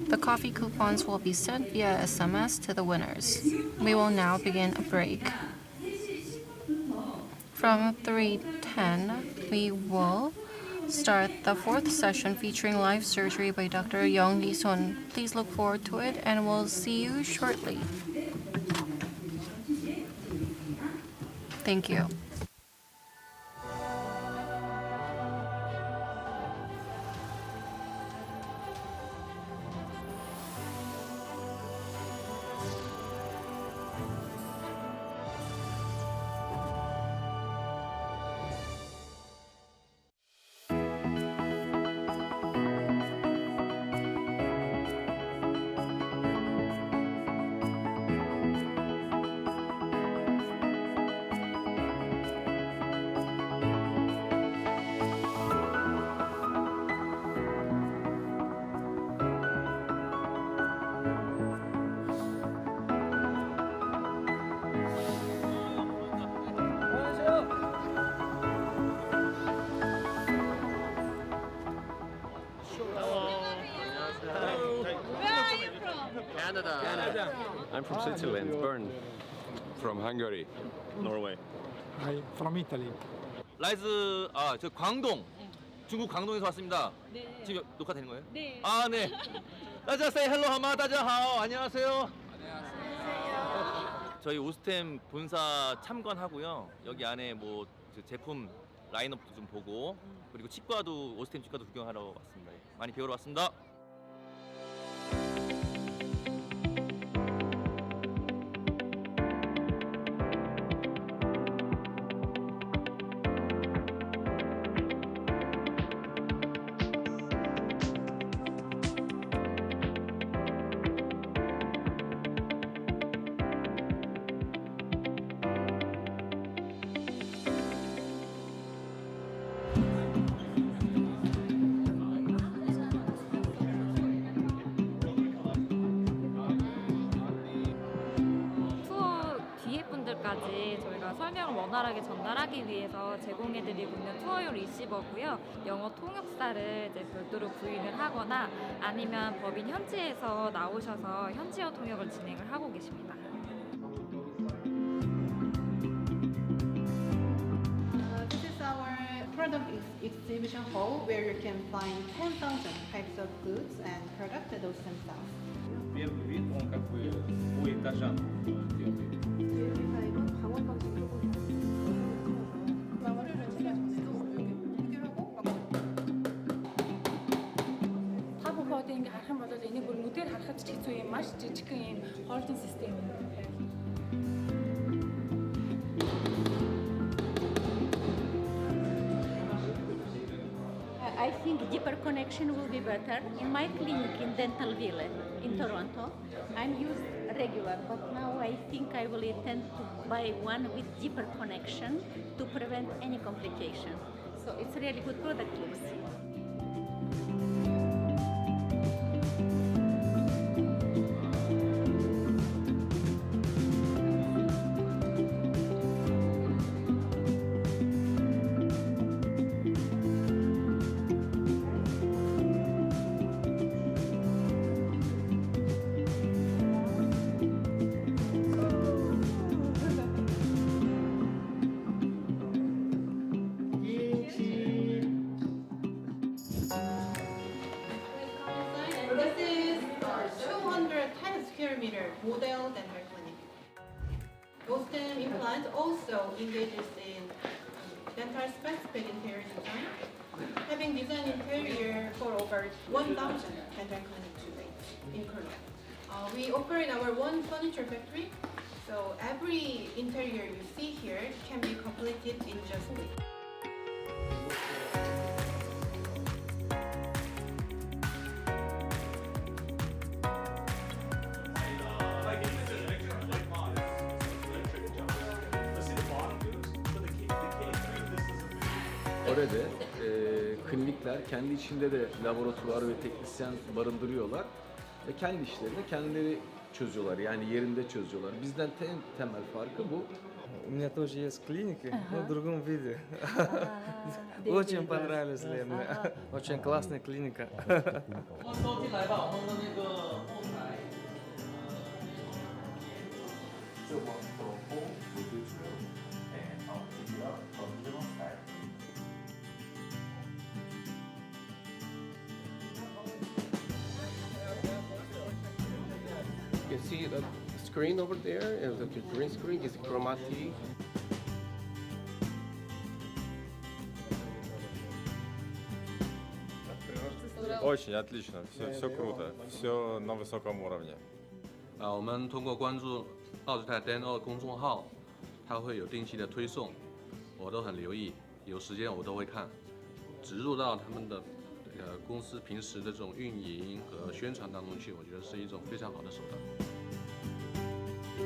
The coffee coupons will be sent via SMS to the winners. We will now begin a break. From 3:10, we will start the fourth session featuring live surgery by Dr. Young Lee-sun. Please look forward to it, and we'll see you shortly. Thank you. Canada. I'm from Switzerland, Bern. From Hungary. Norway. From Italy. 来自저 광동, 중국 광동에서 왔습니다. 지금 녹화되는 거예요? 네. 아, 네. 大家 say hello 好吗? 大家好. 안녕하세요. 저희 오스템 본사 참관하고요. 여기 안에 뭐 제품 라인업도 좀 보고 그리고 치과도 오스템 치과도 구경하러 왔습니다. 많이 배우러 왔습니다. 저희가 설명을 원활하게 전달하기 위해서 제공해드리고 있는 투어용 리시버고요. 영어 통역사를 이제 별도로 구인을 하거나 아니면 법인 현지에서 나오셔서 현지어 통역을 진행을 하고 계십니다. This is our product exhibition hall where you can find 10,000 types of goods and products that those themselves. Первый вид, он как бы по этажам делает. Ингээд харах юм бол энийг бүр нүдээр харахад ч хэцүү юм, маш жижигхэн юм хоолтын систем юм. I think deeper connection will be better. In my clinic in Dentalville in Toronto, I'm used regular, but now I think I will intend to buy one with deeper connection to prevent any complication. So it's a really good product, looks. millimeter model dental clinic. Osstem implant also engages in dental specific interior design, having designed interior for over 1,000 dental clinics today in Korea. We operate our own furniture factory, so every interior you see here can be completed in just a week. Orada klinikler kendi içinde de laboratuvar ve teknisyen barındırıyorlar ve kendi işlerini kendileri çözüyorlar, yani yerinde çözüyorlar. Bizden en temel farkı bu. У меня тоже есть клиника, но в другом виде. Очень понравилась мне. Очень классная клиника. You see the screen over there, and the green screen is chromatic. Очень отлично, все круто, все на высоком уровне. 我们通过关注奥斯泰 Dental 公众号，它会有定期的推送，我都很留意，有时间我都会看，植入到他们的公司平时的这种运营和宣传当中去，我觉得是一种非常好的手段。1、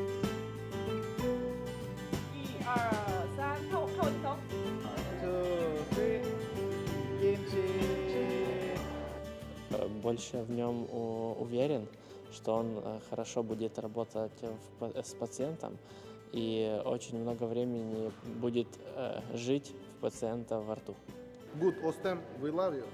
2、3，看我的手。Больше в нем уверен, что он хорошо будет работать с пациентом и очень много времени будет жить в пациента во рту. Good, Osstem, we love you.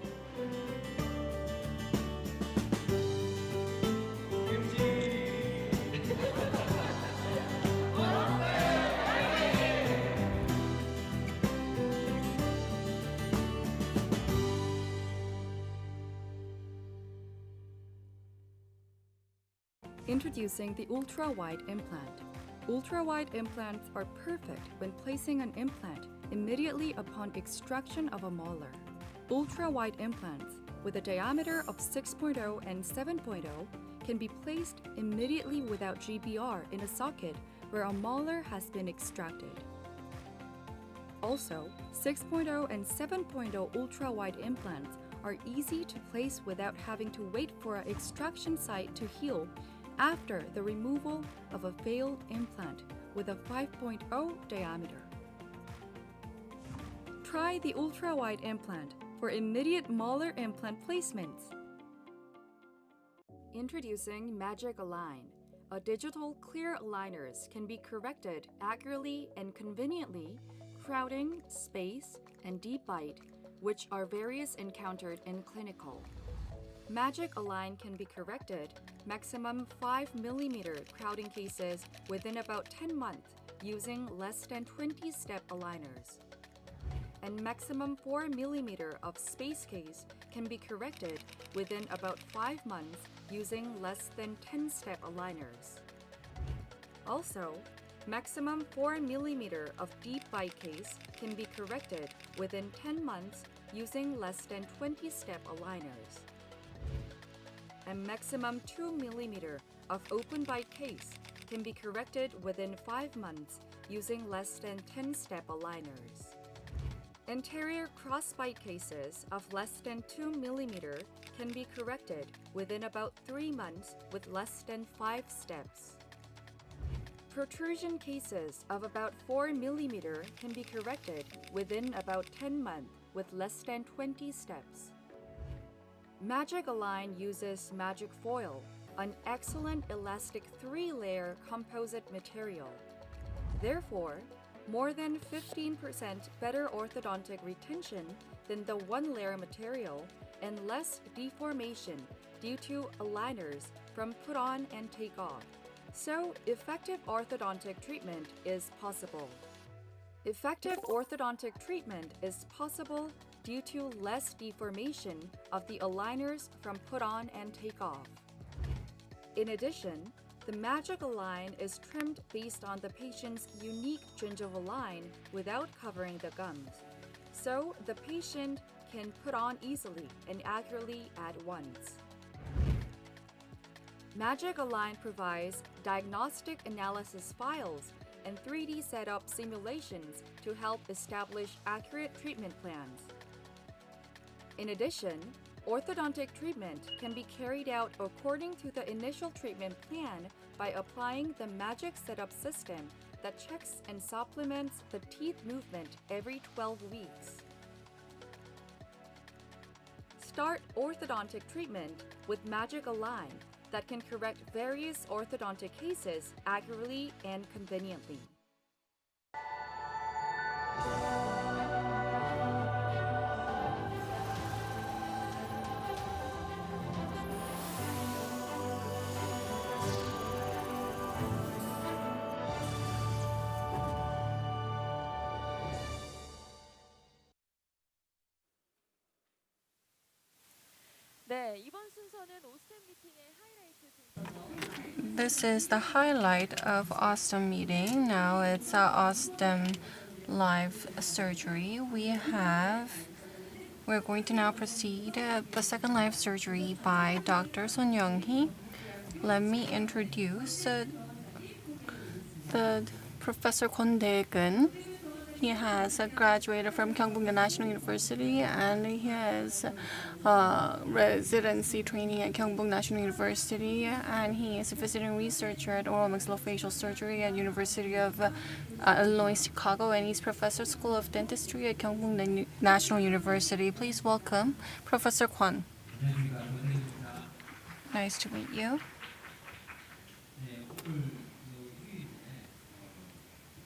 Introducing the ultra-wide implant. Ultra-wide implants are perfect when placing an implant immediately upon extraction of a molar. Ultra-wide implants with a diameter of 6.0 and 7.0 can be placed immediately without GBR in a socket where a molar has been extracted. Also, 6.0 and 7.0 ultra-wide implants are easy to place without having to wait for an extraction site to heal after the removal of a failed implant with a 5.0 diameter. Try the ultra-wide implant for immediate molar implant placements. Introducing Magic Align. A digital clear aligners can be corrected accurately and conveniently, crowding, space, and deep bite, which are various encountered in clinical. Magic Align can be corrected maximum 5 mm crowding cases within about 10 months using less than 20 step aligners. And maximum 4 mm of space case can be corrected within about 5 months using less than 10 step aligners. Also, maximum 4 mm of deep bite case can be corrected within 10 months using less than 20 step aligners. And maximum 2 mm of open bite case can be corrected within 5 months using less than 10 step aligners. Anterior cross-bite cases of less than 2 mm can be corrected within about 3 months with less than 5 steps. Protrusion cases of about 4 mm can be corrected within about 10 months with less than 20 steps. Magic Align uses Magic Foil, an excellent elastic 3-layer composite material. Therefore, more than 15% better orthodontic retention than the 1-layer material and less deformation due to aligners from put on and take off. So, effective orthodontic treatment is possible. Effective orthodontic treatment is possible due to less deformation of the aligners from put on and take off. In addition, The magical line is trimmed based on the patient's unique gingival line without covering the gums, so the patient can put on easily and accurately at once. Magic Align provides diagnostic analysis files and 3D setup simulations to help establish accurate treatment plans. In addition, orthodontic treatment can be carried out according to the initial treatment plan by applying the Magic Setup system that checks and supplements the teeth movement every 12 weeks. Start orthodontic treatment with Magic Align that can correct various orthodontic cases accurately and conveniently. 네, 이번 순서는 오스템 미팅의 하이라이트 순서죠. This is the highlight of Osstem meeting. Now it's Osstem live surgery. We're going to now proceed the second live surgery by Dr. Son Young-hee. Let me introduce the Professor Kwon Dae-gun. He has graduated from Gyeongbuk National University and he has residency training at Gyeongbuk National University, and he is a visiting researcher at oral maxillofacial surgery at University of Illinois Chicago, and he's Professor School of Dentistry at Gyeongbuk National University. Please welcome Professor Kwon. Nice to meet you.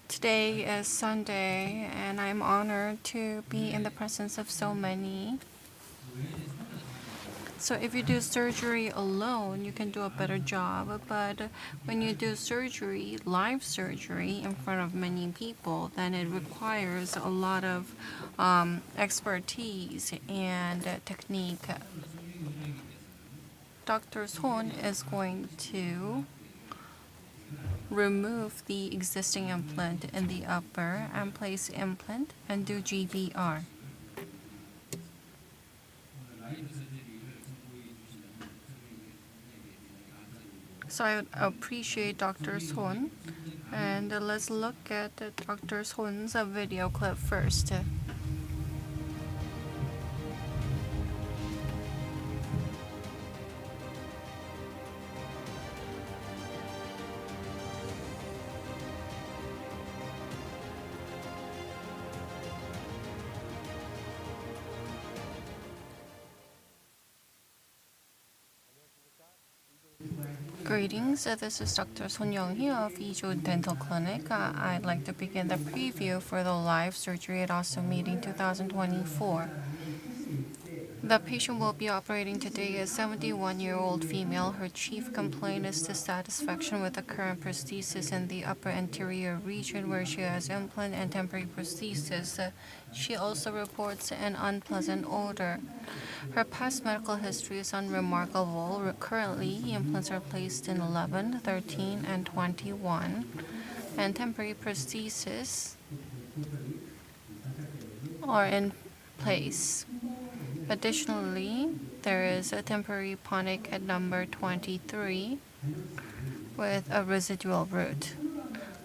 Today is Sunday, and I'm honored to be in the presence of so many. So if you do surgery alone, you can do a better job. But when you do surgery, live surgery, in front of many people, then it requires a lot of expertise and technique. Dr. Son is going to remove the existing implant in the upper and place implant and do GBR. So I would appreciate Dr. Son, and let's look at Dr. Son's video clip first. Greetings, this is Dr. Son Young-hee of Ijo Dental Clinic. I'd like to begin the preview for the live surgery at Osstem Meeting 2024. The patient will be operating today is a 71-year-old female. Her chief complaint is dissatisfaction with the current prosthesis in the upper anterior region where she has implant and temporary prosthesis. She also reports an unpleasant odor. Her past medical history is unremarkable. Currently, implants are placed in 11, 13, and 21, and temporary prosthesis are in place. Additionally, there is a temporary ponic at number 23 with a residual root.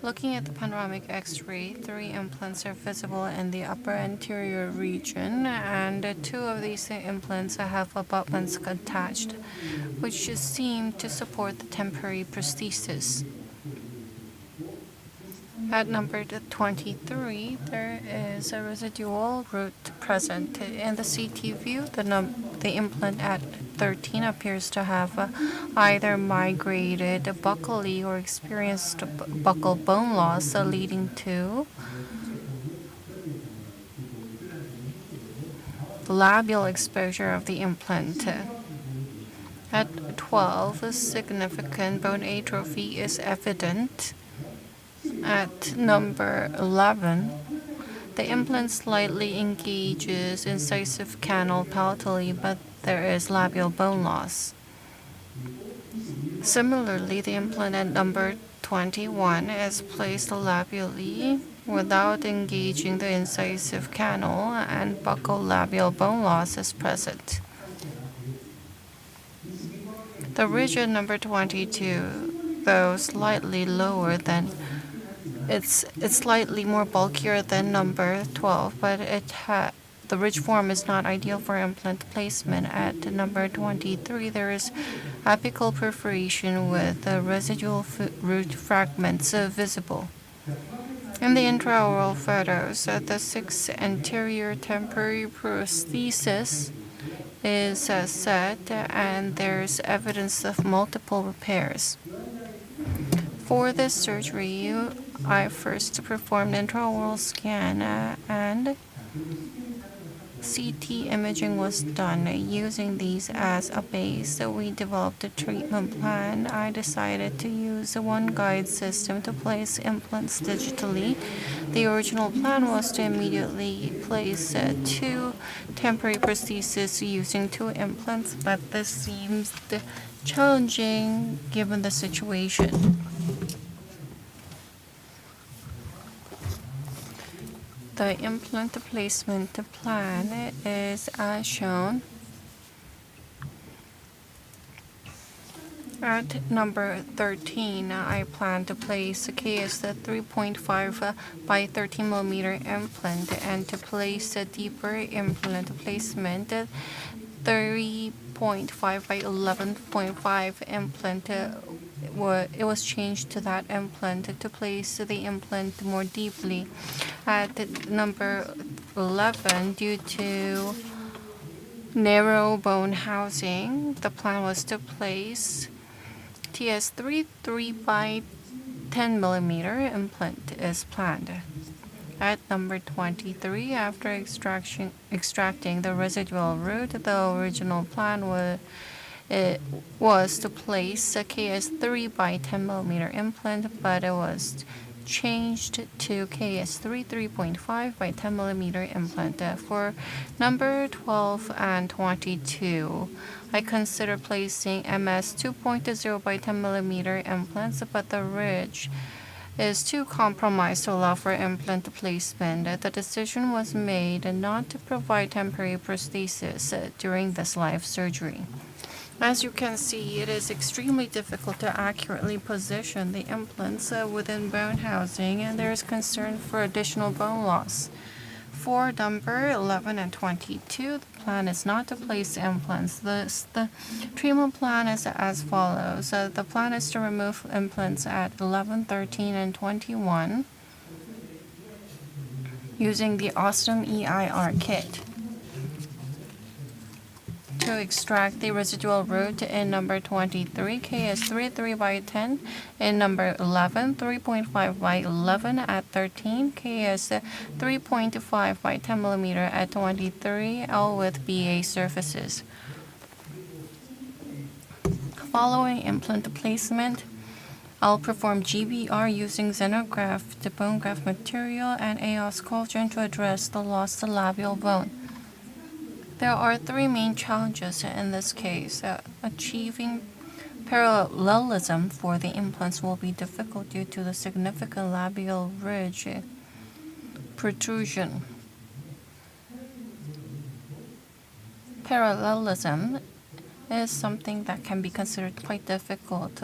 Looking at the panoramic X-ray, 3 implants are visible in the upper anterior region, and 2 of these implants have abutments attached, which seem to support the temporary prosthesis. At number 23, there is a residual root present. In the CT view, the implant at 13 appears to have either migrated buccally or experienced buccal bone loss, leading to labial exposure of the implant. At 12, significant bone atrophy is evident. At number 11, the implant slightly engages incisive canal palatally, but there is labial bone loss. Similarly, the implant at number 21 is placed labially without engaging the incisive canal, and buccal labial bone loss is present. The ridge at number 22, though slightly lower than it's slightly more bulkier than number 12, but the ridge form is not ideal for implant placement. At number 23, there is apical perforation with the residual root fragments visible. In the intraoral photos, the 6 anterior temporary prosthesis is set, and there's evidence of multiple repairs. For this surgery, I first performed intraoral scan and CT imaging was done. Using these as a base, we developed a treatment plan. I decided to use one guide system to place implants digitally. The original plan was to immediately place 2 temporary prostheses using 2 implants, but this seems challenging given the situation. The implant placement plan is as shown. At number 13, I plan to place a KS 3.5 by 13 millimeter implant, and to place a deeper implant placement 3.5 by 11.5 implant. It was changed to that implant to place the implant more deeply. At number 11, due to narrow bone housing, the plan was to place TS3 by 10 millimeter implant is planned. At number 23, after extracting the residual root, the original plan was to place a KS3 by 10 millimeter implant, but it was changed to KS3 3.5 by 10 millimeter implant. For number 12 and 22, I consider placing MS 2.0 by 10 millimeter implants, but the ridge is too compromised to allow for implant placement. The decision was made not to provide temporary prosthesis during this live surgery. As you can see, it is extremely difficult to accurately position the implants within bone housing, and there is concern for additional bone loss. For number 11 and 22, the plan is not to place implants. The treatment plan is as follows. The plan is to remove implants at 11, 13, and 21 using the Osstem EIR kit. To extract the residual root in number 23, KS3 3 by 10, in number 11, 3.5 by 11 at 13, KS 3.5 by 10 millimeter at 23, all with BA surfaces. Following implant placement, I'll perform GBR using xenograft bone graft material and AOS culture to address the lost labial bone. There are 3 main challenges in this case. Achieving parallelism for the implants will be difficult due to the significant labial ridge protrusion. Parallelism is something that can be considered quite difficult.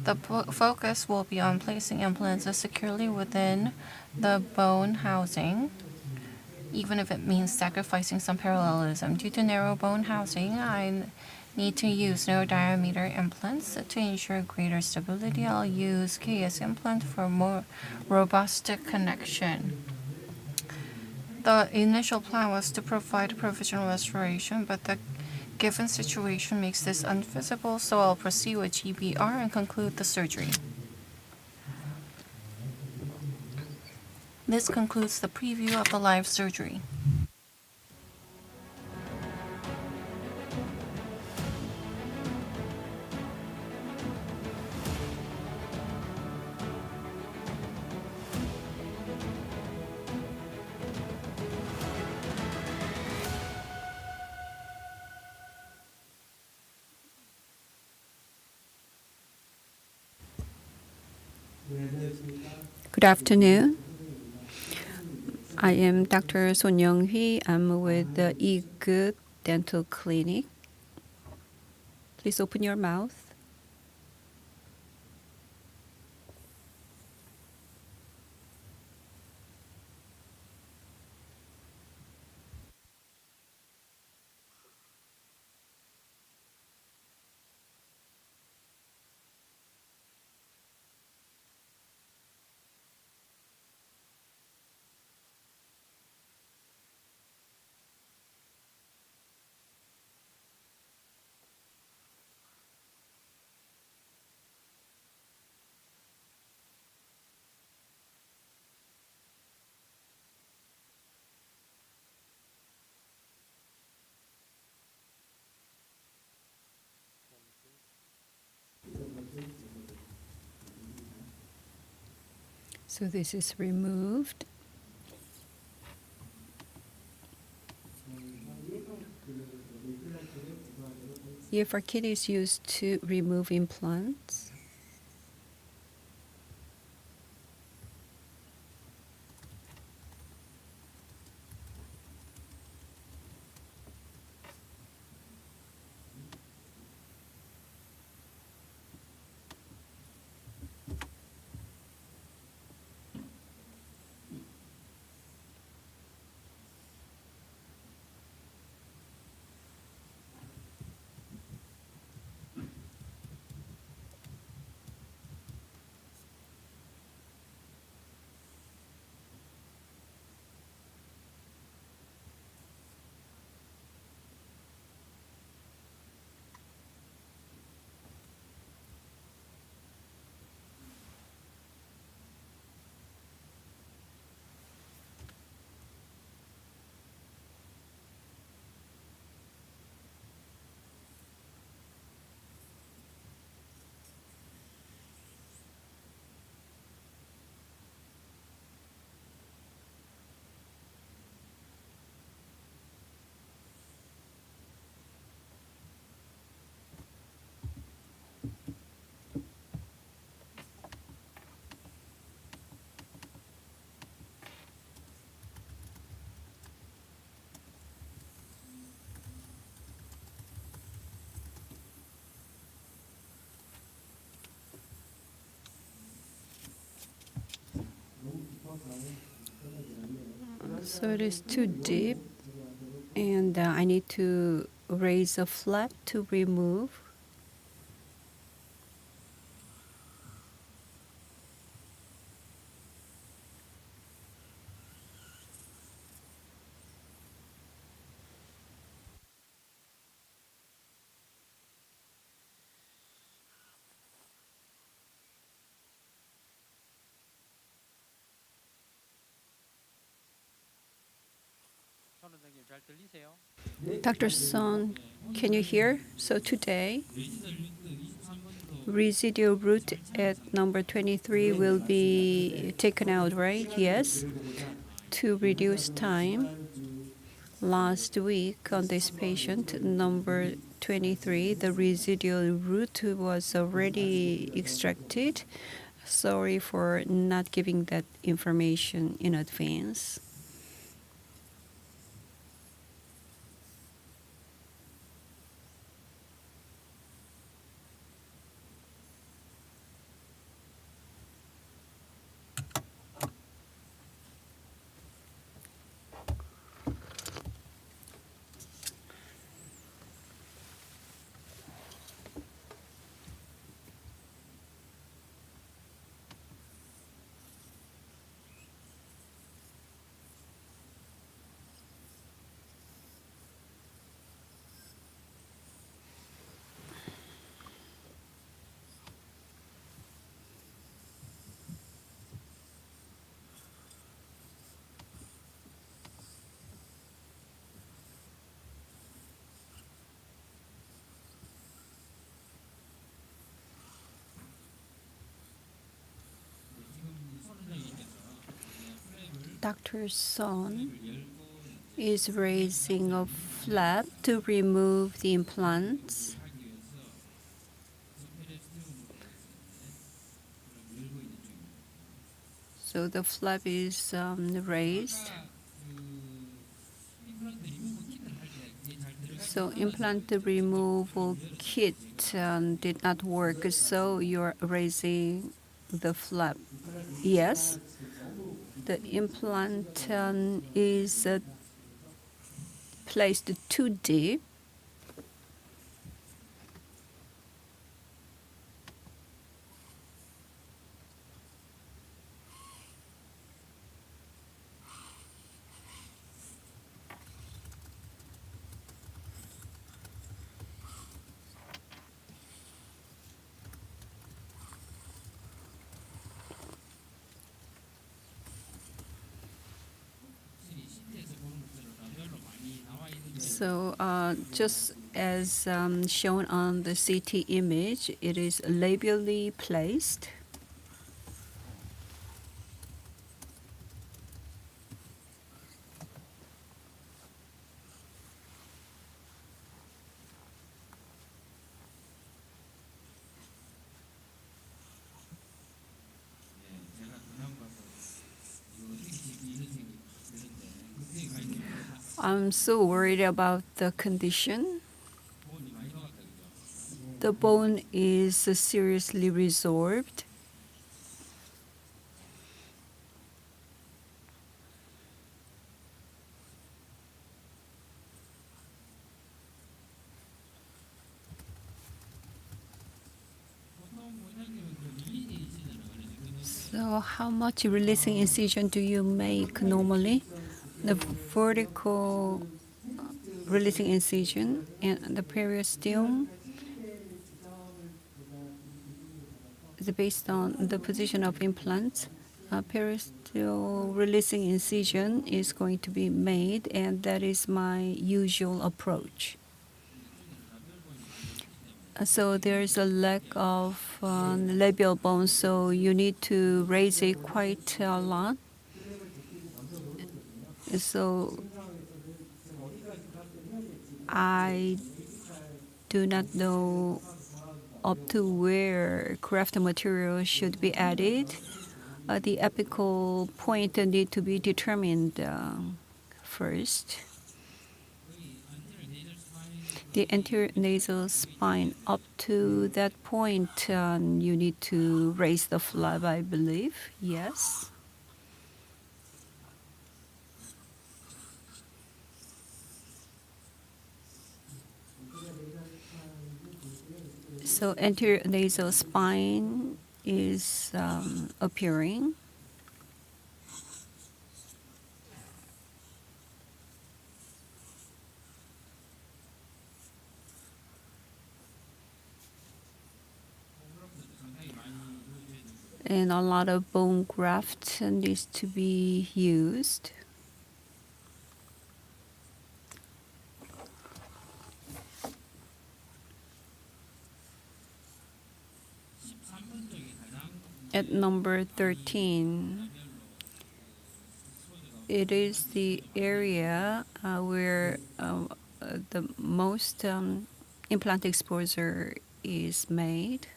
The focus will be on placing implants securely within the bone housing, even if it means sacrificing some parallelism. Due to narrow bone housing, I need to use narrow diameter implants. To ensure greater stability, I'll use KS implant for more robust connection. The initial plan was to provide provisional restoration, but the given situation makes this unfeasible, so I'll proceed with GBR and conclude the surgery. This concludes the preview of the live surgery. Good afternoon. I am Dr. Son Young-hee. I'm with the Good Dental Clinic. Please open your mouth. So this is removed. If our kit is used to remove implants, so it is too deep, and I need to raise a flap to remove. Dr. Son, can you hear? So today, residual root at number 23 will be taken out, right? Yes. To reduce time, last week on this patient, number 23, the residual root was already extracted. Sorry for not giving that information in advance. Dr. Son is raising a flap to remove the implants. So the flap is raised. So implant removal kit did not work, so you're raising the flap. Yes, the implant is placed too deep. So just as shown on the CT image, it is labially placed. I'm so worried about the condition. The bone is seriously resorbed. So how much releasing incision do you make normally? The vertical releasing incision and the periosteum is based on the position of implants. Periosteal releasing incision is going to be made, and that is my usual approach. So there is a lack of labial bone, so you need to raise it quite a lot. So I do not know up to where graft material should be added. The apical point need to be determined first. The anterior nasal spine, up to that point, you need to raise the flap, I believe. Yes. So anterior nasal spine is appearing. And a lot of bone graft needs to be used. At number 13, it is the area where the most implant exposure is made.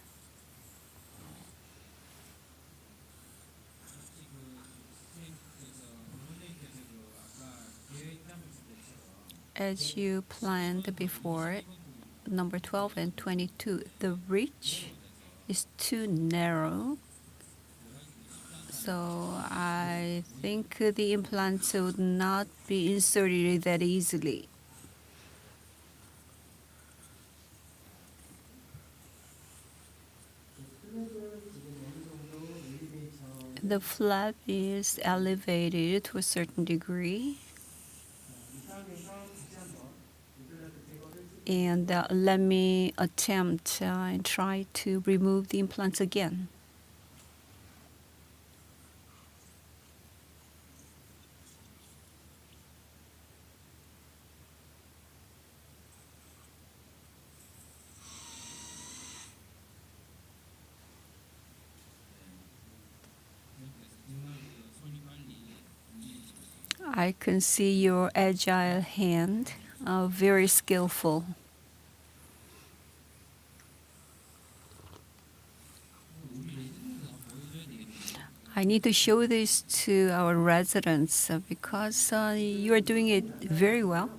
As you planned before, number 12 and 22, the reach is too narrow. So I think the implants would not be inserted that easily. The flap is elevated to a certain degree. And let me attempt and try to remove the implants again. I can see your agile hand, very skillful. I need to show this to our residents because you are doing it very well.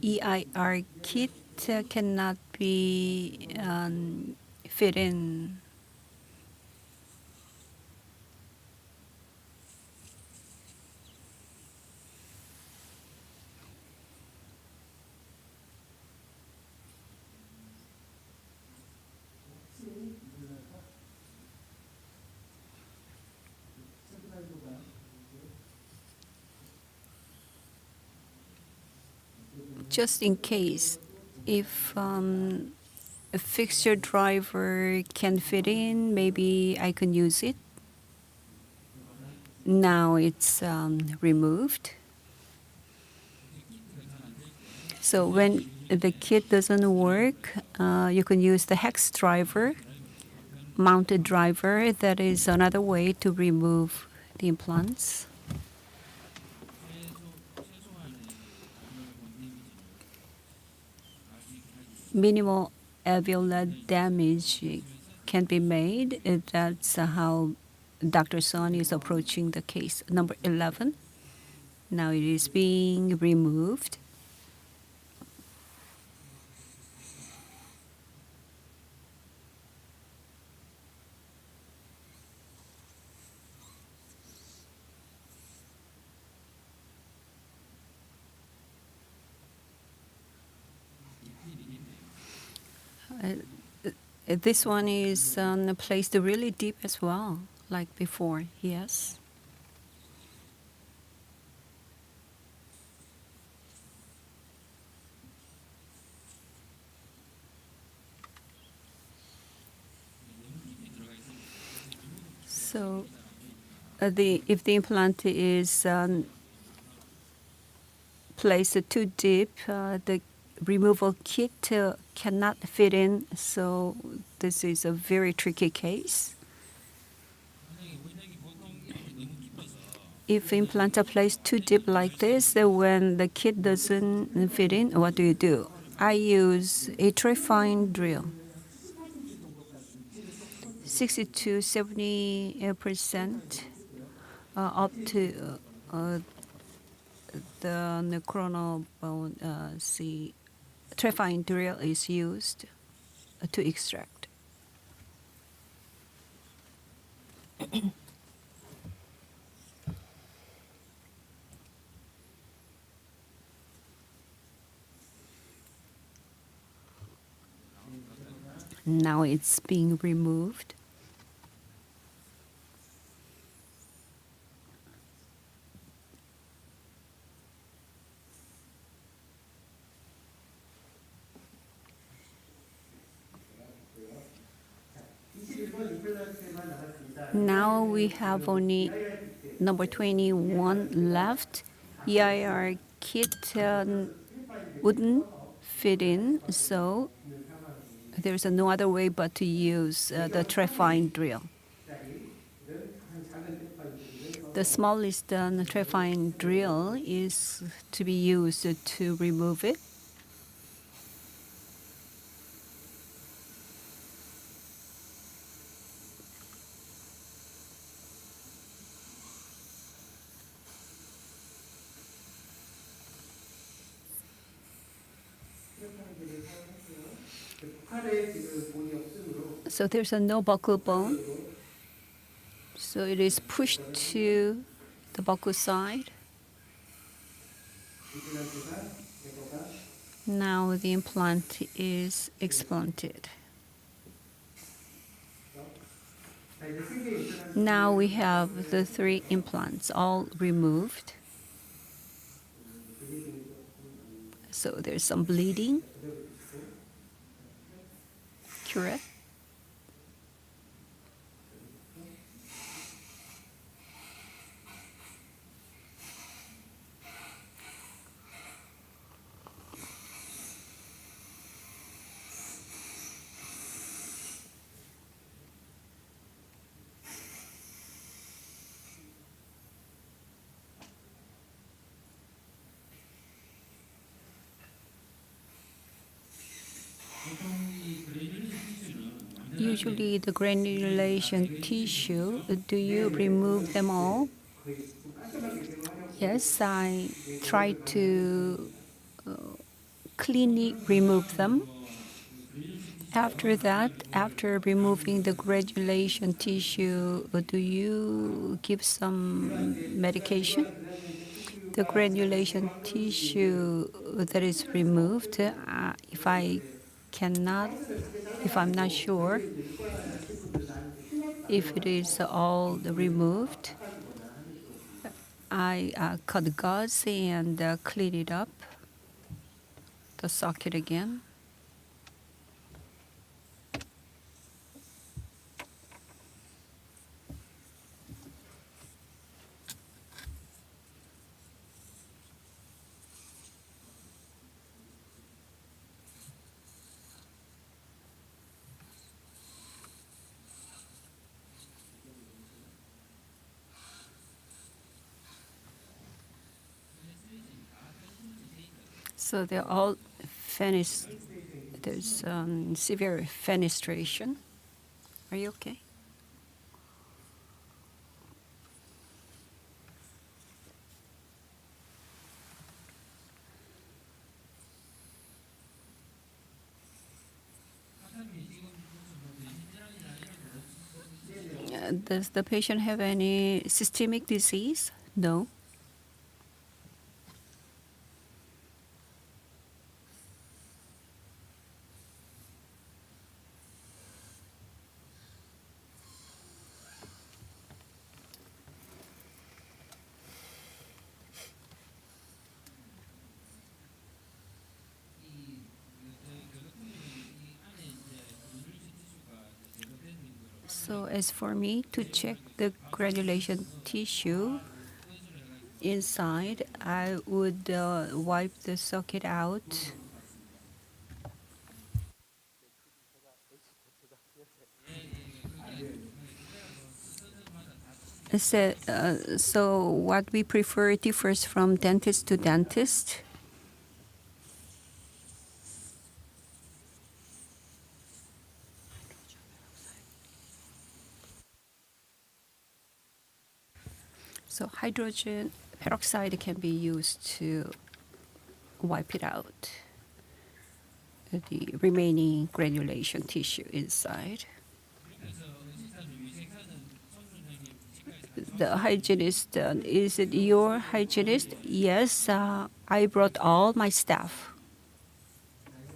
EIR kit cannot be fit in. Just in case, if a fixture driver can fit in, maybe I can use it. Now it's removed. So when the kit doesn't work, you can use the hex driver, mounted driver. That is another way to remove the implants. Minimal alveolar damage can be made. That's how Dr. Son is approaching the case. Number 11. Now it is being removed. This one is placed really deep as well, like before, yes. So if the implant is placed too deep, the removal kit cannot fit in, so this is a very tricky case. If implants are placed too deep like this, when the kit doesn't fit in, what do? I use a trifine drill. 60 to 70% up to the necronal bone. Trifine drill is used to extract. Now it's being removed. Now we have only number 21 left. EIR kit wouldn't fit in, so there's no other way but to use the trifine drill. The smallest trifine drill is to be used to remove it. So there's no buccal bone. So it is pushed to the buccal side. Now the implant is explanted. Now we have the 3 implants all removed. So there's some bleeding. Correct? Usually the granulation tissue, do you remove them all? Yes, I try to cleanly remove them. After that, after removing the granulation tissue, do you give some medication? The granulation tissue that is removed, if I'm not sure if it is all removed, I cut gauze and clean it up, the socket again. So they're all there's severe fenestration. Are you okay? Does the patient have any systemic disease? No. So as for me to check the granulation tissue inside, I would wipe the socket out. So what we prefer differs from dentist to dentist. So hydrogen peroxide can be used to wipe it out, the remaining granulation tissue inside. The hygienist, is it your hygienist? Yes, I brought all my staff.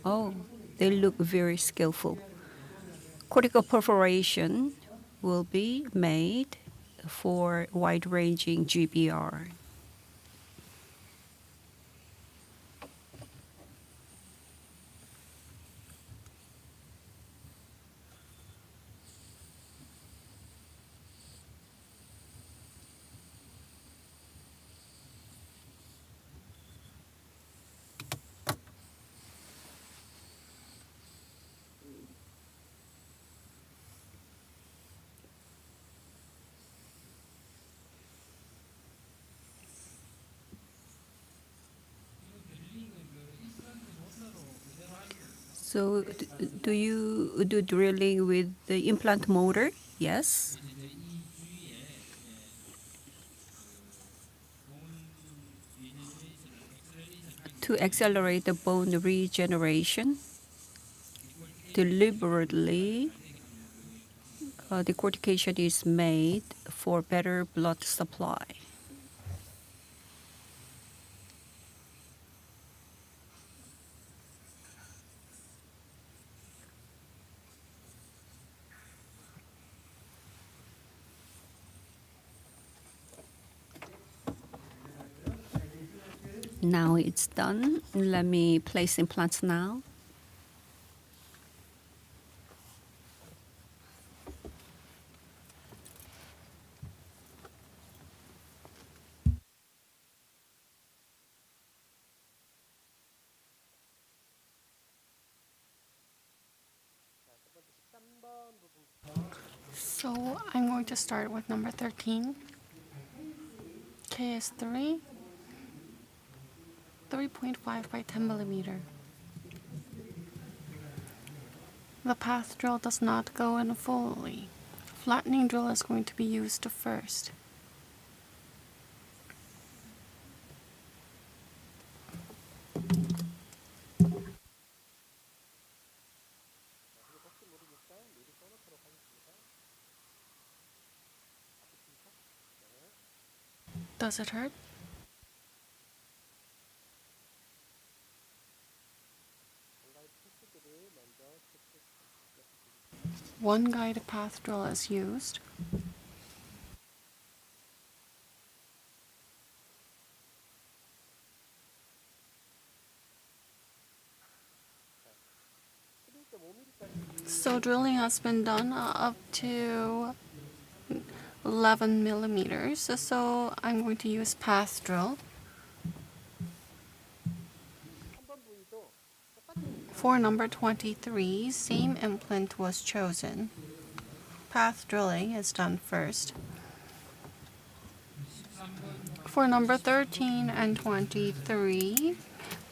Oh, they look very skillful. Cortical perforation will be made for wide-ranging GBR. So do you do drilling with the implant motor? Yes. To accelerate the bone regeneration, deliberately, decortication is made for better blood supply. Now it's done. Let me place implants now. So I'm going to start with number 13. KS3, 3.5 by 10 millimeter. The path drill does not go in fully. Flattening drill is going to be used first. Does it hurt? One guided path drill is used. So drilling has been done up to 11 millimeters. So I'm going to use path drill. For number 23, same implant was chosen. Path drilling is done first. For number 13 and 23,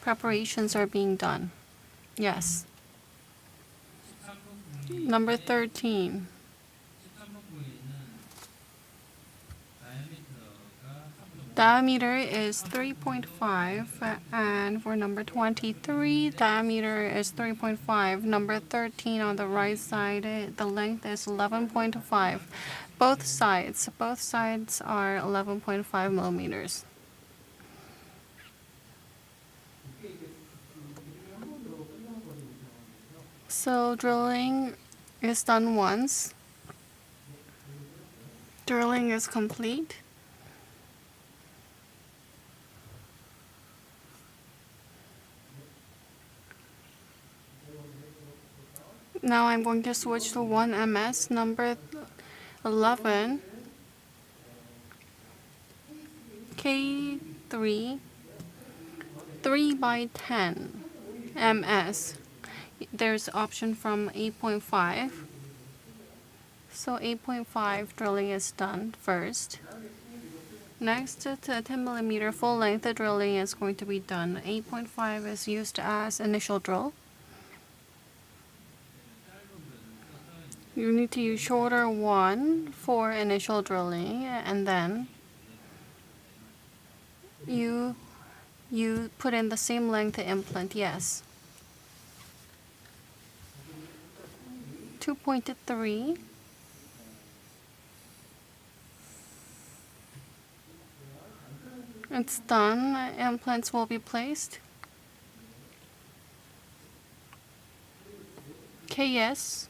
preparations are being done. Yes. Number 13. Diameter is 3.5, and for number 23, diameter is 3.5. Number 13 on the right side, the length is 11.5. Both sides are 11.5 millimeters. So drilling is done once. Drilling is complete. Now I'm going to switch to 1 ms, number 11, K3, 3 by 10 ms. There's option from 8.5. So 8.5 drilling is done first. Next, to 10 millimeter full length drilling is going to be done. 8.5 is used as initial drill. You need to use shorter one for initial drilling, and then you put in the same length implant. Yes. 2.3. It's done. Implants will be placed. Okay, yes.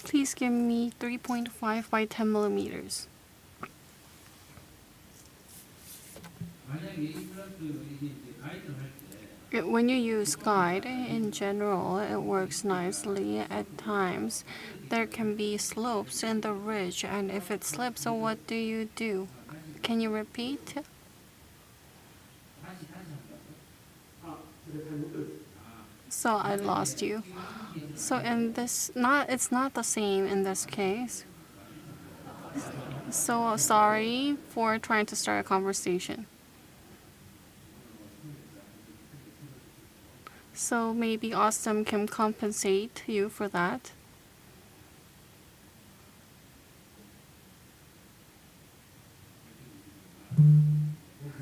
Please give me 3.5 by 10 millimeters. When you use guide, in general, it works nicely. At times, there can be slopes in the ridge, and if it slips, so what do you do? Can you repeat? So I lost you. So in this, it's not the same in this case. So sorry for trying to start a conversation. So maybe Osstem can compensate you for that.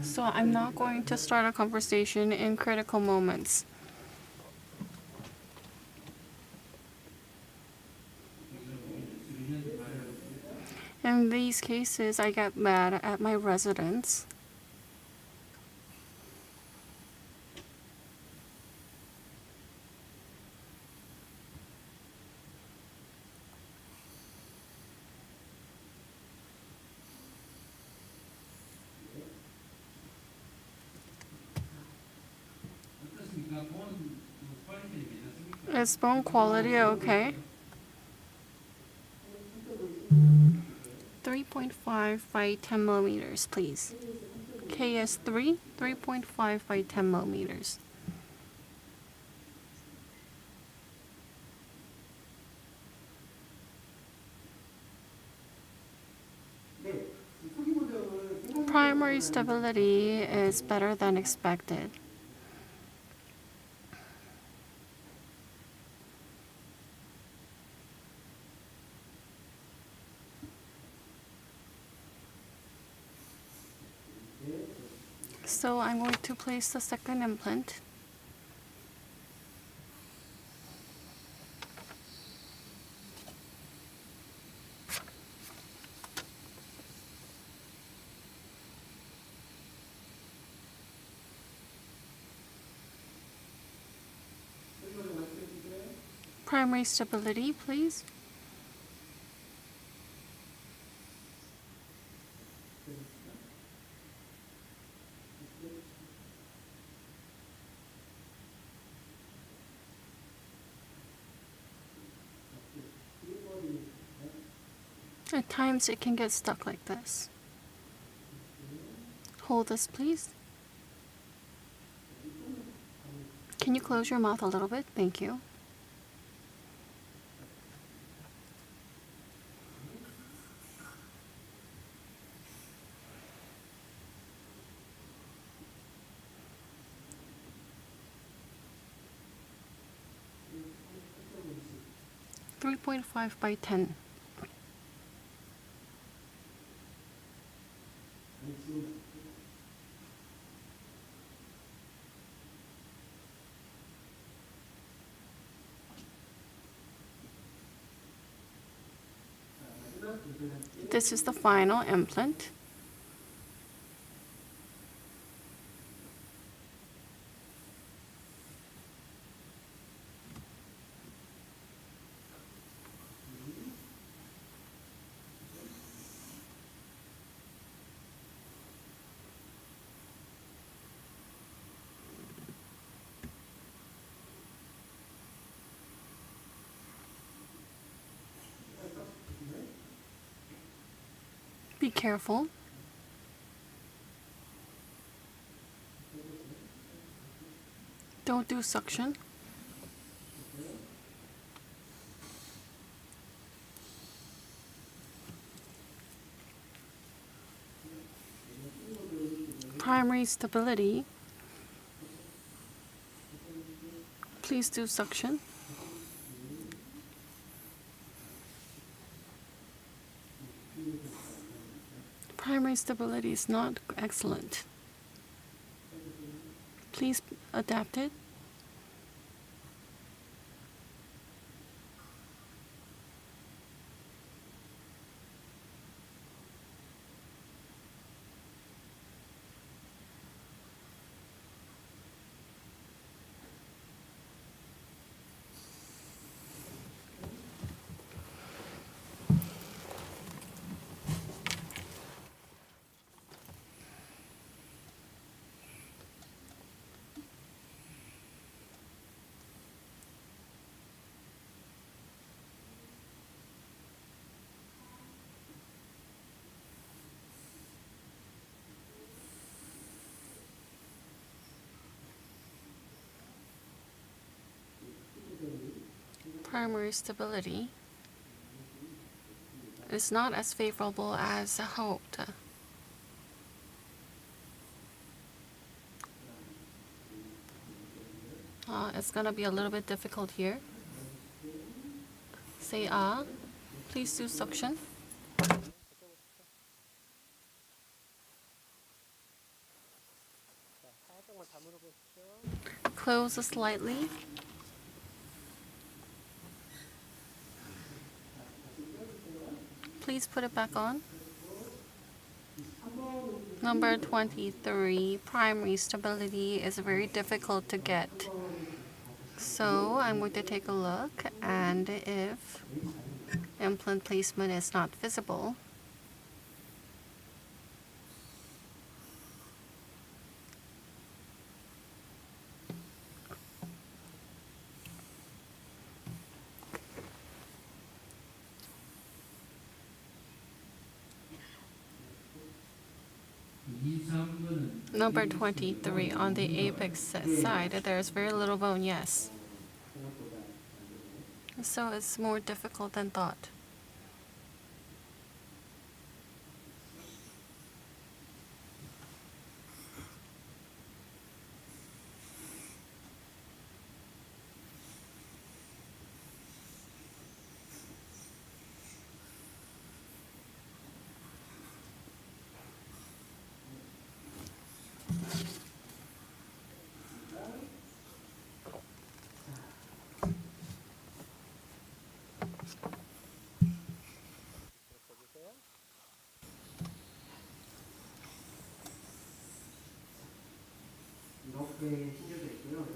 So I'm not going to start a conversation in critical moments. In these cases, I get mad at my residents. Is bone quality okay? 3.5 by 10 millimeters, please. KS3, 3.5 by 10 millimeters. Primary stability is better than expected. So I'm going to place the second implant. Primary stability, please. At times it can get stuck like this. Hold this, please. Can you close your mouth a little bit? Thank you. .5 by 10. This is the final implant. Be careful. Don't do suction. Primary stability. Please do suction. Primary stability is not excellent. Please adapt it. Primary stability is not as favorable as hoped. It's gonna be a little bit difficult here. Say ah. Please do suction. Close slightly. Please put it back on. Number 23, primary stability is very difficult to get. So I'm going to take a look, and if implant placement is not visible, Number 23, on the apex side, there's very little bone, yes. So it's more difficult than thought.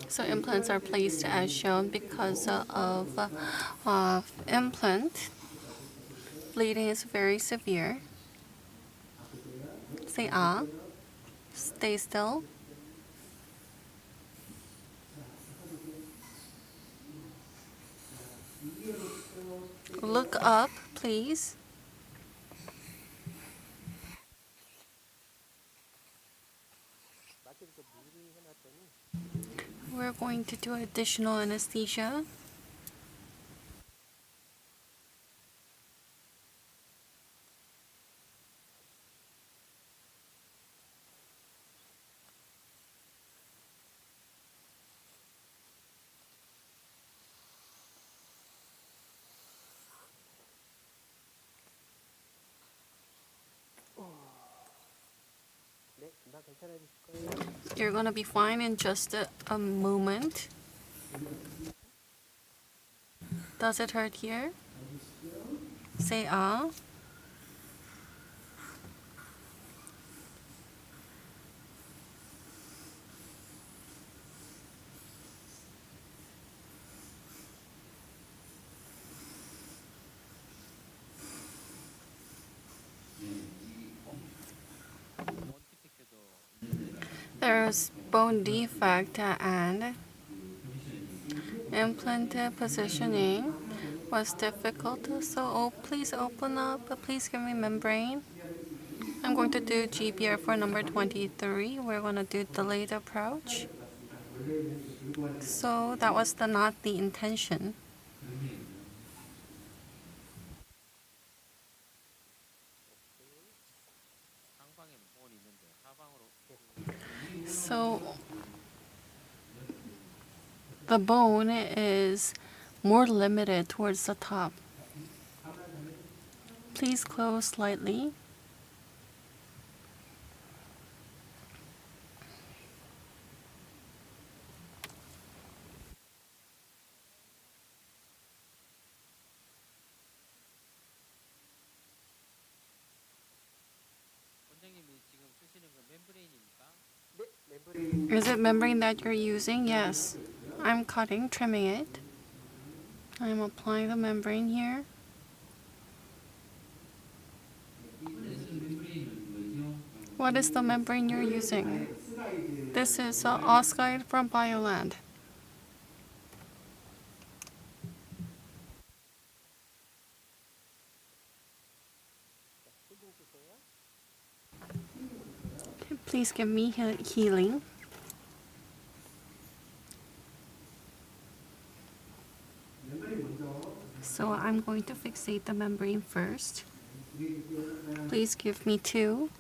So implants are placed as shown because of implant. Bleeding is very severe. Say ah. Stay still. Look up, please. We're going to do additional anesthesia. You're gonna be fine in just a moment. Does it hurt here? Say ah. There's bone defect and implant positioning was difficult. So please open up. Please give me membrane. I'm going to do GBR for number 23. We're going to do delayed approach. So that was not the intention. So the bone is more limited towards the top. Please close slightly. Is it membrane that you're using? Yes. I'm cutting, trimming it. I'm applying the membrane here. What is the membrane you're using? This is Osstem from Bioland. Okay, please give me healing. So I'm going to fixate the membrane first. Please give me 2.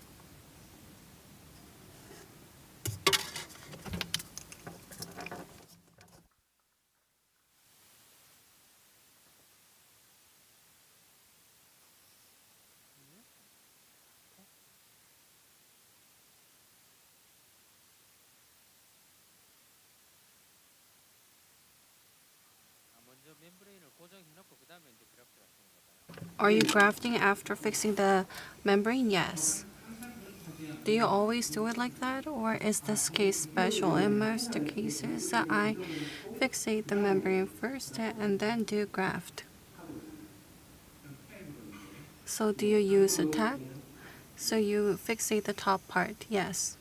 Are you grafting after fixing the membrane? Yes. Do you always do it like that, or is this case special? In most cases, I fixate the membrane first and then do graft. So do you use a tack? So you fixate the top part? Yes.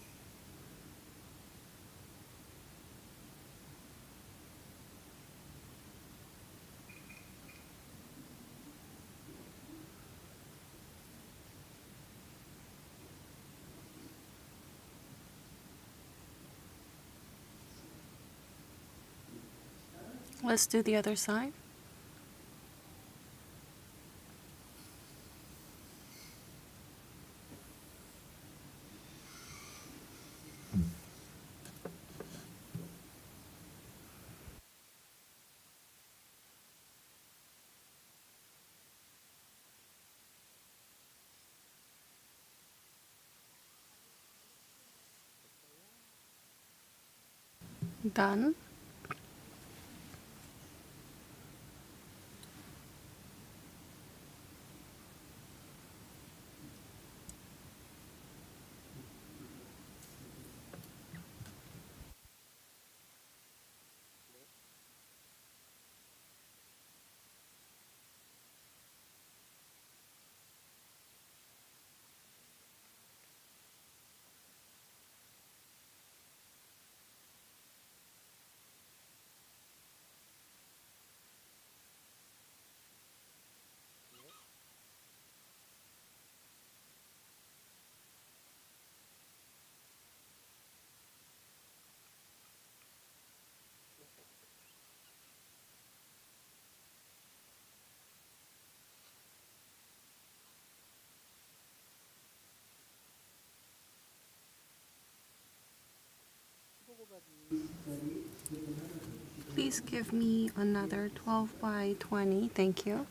Let's do the other side. Done. Please give me another 12 by 20. Thank you.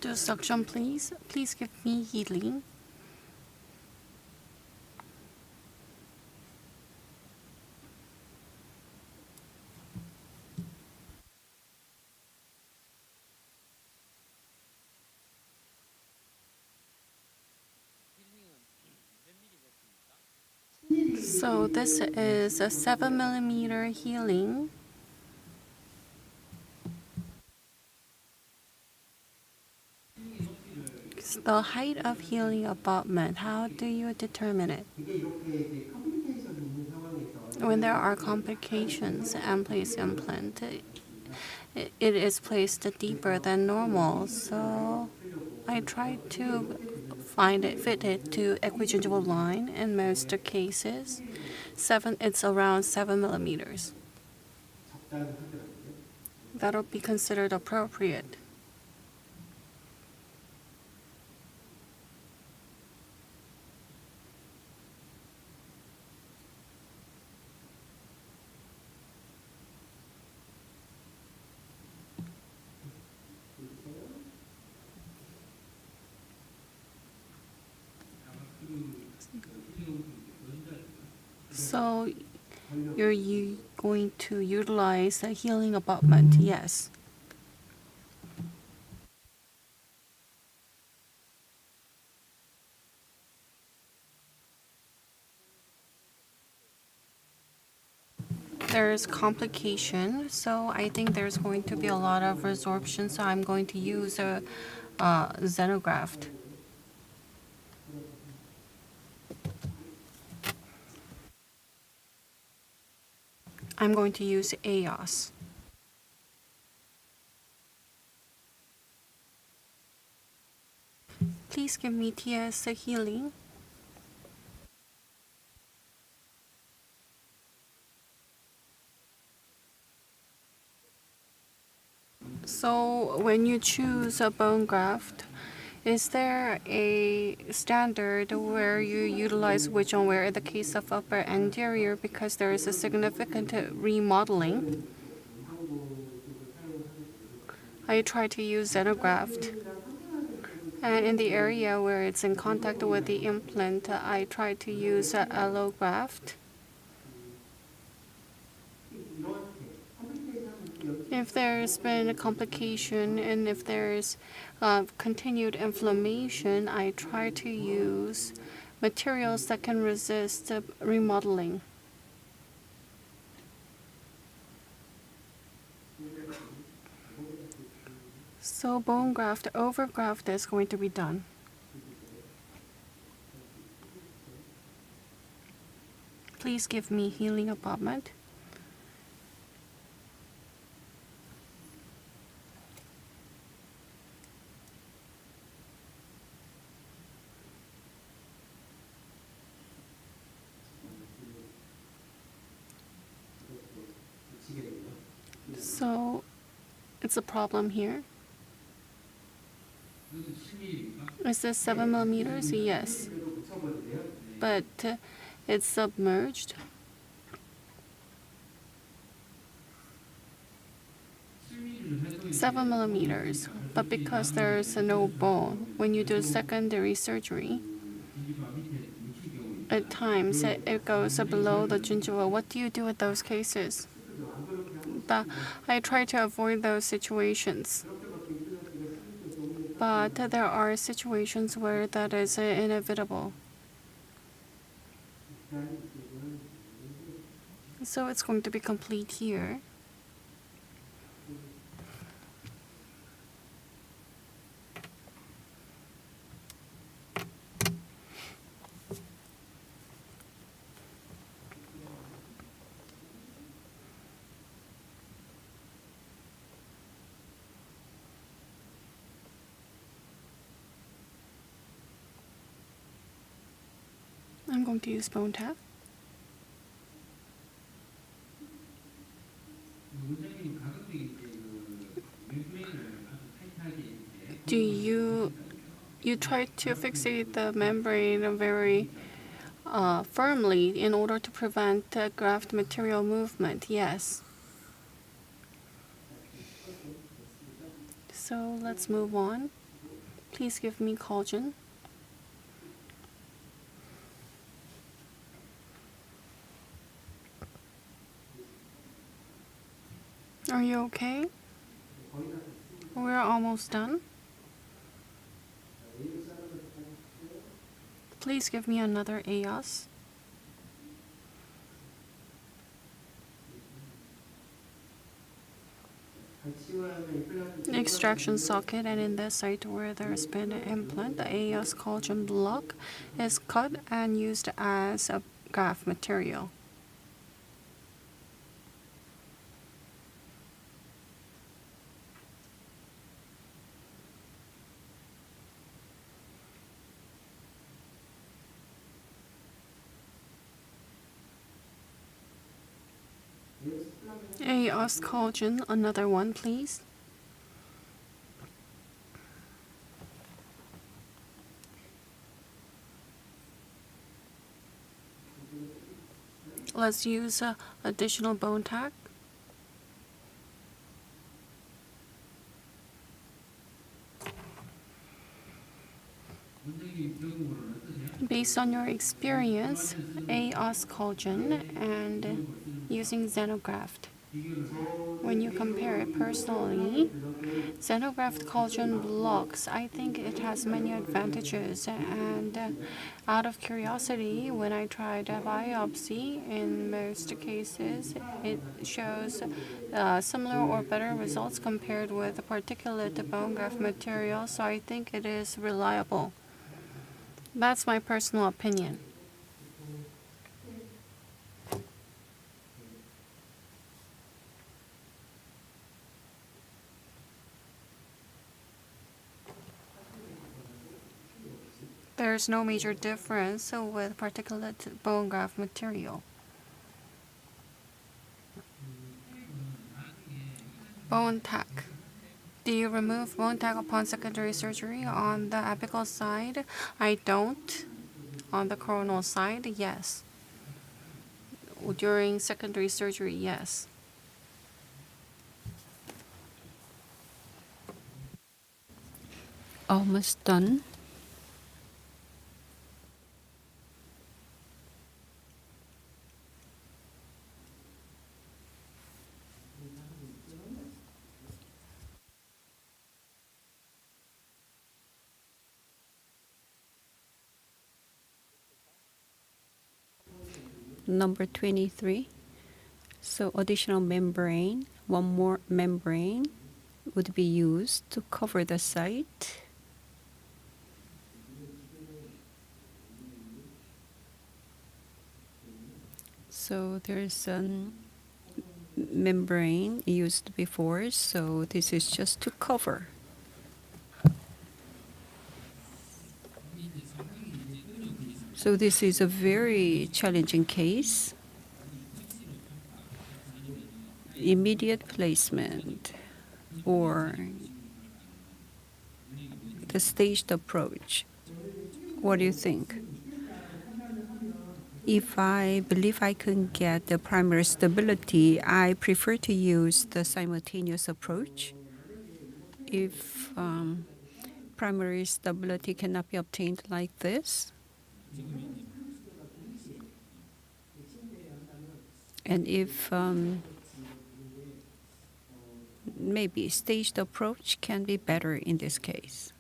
Do suction, please. Please give me healing. So this is a 7 millimeter healing. The height of healing abutment, how do you determine it? When there are complications and place implant, it is placed deeper than normal. So I try to fit it to equigingival line in most cases. It's around 7 millimeters. That'll be considered appropriate. So you're going to utilize a healing abutment? Yes. There's complication, so I think there's going to be a lot of resorption, so I'm going to use a xenograft. I'm going to use AOS. Please give me TS healing. So when you choose a bone graft, is there a standard where you utilize which one? Where in the case of upper anterior, because there is a significant remodeling, I try to use xenograft. And in the area where it's in contact with the implant, I try to use allograft. If there's been a complication and if there's continued inflammation, I try to use materials that can resist remodeling. So bone graft, overgraft is going to be done. Please give me healing abutment. So it's a problem here. Is this 7 millimeters? Yes. But it's submerged. Seven millimeters, but because there's no bone, when you do secondary surgery, at times it goes below the gingiva. What do you do with those cases? I try to avoid those situations. But there are situations where that is inevitable. So it's going to be complete here. I'm going to use bone tap. Do you try to fixate the membrane very firmly in order to prevent graft material movement? Yes. So let's move on. Please give me collagen. Are you okay? We're almost done. Please give me another EOS. Extraction socket, and in this site where there's been an implant, the EOS collagen block is cut and used as a graft material. EOS collagen, another one, please. Let's use additional bone tack. Based on your experience, EOS collagen and using xenograft. When you compare it personally, xenograft collagen blocks, I think it has many advantages. And out of curiosity, when I tried a biopsy, in most cases, it shows similar or better results compared with the particulate bone graft material. So I think it is reliable. That's my personal opinion. There's no major difference with particulate bone graft material. Bone tack. Do you remove bone tack upon secondary surgery on the apical side? I don't. On the coronal side, yes. During secondary surgery, yes. Almost done. Number 23. So additional membrane, one more membrane would be used to cover the site. So there's a membrane used before, so this is just to cover. So this is a very challenging case. Immediate placement or the staged approach. What do you think? If I believe I can get the primary stability, I prefer to use the simultaneous approach. If primary stability cannot be obtained like this, and if maybe staged approach can be better in this case.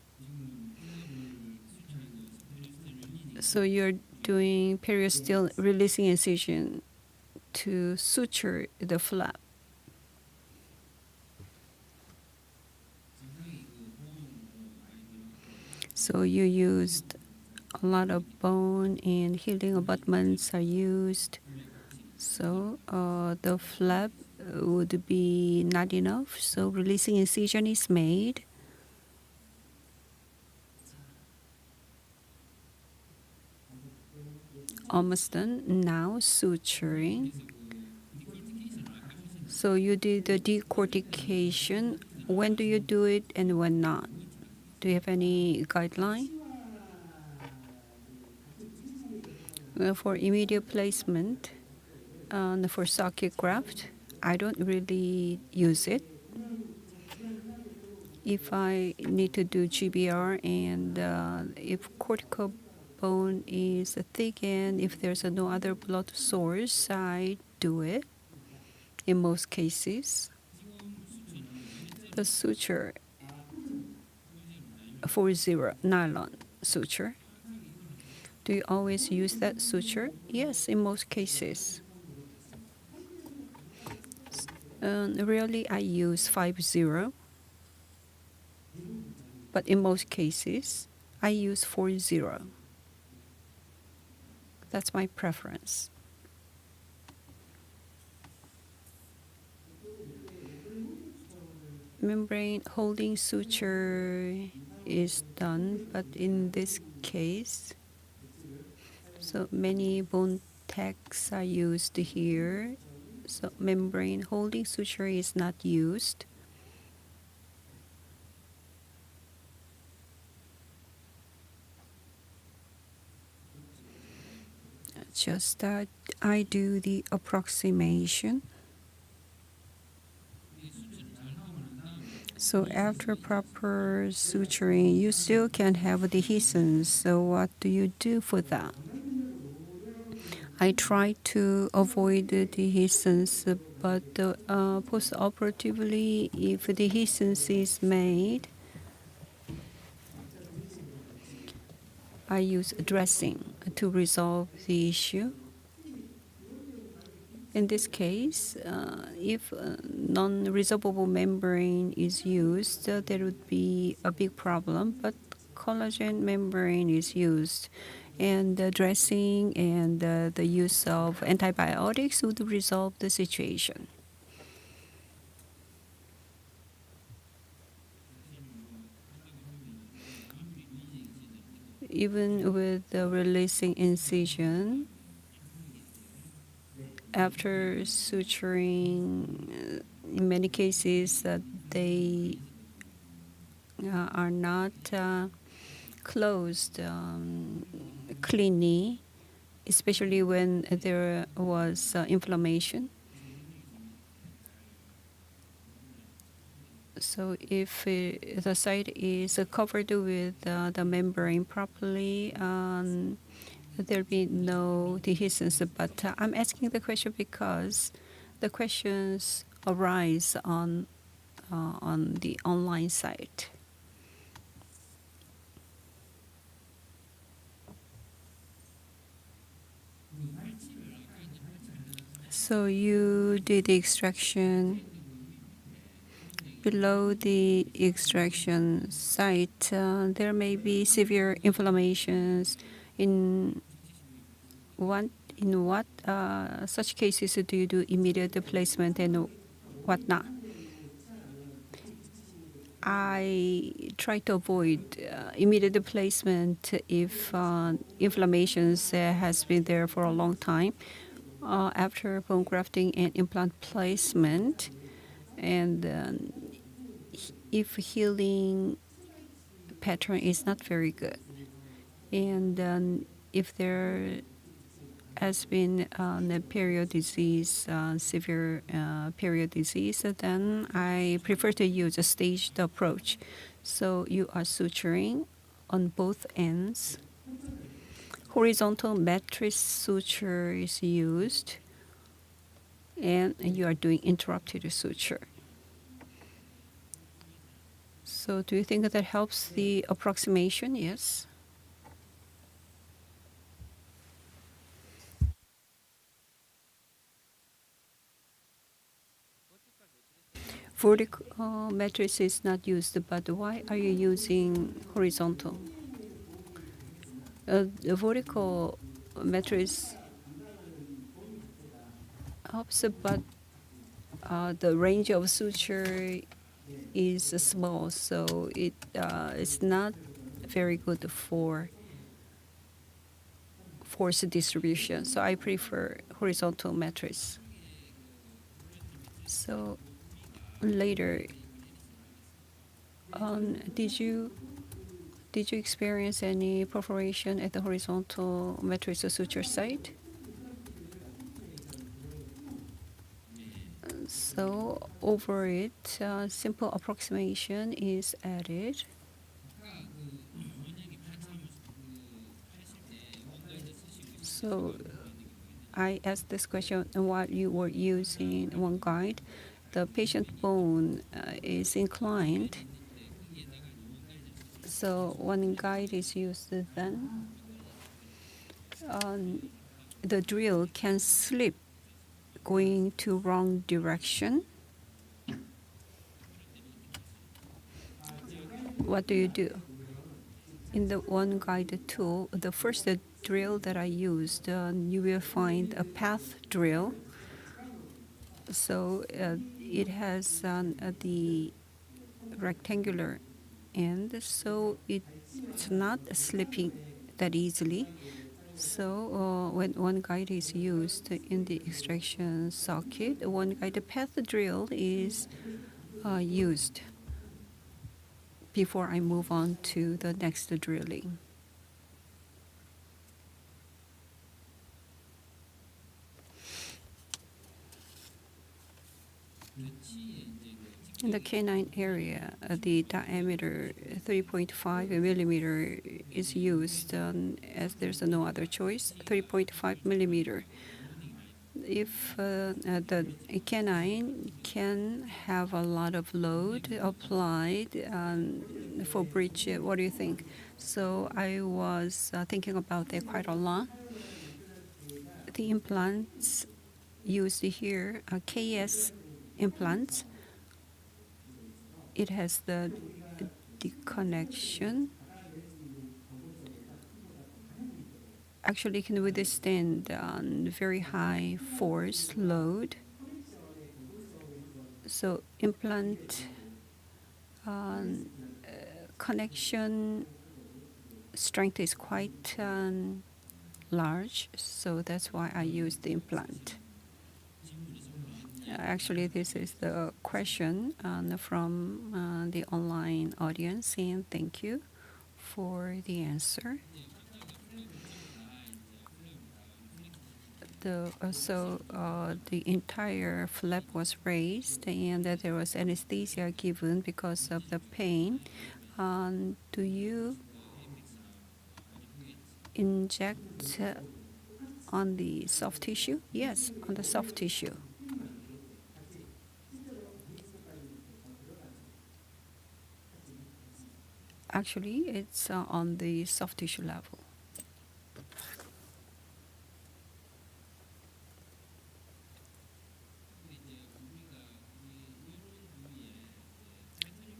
So you're doing periosteal releasing incision to suture the flap. So you used a lot of bone and healing abutments are used. So the flap would be not enough. So releasing incision is made. Almost done. Now suturing. So you did the decortication. When do you do it and when not? Do you have any guideline? Well, for immediate placement, for socket graft, I don't really use it. If I need to do GBR and if cortical bone is thick and if there's no other blood source, I do it in most cases. The suture 40 nylon suture. Do you always use that suture? Yes, in most cases. Rarely I use 50, but in most cases I use 40. That's my preference. Membrane holding suture is done, but in this case, so many bone tacks are used here. So membrane holding suture is not used. Just that I do the approximation. So after proper suturing, you still can have dehiscence. So what do you do for that? I try to avoid the dehiscence, but post-operatively, if dehiscence is made, I use dressing to resolve the issue. In this case, if non-resorbable membrane is used, there would be a big problem, but collagen membrane is used. And the dressing and the use of antibiotics would resolve the situation. Even with the releasing incision, after suturing, in many cases, they are not closed cleanly, especially when there was inflammation. So if the site is covered with the membrane properly, there'll be no dehiscence. But I'm asking the question because the questions arise on the online site. So you did the extraction. Below the extraction site, there may be severe inflammations in in what such cases do you do immediate placement and what not? I try to avoid immediate placement if inflammations has been there for a long time. After bone grafting and implant placement, and if healing pattern is not very good, and if there has been a period disease, severe period disease, then I prefer to use a staged approach. So you are suturing on both ends. Horizontal matrix suture is used, and you are doing interrupted suture. So do you think that helps the approximation? Yes. Vertical matrix is not used, but why are you using horizontal? The vertical matrix helps, but the range of suture is small, so it's not very good for force distribution. So I prefer horizontal matrix. So later, did you experience any perforation at the horizontal matrix suture site? So over it, simple approximation is added. So I asked this question while you were using one guide. The patient bone is inclined, so one guide is used then. The drill can slip going to wrong direction. What do you do? In the one guide tool, the first drill that I used, you will find a path drill. So it has the rectangular end, so it's not slipping that easily. So when one guide is used in the extraction socket, one guide path drill is used before I move on to the next drilling. In the canine area, the diameter 3.5 millimeter is used as there's no other choice, 3.5 millimeter. If the canine can have a lot of load applied for breech, what do you think? So I was thinking about that quite a lot. The implants used here are KS implants. It has the connection. Actually can withstand very high force load. So implant connection strength is quite large, so that's why I use the implant. Actually, this is the question from the online audience, and thank you for the answer. The entire flap was raised, and there was anesthesia given because of the pain. Do you inject on the soft tissue? Yes, on the soft tissue. Actually, it's on the soft tissue level.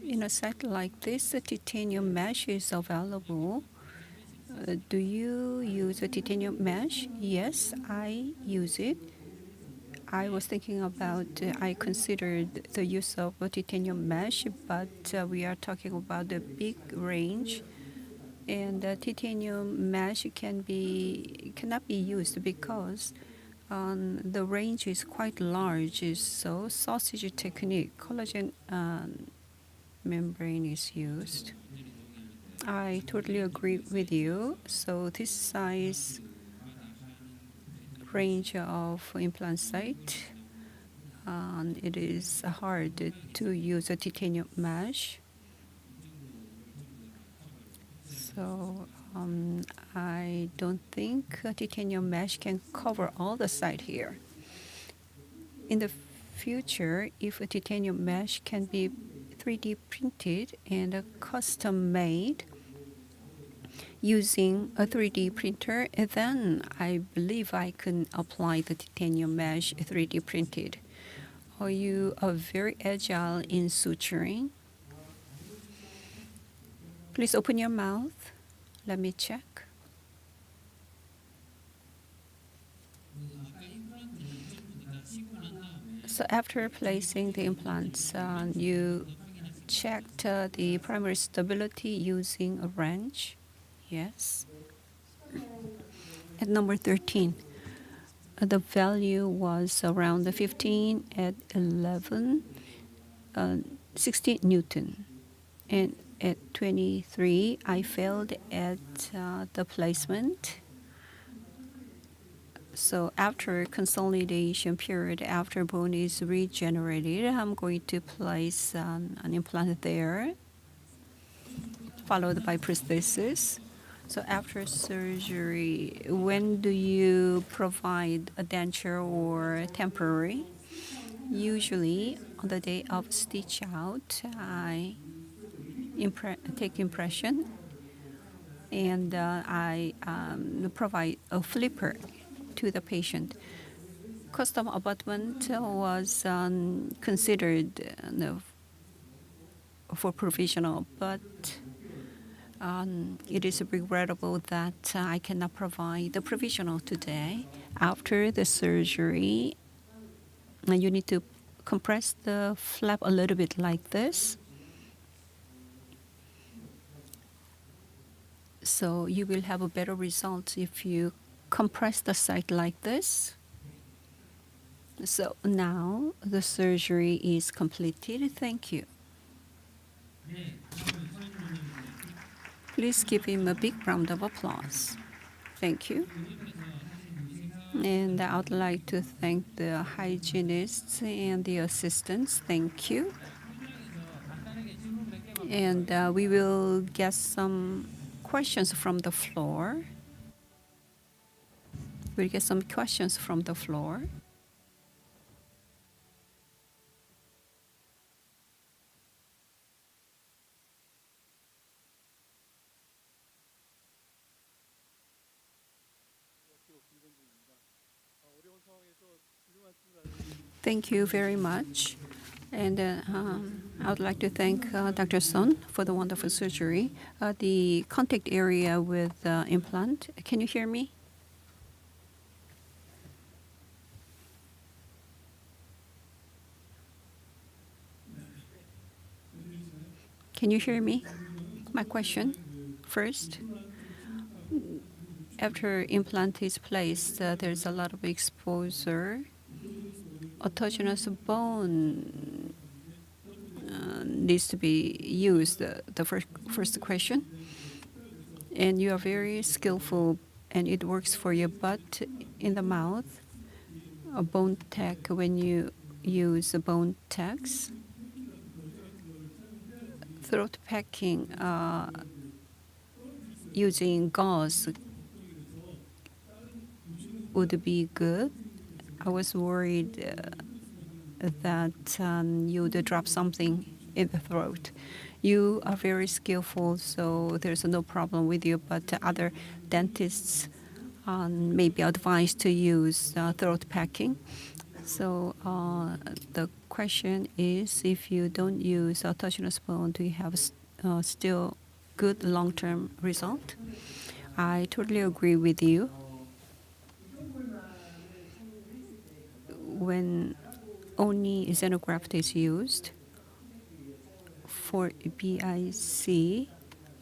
In a site like this, a titanium mesh is available. Do you use a titanium mesh? Yes, I use it. I was thinking about, I considered the use of a titanium mesh, but we are talking about the big range. And the titanium mesh cannot be used because the range is quite large. So sausage technique, collagen membrane is used. I totally agree with you. So this size range of implant site, it is hard to use a titanium mesh. So I don't think a titanium mesh can cover all the site here. In the future, if a titanium mesh can be 3D printed and custom made using a 3D printer, then I believe I can apply the titanium mesh 3D printed. Or you are very agile in suturing. Please open your mouth. Let me check. So after placing the implants, you checked the primary stability using a wrench. Yes. At number 13, the value was around 15 at 11, 60 Newton. And at 23, I failed at the placement. So after consolidation period, after bone is regenerated, I'm going to place an implant there, followed by prosthesis. So after surgery, when do you provide a denture or temporary? Usually on the day of stitch out, I take impression and I provide a flipper to the patient. Custom abutment was considered for provisional, but it is regrettable that I cannot provide the provisional today. After the surgery, you need to compress the flap a little bit like this. So you will have a better result if you compress the site like this. So now the surgery is completed. Thank you. Please give him a big round of applause. Thank you. And I would like to thank the hygienists and the assistants. Thank you. And we will get some questions from the floor. We'll get some questions from the floor. Thank you very much. And I would like to thank Dr. Son for the wonderful surgery. The contact area with implant, can you hear me? Can you hear me? My question first. After implant is placed, there's a lot of exposure. Autogenous bone needs to be used, the first question. And you are very skillful and it works for you, but in the mouth, a bone tech, when you use a bone techs, throat packing using gauze would be good. I was worried that you would drop something in the throat. You are very skillful, so there's no problem with you, but other dentists may be advised to use throat packing. So the question is, if you don't use autogenous bone, do you have still good long-term result? I totally agree with you. When only xenograft is used for BIC,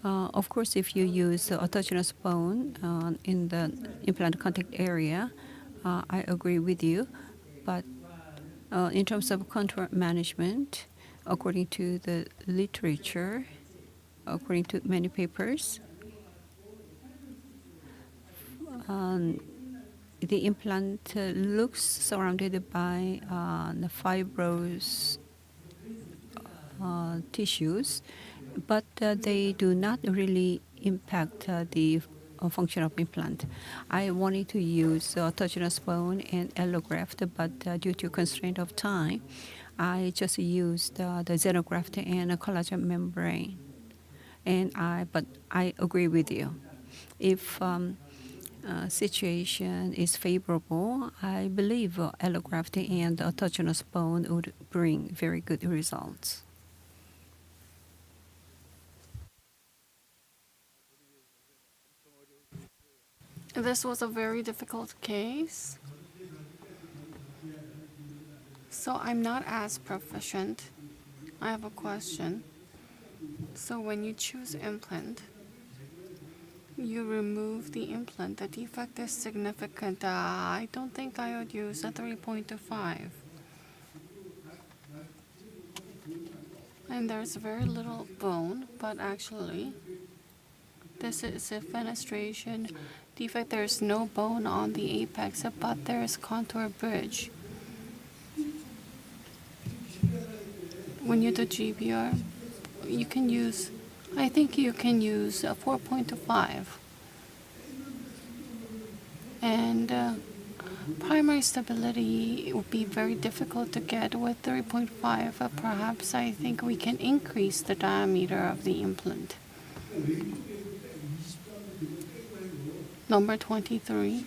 of course, if you use autogenous bone in the implant contact area, I agree with you. But in terms of contour management, according to the literature, according to many papers, the implant looks surrounded by the fibrous tissues, but they do not really impact the function of implant. I wanted to use autogenous bone and allograft, but due to constraint of time, I just used the xenograft and a collagen membrane. But I agree with you. If situation is favorable, I believe allograft and autogenous bone would bring very good results. This was a very difficult case. So I'm not as proficient. I have a question. So when you choose implant, you remove the implant. The defect is significant. I don't think I would use a 3.25. And there's very little bone, but actually, this is a fenestration defect. There's no bone on the apex, but there's contour bridge. When you do GBR, you can use, I think you can use a 4.25. And primary stability would be very difficult to get with 3.5. Perhaps I think we can increase the diameter of the implant. Number 23.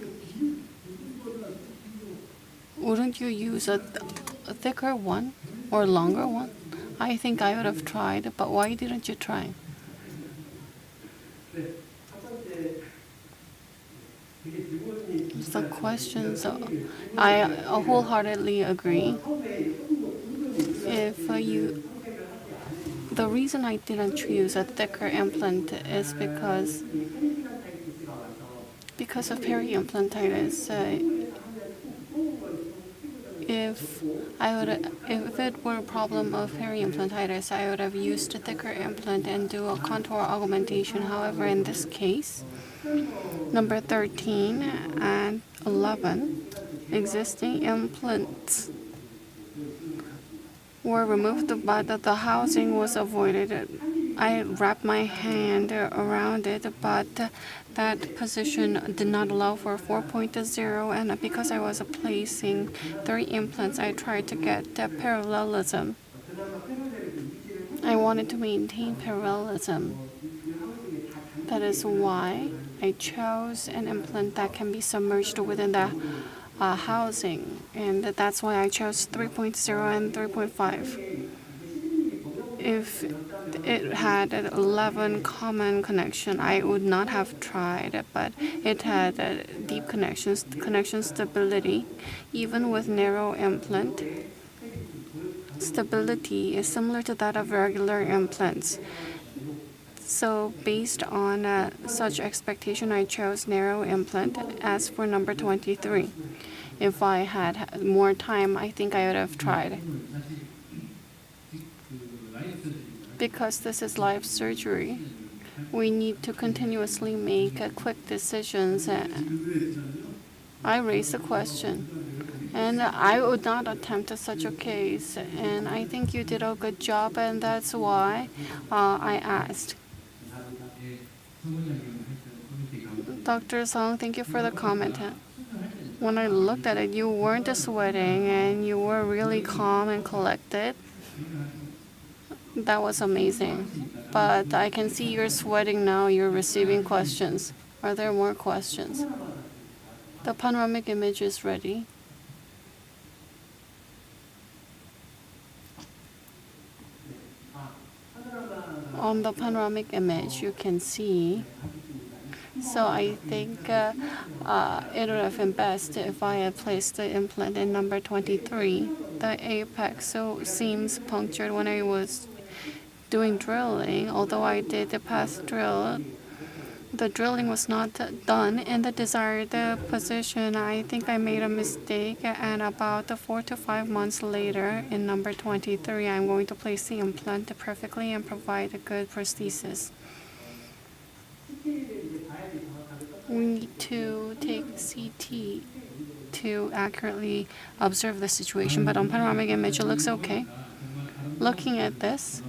Wouldn't you use a thicker one or longer one? I think I would have tried, but why didn't you try? The questions, I wholeheartedly agree. The reason I didn't choose a thicker implant is because of peri-implantitis. If it were a problem of peri-implantitis, I would have used a thicker implant and do a contour augmentation. However, in this case, number 13 and 11, existing implants were removed, but the housing was avoided. I wrapped my hand around it, but that position did not allow for 4.0, and because I was placing 3 implants, I tried to get parallelism. I wanted to maintain parallelism. That is why I chose an implant that can be submerged within the housing, and that's why I chose 3.0 and 3.5. If it had 11 common connection, I would not have tried, but it had deep connection stability. Even with narrow implant, stability is similar to that of regular implants. So based on such expectation, I chose narrow implant. As for number 23, if I had more time, I think I would have tried. Because this is live surgery, we need to continuously make quick decisions. I raised a question, and I would not attempt such a case. And I think you did a good job, and that's why I asked. Dr. Song, thank you for the comment. When I looked at it, you weren't sweating, and you were really calm and collected. That was amazing. But I can see you're sweating now. You're receiving questions. Are there more questions? The panoramic image is ready. On the panoramic image, you can see So I think it would have been best if I had placed the implant in number 23. The apex seems punctured when I was doing drilling. Although I did the path drill, the drilling was not done in the desired position. I think I made a mistake, and about 4 to 5 months later, in number 23, I'm going to place the implant perfectly and provide a good prosthesis. We need to take CT to accurately observe the situation, but on panoramic image it looks okay. Looking at this,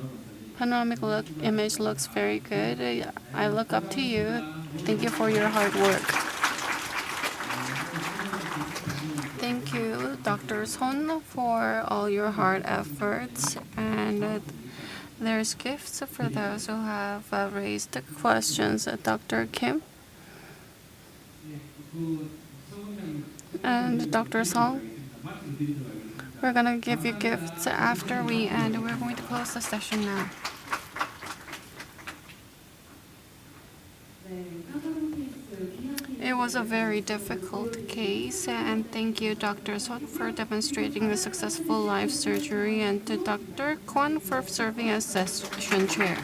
panoramic image looks very good. I look up to you. Thank you for your hard work. Thank you, Dr. Son, for all your hard efforts. And there's gifts for those who have raised questions. Dr. Kim and Dr. Song, we're going to give you gifts after we end. We're going to close the session now. It was a very difficult case, and thank you, Dr. Son, for demonstrating the successful live surgery, and to Dr. Kwon for serving as session chair.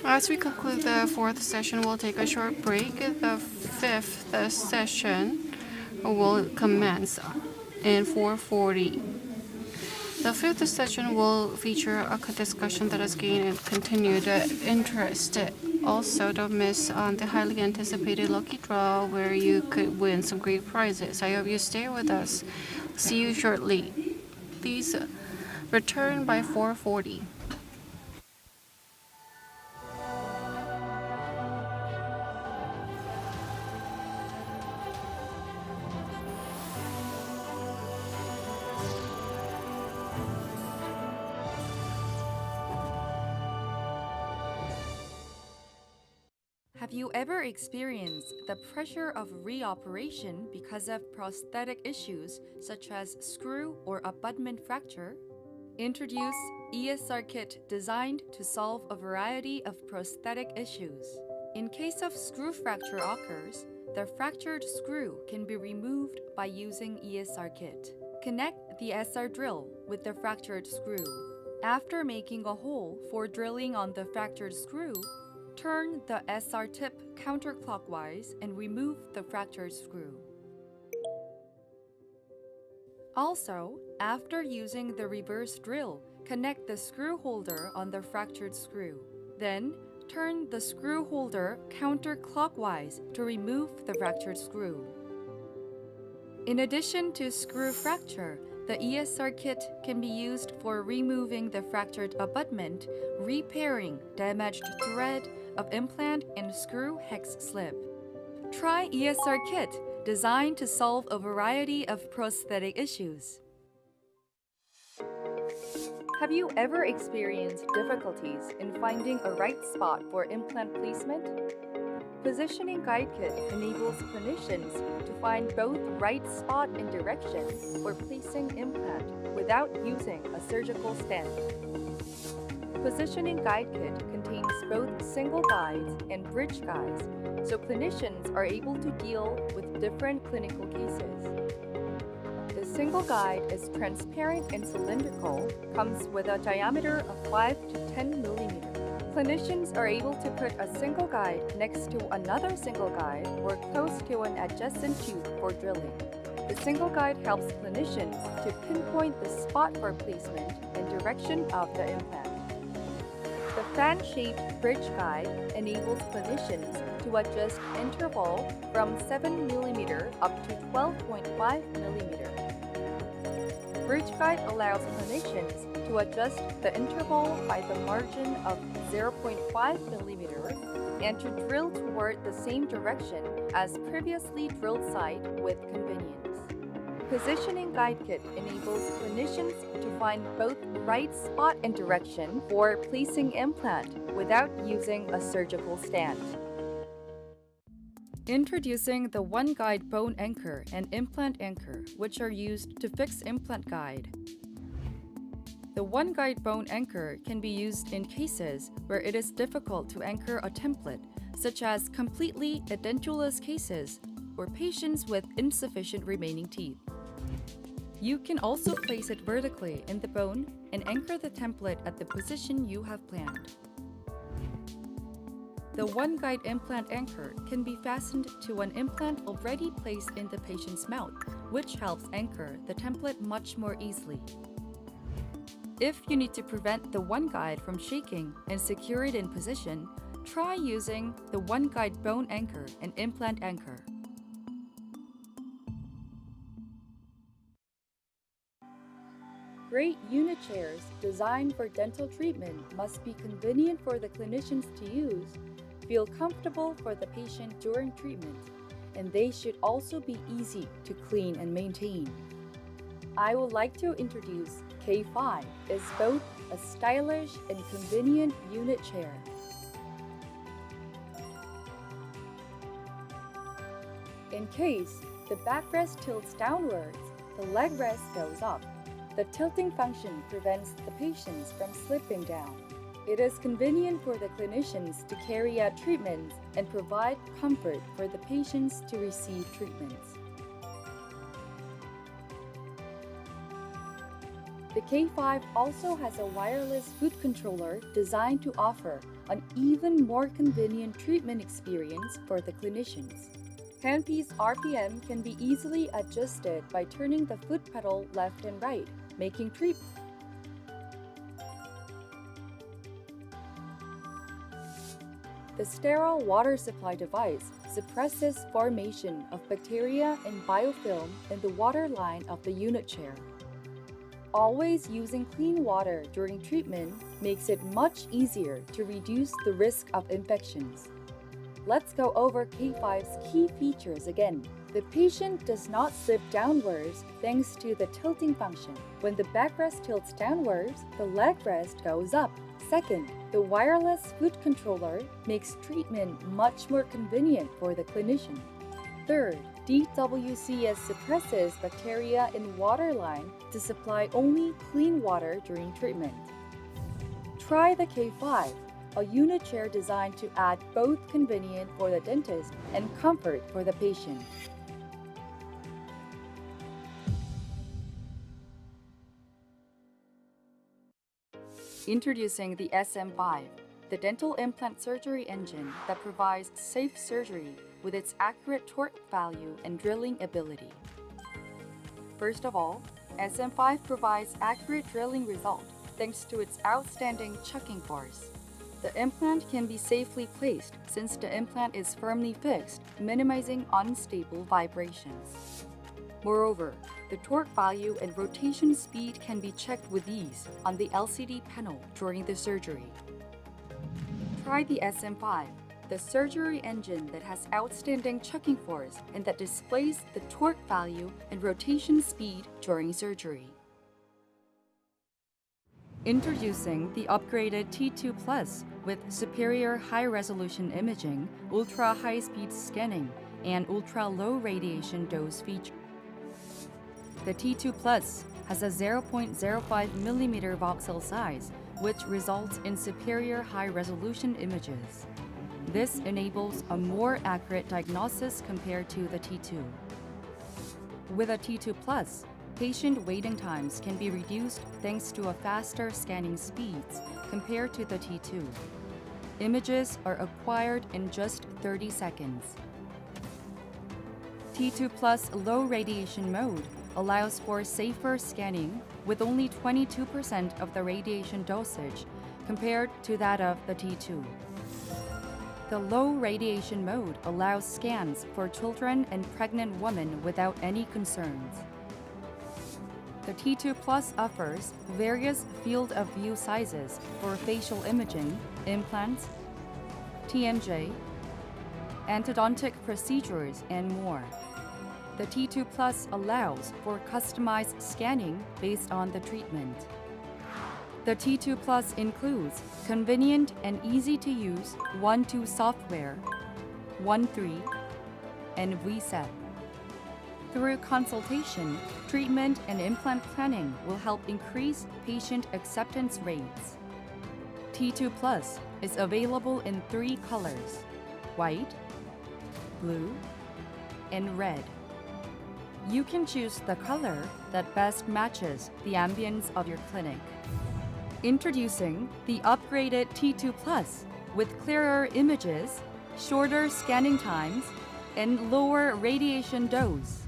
As we conclude the fourth session, we'll take a short break. The fifth session will commence in 4:40. The fifth session will feature a discussion that has gained continued interest. Also, don't miss the highly anticipated lucky draw where you could win some great prizes. I hope you stay with us. See you shortly. Please return by 4:40. Have you ever experienced the pressure of reoperation because of prosthetic issues such as screw or abutment fracture? Introduce ESR kit designed to solve a variety of prosthetic issues. In case of screw fracture occurs, the fractured screw can be removed by using ESR kit. Connect the SR drill with the fractured screw. After making a hole for drilling on the fractured screw, turn the SR tip counterclockwise and remove the fractured screw. Also, after using the reverse drill, connect the screw holder on the fractured screw. Then, turn the screw holder counterclockwise to remove the fractured screw. In addition to screw fracture, the ESR kit can be used for removing the fractured abutment, repairing damaged thread of implant and screw hex slip. Try ESR kit designed to solve a variety of prosthetic issues. Have you ever experienced difficulties in finding a right spot for implant placement? Positioning Guide Kit enables clinicians to find both right spot and direction for placing implant without using a surgical stand. Positioning Guide Kit contains both single guides and bridge guides, so clinicians are able to deal with different clinical cases. The single guide is transparent and cylindrical, comes with a diameter of 5 to 10 millimeters. Clinicians are able to put a single guide next to another single guide or close to an adjacent tooth for drilling. The single guide helps clinicians to pinpoint the spot for placement and direction of the implant. The fan-shaped bridge guide enables clinicians to adjust interval from 7 mm up to 12.5 mm. Bridge guide allows clinicians to adjust the interval by the margin of 0.5 mm and to drill toward the same direction as previously drilled site with convenience. Positioning Guide Kit enables clinicians to find both right spot and direction for placing implant without using a surgical stand. Introducing the One Guide Bone Anchor and Implant Anchor, which are used to fix implant guide. The one-guide bone anchor can be used in cases where it is difficult to anchor a template, such as completely edentulous cases or patients with insufficient remaining teeth. You can also place it vertically in the bone and anchor the template at the position you have planned. The one-guide implant anchor can be fastened to an implant already placed in the patient's mouth, which helps anchor the template much more easily. If you need to prevent the one-guide from shaking and secure it in position, try using the one-guide bone anchor and implant anchor. Great unit chairs designed for dental treatment must be convenient for the clinicians to use, feel comfortable for the patient during treatment, and they should also be easy to clean and maintain. I would like to introduce K5 as both a stylish and convenient unit chair. In case the backrest tilts downwards, the leg rest goes up. The tilting function prevents the patients from slipping down. It is convenient for the clinicians to carry out treatments and provide comfort for the patients to receive treatments. The K5 also has a wireless foot controller designed to offer an even more convenient treatment experience for the clinicians. Handpiece RPM can be easily adjusted by turning the foot pedal left and right, making treatment. The sterile water supply device suppresses formation of bacteria and biofilm in the water line of the unit chair. Always using clean water during treatment makes it much easier to reduce the risk of infections. Let's go over K5's key features again. The patient does not slip downwards thanks to the tilting function. When the backrest tilts downwards, the leg rest goes up. Second, the wireless foot controller makes treatment much more convenient for the clinician. Third, DWCS suppresses bacteria in water line to supply only clean water during treatment. Try the K5, a unit chair designed to add both convenience for the dentist and comfort for the patient. Introducing the SM5, the dental implant surgery engine that provides safe surgery with its accurate torque value and drilling ability. First of all, SM5 provides accurate drilling result thanks to its outstanding chucking force. The implant can be safely placed since the implant is firmly fixed, minimizing unstable vibrations. Moreover, the torque value and rotation speed can be checked with ease on the LCD panel during the surgery. Try the SM5, the surgery engine that has outstanding chucking force and that displays the torque value and rotation speed during surgery. Introducing the upgraded T2 Plus with superior high-resolution imaging, ultra-high-speed scanning, and ultra-low radiation dose feature. The T2 Plus has a 0.05 mm voxel size, which results in superior high-resolution images. This enables a more accurate diagnosis compared to the T2. With a T2 Plus, patient waiting times can be reduced thanks to a faster scanning speeds compared to the T2. Images are acquired in just 30 seconds. T2 Plus low radiation mode allows for safer scanning with only 22% of the radiation dosage compared to that of the T2. The low radiation mode allows scans for children and pregnant women without any concerns. The T2 Plus offers various field of view sizes for facial imaging, implants, TMJ, endodontic procedures, and more. The T2 Plus allows for customized scanning based on the treatment. The T2 Plus includes convenient and easy-to-use 1-2 software, 1-3, and VSET. Through consultation, treatment and implant planning will help increase patient acceptance rates. T2 Plus is available in 3 colors: white, blue, and red. You can choose the color that best matches the ambience of your clinic. Introducing the upgraded T2 Plus with clearer images, shorter scanning times, and lower radiation dose.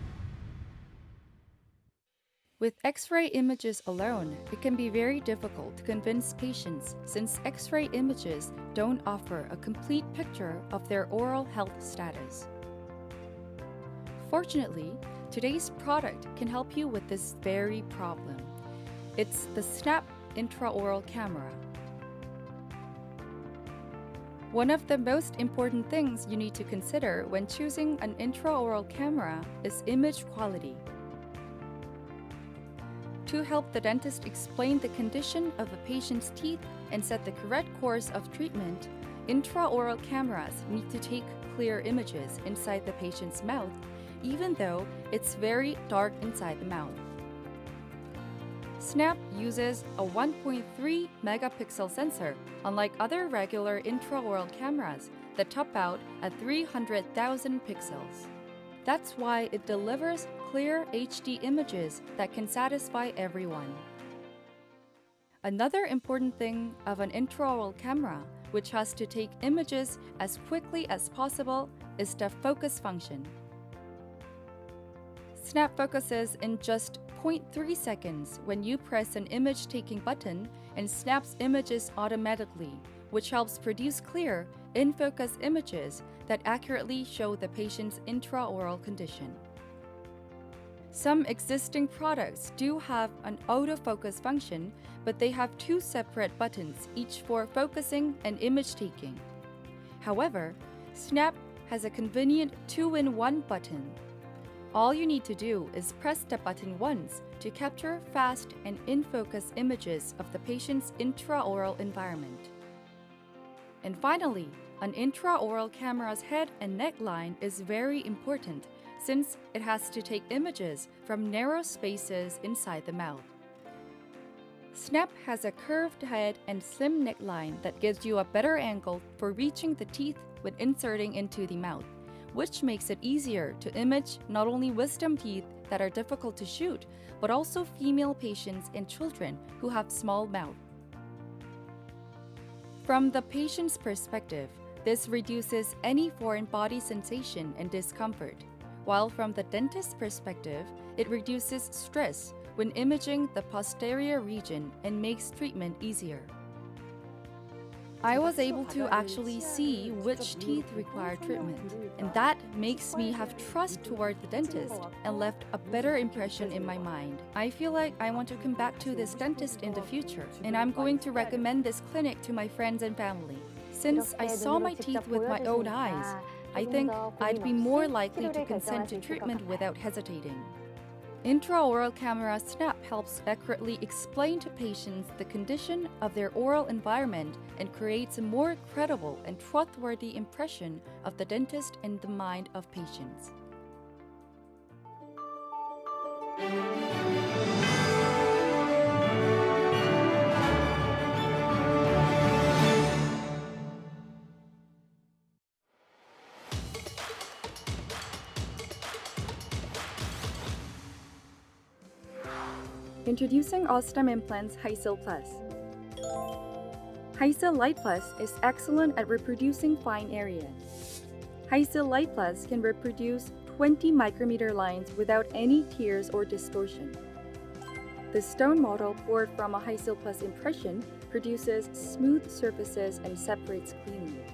With X-ray images alone, it can be very difficult to convince patients since X-ray images don't offer a complete picture of their oral health status. Fortunately, today's product can help you with this very problem. It's the Snap intraoral camera. One of the most important things you need to consider when choosing an intraoral camera is image quality. To help the dentist explain the condition of a patient's teeth and set the correct course of treatment, intraoral cameras need to take clear images inside the patient's mouth, even though it's very dark inside the mouth. Snap uses a 1.3 megapixel sensor, unlike other regular intraoral cameras that top out at 300,000 pixels. That's why it delivers clear HD images that can satisfy everyone. Another important thing of an intraoral camera, which has to take images as quickly as possible, is the focus function. Snap focuses in just 0.3 seconds when you press an image-taking button and snaps images automatically, which helps produce clear, in-focus images that accurately show the patient's intraoral condition. Some existing products do have an autofocus function, but they have 2 separate buttons, each for focusing and image-taking. However, Snap has a convenient 2-in-1 button. All you need to do is press the button once to capture fast and in-focus images of the patient's intraoral environment. And finally, an intraoral camera's head and neckline is very important since it has to take images from narrow spaces inside the mouth. Snap has a curved head and slim neckline that gives you a better angle for reaching the teeth when inserting into the mouth, which makes it easier to image not only wisdom teeth that are difficult to shoot, but also female patients and children who have small mouth. From the patient's perspective, this reduces any foreign body sensation and discomfort, while from the dentist's perspective, it reduces stress when imaging the posterior region and makes treatment easier. I was able to actually see which teeth require treatment, and that makes me have trust toward the dentist and left a better impression in my mind. I feel like I want to come back to this dentist in the future, and I'm going to recommend this clinic to my friends and family. Since I saw my teeth with my own eyes, I think I'd be more likely to consent to treatment without hesitating. Intraoral camera Snap helps accurately explain to patients the condition of their oral environment and creates a more credible and trustworthy impression of the dentist in the mind of patients. Introducing Osstem Implants Hysil Plus. Hysil Light Plus is excellent at reproducing fine areas. Hysil Light Plus can reproduce 20 micrometer lines without any tears or distortion. The stone model poured from a Hysil Plus impression produces smooth surfaces and separates cleanly.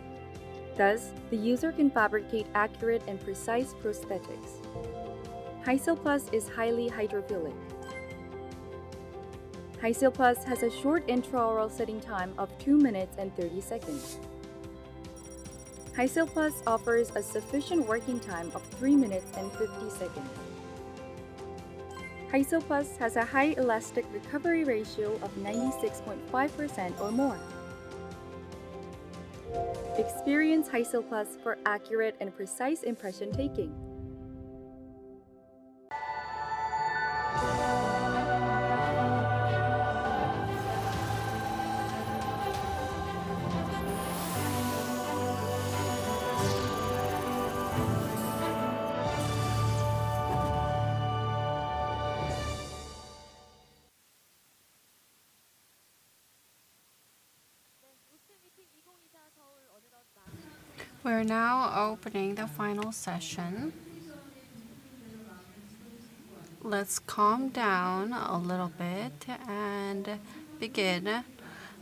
Thus, the user can fabricate accurate and precise prosthetics. Hysil Plus is highly hydrophilic. Hysil Plus has a short intraoral setting time of 2 minutes and 30 seconds. Hysil Plus offers a sufficient working time of 3 minutes and 50 seconds. Hysil Plus has a high elastic recovery ratio of 96.5% or more. Experience Hysil Plus for accurate and precise impression taking. We're now opening the final session. Let's calm down a little bit and begin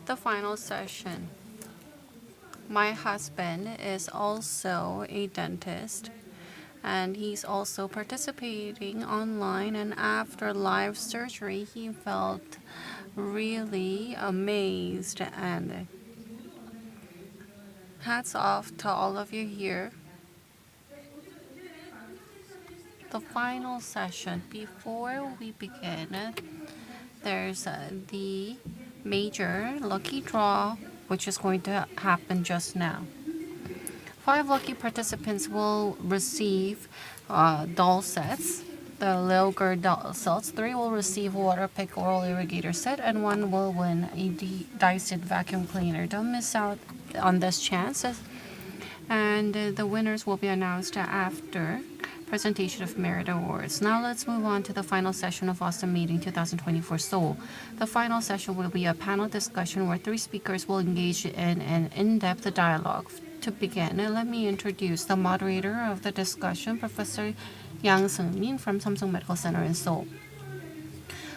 the final session. My husband is also a dentist, and he's also participating online, and after live surgery he felt really amazed, and hats off to all of you here. The final session, before we begin, there's the major lucky draw, which is going to happen just now. 5 lucky participants will receive doll sets, the Lilger doll sets. 3 will receive water pick oral irrigator set, and 1 will win a Dyson vacuum cleaner. Don't miss out on this chance. And the winners will be announced after presentation of merit awards. Now let's move on to the final session of Osstem Meeting 2024 Seoul. The final session will be a panel discussion where 3 speakers will engage in an in-depth dialogue. To begin, let me introduce the moderator of the discussion, Professor Yang Seung-min from Samsung Medical Center in Seoul.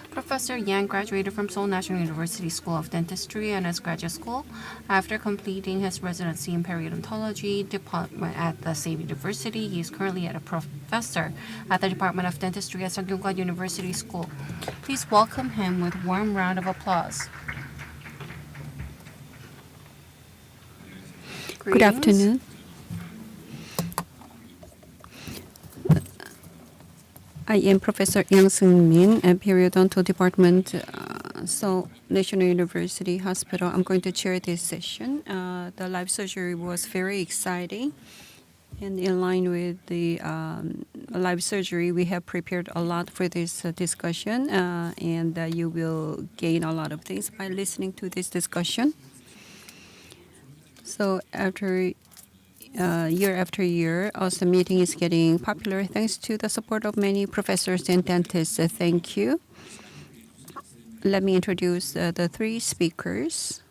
Professor Yang graduated from Seoul National University School of Dentistry and his graduate school. After completing his residency in periodontology department at the same university, he is currently a professor at the Department of Dentistry at Seongyungan University School. Please welcome him with a warm round of applause. Good afternoon. I am Professor Yang Seung-min at Periodontal Department, Seoul National University Hospital. I'm going to chair this session. The live surgery was very exciting. And in line with the live surgery, we have prepared a lot for this discussion. And you will gain a lot of things by listening to this discussion. So year after year, Osstem Meeting is getting popular thanks to the support of many professors and dentists. Thank you. Let me introduce the 3 speakers.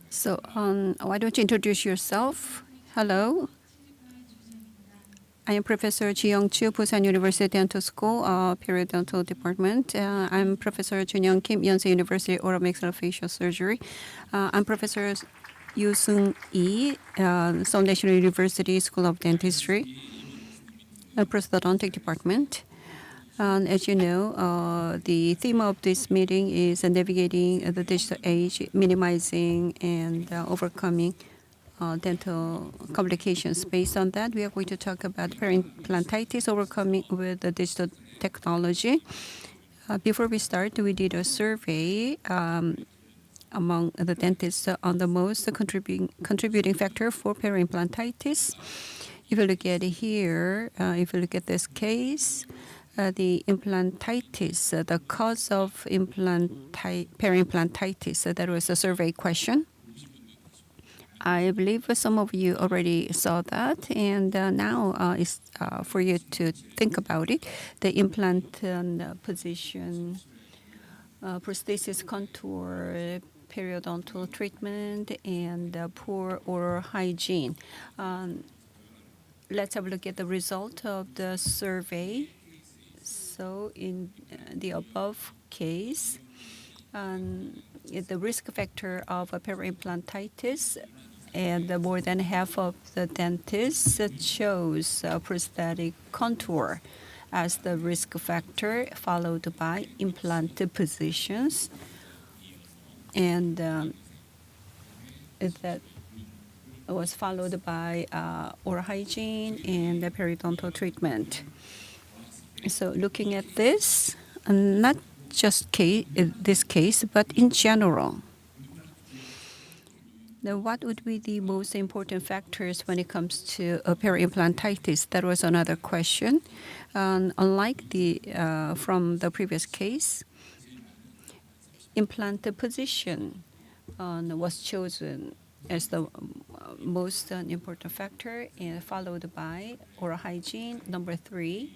So why don't you introduce yourself? Hello. I am Professor Ji Young-Chu, Busan University Dental School, Periodontal Department. I'm Professor Junyoung Kim, Yonsei University Oral Maxillofacial Surgery. I'm Professor Yoo Seung-lee, Seoul National University School of Dentistry, Prosthodontic Department. As you know, the theme of this meeting is navigating the digital age, minimizing and overcoming dental complications. Based on that, we are going to talk about periimplantitis, overcoming with the digital technology. Before we start, we did a survey among the dentists on the most contributing factor for periimplantitis. If you look at here, if you look at this case, the implantitis, the cause of periimplantitis, that was a survey question. I believe some of you already saw that, and now is for you to think about it. The implant position, prosthesis contour, periodontal treatment, and poor oral hygiene. Let's have a look at the result of the survey. So in the above case, the risk factor of periimplantitis, and more than half of the dentists chose prosthetic contour as the risk factor, followed by implant positions. And that was followed by oral hygiene and the periodontal treatment. So looking at this, not just this case, but in general, Now, what would be the most important factors when it comes to peri-implantitis? That was another question. Unlike from the previous case, implant position was chosen as the most important factor, and followed by oral hygiene. Number 3,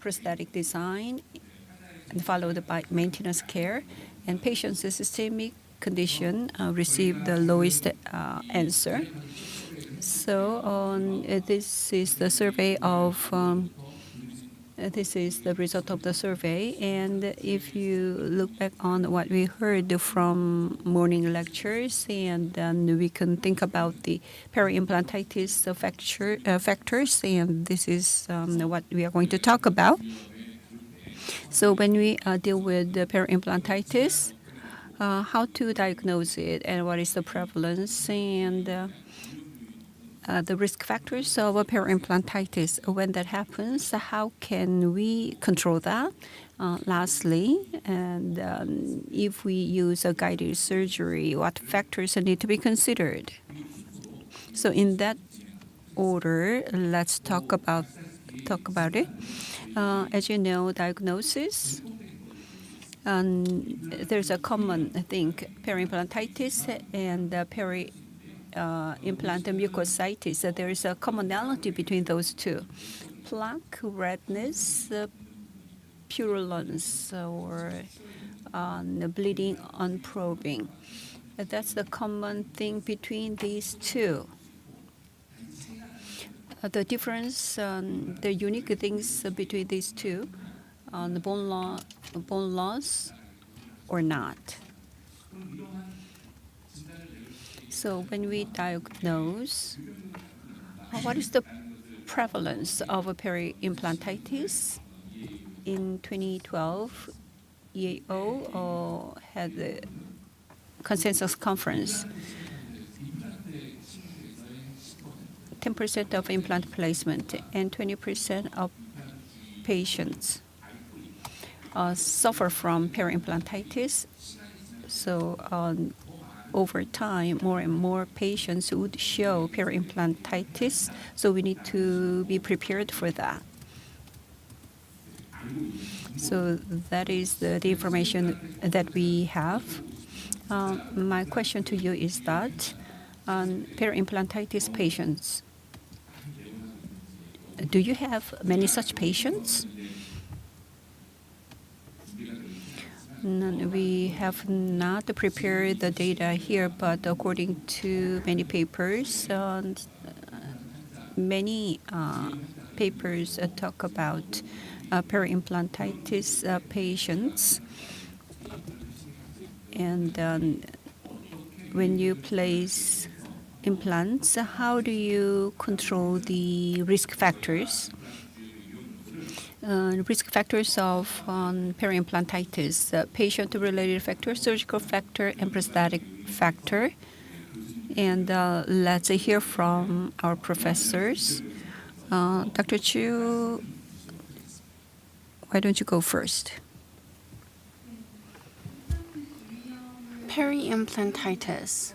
prosthetic design, and followed by maintenance care. And patient's systemic condition received the lowest answer. So this is the survey of. This is the result of the survey, and if you look back on what we heard from morning lectures, and then we can think about the peri-implantitis factors, and this is what we are going to talk about. So when we deal with the peri-implantitis, how to diagnose it, and what is the prevalence, and the risk factors of peri-implantitis. When that happens, how can we control that? Lastly, and if we use a guided surgery, what factors need to be considered? So in that order, let's talk about it. As you know, diagnosis. There's a common thing: peri-implantitis and implant mucositis. There is a commonality between those two: plaque, redness, purulence, or bleeding on probing. That's the common thing between these two. The difference, the unique things between these two, the bone loss or not. So when we diagnose, what is the prevalence of a peri-implantitis? In 2012, EAO had the consensus conference. 10% of implant placement and 20% of patients suffer from peri-implantitis. So over time, more and more patients would show peri-implantitis. So we need to be prepared for that. So that is the information that we have. My question to you is that peri-implantitis patients, do you have many such patients? We have not prepared the data here, but according to many papers, many papers talk about peri-implantitis patients. And when you place implants, how do you control the risk factors? Risk factors of peri-implantitis: patient-related factor, surgical factor, and prosthetic factor. And let's hear from our professors. Dr. Chu, why don't you go first? Peri-implantitis.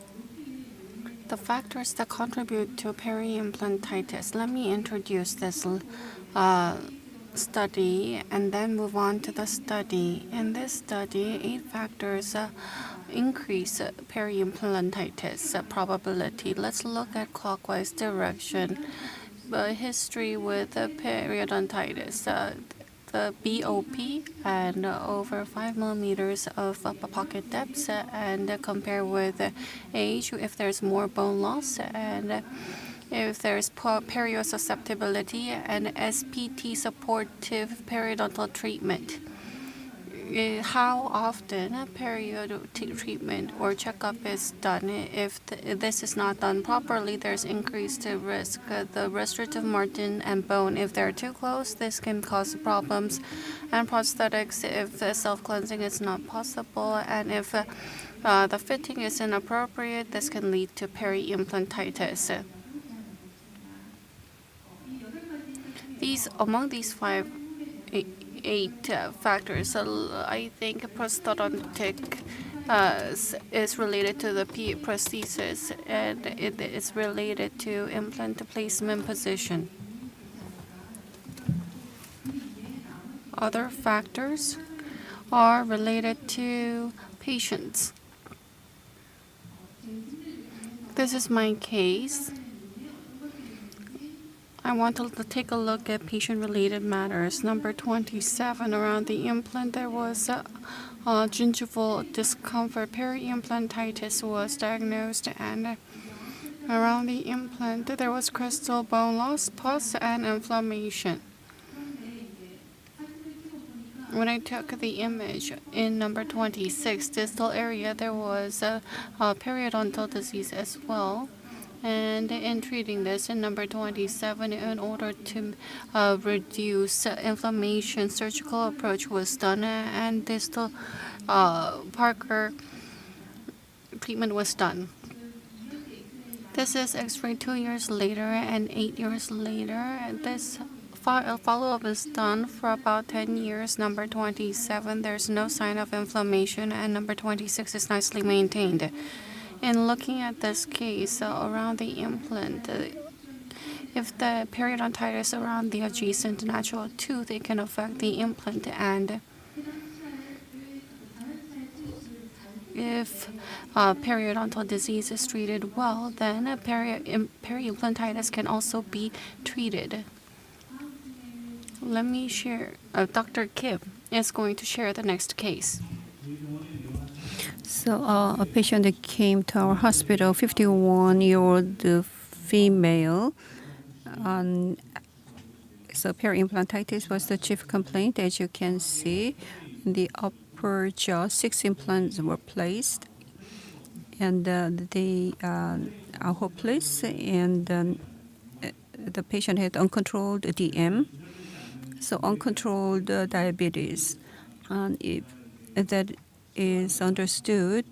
The factors that contribute to peri-implantitis. Let me introduce this study and then move on to the study. In this study, 8 factors increase peri-implantitis probability. Let's look at clockwise direction. History with periodontitis. The BOP and over 5 millimeters of pocket depth, and compare with age if there's more bone loss, and if there's periosusceptibility and SPT supportive periodontal treatment. How often period treatment or checkup is done? If this is not done properly, there's increased risk. The restorative margin and bone, if they're too close, this can cause problems. And prosthetics, if self-cleansing is not possible, and if the fitting is inappropriate, this can lead to peri-implantitis. Among these 8 factors, I think prosthodontic is related to the prosthesis, and it is related to implant placement position. Other factors are related to patients. This is my case. I want to take a look at patient-related matters. Number 27, around the implant, there was gingival discomfort. Peri-implantitis was diagnosed, and around the implant, there was crystal bone loss, pus, and inflammation. When I took the image in number 26, distal area, there was a periodontal disease as well. And in treating this, in number 27, in order to reduce inflammation, surgical approach was done, and distal Parker treatment was done. This is X-ray 2 years later and 8 years later. This follow-up is done for about 10 years. Number 27, there's no sign of inflammation, and number 26 is nicely maintained. In looking at this case around the implant, if the periodontitis around the adjacent natural tooth, it can affect the implant, and if periodontal disease is treated well, then peri-implantitis can also be treated. Let me share. Dr. Kim is going to share the next case. So a patient that came to our hospital, 51-year-old female. So peri-implantitis was the chief complaint. As you can see, in the upper jaw, 6 implants were placed, and they are hopeless, and the patient had uncontrolled DM. So uncontrolled diabetes. If that is understood,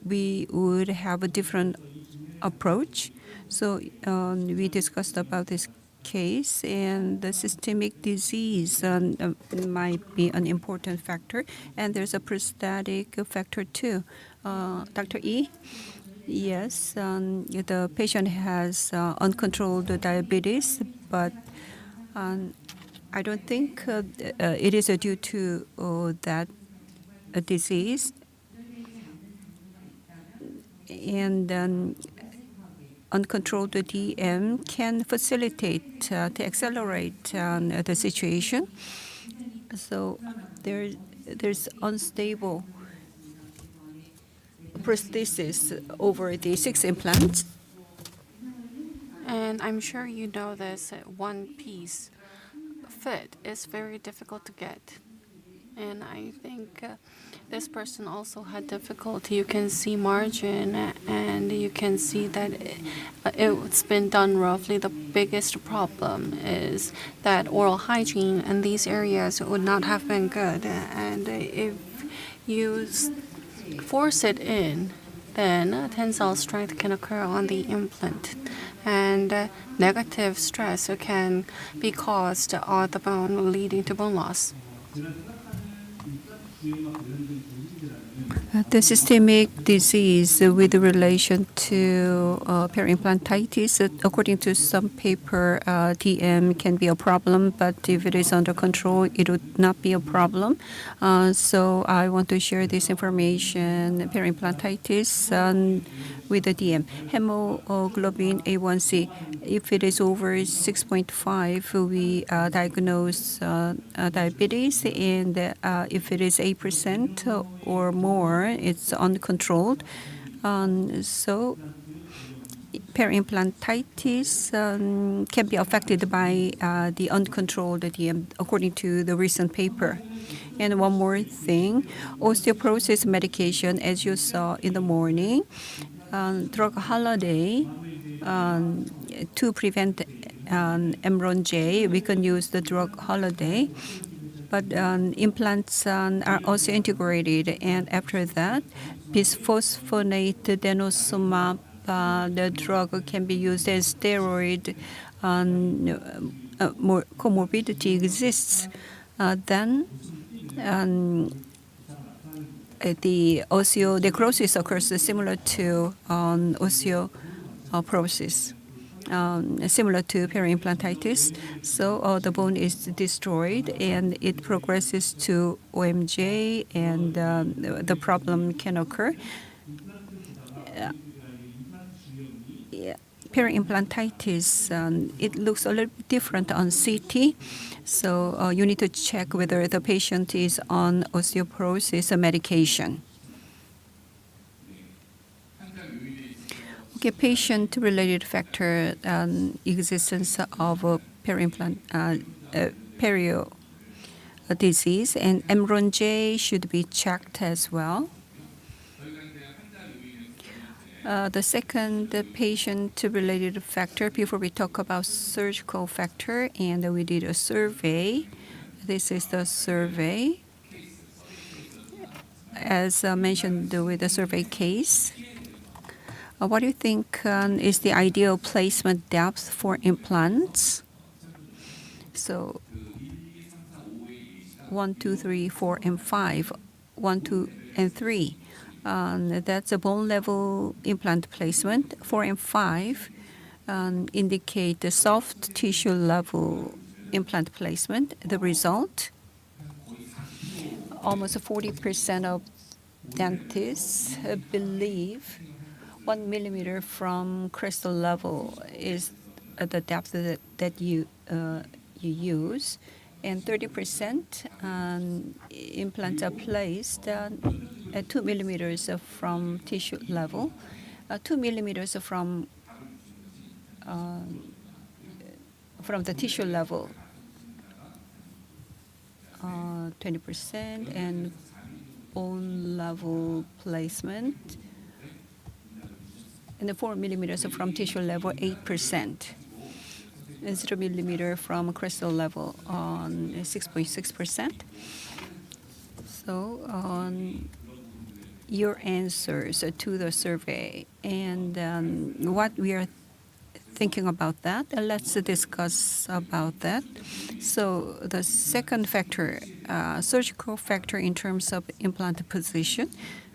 we would have a different approach. So we discussed about this case, and the systemic disease might be an important factor, and there's a prosthetic factor too. Dr. E? Yes, the patient has uncontrolled diabetes, but I don't think it is due to that disease. And uncontrolled DM can facilitate to accelerate the situation. So there's unstable prosthesis over the 6 implants. And I'm sure you know this, one piece fit is very difficult to get. And I think this person also had difficulty. You can see margin, and you can see that it's been done roughly. The biggest problem is that oral hygiene in these areas would not have been good. And if you force it in, then tensile strength can occur on the implant, and negative stress can be caused on the bone, leading to bone loss. The systemic disease with relation to peri-implantitis, according to some paper, DM can be a problem, but if it is under control, it would not be a problem. So I want to share this information, peri-implantitis with the DM. Hemoglobin A1C, if it is over 6.5, we diagnose diabetes, and if it is 8% or more, it's uncontrolled. So peri-implantitis can be affected by the uncontrolled DM, according to the recent paper. And one more thing, osteoporosis medication, as you saw in the morning, drug holiday to prevent Emron J, we can use the drug holiday. But implants are also integrated, and after that, bisphosphonate denosumab, the drug can be used as steroid. More comorbidity exists. Then the osteonecrosis occurs similar to osteoporosis, similar to periimplantitis. So the bone is destroyed and it progresses to OMJ, and the problem can occur. Yeah. Periimplantitis, it looks a little different on CT. So you need to check whether the patient is on osteoporosis medication. Okay, patient-related factor, existence of perio disease, and MRON-J should be checked as well. The second patient-related factor, before we talk about surgical factor, and we did a survey. This is the survey, as mentioned with the survey case. What do you think is the ideal placement depth for implants? So 1, 2, 3, 4, and 5. 1, 2, and 3. That's a bone level implant placement. 4 and 5 indicate the soft tissue level implant placement. The result, almost 40% of dentists believe 1 millimeter from crystal level is the depth that you use, and 30% implants are placed at 2 millimeters from tissue level, 2 millimeters from the tissue level, 20%, and bone level placement, and the 4 millimeters from tissue level, 8%. And 0 millimeter from crystal level on 6.6%. So your answers to the survey and what we are thinking about that. Let's discuss about that. So the second factor, surgical factor in terms of implant position.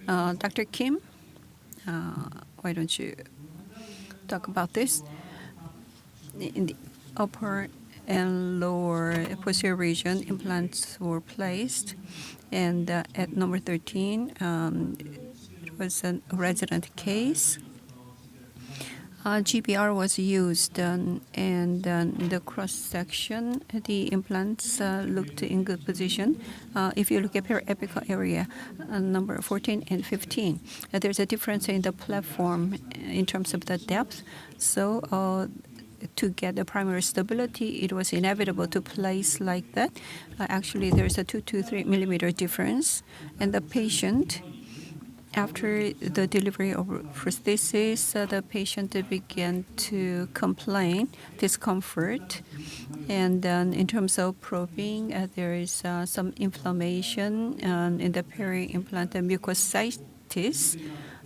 Dr. Kim, why don't you talk about this? In the upper and lower posterior region, implants were placed, and at number 13, it was a resident case. GBR was used, and in the cross section, the implants looked in good position. If you look at periapical area, number 14 and 15, there's a difference in the platform in terms of the depth. So to get the primary stability, it was inevitable to place like that. Actually, there's a 2 to 3 millimeter difference, and the patient, after the delivery of prosthesis, the patient began to complain discomfort, and in terms of probing, there is some inflammation in the peri-implant mucositis.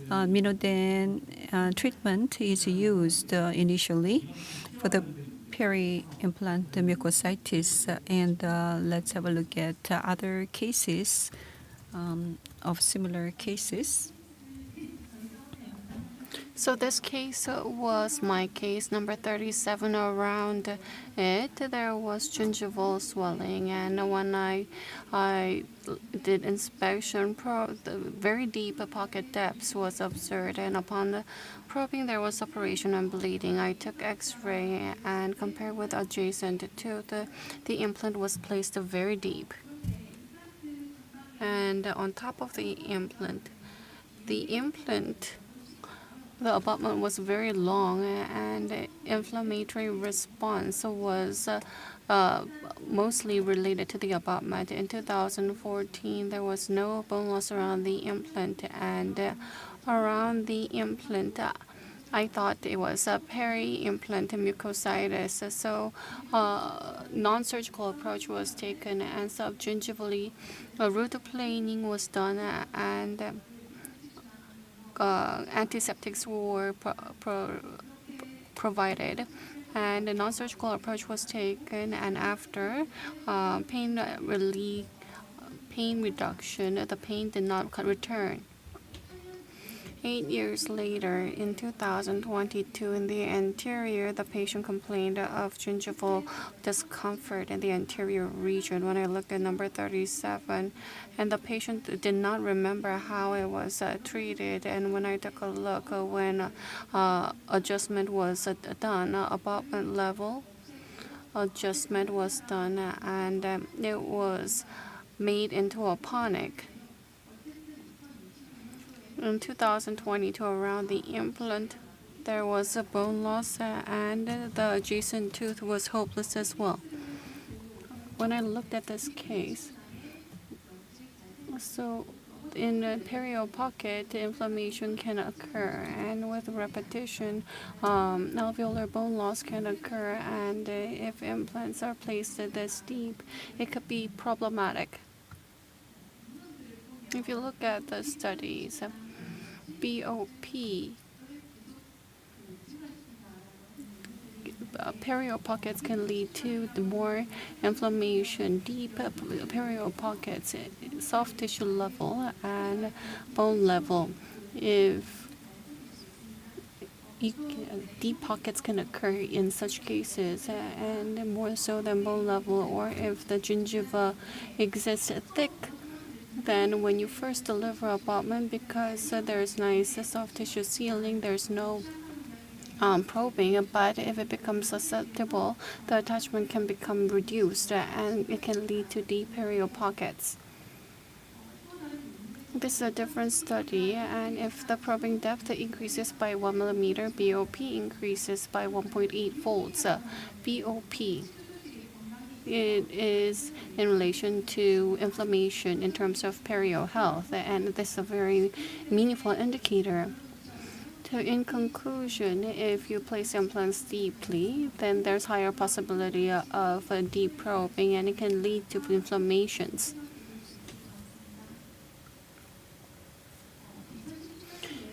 Minoden treatment is used initially for the peri-implant mucositis, and let's have a look at other cases of similar cases. So this case was my case number 37. Around it, there was gingival swelling, and when I did inspection, the very deep pocket depths was observed, and upon the probing, there was separation and bleeding. I took X-ray and compared with adjacent to the implant was placed very deep. And on top of the implant, the abutment was very long, and inflammatory response was mostly related to the abutment. In 2014, there was no bone loss around the implant, and around the implant, I thought it was a peri-implant mucositis. So non-surgical approach was taken, and subgingivally root planing was done, and antiseptics were provided, and a non-surgical approach was taken, and after pain pain reduction, the pain did not return. 8 years later, in 2022, in the anterior, the patient complained of gingival discomfort in the anterior region. When I looked at number 37, and the patient did not remember how it was treated. And when I took a look, when adjustment was done, abutment level adjustment was done, and it was made into a ponic. In 2022, around the implant, there was a bone loss, and the adjacent tooth was hopeless as well. When I looked at this case, so in a period pocket, inflammation can occur, and with repetition, alveolar bone loss can occur, and if implants are placed this deep, it could be problematic. If you look at the studies, BOP, period pockets can lead to more inflammation, deep period pockets, soft tissue level and bone level. If deep pockets can occur in such cases, and more so than bone level, or if the gingiva exists thick, then when you first deliver abutment, because there's nice soft tissue sealing, there's no probing, but if it becomes susceptible, the attachment can become reduced, and it can lead to deep period pockets. This is a different study, and if the probing depth increases by 1 millimeter, BOP increases by 1.8 folds. BOP, it is in relation to inflammation in terms of period health, and this is a very meaningful indicator. So in conclusion, if you place implants deeply, then there's higher possibility of deep probing, and it can lead to inflammations.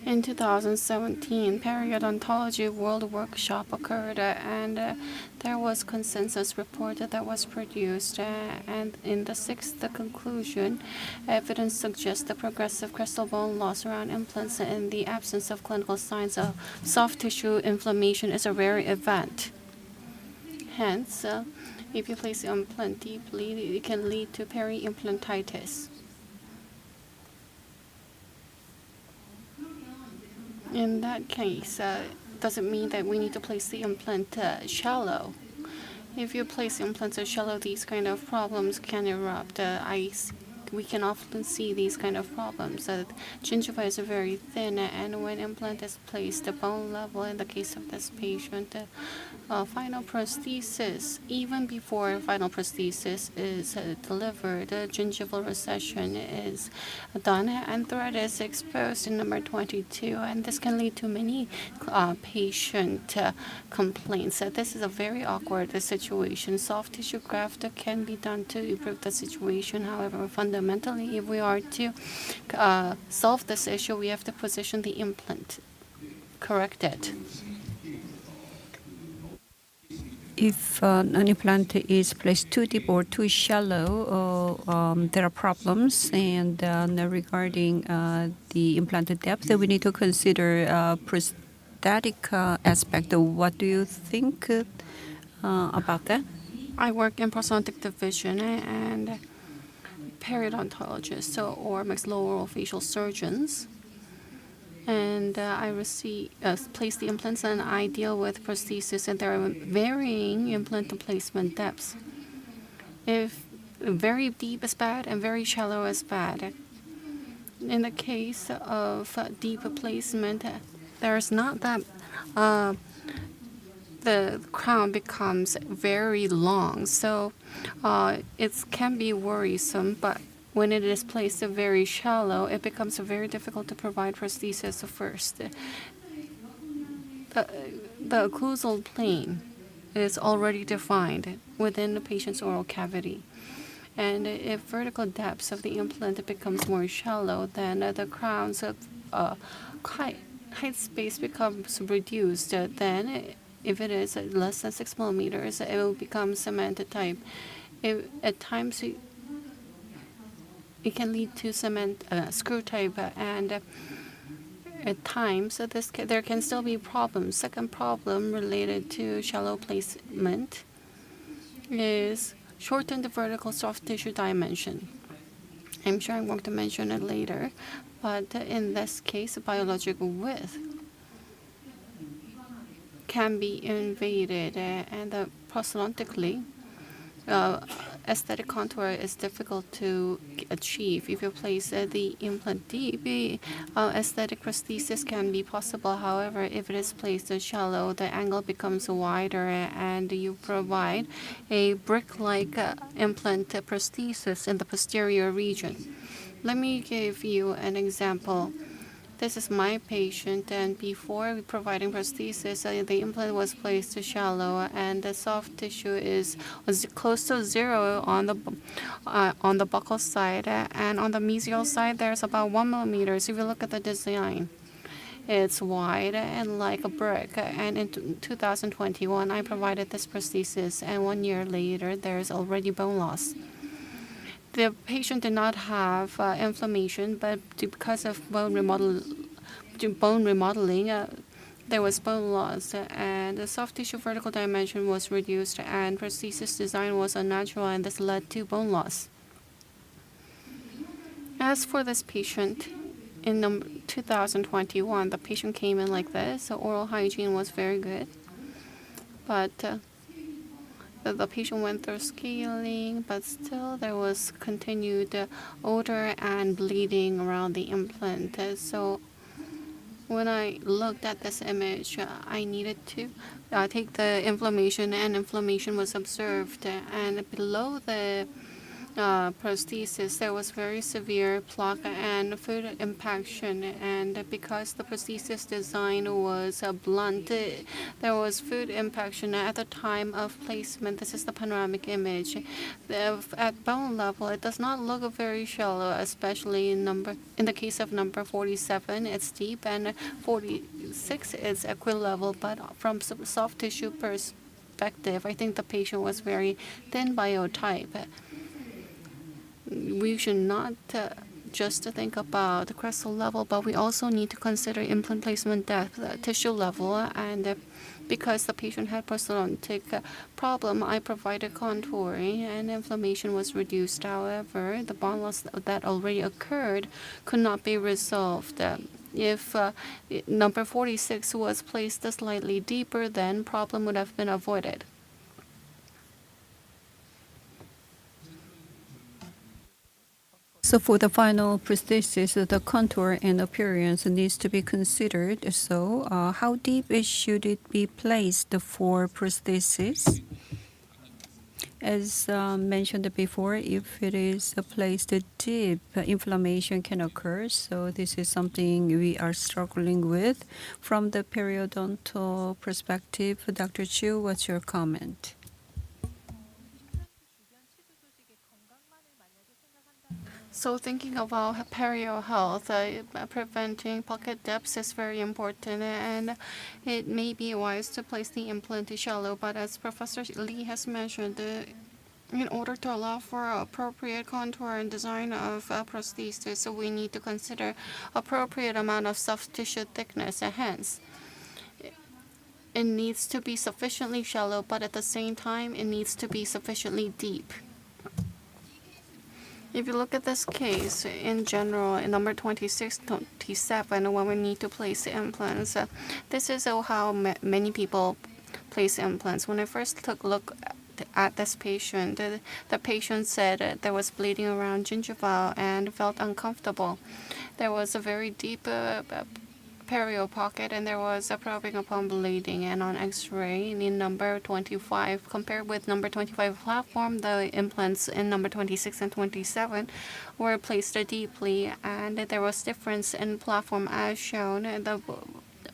In 2017, Periodontology World Workshop occurred, and there was consensus report that was produced. And in the sixth conclusion, evidence suggests the progressive crystal bone loss around implants in the absence of clinical signs of soft tissue inflammation is a rare event. Hence, if you place the implant deeply, it can lead to peri-implantitis. In that case, doesn't mean that we need to place the implant shallow. If you place implants shallow, these kind of problems can erupt. We can often see these kind of problems. Gingiva is very thin, and when implant is placed at bone level, in the case of this patient, final prosthesis, even before final prosthesis is delivered, gingival recession is done, and thread is exposed in number 22, and this can lead to many patient complaints. This is a very awkward situation. Soft tissue graft can be done to improve the situation. However, fundamentally, if we are to solve this issue, we have to position the implant, correct it. If an implant is placed too deep or too shallow, there are problems. And regarding the implant depth, we need to consider prosthetic aspect. What do you think about that? I work in prosthodontic division and periodontologists, or maxillofacial surgeons. And I place the implants, and I deal with prosthesis, and there are varying implant placement depths. If very deep is bad and very shallow is bad. In the case of deep placement, there's not that the crown becomes very long, so it can be worrisome, but when it is placed very shallow, it becomes very difficult to provide prosthesis first. The occlusal plane is already defined within the patient's oral cavity. And if vertical depths of the implant becomes more shallow, then the crown's height space becomes reduced. Then, if it is less than 6 millimeters, it will become cement type. At times, it can lead to cement screw type, and at times there can still be problems. Second problem related to shallow placement is shortened vertical soft tissue dimension. I'm sure I'm going to mention it later, but in this case, biological width can be invaded, and prosthodontically, aesthetic contour is difficult to achieve. If you place the implant deep, aesthetic prosthesis can be possible. However, if it is placed shallow, the angle becomes wider, and you provide a brick-like implant prosthesis in the posterior region. Let me give you an example. This is my patient, and before providing prosthesis, the implant was placed shallow, and the soft tissue was close to zero on the buccal side, and on the mesial side, there's about 1 millimeter. So if you look at the design, it's wide and like a brick. And in 2021, I provided this prosthesis, and 1 year later, there's already bone loss. The patient did not have inflammation, but because of bone remodeling, there was bone loss, and the soft tissue vertical dimension was reduced, and prosthesis design was unnatural, and this led to bone loss. As for this patient, in 2021, the patient came in like this. So oral hygiene was very good, but the patient went through scaling, but still there was continued odor and bleeding around the implant. So when I looked at this image, I needed to take the inflammation, and inflammation was observed. And below the prosthesis, there was very severe plaque and food impaction, and because the prosthesis design was blunt, there was food impaction at the time of placement. This is the panoramic image. At bone level, it does not look very shallow, especially in the case of number 47, it's deep, and 46 is equilevel, but from soft tissue perspective, I think the patient was very thin biotype. We should not just think about the crestal level, but we also need to consider implant placement depth, tissue level, and because the patient had prosthodontic problem, I provided contouring, and inflammation was reduced. However, the bone loss that already occurred could not be resolved. If number 46 was placed slightly deeper, then problem would have been avoided. So for the final prosthesis, the contour and appearance needs to be considered. So how deep should it be placed for prosthesis? As mentioned before, if it is placed deep, inflammation can occur. So this is something we are struggling with. From the periodontal perspective, Dr. Chu, what's your comment? So thinking about perio health, preventing pocket depths is very important, and it may be wise to place the implant shallow, but as Professor Lee has mentioned, in order to allow for appropriate contour and design of prosthesis, so we need to consider appropriate amount of soft tissue thickness, and hence it needs to be sufficiently shallow, but at the same time, it needs to be sufficiently deep. If you look at this case, in general, in number 26, 27, when we need to place implants, this is how many people place implants. When I first took a look at this patient, the patient said there was bleeding around gingival and felt uncomfortable. There was a very deep perio pocket, and there was a probing upon bleeding. And on X-ray in number 25, compared with number 25 platform, the implants in number 26 and 27 were placed deeply, and there was difference in platform as shown. The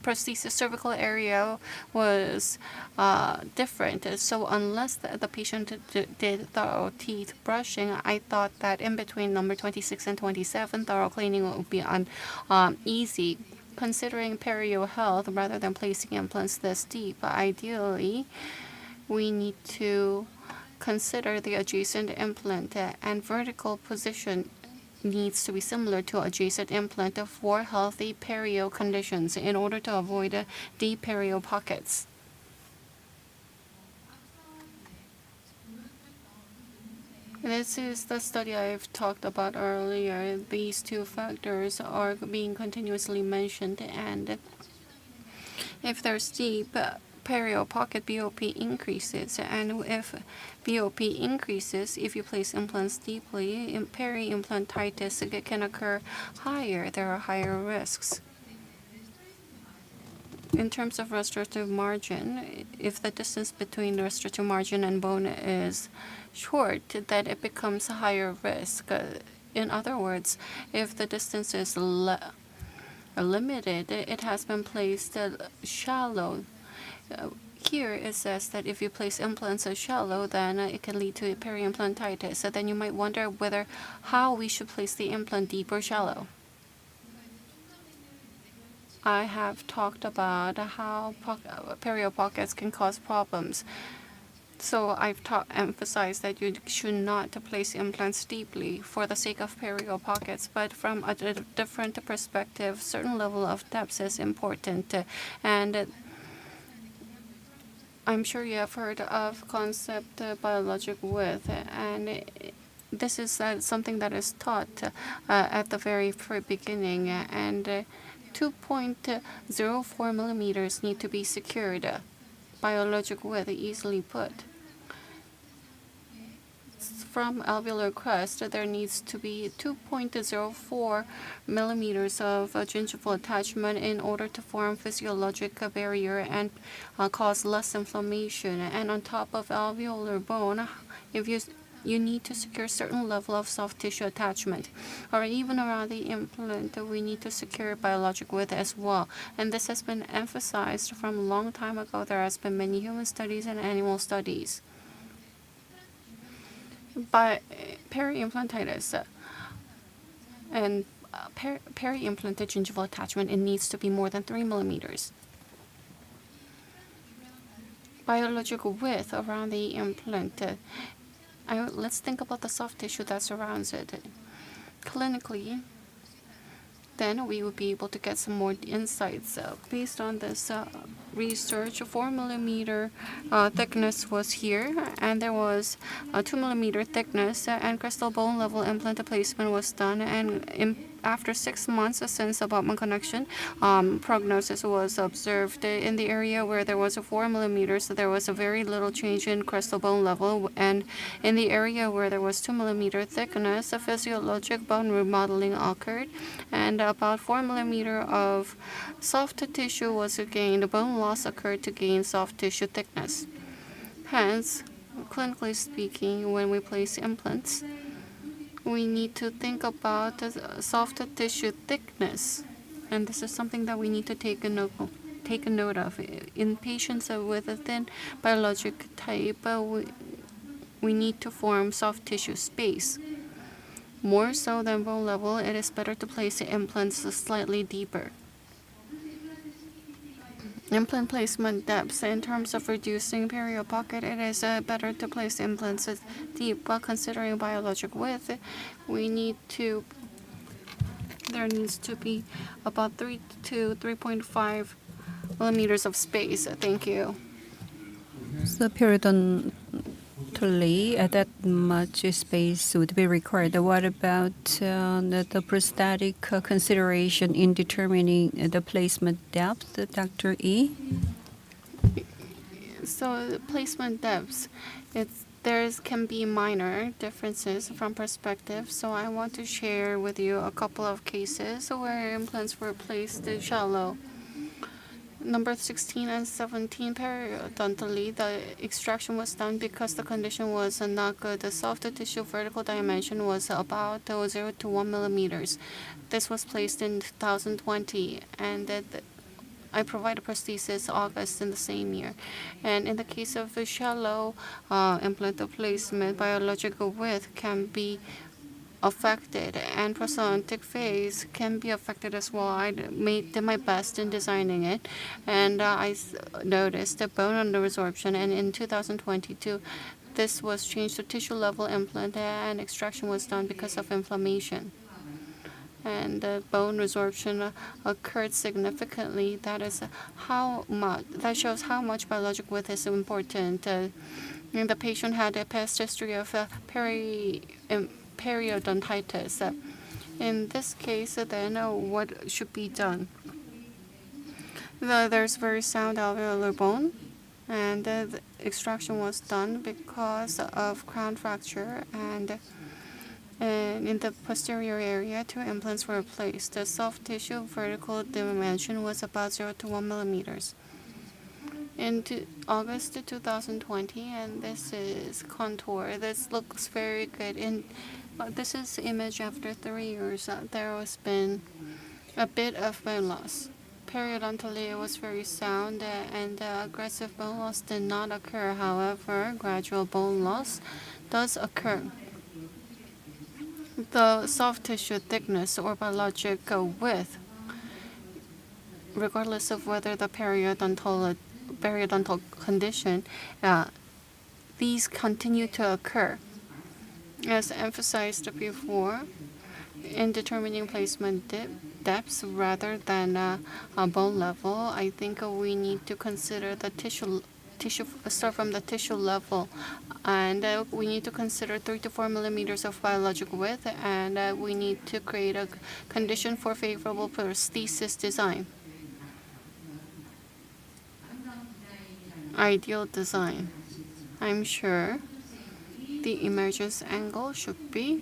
prosthesis cervical area was different. So unless the patient did thorough teeth brushing, I thought that in between number 26 and 27, thorough cleaning would be easy. Considering perio health, rather than placing implants this deep, ideally, we need to consider the adjacent implant and vertical position needs to be similar to adjacent implant for healthy perio conditions in order to avoid deep perio pockets. This is the study I've talked about earlier. These two factors are being continuously mentioned, and if there's deep perio pocket, BOP increases, and if BOP increases, if you place implants deeply, peri-implantitis can occur higher. There are higher risks. In terms of restorative margin, if the distance between the restorative margin and bone is short, then it becomes a higher risk. In other words, if the distance is limited, it has been placed shallow. Here it says that if you place implants shallow, then it can lead to peri-implantitis. So then you might wonder how we should place the implant, deep or shallow. I have talked about how perio pockets can cause problems. So I've emphasized that you should not place implants deeply for the sake of perio pockets, but from a different perspective, certain level of depth is important. And I'm sure you have heard of concept biologic width, and this is something that is taught at the very beginning, and 2.04 millimeters need to be secured. Biologic width, easily put. From alveolar crest, there needs to be 2.04 millimeters of gingival attachment in order to form physiologic barrier and cause less inflammation. And on top of alveolar bone, if you need to secure certain level of soft tissue attachment, or even around the implant, we need to secure biologic width as well. And this has been emphasized from a long time ago. There has been many human studies and animal studies. But peri-implantitis and peri-implanted gingival attachment, it needs to be more than 3 millimeters. Biological width around the implant. Let's think about the soft tissue that surrounds it. Clinically, then we will be able to get some more insights. Based on this research, 4 millimeter thickness was here, and there was a 2 millimeter thickness, and crystal bone level implant placement was done. And after 6 months since abutment connection, prognosis was observed. In the area where there was a 4 millimeters, there was a very little change in crystal bone level, and in the area where there was 2 millimeter thickness, a physiologic bone remodeling occurred, and about 4 millimeter of soft tissue was gained. Bone loss occurred to gain soft tissue thickness. Hence, clinically speaking, when we place implants, we need to think about the soft tissue thickness, and this is something that we need to take a note of. In patients with a thin biologic type, we need to form soft tissue space. More so than bone level, it is better to place implants slightly deeper. Implant placement depth. In terms of reducing perio pocket, it is better to place implants deep. While considering biologic width, there needs to be about 3 to 3.5 millimeters of space. Thank you. So periodontally, that much space would be required. What about the prosthetic consideration in determining the placement depth, Dr. E? So placement depths, there can be minor differences from perspective. So I want to share with you a couple of cases where implants were placed shallow. Number 16 and 17, periodontally, the extraction was done because the condition was not good. The soft tissue vertical dimension was about 0 to 1 millimeters. This was placed in 2020, and I provided prosthesis August in the same year. And in the case of the shallow implant placement, biological width can be affected, and prosthodontic phase can be affected as well. I did my best in designing it, and I noticed the bone under resorption, and in 2022, this was changed to tissue level implant, and extraction was done because of inflammation. and bone resorption occurred significantly. That is how much. That shows how much biologic width is important. And the patient had a past history of periodontitis. In this case, then what should be done? There's very sound alveolar bone, and the extraction was done because of crown fracture, and in the posterior area, 2 implants were placed. The soft tissue vertical dimension was about 0 to 1 millimeters. In August 2020, and this is contour. This looks very good. This is image after 3 years. There has been a bit of bone loss. Periodontally, it was very sound, and aggressive bone loss did not occur. However, gradual bone loss does occur. The soft tissue thickness or biologic width, regardless of whether the periodontal condition, these continue to occur. As emphasized before, in determining placement depths rather than bone level, I think we need to consider the tissue. Start from the tissue level, and we need to consider 3 to 4 millimeters of biologic width, and we need to create a condition for favorable prosthesis design. Ideal design. I'm sure the emergence angle should be,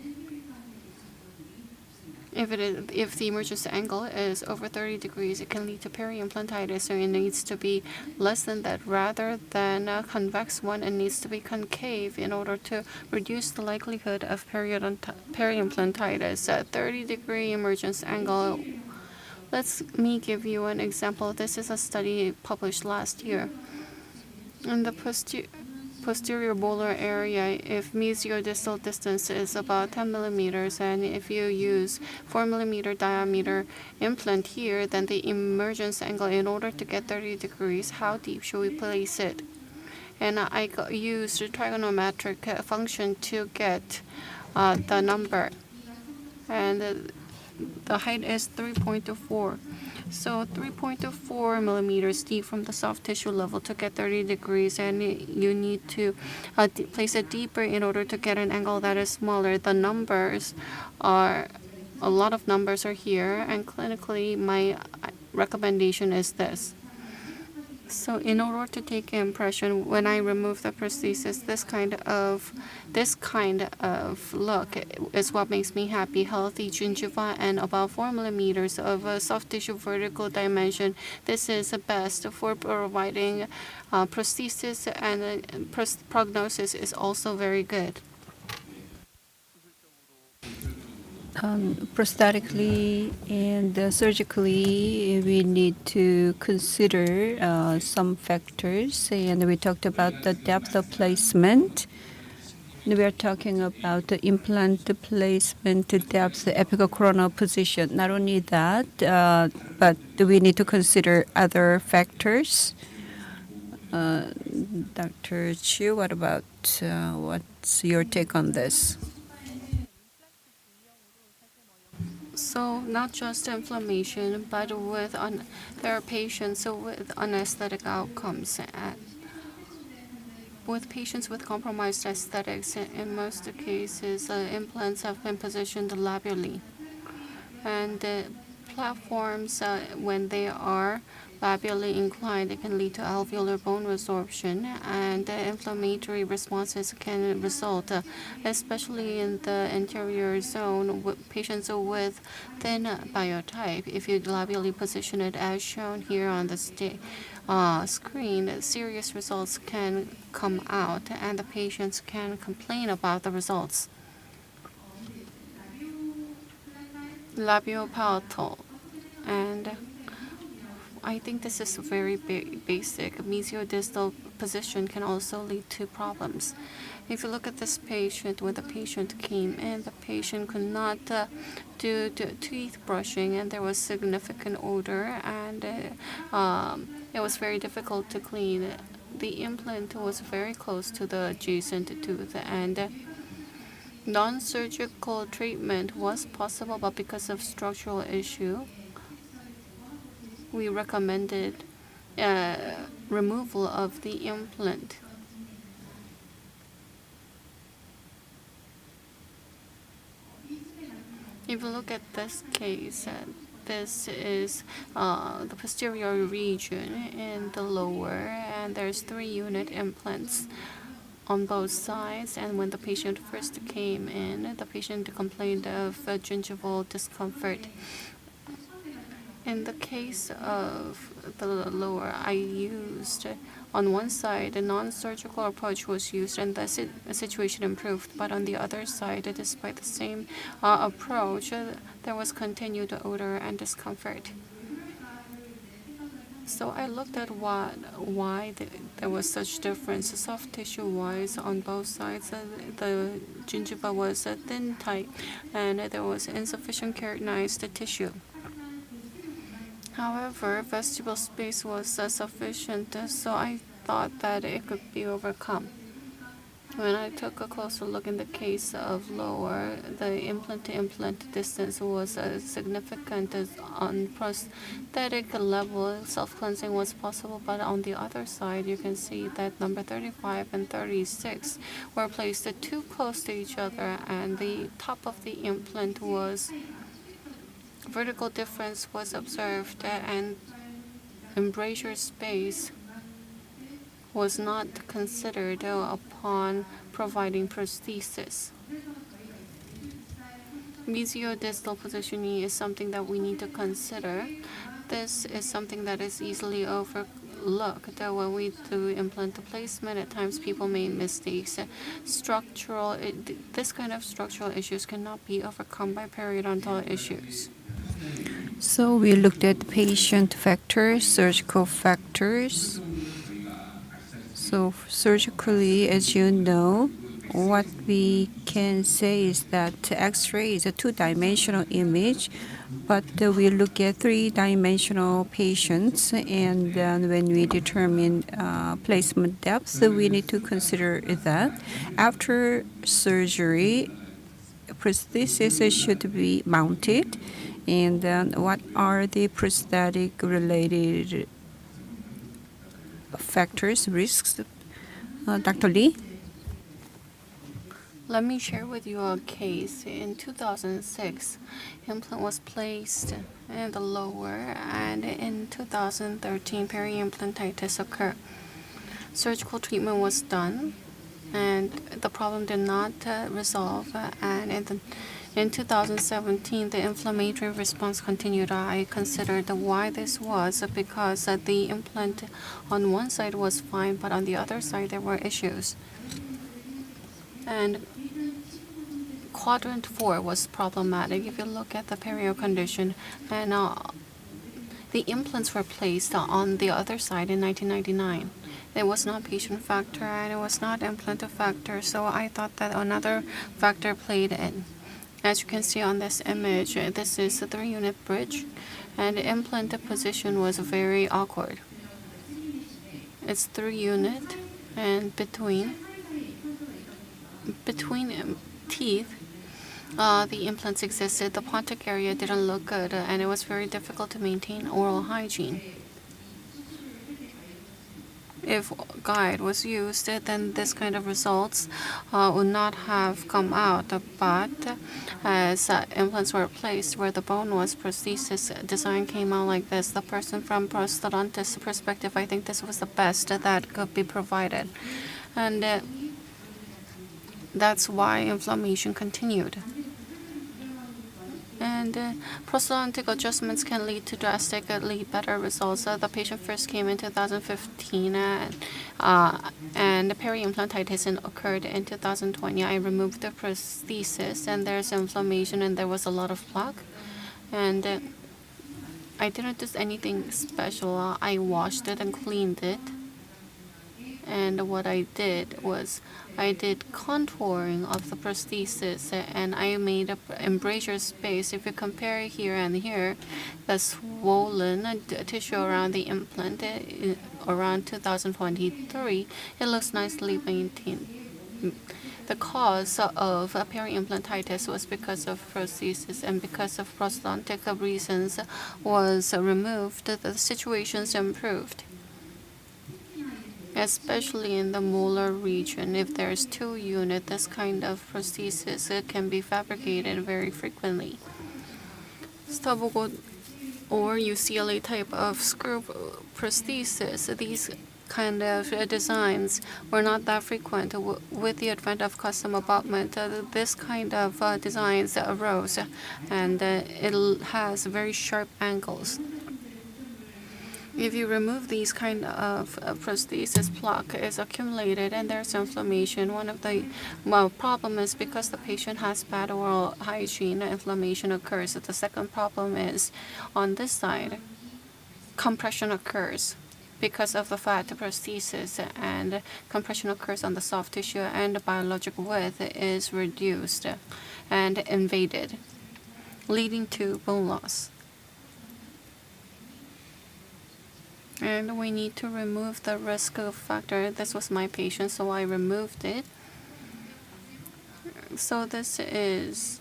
if the emergence angle is over 30 degrees, it can lead to peri-implantitis, so it needs to be less than that. Rather than a convex one, it needs to be concave in order to reduce the likelihood of peri-implantitis. At 30-degree emergence angle, let me give you an example. This is a study published last year. In the posterior molar area, if mesiodistal distance is about 10 millimeters, and if you use 4 millimeter diameter implant here, then the emergence angle, in order to get 30 degrees, how deep should we place it? And I used a trigonometric function to get the number, and the height is 3.4. So 3.4 millimeters deep from the soft tissue level to get 30 degrees, and you need to place it deeper in order to get an angle that is smaller. The numbers are, a lot of numbers are here, and clinically my recommendation is this. So in order to take impression, when I remove the prosthesis, this kind of look is what makes me happy. Healthy gingiva and about 4 millimeters of soft tissue vertical dimension. This is the best for providing prosthesis, and prognosis is also very good. Prosthetically and surgically, we need to consider some factors, and we talked about the depth of placement. We are talking about the implant placement depth, apical coronal position. Not only that, but we need to consider other factors. Dr. Chiu, what's your take on this? So not just inflammation, but there are patients with anesthetic outcomes. With patients with compromised aesthetics, in most cases, implants have been positioned labially. And platforms, when they are labially inclined, it can lead to alveolar bone resorption, and inflammatory responses can result, especially in the anterior zone. Patients with thin biotype, if you labially position it as shown here on the screen, serious results can come out, and the patients can complain about the results. Labiopalatal, and I think this is very basic. Mesiodistal position can also lead to problems. If you look at this patient, when the patient came in, the patient could not do teeth brushing, and there was significant odor, and it was very difficult to clean. The implant was very close to the adjacent tooth, and Non-surgical treatment was possible, but because of structural issue, we recommended removal of the implant. If you look at this case, this is the posterior region in the lower, and there's 3 unit implants on both sides. And when the patient first came in, the patient complained of gingival discomfort. In the case of the lower, I used on one side a non-surgical approach was used, and the situation improved. But on the other side, despite the same approach, there was continued odor and discomfort. So I looked at why there was such difference. Soft tissue-wise, on both sides, the gingiva was thin, tight, and there was insufficient keratinized tissue. However, vestibule space was sufficient, so I thought that it could be overcome. When I took a closer look in the case of lower, the implant-to-implant distance was significant. On prosthetic level, self-cleansing was possible, but on the other side, you can see that number 35 and 36 were placed too close to each other, and the top of the implant was vertical difference was observed, and embrasure space was not considered upon providing prosthesis. Mesiodistal positioning is something that we need to consider. This is something that is easily overlooked when we do implant placement. At times, people make mistakes. This kind of structural issues cannot be overcome by periodontal issues. So we looked at patient factors, surgical factors. So surgically, as you know, what we can say is that X-ray is a two-dimensional image, but we look at three-dimensional patients, and when we determine placement depth, we need to consider that. After surgery, prosthesis should be mounted, and what are the prosthetic-related factors, risks? Dr. Lee? Let me share with you a case. In 2006, implant was placed in the lower, and in 2013, peri-implantitis occurred. Surgical treatment was done, and the problem did not resolve, and in 2017, the inflammatory response continued. I considered why this was because the implant on one side was fine, but on the other side there were issues. And quadrant 4 was problematic. If you look at the perio condition, and the implants were placed on the other side in 1999. It was not patient factor, and it was not implant factor, so I thought that another factor played in. As you can see on this image, this is a 3-unit bridge, and the implant position was very awkward. It's 3-unit, and between teeth, the implants existed. The pontic area didn't look good, and it was very difficult to maintain oral hygiene. If guide was used, then this kind of results would not have come out. But as implants were placed where the bone was, prosthesis design came out like this. The person from prosthodontist perspective, I think this was the best that could be provided. And that's why inflammation continued. And prosthodontic adjustments can lead to drastically better results. The patient first came in 2015, and the peri-implantitis occurred in 2020. I removed the prosthesis, and there's inflammation, and there was a lot of plaque. And I didn't do anything special. I washed it and cleaned it. And what I did was I did contouring of the prosthesis, and I made an embrasure space. If you compare here and here, the swollen tissue around the implant around 2023, it looks nicely maintained. the cause of peri-implantitis was because of prosthesis, and because of prosthodontic reasons was removed, the situations improved. Especially in the molar region, if there's 2 units, this kind of prosthesis can be fabricated very frequently. Stubble or UCLA type of screw prosthesis, these kind of designs were not that frequent. With the advent of custom abutment, this kind of designs arose, and it has very sharp angles. If you remove these kind of prosthesis, plaque is accumulated and there's inflammation. One of the problem is because the patient has bad oral hygiene, inflammation occurs. The second problem is on this side, compression occurs because of the fat prosthesis, and compression occurs on the soft tissue, and the biologic width is reduced and invaded, leading to bone loss. And we need to remove the risk factor. This was my patient, so I removed it. So this is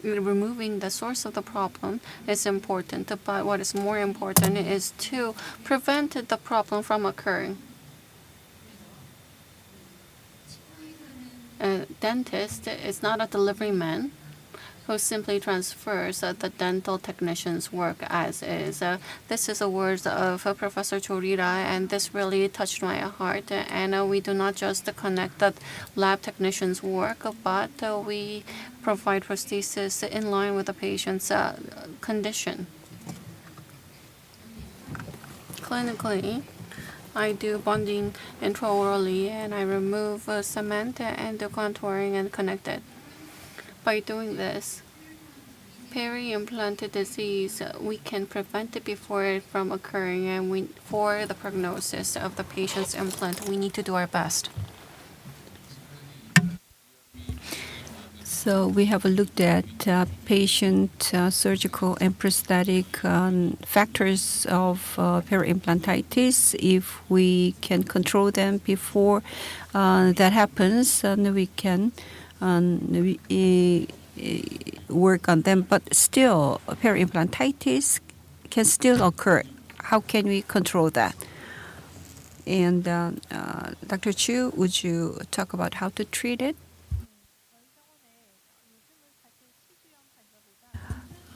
removing the source of the problem is important, but what is more important is to prevent the problem from occurring. A dentist is not a delivery man who simply transfers the dental technician's work as is. This is the words of Professor Chorira, and this really touched my heart. And we do not just connect the lab technician's work, but we provide prosthesis in line with the patient's condition. Clinically, I do bonding intraorally, and I remove cement and do contouring and connect it. By doing this, peri-implant disease, we can prevent it before it from occurring, and for the prognosis of the patient's implant, we need to do our best. So we have looked at patient surgical and prosthetic factors of peri-implantitis. If we can control them before that happens, then we can work on them, but still peri-implantitis can still occur. How can we control that? And Dr. Chu, would you talk about how to treat it?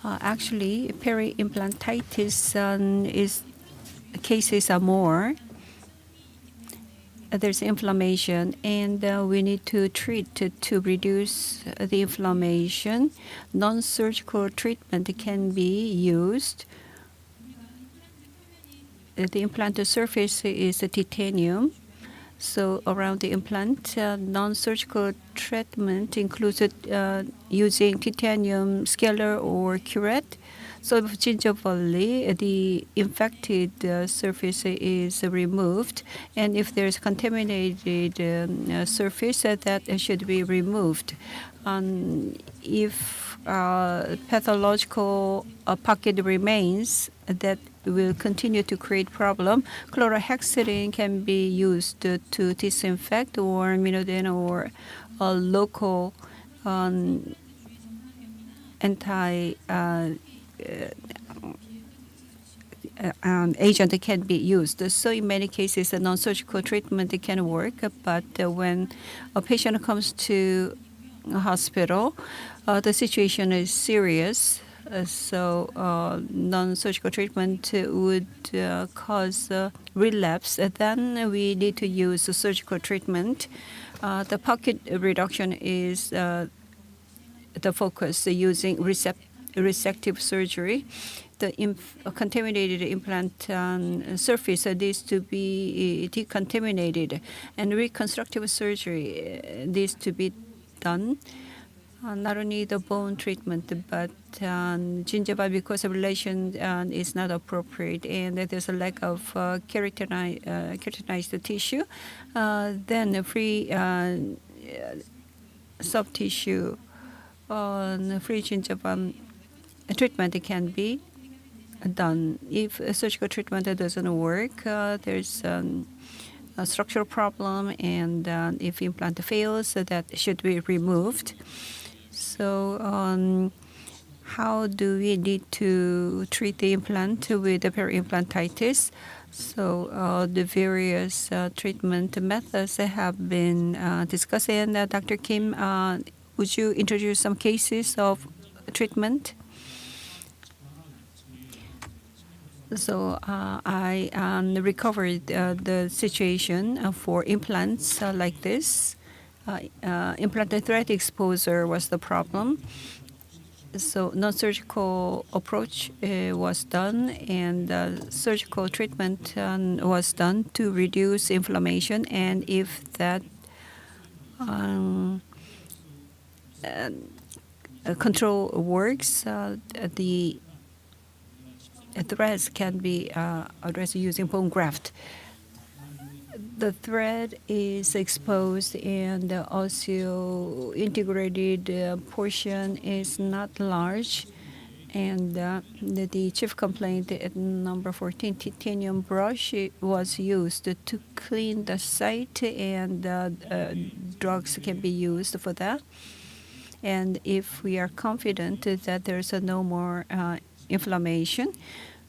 Actually, peri-implantitis cases are more. There's inflammation, and we need to treat to reduce the inflammation. Non-surgical treatment can be used. The implant surface is a titanium, so around the implant, non-surgical treatment includes using titanium scalar or curette. So gingival, the infected surface is removed, and if there's contaminated surface, that should be removed. If pathological pocket remains, that will continue to create problem. Chlorhexidine can be used to disinfect, or Minodin, or a local anti agent can be used. So in many cases, a non-surgical treatment can work, but when a patient comes to a hospital, the situation is serious. So non-surgical treatment would cause relapse. Then we need to use surgical treatment. The pocket reduction is the focus, using resective surgery. The contaminated implant surface needs to be decontaminated, and reconstructive surgery needs to be done. Not only the bone treatment, but gingival mucosal ablation is not appropriate, and there's a lack of keratinized tissue. Then free soft tissue, free gingival treatment can be done. If surgical treatment doesn't work, there's structural problem, and if implant fails, that should be removed. So how do we need to treat the implant with the peri-implantitis? So the various treatment methods have been discussed. And Dr. Kim, would you introduce some cases of treatment? So I recovered the situation for implants like this. Implanted thread exposure was the problem. So non-surgical approach was done, and surgical treatment was done to reduce inflammation. And if that control works, the threads can be addressed using bone graft. The thread is exposed, and the osseointegrated portion is not large. And the chief complaint at number 14, titanium brush was used to clean the site, and drugs can be used for that. And if we are confident that there's no more inflammation,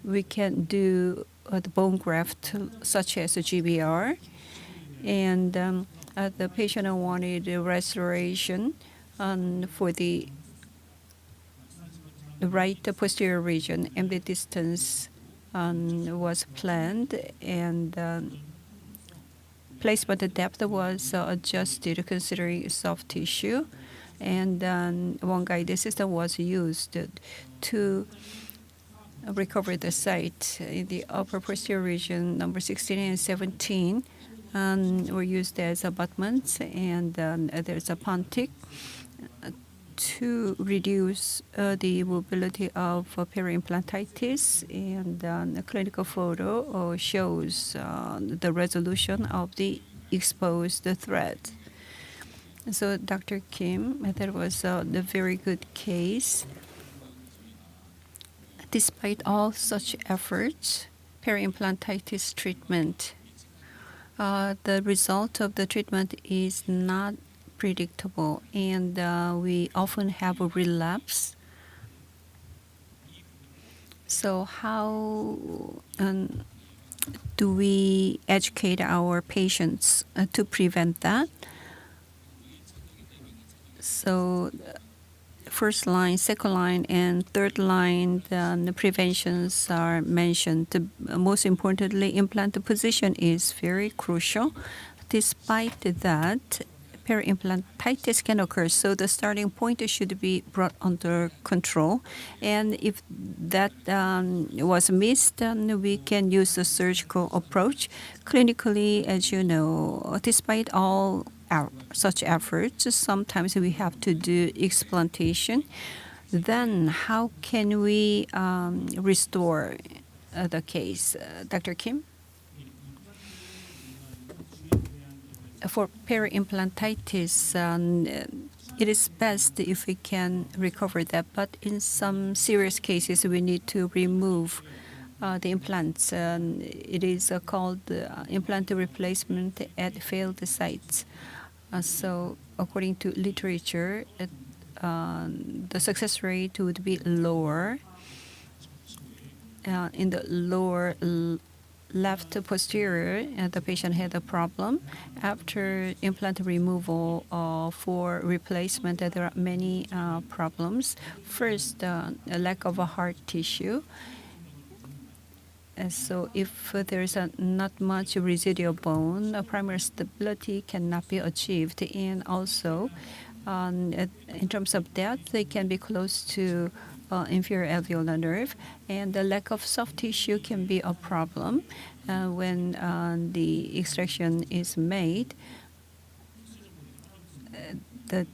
we can do the bone graft such as a GBR. And the patient wanted a restoration for the right posterior region, and the distance was planned, and placement depth was adjusted considering soft tissue. And one guided system was used to recover the site in the upper posterior region. Number 16 and 17 were used as abutments, and there's a pontic to reduce the mobility of peri-implantitis. And the clinical photo shows the resolution of the exposed thread. So Dr. Kim, that was a very good case. Despite all such efforts, peri-implantitis treatment, the result of the treatment is not predictable, and we often have a relapse. So how do we educate our patients to prevent that? So first line, second line, and third line, the preventions are mentioned. Most importantly, implant position is very crucial. Despite that, peri-implantitis can occur, so the starting point should be brought under control. And if that was missed, then we can use a surgical approach. Clinically, as you know, despite all such efforts, sometimes we have to do explantation. Then how can we restore the case? Dr. Kim? For peri-implantitis, it is best if we can recover that, but in some serious cases, we need to remove the implants. It is called implant replacement at failed sites. So according to literature, the success rate would be lower. In the lower left posterior, the patient had a problem. After implant removal for replacement, there are many problems. First, a lack of a hard tissue. So if there is not much residual bone, primary stability cannot be achieved. And also, in terms of depth, they can be close to inferior alveolar nerve. And the lack of soft tissue can be a problem when the extraction is made. The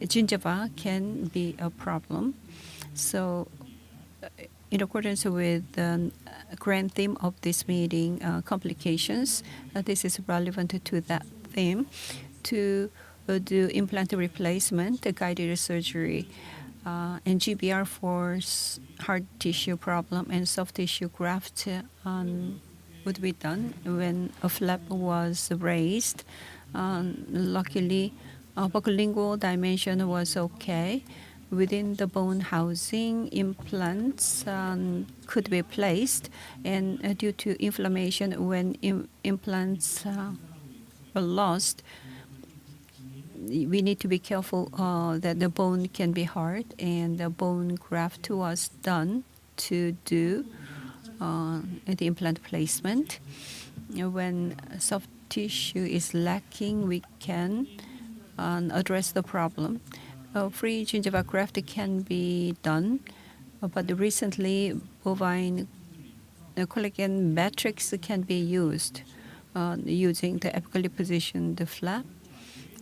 gingiva can be a problem. So in accordance with the grand theme of this meeting, complications, this is relevant to that theme, to do implant replacement, guided surgery, and GBR for hard tissue problem, and soft tissue graft would be done when a flap was raised. Luckily, buccolingual dimension was okay. Within the bone housing, implants could be placed, and due to inflammation, when implants were lost, we need to be careful that the bone can be hard, and the bone graft was done to do the implant placement. When soft tissue is lacking, we can address the problem. Free gingiva graft can be done, but recently bovine collagen matrix can be used using the apically positioned flap.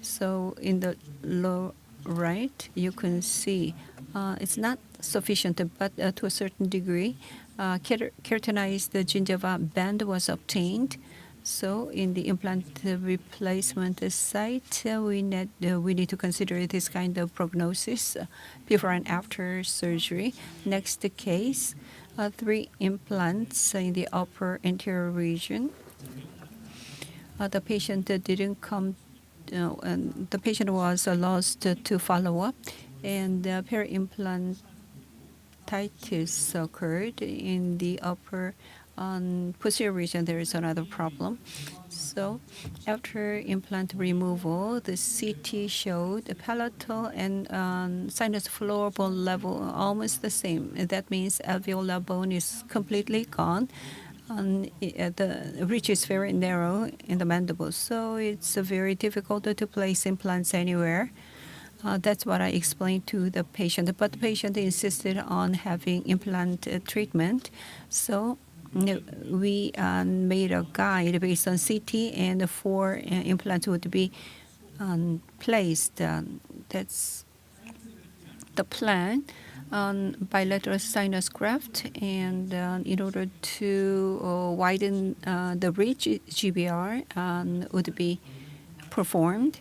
So in the lower right, you can see it's not sufficient, but to a certain degree, keratinized gingiva band was obtained. So in the implant replacement site, we need to consider this kind of prognosis before and after surgery. Next case, 3 implants in the upper anterior region. The patient didn't come, and the patient was lost to follow-up, and peri-implantitis occurred in the upper posterior region. There is another problem. So after implant removal, the CT showed the palatal and sinus floor bone level almost the same. That means alveolar bone is completely gone. The ridge is very narrow in the mandible, so it's very difficult to place implants anywhere. That's what I explained to the patient, but the patient insisted on having implant treatment. So we made a guide based on CT, and 4 implants would be placed. That's the plan. Bilateral sinus graft, and in order to widen the ridge, GBR would be performed.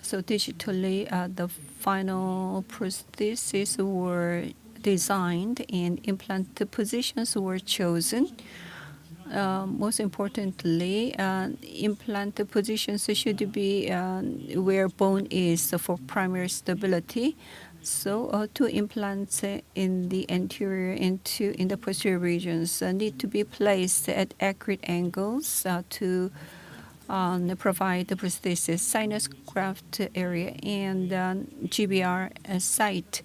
So digitally, the final prostheses were designed and implant positions were chosen. Most importantly, implant positions should be where bone is for primary stability. So 2 implants in the anterior and 2 in the posterior regions need to be placed at accurate angles to provide the prosthesis. Sinus graft area and GBR site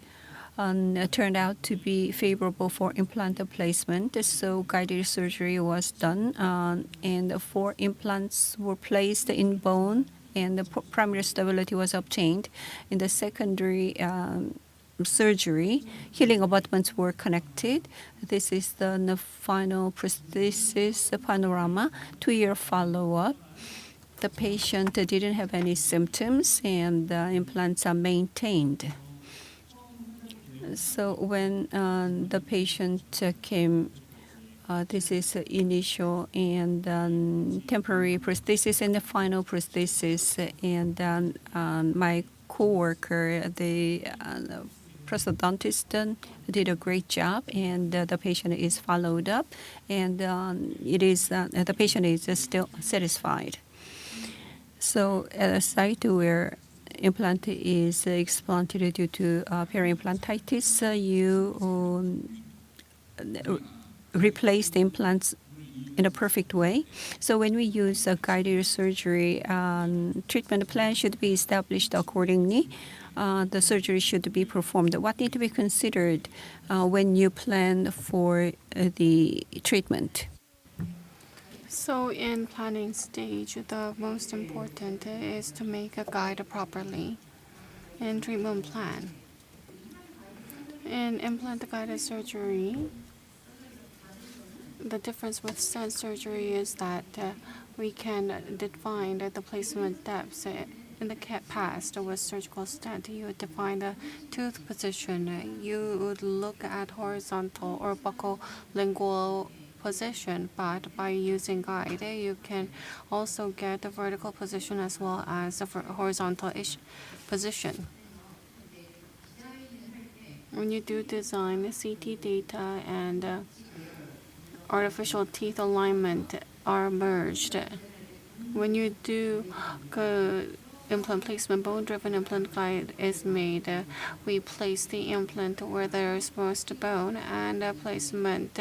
turned out to be favorable for implant placement, so guided surgery was done, and 4 implants were placed in bone, and the primary stability was obtained. In the secondary surgery, healing abutments were connected. This is the final prosthesis panorama, 2-year follow-up. The patient didn't have any symptoms, and the implants are maintained. So when the patient came, this is initial and temporary prosthesis and the final prosthesis. And my coworker, the prosthodontist, did a great job, and the patient is followed up, and the patient is still satisfied. So at a site where implant is explanted due to peri-implantitis, you replace the implants in a perfect way. So when we use a guided surgery, treatment plan should be established accordingly. The surgery should be performed. What needs to be considered when you plan for the treatment? So in planning stage, the most important is to make a guide properly and treatment plan. In implant guided surgery, the difference with stent surgery is that we can define the placement depths. In the past, with surgical stent, you would define the tooth position. You would look at horizontal or buccolingual position, but by using guide, you can also get the vertical position as well as the horizontal-ish position. When you do design, the CT data and artificial teeth alignment are merged. When you do implant placement, bone-driven implant guide is made. We place the implant where there is most bone, and placement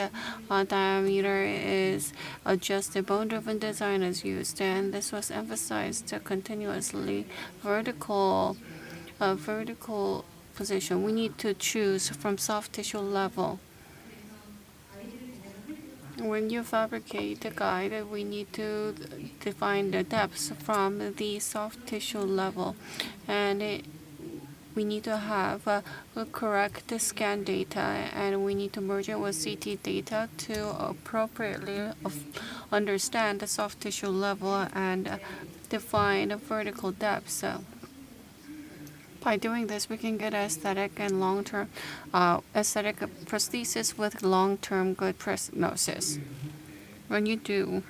diameter is adjusted. Bone-driven design is used, and this was emphasized continuously. Vertical position. We need to choose from soft tissue level. When you fabricate a guide, we need to define the depths from the soft tissue level, and we need to have correct scan data, and we need to merge it with CT data to appropriately understand the soft tissue level and define vertical depths. By doing this, we can get aesthetic and long-term aesthetic prosthesis with long-term good prognosis. When you do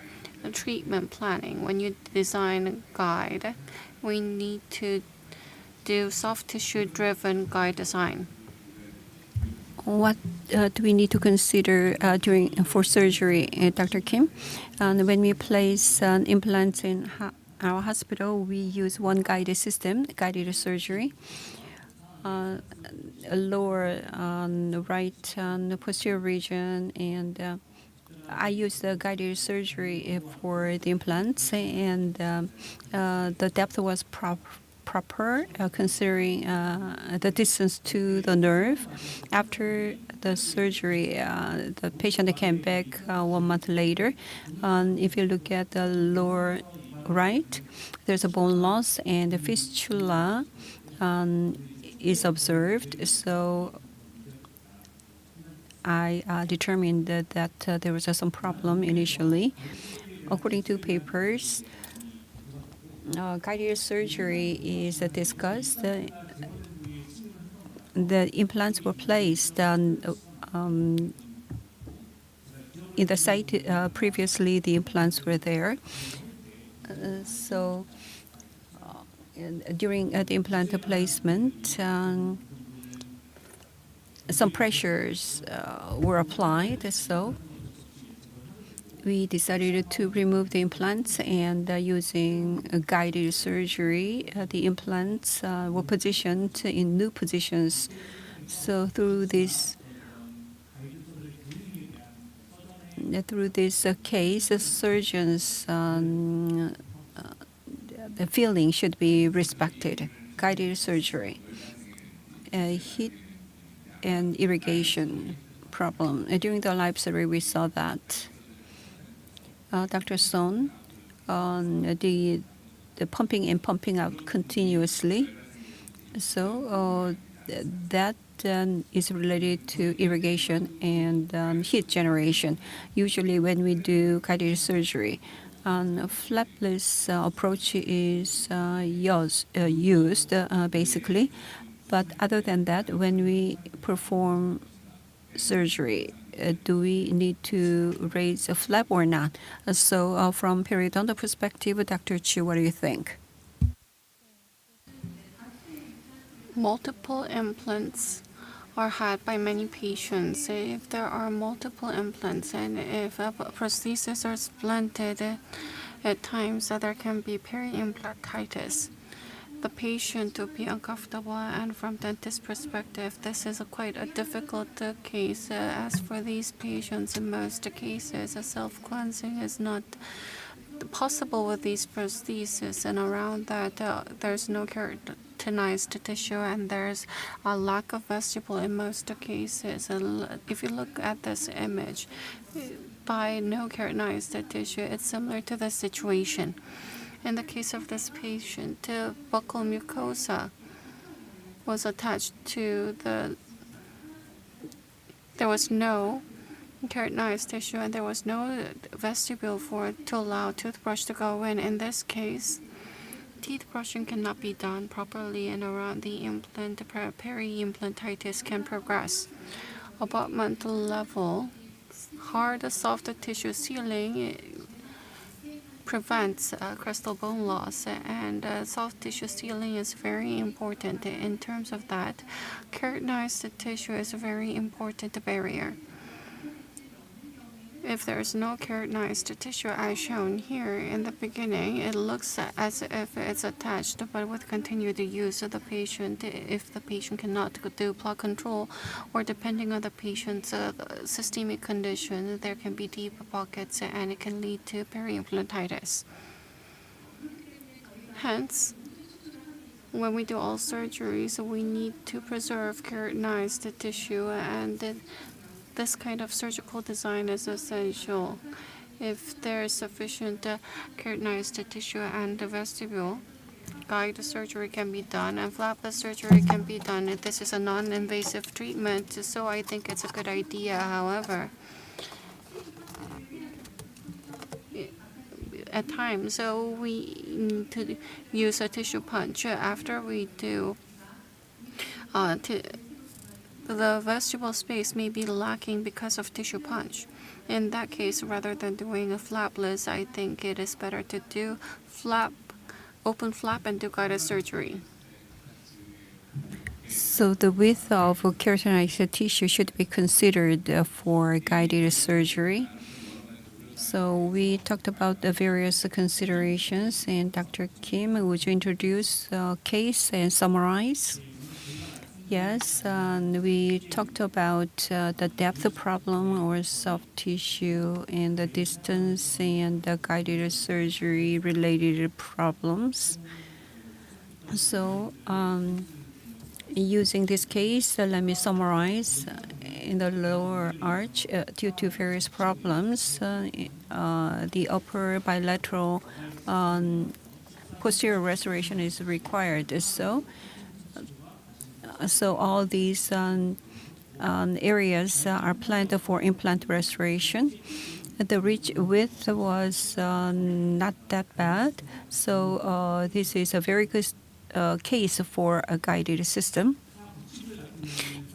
treatment planning, when you design a guide, we need to do soft tissue-driven guide design. What do we need to consider for surgery, Dr. Kim? When we place implants in our hospital, we use one guided system, guided surgery. Lower on the right on the posterior region, and I use the guided surgery for the implants, and the depth was proper considering the distance to the nerve. After the surgery, the patient came back 1 month later. If you look at the lower right, there's a bone loss, and the fistula is observed. So I determined that there was some problem initially. According to papers, guided surgery is discussed. The implants were placed in the site. Previously, the implants were there. So during the implant placement, some pressures were applied. So we decided to remove the implants, and using guided surgery, the implants were positioned in new positions. So through this case, the surgeons' the feeling should be respected. Guided surgery, heat and irrigation problem. During the live surgery, we saw that. Dr. Son, the pumping in, pumping out continuously. So that is related to irrigation and heat generation. Usually when we do guided surgery, flapless approach is used basically. But other than that, when we perform surgery, do we need to raise a flap or not? So from periodontal perspective, Dr. Chu, what do you think? Multiple implants are had by many patients. If there are multiple implants and if prostheses are splinted, at times there can be peri-implantitis. The patient will be uncomfortable, and from dentist perspective, this is quite a difficult case. As for these patients, in most cases, self-cleansing is not possible with these prostheses, and around that, there's no keratinized tissue, and there's a lack of vestibule in most cases. If you look at this image, by no keratinized tissue, it's similar to this situation. In the case of this patient, buccal mucosa was attached to there was no keratinized tissue, and there was no vestibule to allow toothbrush to go in. In this case, teeth brushing cannot be done properly, and around the implant, peri-implantitis can progress. Abutment level, hard soft tissue sealing prevents crystal bone loss, and soft tissue sealing is very important. In terms of that, keratinized tissue is a very important barrier. If there is no keratinized tissue as shown here in the beginning, it looks as if it's attached, but with continued use of the patient, if the patient cannot do blood control, or depending on the patient's systemic condition, there can be deep pockets and it can lead to peri-implantitis. Hence, when we do all surgeries, we need to preserve keratinized tissue, and this kind of surgical design is essential. If there is sufficient keratinized tissue and the vestibule, guide surgery can be done and flapless surgery can be done. This is a non-invasive treatment, so I think it's a good idea. However, at times, so we need to use a tissue punch after we do. The vestibule space may be lacking because of tissue punch. In that case, rather than doing a flapless, I think it is better to do open flap and do guided surgery. So the width of keratinized tissue should be considered for guided surgery. So we talked about the various considerations, and Dr. Kim, would you introduce the case and summarize? Yes, we talked about the depth problem or soft tissue and the distance and the guided surgery related problems. So using this case, let me summarize. In the lower arch, due to various problems, the upper bilateral posterior restoration is required. So all these areas are planned for implant restoration. The ridge width was not that bad, so this is a very good case for a guided system.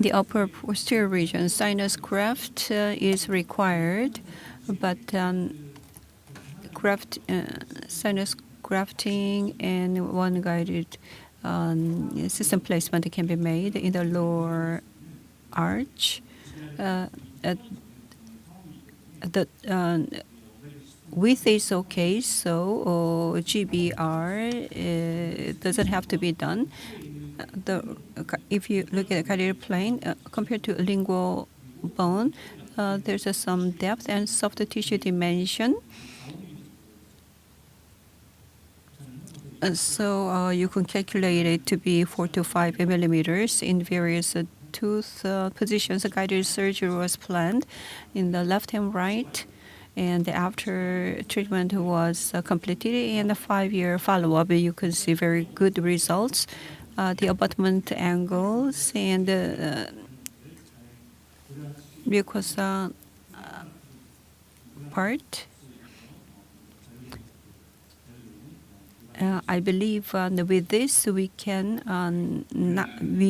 The upper posterior region, sinus graft is required, but sinus grafting and one guided system placement can be made in the lower arch. The width is okay, so GBR doesn't have to be done. If you look at the cardiac plane compared to lingual bone, there's some depth and soft tissue dimension. So you can calculate it to be 4 to 5 millimeters in various tooth positions. A guided surgery was planned in the left and right, and after treatment was completed in a 5-year follow-up, you can see very good results. The abutment angles and mucosa part. I believe with this we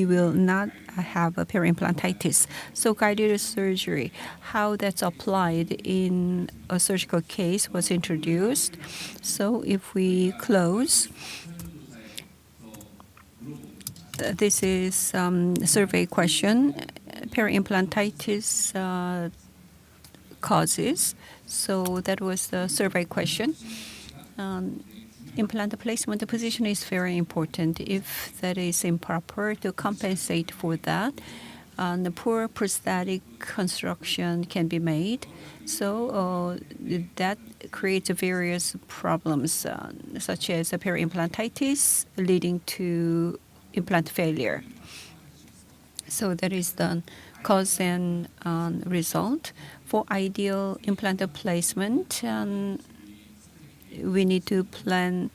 will not have a peri-implantitis. So guided surgery, how that's applied in a surgical case was introduced. So if we close, this is a survey question, peri-implantitis causes. So that was the survey question. Implant placement position is very important. If that is improper, to compensate for that, the poor prosthetic construction can be made. So that creates various problems, such as peri-implantitis leading to implant failure. So that is the cause and result. For ideal implant placement, we need to plan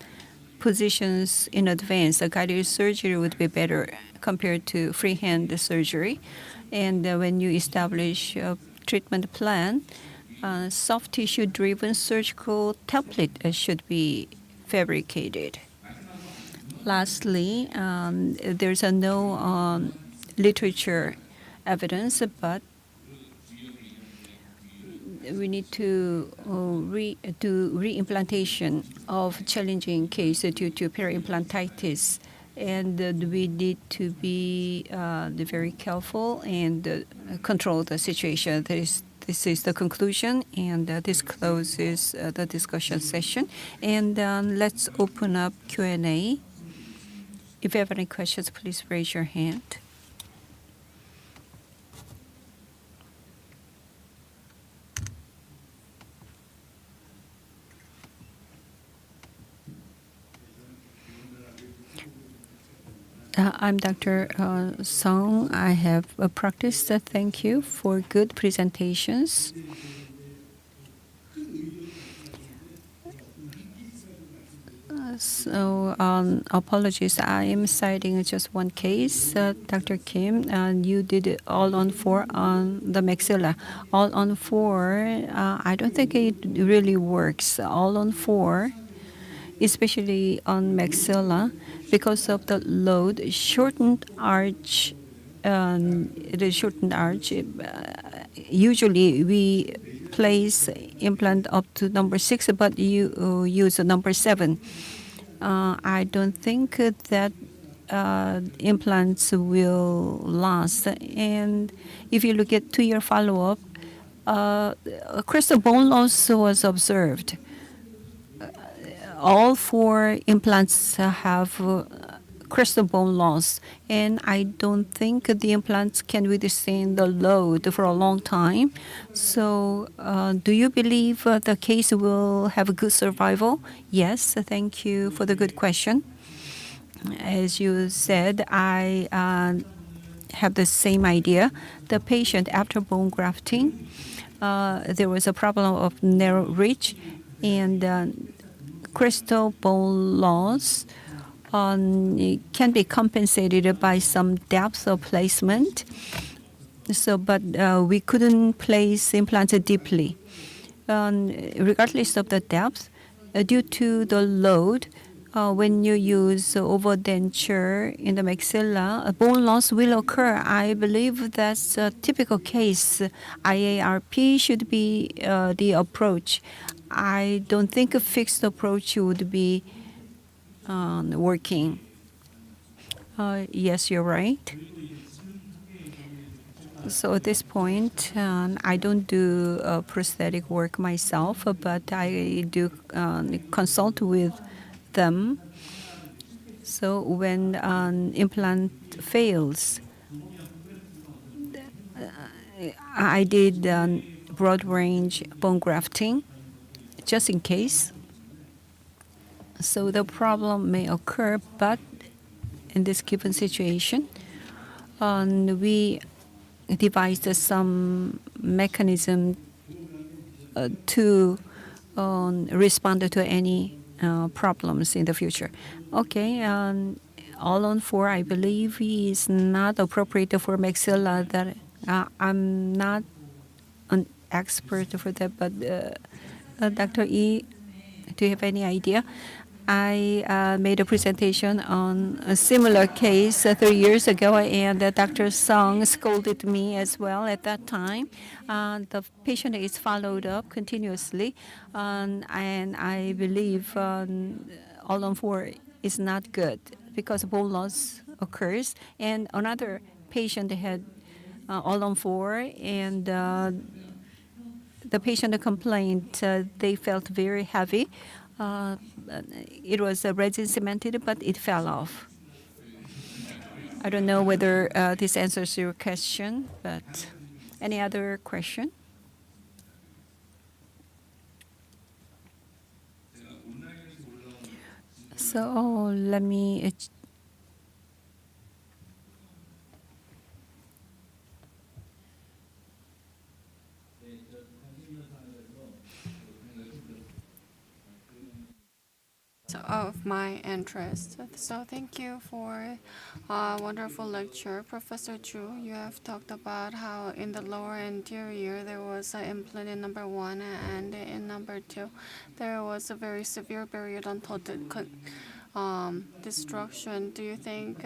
positions in advance. A guided surgery would be better compared to freehand surgery. And when you establish a treatment plan, soft tissue-driven surgical template should be fabricated. Lastly, there's no literature evidence, but we need to do re-implantation of challenging case due to peri-implantitis, and we need to be very careful and control the situation. this is the conclusion, and this closes the discussion session. And let's open up Q&A. If you have any questions, please raise your hand. I'm Dr. Song. I have practiced. Thank you for good presentations. So apologies, I am citing just one case. Dr. Kim, you did it all on 4 on the maxilla. All on 4, I don't think it really works. All on 4, especially on maxilla, because of the load, shortened arch. The shortened arch. Usually we place implant up to number 6, but you use number 7. I don't think that implants will last. And if you look at 2-year follow-up, crystal bone loss was observed. All 4 implants have crystal bone loss, and I don't think the implants can withstand the load for a long time. So do you believe the case will have a good survival? Yes, thank you for the good question. As you said, I have the same idea. The patient, after bone grafting, there was a problem of narrow ridge and crystal bone loss can be compensated by some depth of placement. So, but we couldn't place implants deeply. Regardless of the depth, due to the load, when you use overdenture in the maxilla, bone loss will occur. I believe that's a typical case. IARP should be the approach. I don't think a fixed approach would be working. Yes, you're right. So at this point, I don't do prosthetic work myself, but I do consult with them. So when an implant fails, I did broad range bone grafting just in case. So the problem may occur, but in this given situation, we devised some mechanism to respond to any problems in the future. Okay, all on 4, I believe, is not appropriate for maxilla. That I'm not an expert for that, but Dr. E, do you have any idea? I made a presentation on a similar case 3 years ago, and Dr. Song scolded me as well at that time. The patient is followed up continuously, and I believe all on 4 is not good because bone loss occurs. And another patient had all on 4, and the patient complained they felt very heavy. It was resin cemented, but it fell off. I don't know whether this answers your question, but any other question? So let me of my interest. So thank you for a wonderful lecture. Professor Chu, you have talked about how in the lower anterior there was an implant in number 1, and in number 2 there was a very severe periodontal destruction. Do you think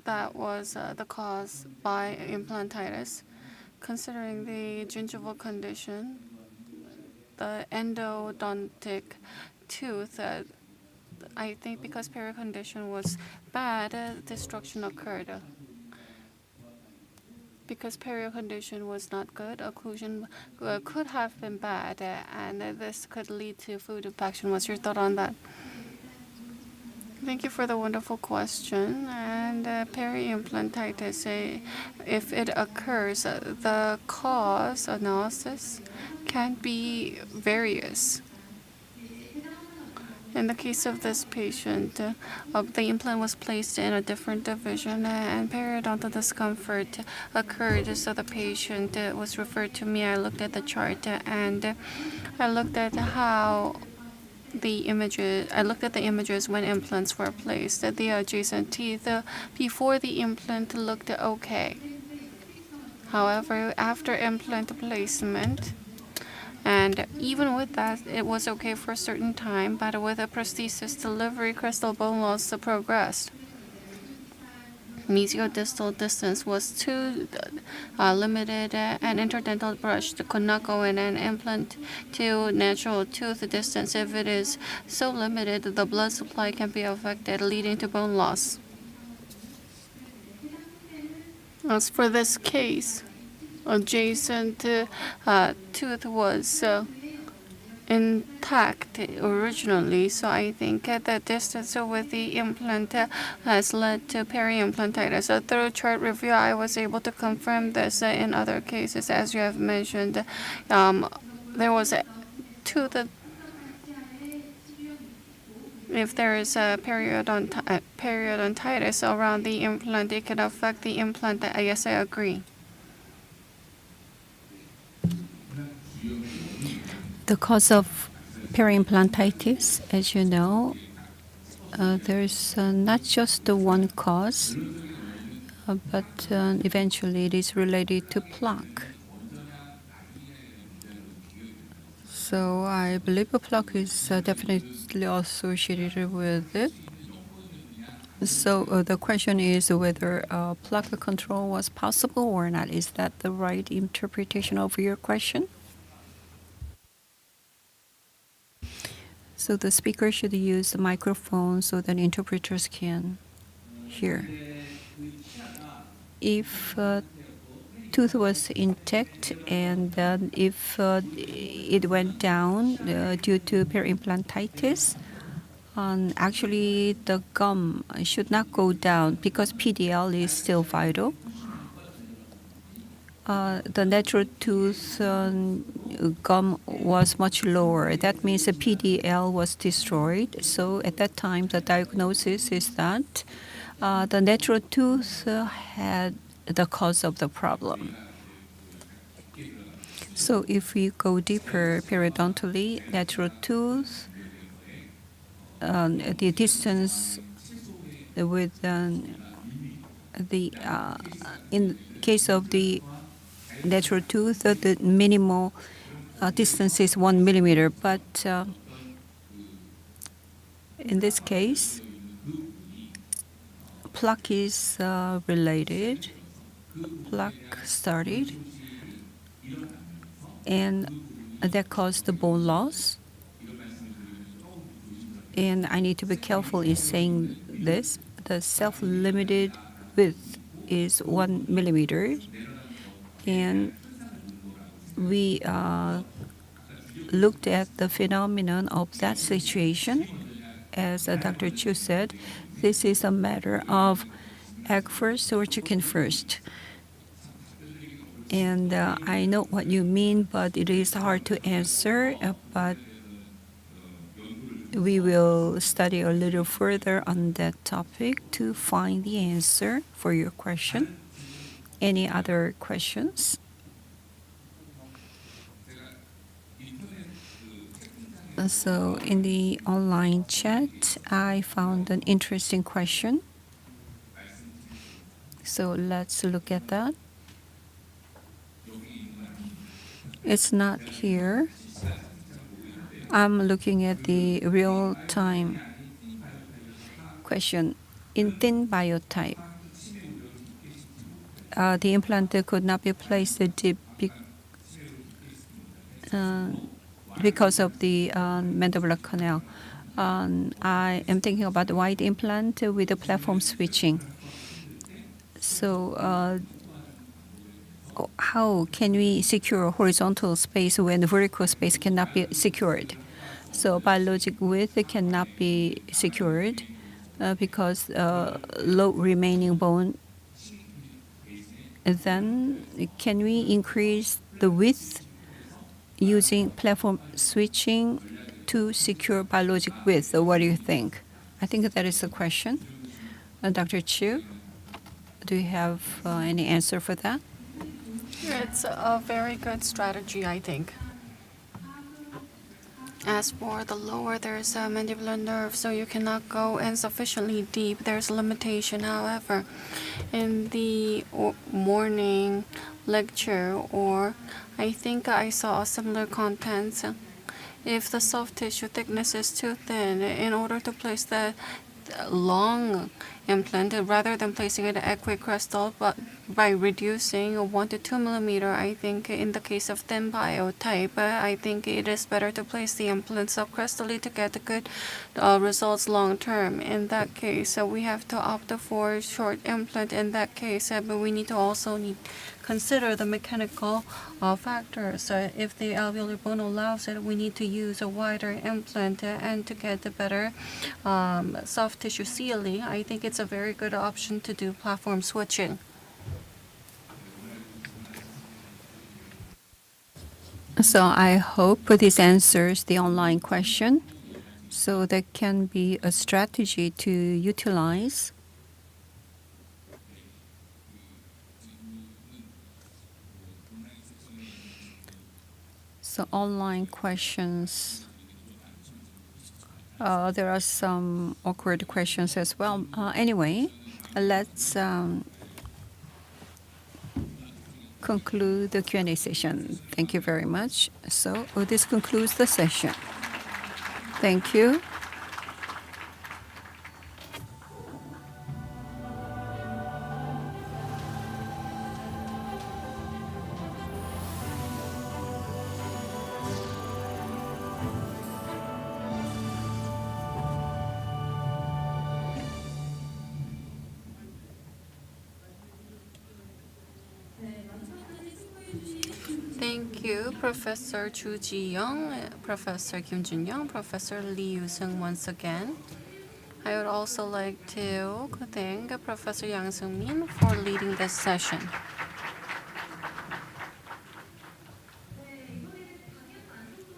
that was the cause by implantitis? Considering the gingival condition, the endodontic tooth, I think because period condition was bad, destruction occurred. because perio condition was not good. Occlusion could have been bad, and this could lead to fluid impaction. What's your thought on that? Thank you for the wonderful question. And peri-implantitis, if it occurs, the cause analysis can be various. In the case of this patient, the implant was placed in a different division and periodontal discomfort occurred. So the patient was referred to me. I looked at the chart and I looked at how I looked at the images when implants were placed. The adjacent teeth before the implant looked okay. However, after implant placement, and even with that, it was okay for a certain time, but with a prosthesis delivery, crystal bone loss progressed. Mesiodistal distance was too limited, and interdental brush could not go in and implant to natural tooth distance. If it is so limited, the blood supply can be affected, leading to bone loss. As for this case, adjacent tooth was intact originally, so I think the distance with the implant has led to peri-implantitis. So through chart review, I was able to confirm this in other cases. As you have mentioned, there was a tooth. If there is a periodontitis around the implant, it can affect the implant. Yes, I agree. The cause of peri-implantitis, as you know, there's not just the one cause, but eventually it is related to plaque. So I believe a plaque is definitely associated with it. So the question is whether plaque control was possible or not. Is that the right interpretation of your question? So the speaker should use the microphone so that interpreters can hear. If tooth was intact and if it went down due to peri-implantitis, actually the gum should not go down because PDL is still vital. The natural tooth gum was much lower. That means the PDL was destroyed. So at that time, the diagnosis is that the natural tooth had the cause of the problem. So if we go deeper periodontally, natural tooth, the distance with in case of the natural tooth, the minimal distance is 1 millimeter, but in this case, plaque is related. Plaque started, and that caused the bone loss. And I need to be careful in saying this. The self-limited width is 1 millimeter. And we looked at the phenomenon of that situation. As Dr. Chu said, this is a matter of egg first or chicken first. And I know what you mean, but it is hard to answer. But we will study a little further on that topic to find the answer for your question. Any other questions? So in the online chat, I found an interesting question. So let's look at that. It's not here. I'm looking at the real-time question. In thin biotype, the implant could not be placed deep because of the mandibular canal. I am thinking about the wide implant with the platform switching. So how can we secure horizontal space when vertical space cannot be secured? So biologic width cannot be secured because low remaining bone. Then can we increase the width using platform switching to secure biologic width? What do you think? I think that is the question. Dr. Chu, do you have any answer for that? It's a very good strategy, I think. As for the lower, there's a mandibular nerve, so you cannot go in sufficiently deep. There's a limitation. However, in the morning lecture, or I think I saw similar contents, if the soft tissue thickness is too thin, in order to place the long implant, rather than placing it at equicrystal, but by reducing 1 to 2 millimeter, I think in the case of thin biotype, I think it is better to place the implant subcrystally to get the good results long term. In that case, we have to opt for short implant. In that case, but we need to also consider the mechanical factors. If the alveolar bone allows it, we need to use a wider implant and to get the better soft tissue sealing. I think it's a very good option to do platform switching. So I hope this answers the online question. So that can be a strategy to utilize. So online questions. There are some awkward questions as well. Anyway, let's conclude the Q&A session. Thank you very much. So this concludes the session. Thank you. Thank you, Professor Chu Ji-young, Professor Kim Jun-young, Professor Lee Yu-seung once again. I would also like to thank Professor Yang Seung-min for leading this session.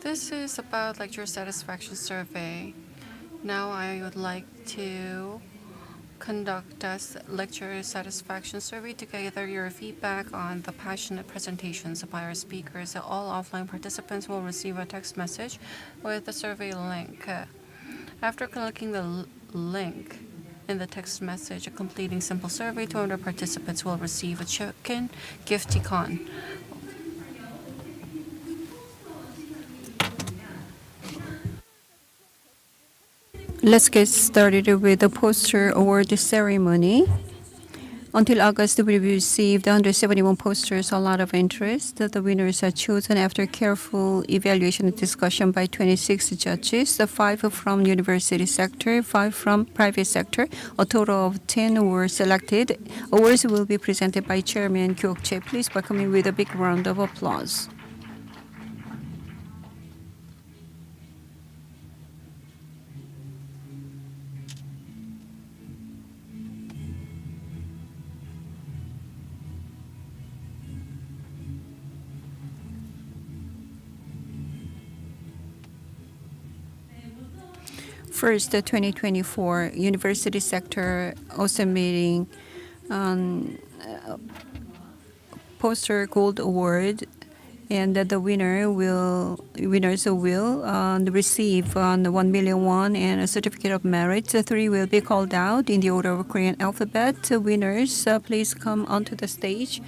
This is about lecture satisfaction survey. Now I would like to conduct a lecture satisfaction survey to gather your feedback on the passionate presentations by our speakers. All offline participants will receive a text message with the survey link. After clicking the link in the text message, completing simple survey, 200 participants will receive a chicken gifticon. Let's get started with the poster award ceremony. Until August, we received 171 posters, a lot of interest. The winners are chosen after careful evaluation and discussion by 26 judges, 5 from university sector, 5 from private sector. A total of 10 were selected. Awards will be presented by Chairman Kyok-chae. Please welcome him with a big round of applause. First, the 2024 University Sector Osstem meeting poster gold award, and the winners will receive 1 million won and a certificate of merit. 3 will be called out in the order of Korean alphabet. Winners, please come onto the stage.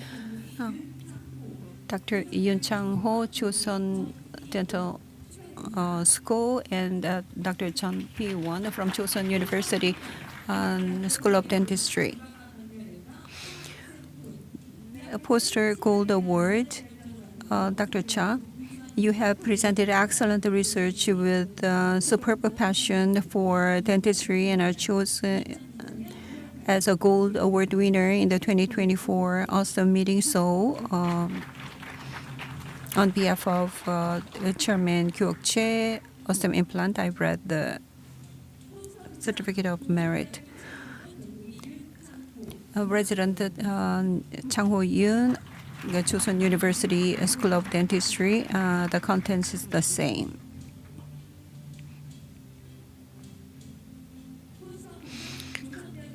Dr. Yoon Chang-ho, Chosun Dental School, and Dr. Chun Hee-won from Chosun University School of Dentistry. A poster gold award, Dr. Cha. You have presented excellent research with superb passion for dentistry and are chosen as a Gold Award winner in the 2024 Osstem meeting Seoul. On behalf of Chairman Kyok-chae, Osstem Implant, I read the Certificate of Merit. Resident Chang Ho-yoon, Chosun University School of Dentistry. The contents is the same.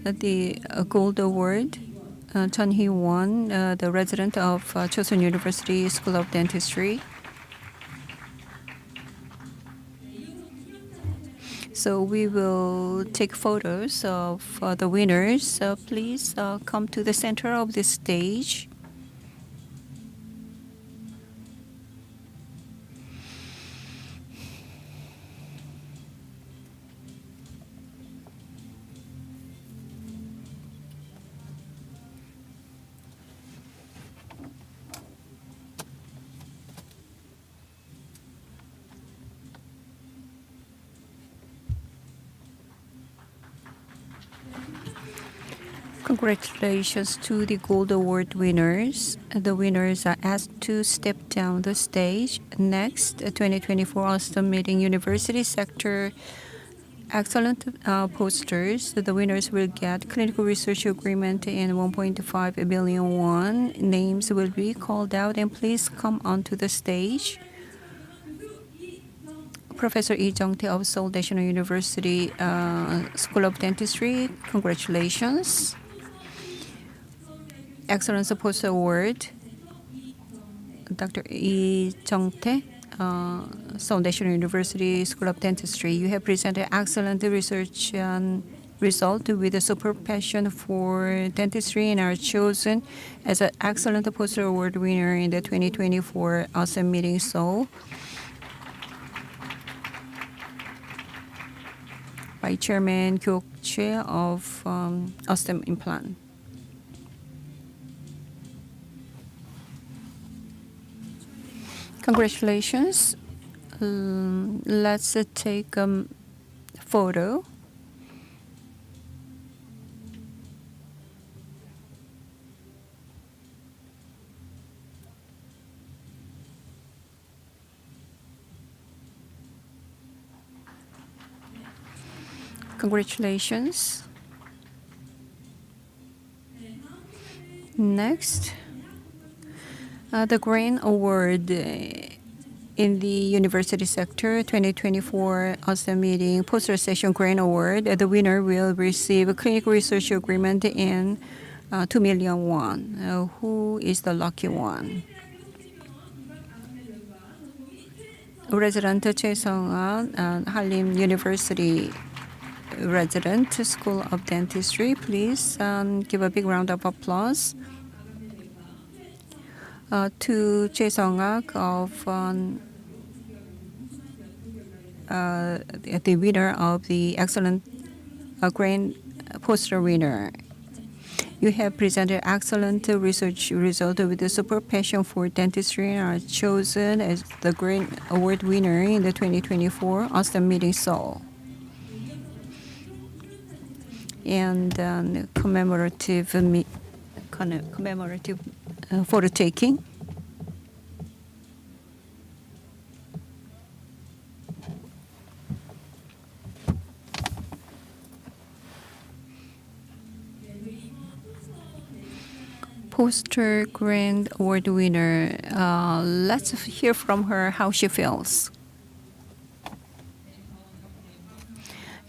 The Gold Award, Chun Hee-won, the resident of Chosun University School of Dentistry. So we will take photos of the winners. Please come to the center of the stage. Congratulations to the Gold Award winners. The winners are asked to step down the stage. Next, 2024 Osstem Meeting University Sector Excellent posters. The winners will get clinical research agreement in 1.5 billion won. Names will be called out, and please come onto the stage. Professor Lee Jung-tae of Seoul National University School of Dentistry, congratulations. Excellence Poster Award, Dr. Lee Jung-tae, Seoul National University School of Dentistry. You have presented excellent research result with a superb passion for dentistry and are chosen as an excellent poster award winner in the 2024 Osstem Meeting Seoul by Chairman Kyok-chae of Osstem Implant. Congratulations. Let's take a photo. Congratulations. Next, the Green Award in the University Sector 2024 Osstem Meeting Poster Session Green Award. The winner will receive a clinical research agreement in 2 million won. Who is the lucky one? Resident Choi Sung-ah, Hallym University resident, School of Dentistry. Please give a big round of applause to Choi Sung-ak of the winner of the excellent grand poster winner. You have presented excellent research result with a super passion for dentistry and are chosen as the Green Award winner in the 2024 Osstem Meeting Seoul. And commemorative photo taking. Poster Grand Award winner. Let's hear from her how she feels.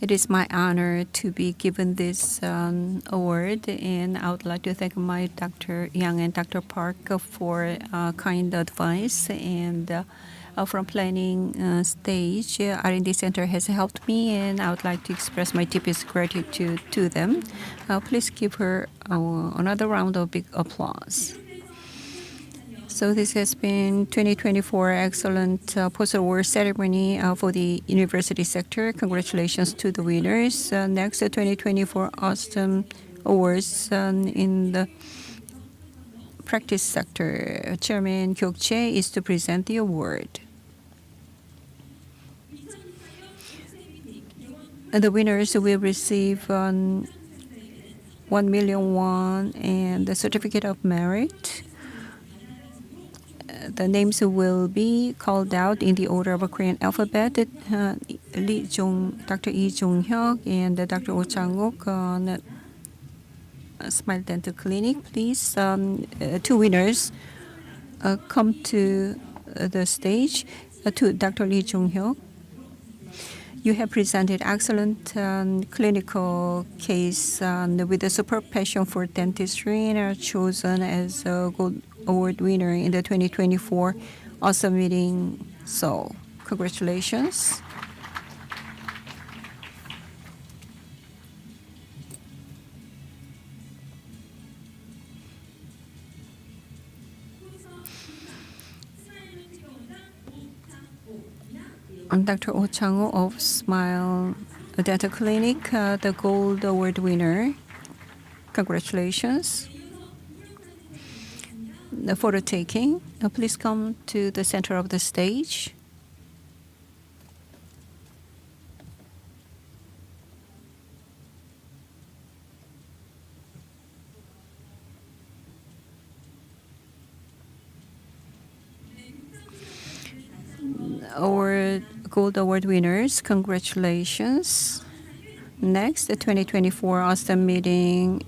It is my honor to be given this award, and I would like to thank my Dr. Yang and Dr. Park for kind advice. And from planning stage, R&D Center has helped me, and I would like to express my deepest gratitude to them. Please give her another round of big applause. So this has been 2024 Excellent Poster Award Ceremony for the University Sector. Congratulations to the winners. Next, the 2024 Osstem Awards in the Practice Sector. Chairman Kyok-chae is to present the award. And the winners will receive 1 million won and the certificate of merit. The names will be called out in the order of a Korean alphabet. Dr. Lee Jong-hyuk and Dr. Oh Chang-wook on Smile Dental Clinic. Please, two winners come to the stage. To Dr. Lee Jong-hyuk, you have presented excellent clinical case with a superb passion for dentistry and are chosen as a Gold Award winner in the 2024 Osstem meeting Seoul. Congratulations. I'm Dr. Oh Chang-woo of Smile Dental Clinic, the Gold Award winner. Congratulations. The photo taking. Please come to the center of the stage. Our Gold Award winners, congratulations. Next, the 2024 Osstem meeting,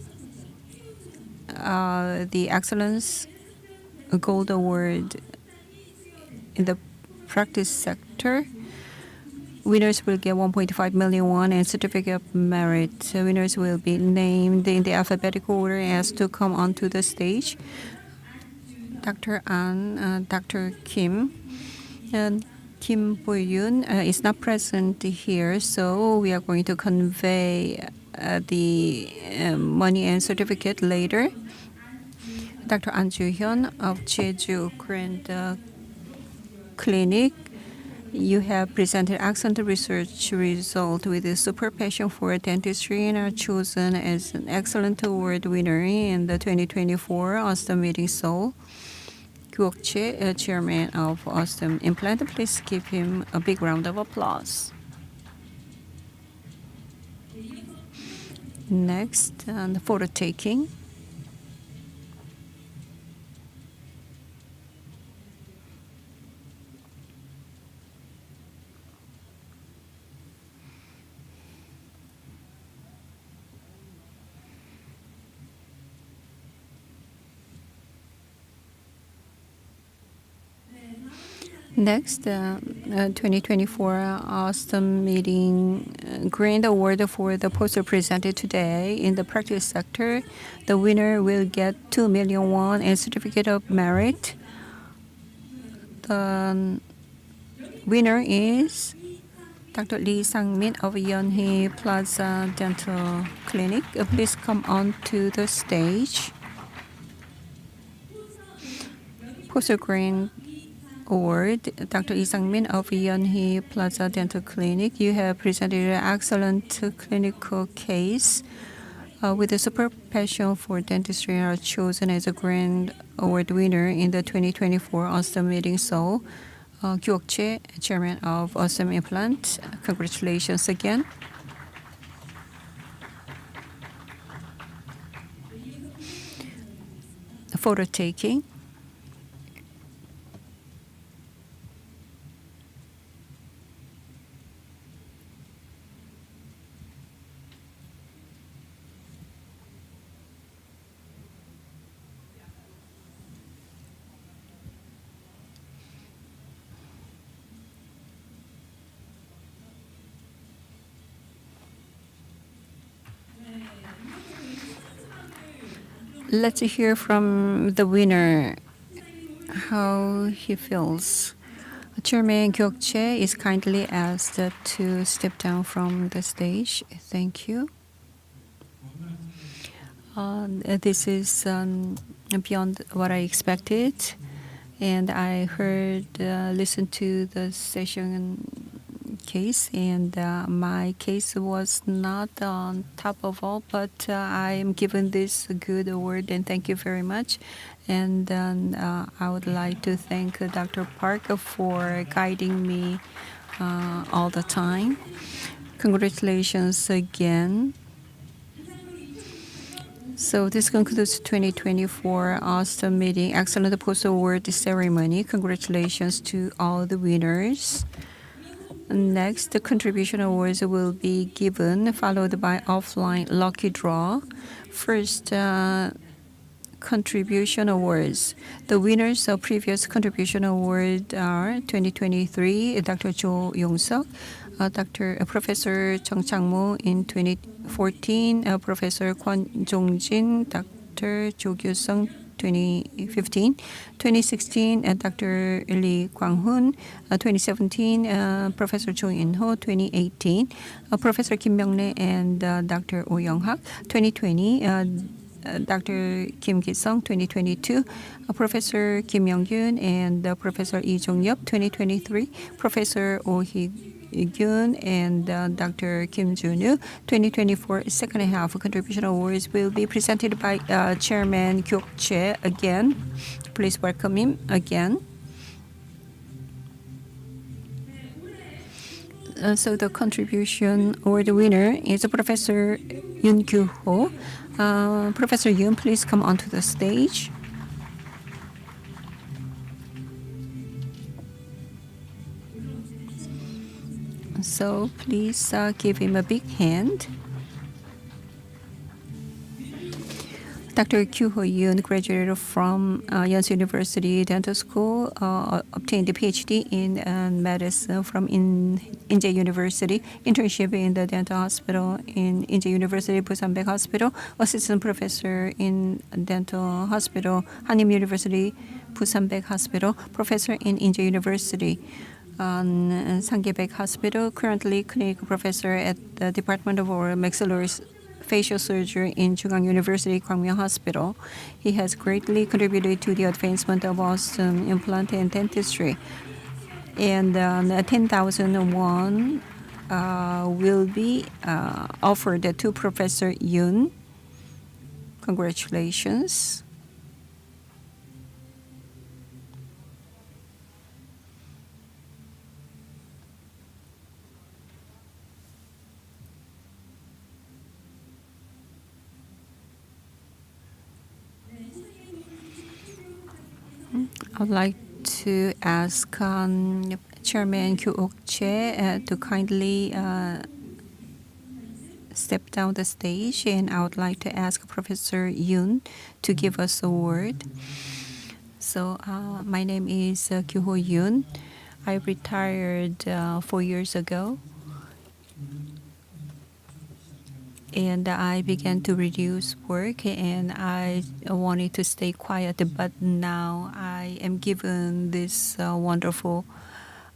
the Excellence Gold Award in the practice sector. Winners will get 1.5 million won and certificate of merit. Winners will be named in the alphabetical order as to come onto the stage. Dr. An, Dr. Kim, and Kim Bo-yoon is not present here, so we are going to convey the money and certificate later. Dr. An Ju-hyun of Jeju Grand Clinic, you have presented excellent research result with a super passion for dentistry and are chosen as an excellent award winner in the 2024 Osstem meeting Seoul. Kyuk-che, chairman of Osstem Implant, please give him a big round of applause. Next, the photo taking. Next, 2024 Osstem meeting Grand Award for the poster presented today in the practice sector. The winner will get 2 million won and certificate of merit. The winner is Dr. Lee Sang-min of Yeonhee Plaza Dental Clinic. Please come on to the stage. Poster Grand Award, Dr. Lee Sang-min of Yeonhee Plaza Dental Clinic. You have presented an excellent clinical case with a superb passion for dentistry and are chosen as a Grand Award winner in the 2024 Osstem meeting Seoul. Kyuk-che, chairman of Osstem Implant, congratulations again. Photo taking. Let's hear from the winner how he feels. Chairman Kyuk-che is kindly asked to step down from the stage. Thank you. This is beyond what I expected, and I heard, listened to the session case, and my case was not on top of all, but I am given this good award, and thank you very much. And I would like to thank Dr. Park for guiding me all the time. Congratulations again. So this concludes 2024 Osstem meeting. Excellent Post Award ceremony. Congratulations to all the winners. Next, the contribution awards will be given, followed by offline lucky draw. First, contribution awards. The winners of previous contribution award are 2023 Dr. Jo Yong-seok, Professor Chung Chang-mo in 2014, Professor Kwon Jong-jin, Dr. Jo Kyu-sung 2015, 2016 Dr. Lee Kwang-hoon, 2017 Professor Cho In-ho, 2018 Professor Kim Myung-rae and Dr. Oh Young-hak, 2020 Dr. Kim Ki-sung, 2022 Professor Kim Young-gyun and Professor Lee Jong-yup, 2023 Professor Oh Hee-gyun and Dr. Kim Jun-woo. 2024 second half contribution awards will be presented by Chairman Kyok Che again. Please welcome him again. So the contribution award winner is Professor Yoon Kyu-ho. Professor Yoon, please come onto the stage. So please give him a big hand. Dr. Kyu-ho Yoon graduated from Yonsei University Dental School, obtained a PhD in medicine from Inje University, internship in the dental hospital in Inje University, Busan-baek Hospital, assistant professor in dental hospital, Hanim University, Busan-baek Hospital, professor in Inje University, Sangye-baek Hospital, currently clinical professor at the Department of Oral Maxillary Facial Surgery in Chungang University Kwangmyeong Hospital. He has greatly contributed to the advancement of Osstem implant and dentistry. And 10,000 won will be offered to Professor Yoon. Congratulations. I'd like to ask Chairman Kyuk Che to kindly step down the stage, and I would like to ask Professor Yoon to give us a word. So my name is Kyu-ho Yoon. I retired 4 years ago. And I began to reduce work, and I wanted to stay quiet, but now I am given this wonderful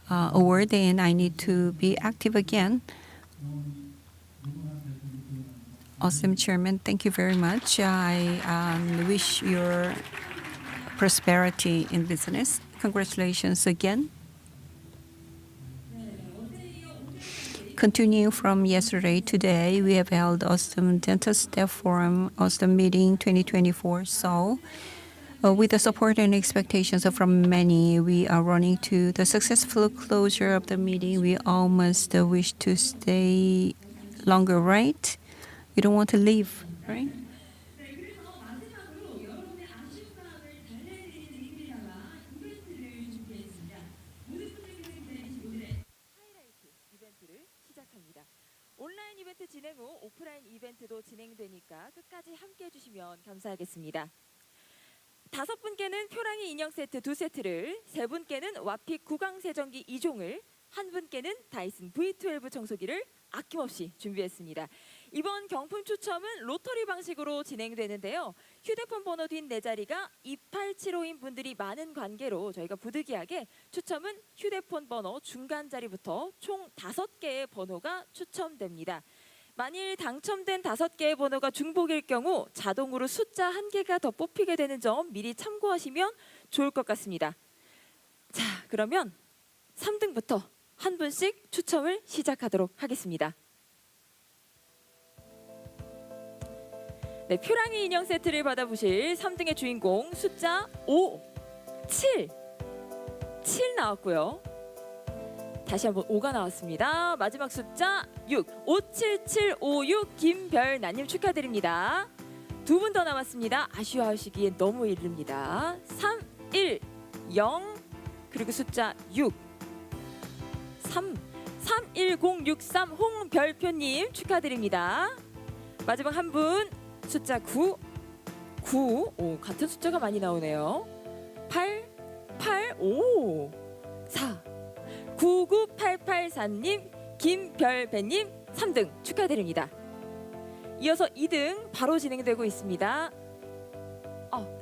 award, and I need to be active again. Awesome, Chairman. Thank you very much. I wish your prosperity in business. Congratulations again. Continuing from yesterday, today we have held Osstem Dental Staff Forum, Osstem Meeting 2024 Seoul. With the support and expectations from many, we are running to the successful closure of the meeting. We all must wish to stay longer, right? You don't want to leave, right? 온라인 이벤트 진행 후 오프라인 이벤트도 진행되니까 끝까지 함께해 주시면 감사하겠습니다. 5분께는 표랑이 인형 세트 2세트를, 3분께는 와픽 구강 세정기 2종을, 1분께는 다이슨 V12 청소기를 아낌없이 준비했습니다. 이번 경품 추첨은 로터리 방식으로 진행되는데요. 휴대폰 번호 뒷 4자리가 2875인 분들이 많은 관계로 저희가 부득이하게 추첨은 휴대폰 번호 중간 자리부터 총 5개의 번호가 추첨됩니다. 만일 당첨된 5개의 번호가 중복일 경우 자동으로 숫자 1개가 더 뽑히게 되는 점 미리 참고하시면 좋을 것 같습니다. 자, 그러면 3등부터 한 분씩 추첨을 시작하도록 하겠습니다. 네, 표랑이 인형 세트를 받아보실 3등의 주인공 숫자 5, 7 나왔고요. 다시 한번 5가 나왔습니다. 마지막 숫자 6, 57756 김별나님 축하드립니다. 두 분 더 남았습니다. 아쉬워하시기엔 너무 이릅니다. 3, 1, 0 그리고 숫자 6 31063 홍별표님 축하드립니다. 마지막 한 분 숫자 9 오, 같은 숫자가 많이 나오네요. 8 5 4 99884님 김별배님 3등 축하드립니다. 이어서 2등 바로 진행되고 있습니다.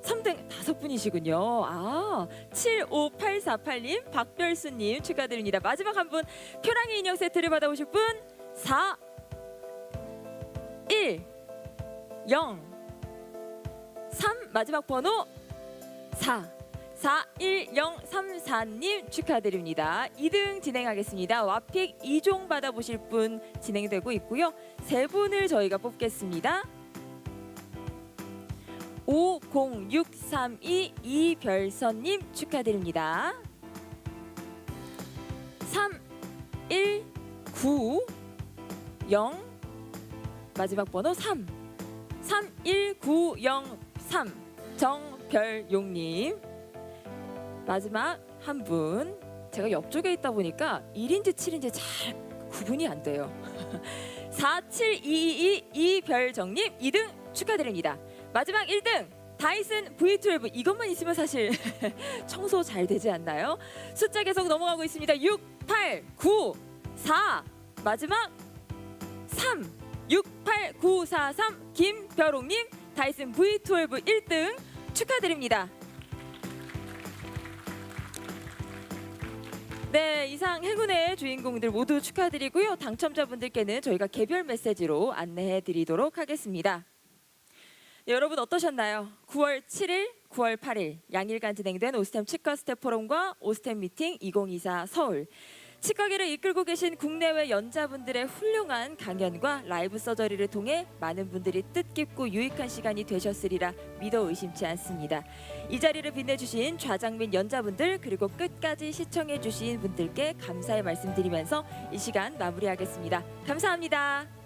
3등 5분이시군요. 75848님 박별수님 축하드립니다. 마지막 한 분 표랑이 인형 세트를 받아보실 분 4 1 0 3 마지막 번호 41034님 축하드립니다. 2등 진행하겠습니다. 와픽 2종 받아보실 분 진행되고 있고요. 3분을 저희가 뽑겠습니다. 50632 이별선님 축하드립니다. 3190 마지막 번호 31903 정별용님 마지막 한 분 제가 옆쪽에 있다 보니까 1인지 7인지 잘 구분이 안 돼요. 47222 이별정님 2등 축하드립니다. 마지막 1등 다이슨 V12 이것만 있으면 사실 청소 잘 되지 않나요? 숫자 계속 넘어가고 있습니다. 6, 8, 9, 4 마지막 3 68943 김별옥님 다이슨 V12 1등 축하드립니다. 네, 이상 행운의 주인공들 모두 축하드리고요. 당첨자분들께는 저희가 개별 메시지로 안내해 드리도록 하겠습니다. 네, 여러분 어떠셨나요? 9월 7일, 9월 8일 양일간 진행된 오스템 치과 스텝 포럼과 오스템 미팅 2024 서울. 치과계를 이끌고 계신 국내외 연자분들의 훌륭한 강연과 라이브 서저리를 통해 많은 분들이 뜻깊고 유익한 시간이 되셨으리라 믿어 의심치 않습니다. 이 자리를 빛내주신 좌장민 연자분들 그리고 끝까지 시청해주신 분들께 감사의 말씀드리면서 이 시간 마무리하겠습니다. 감사합니다.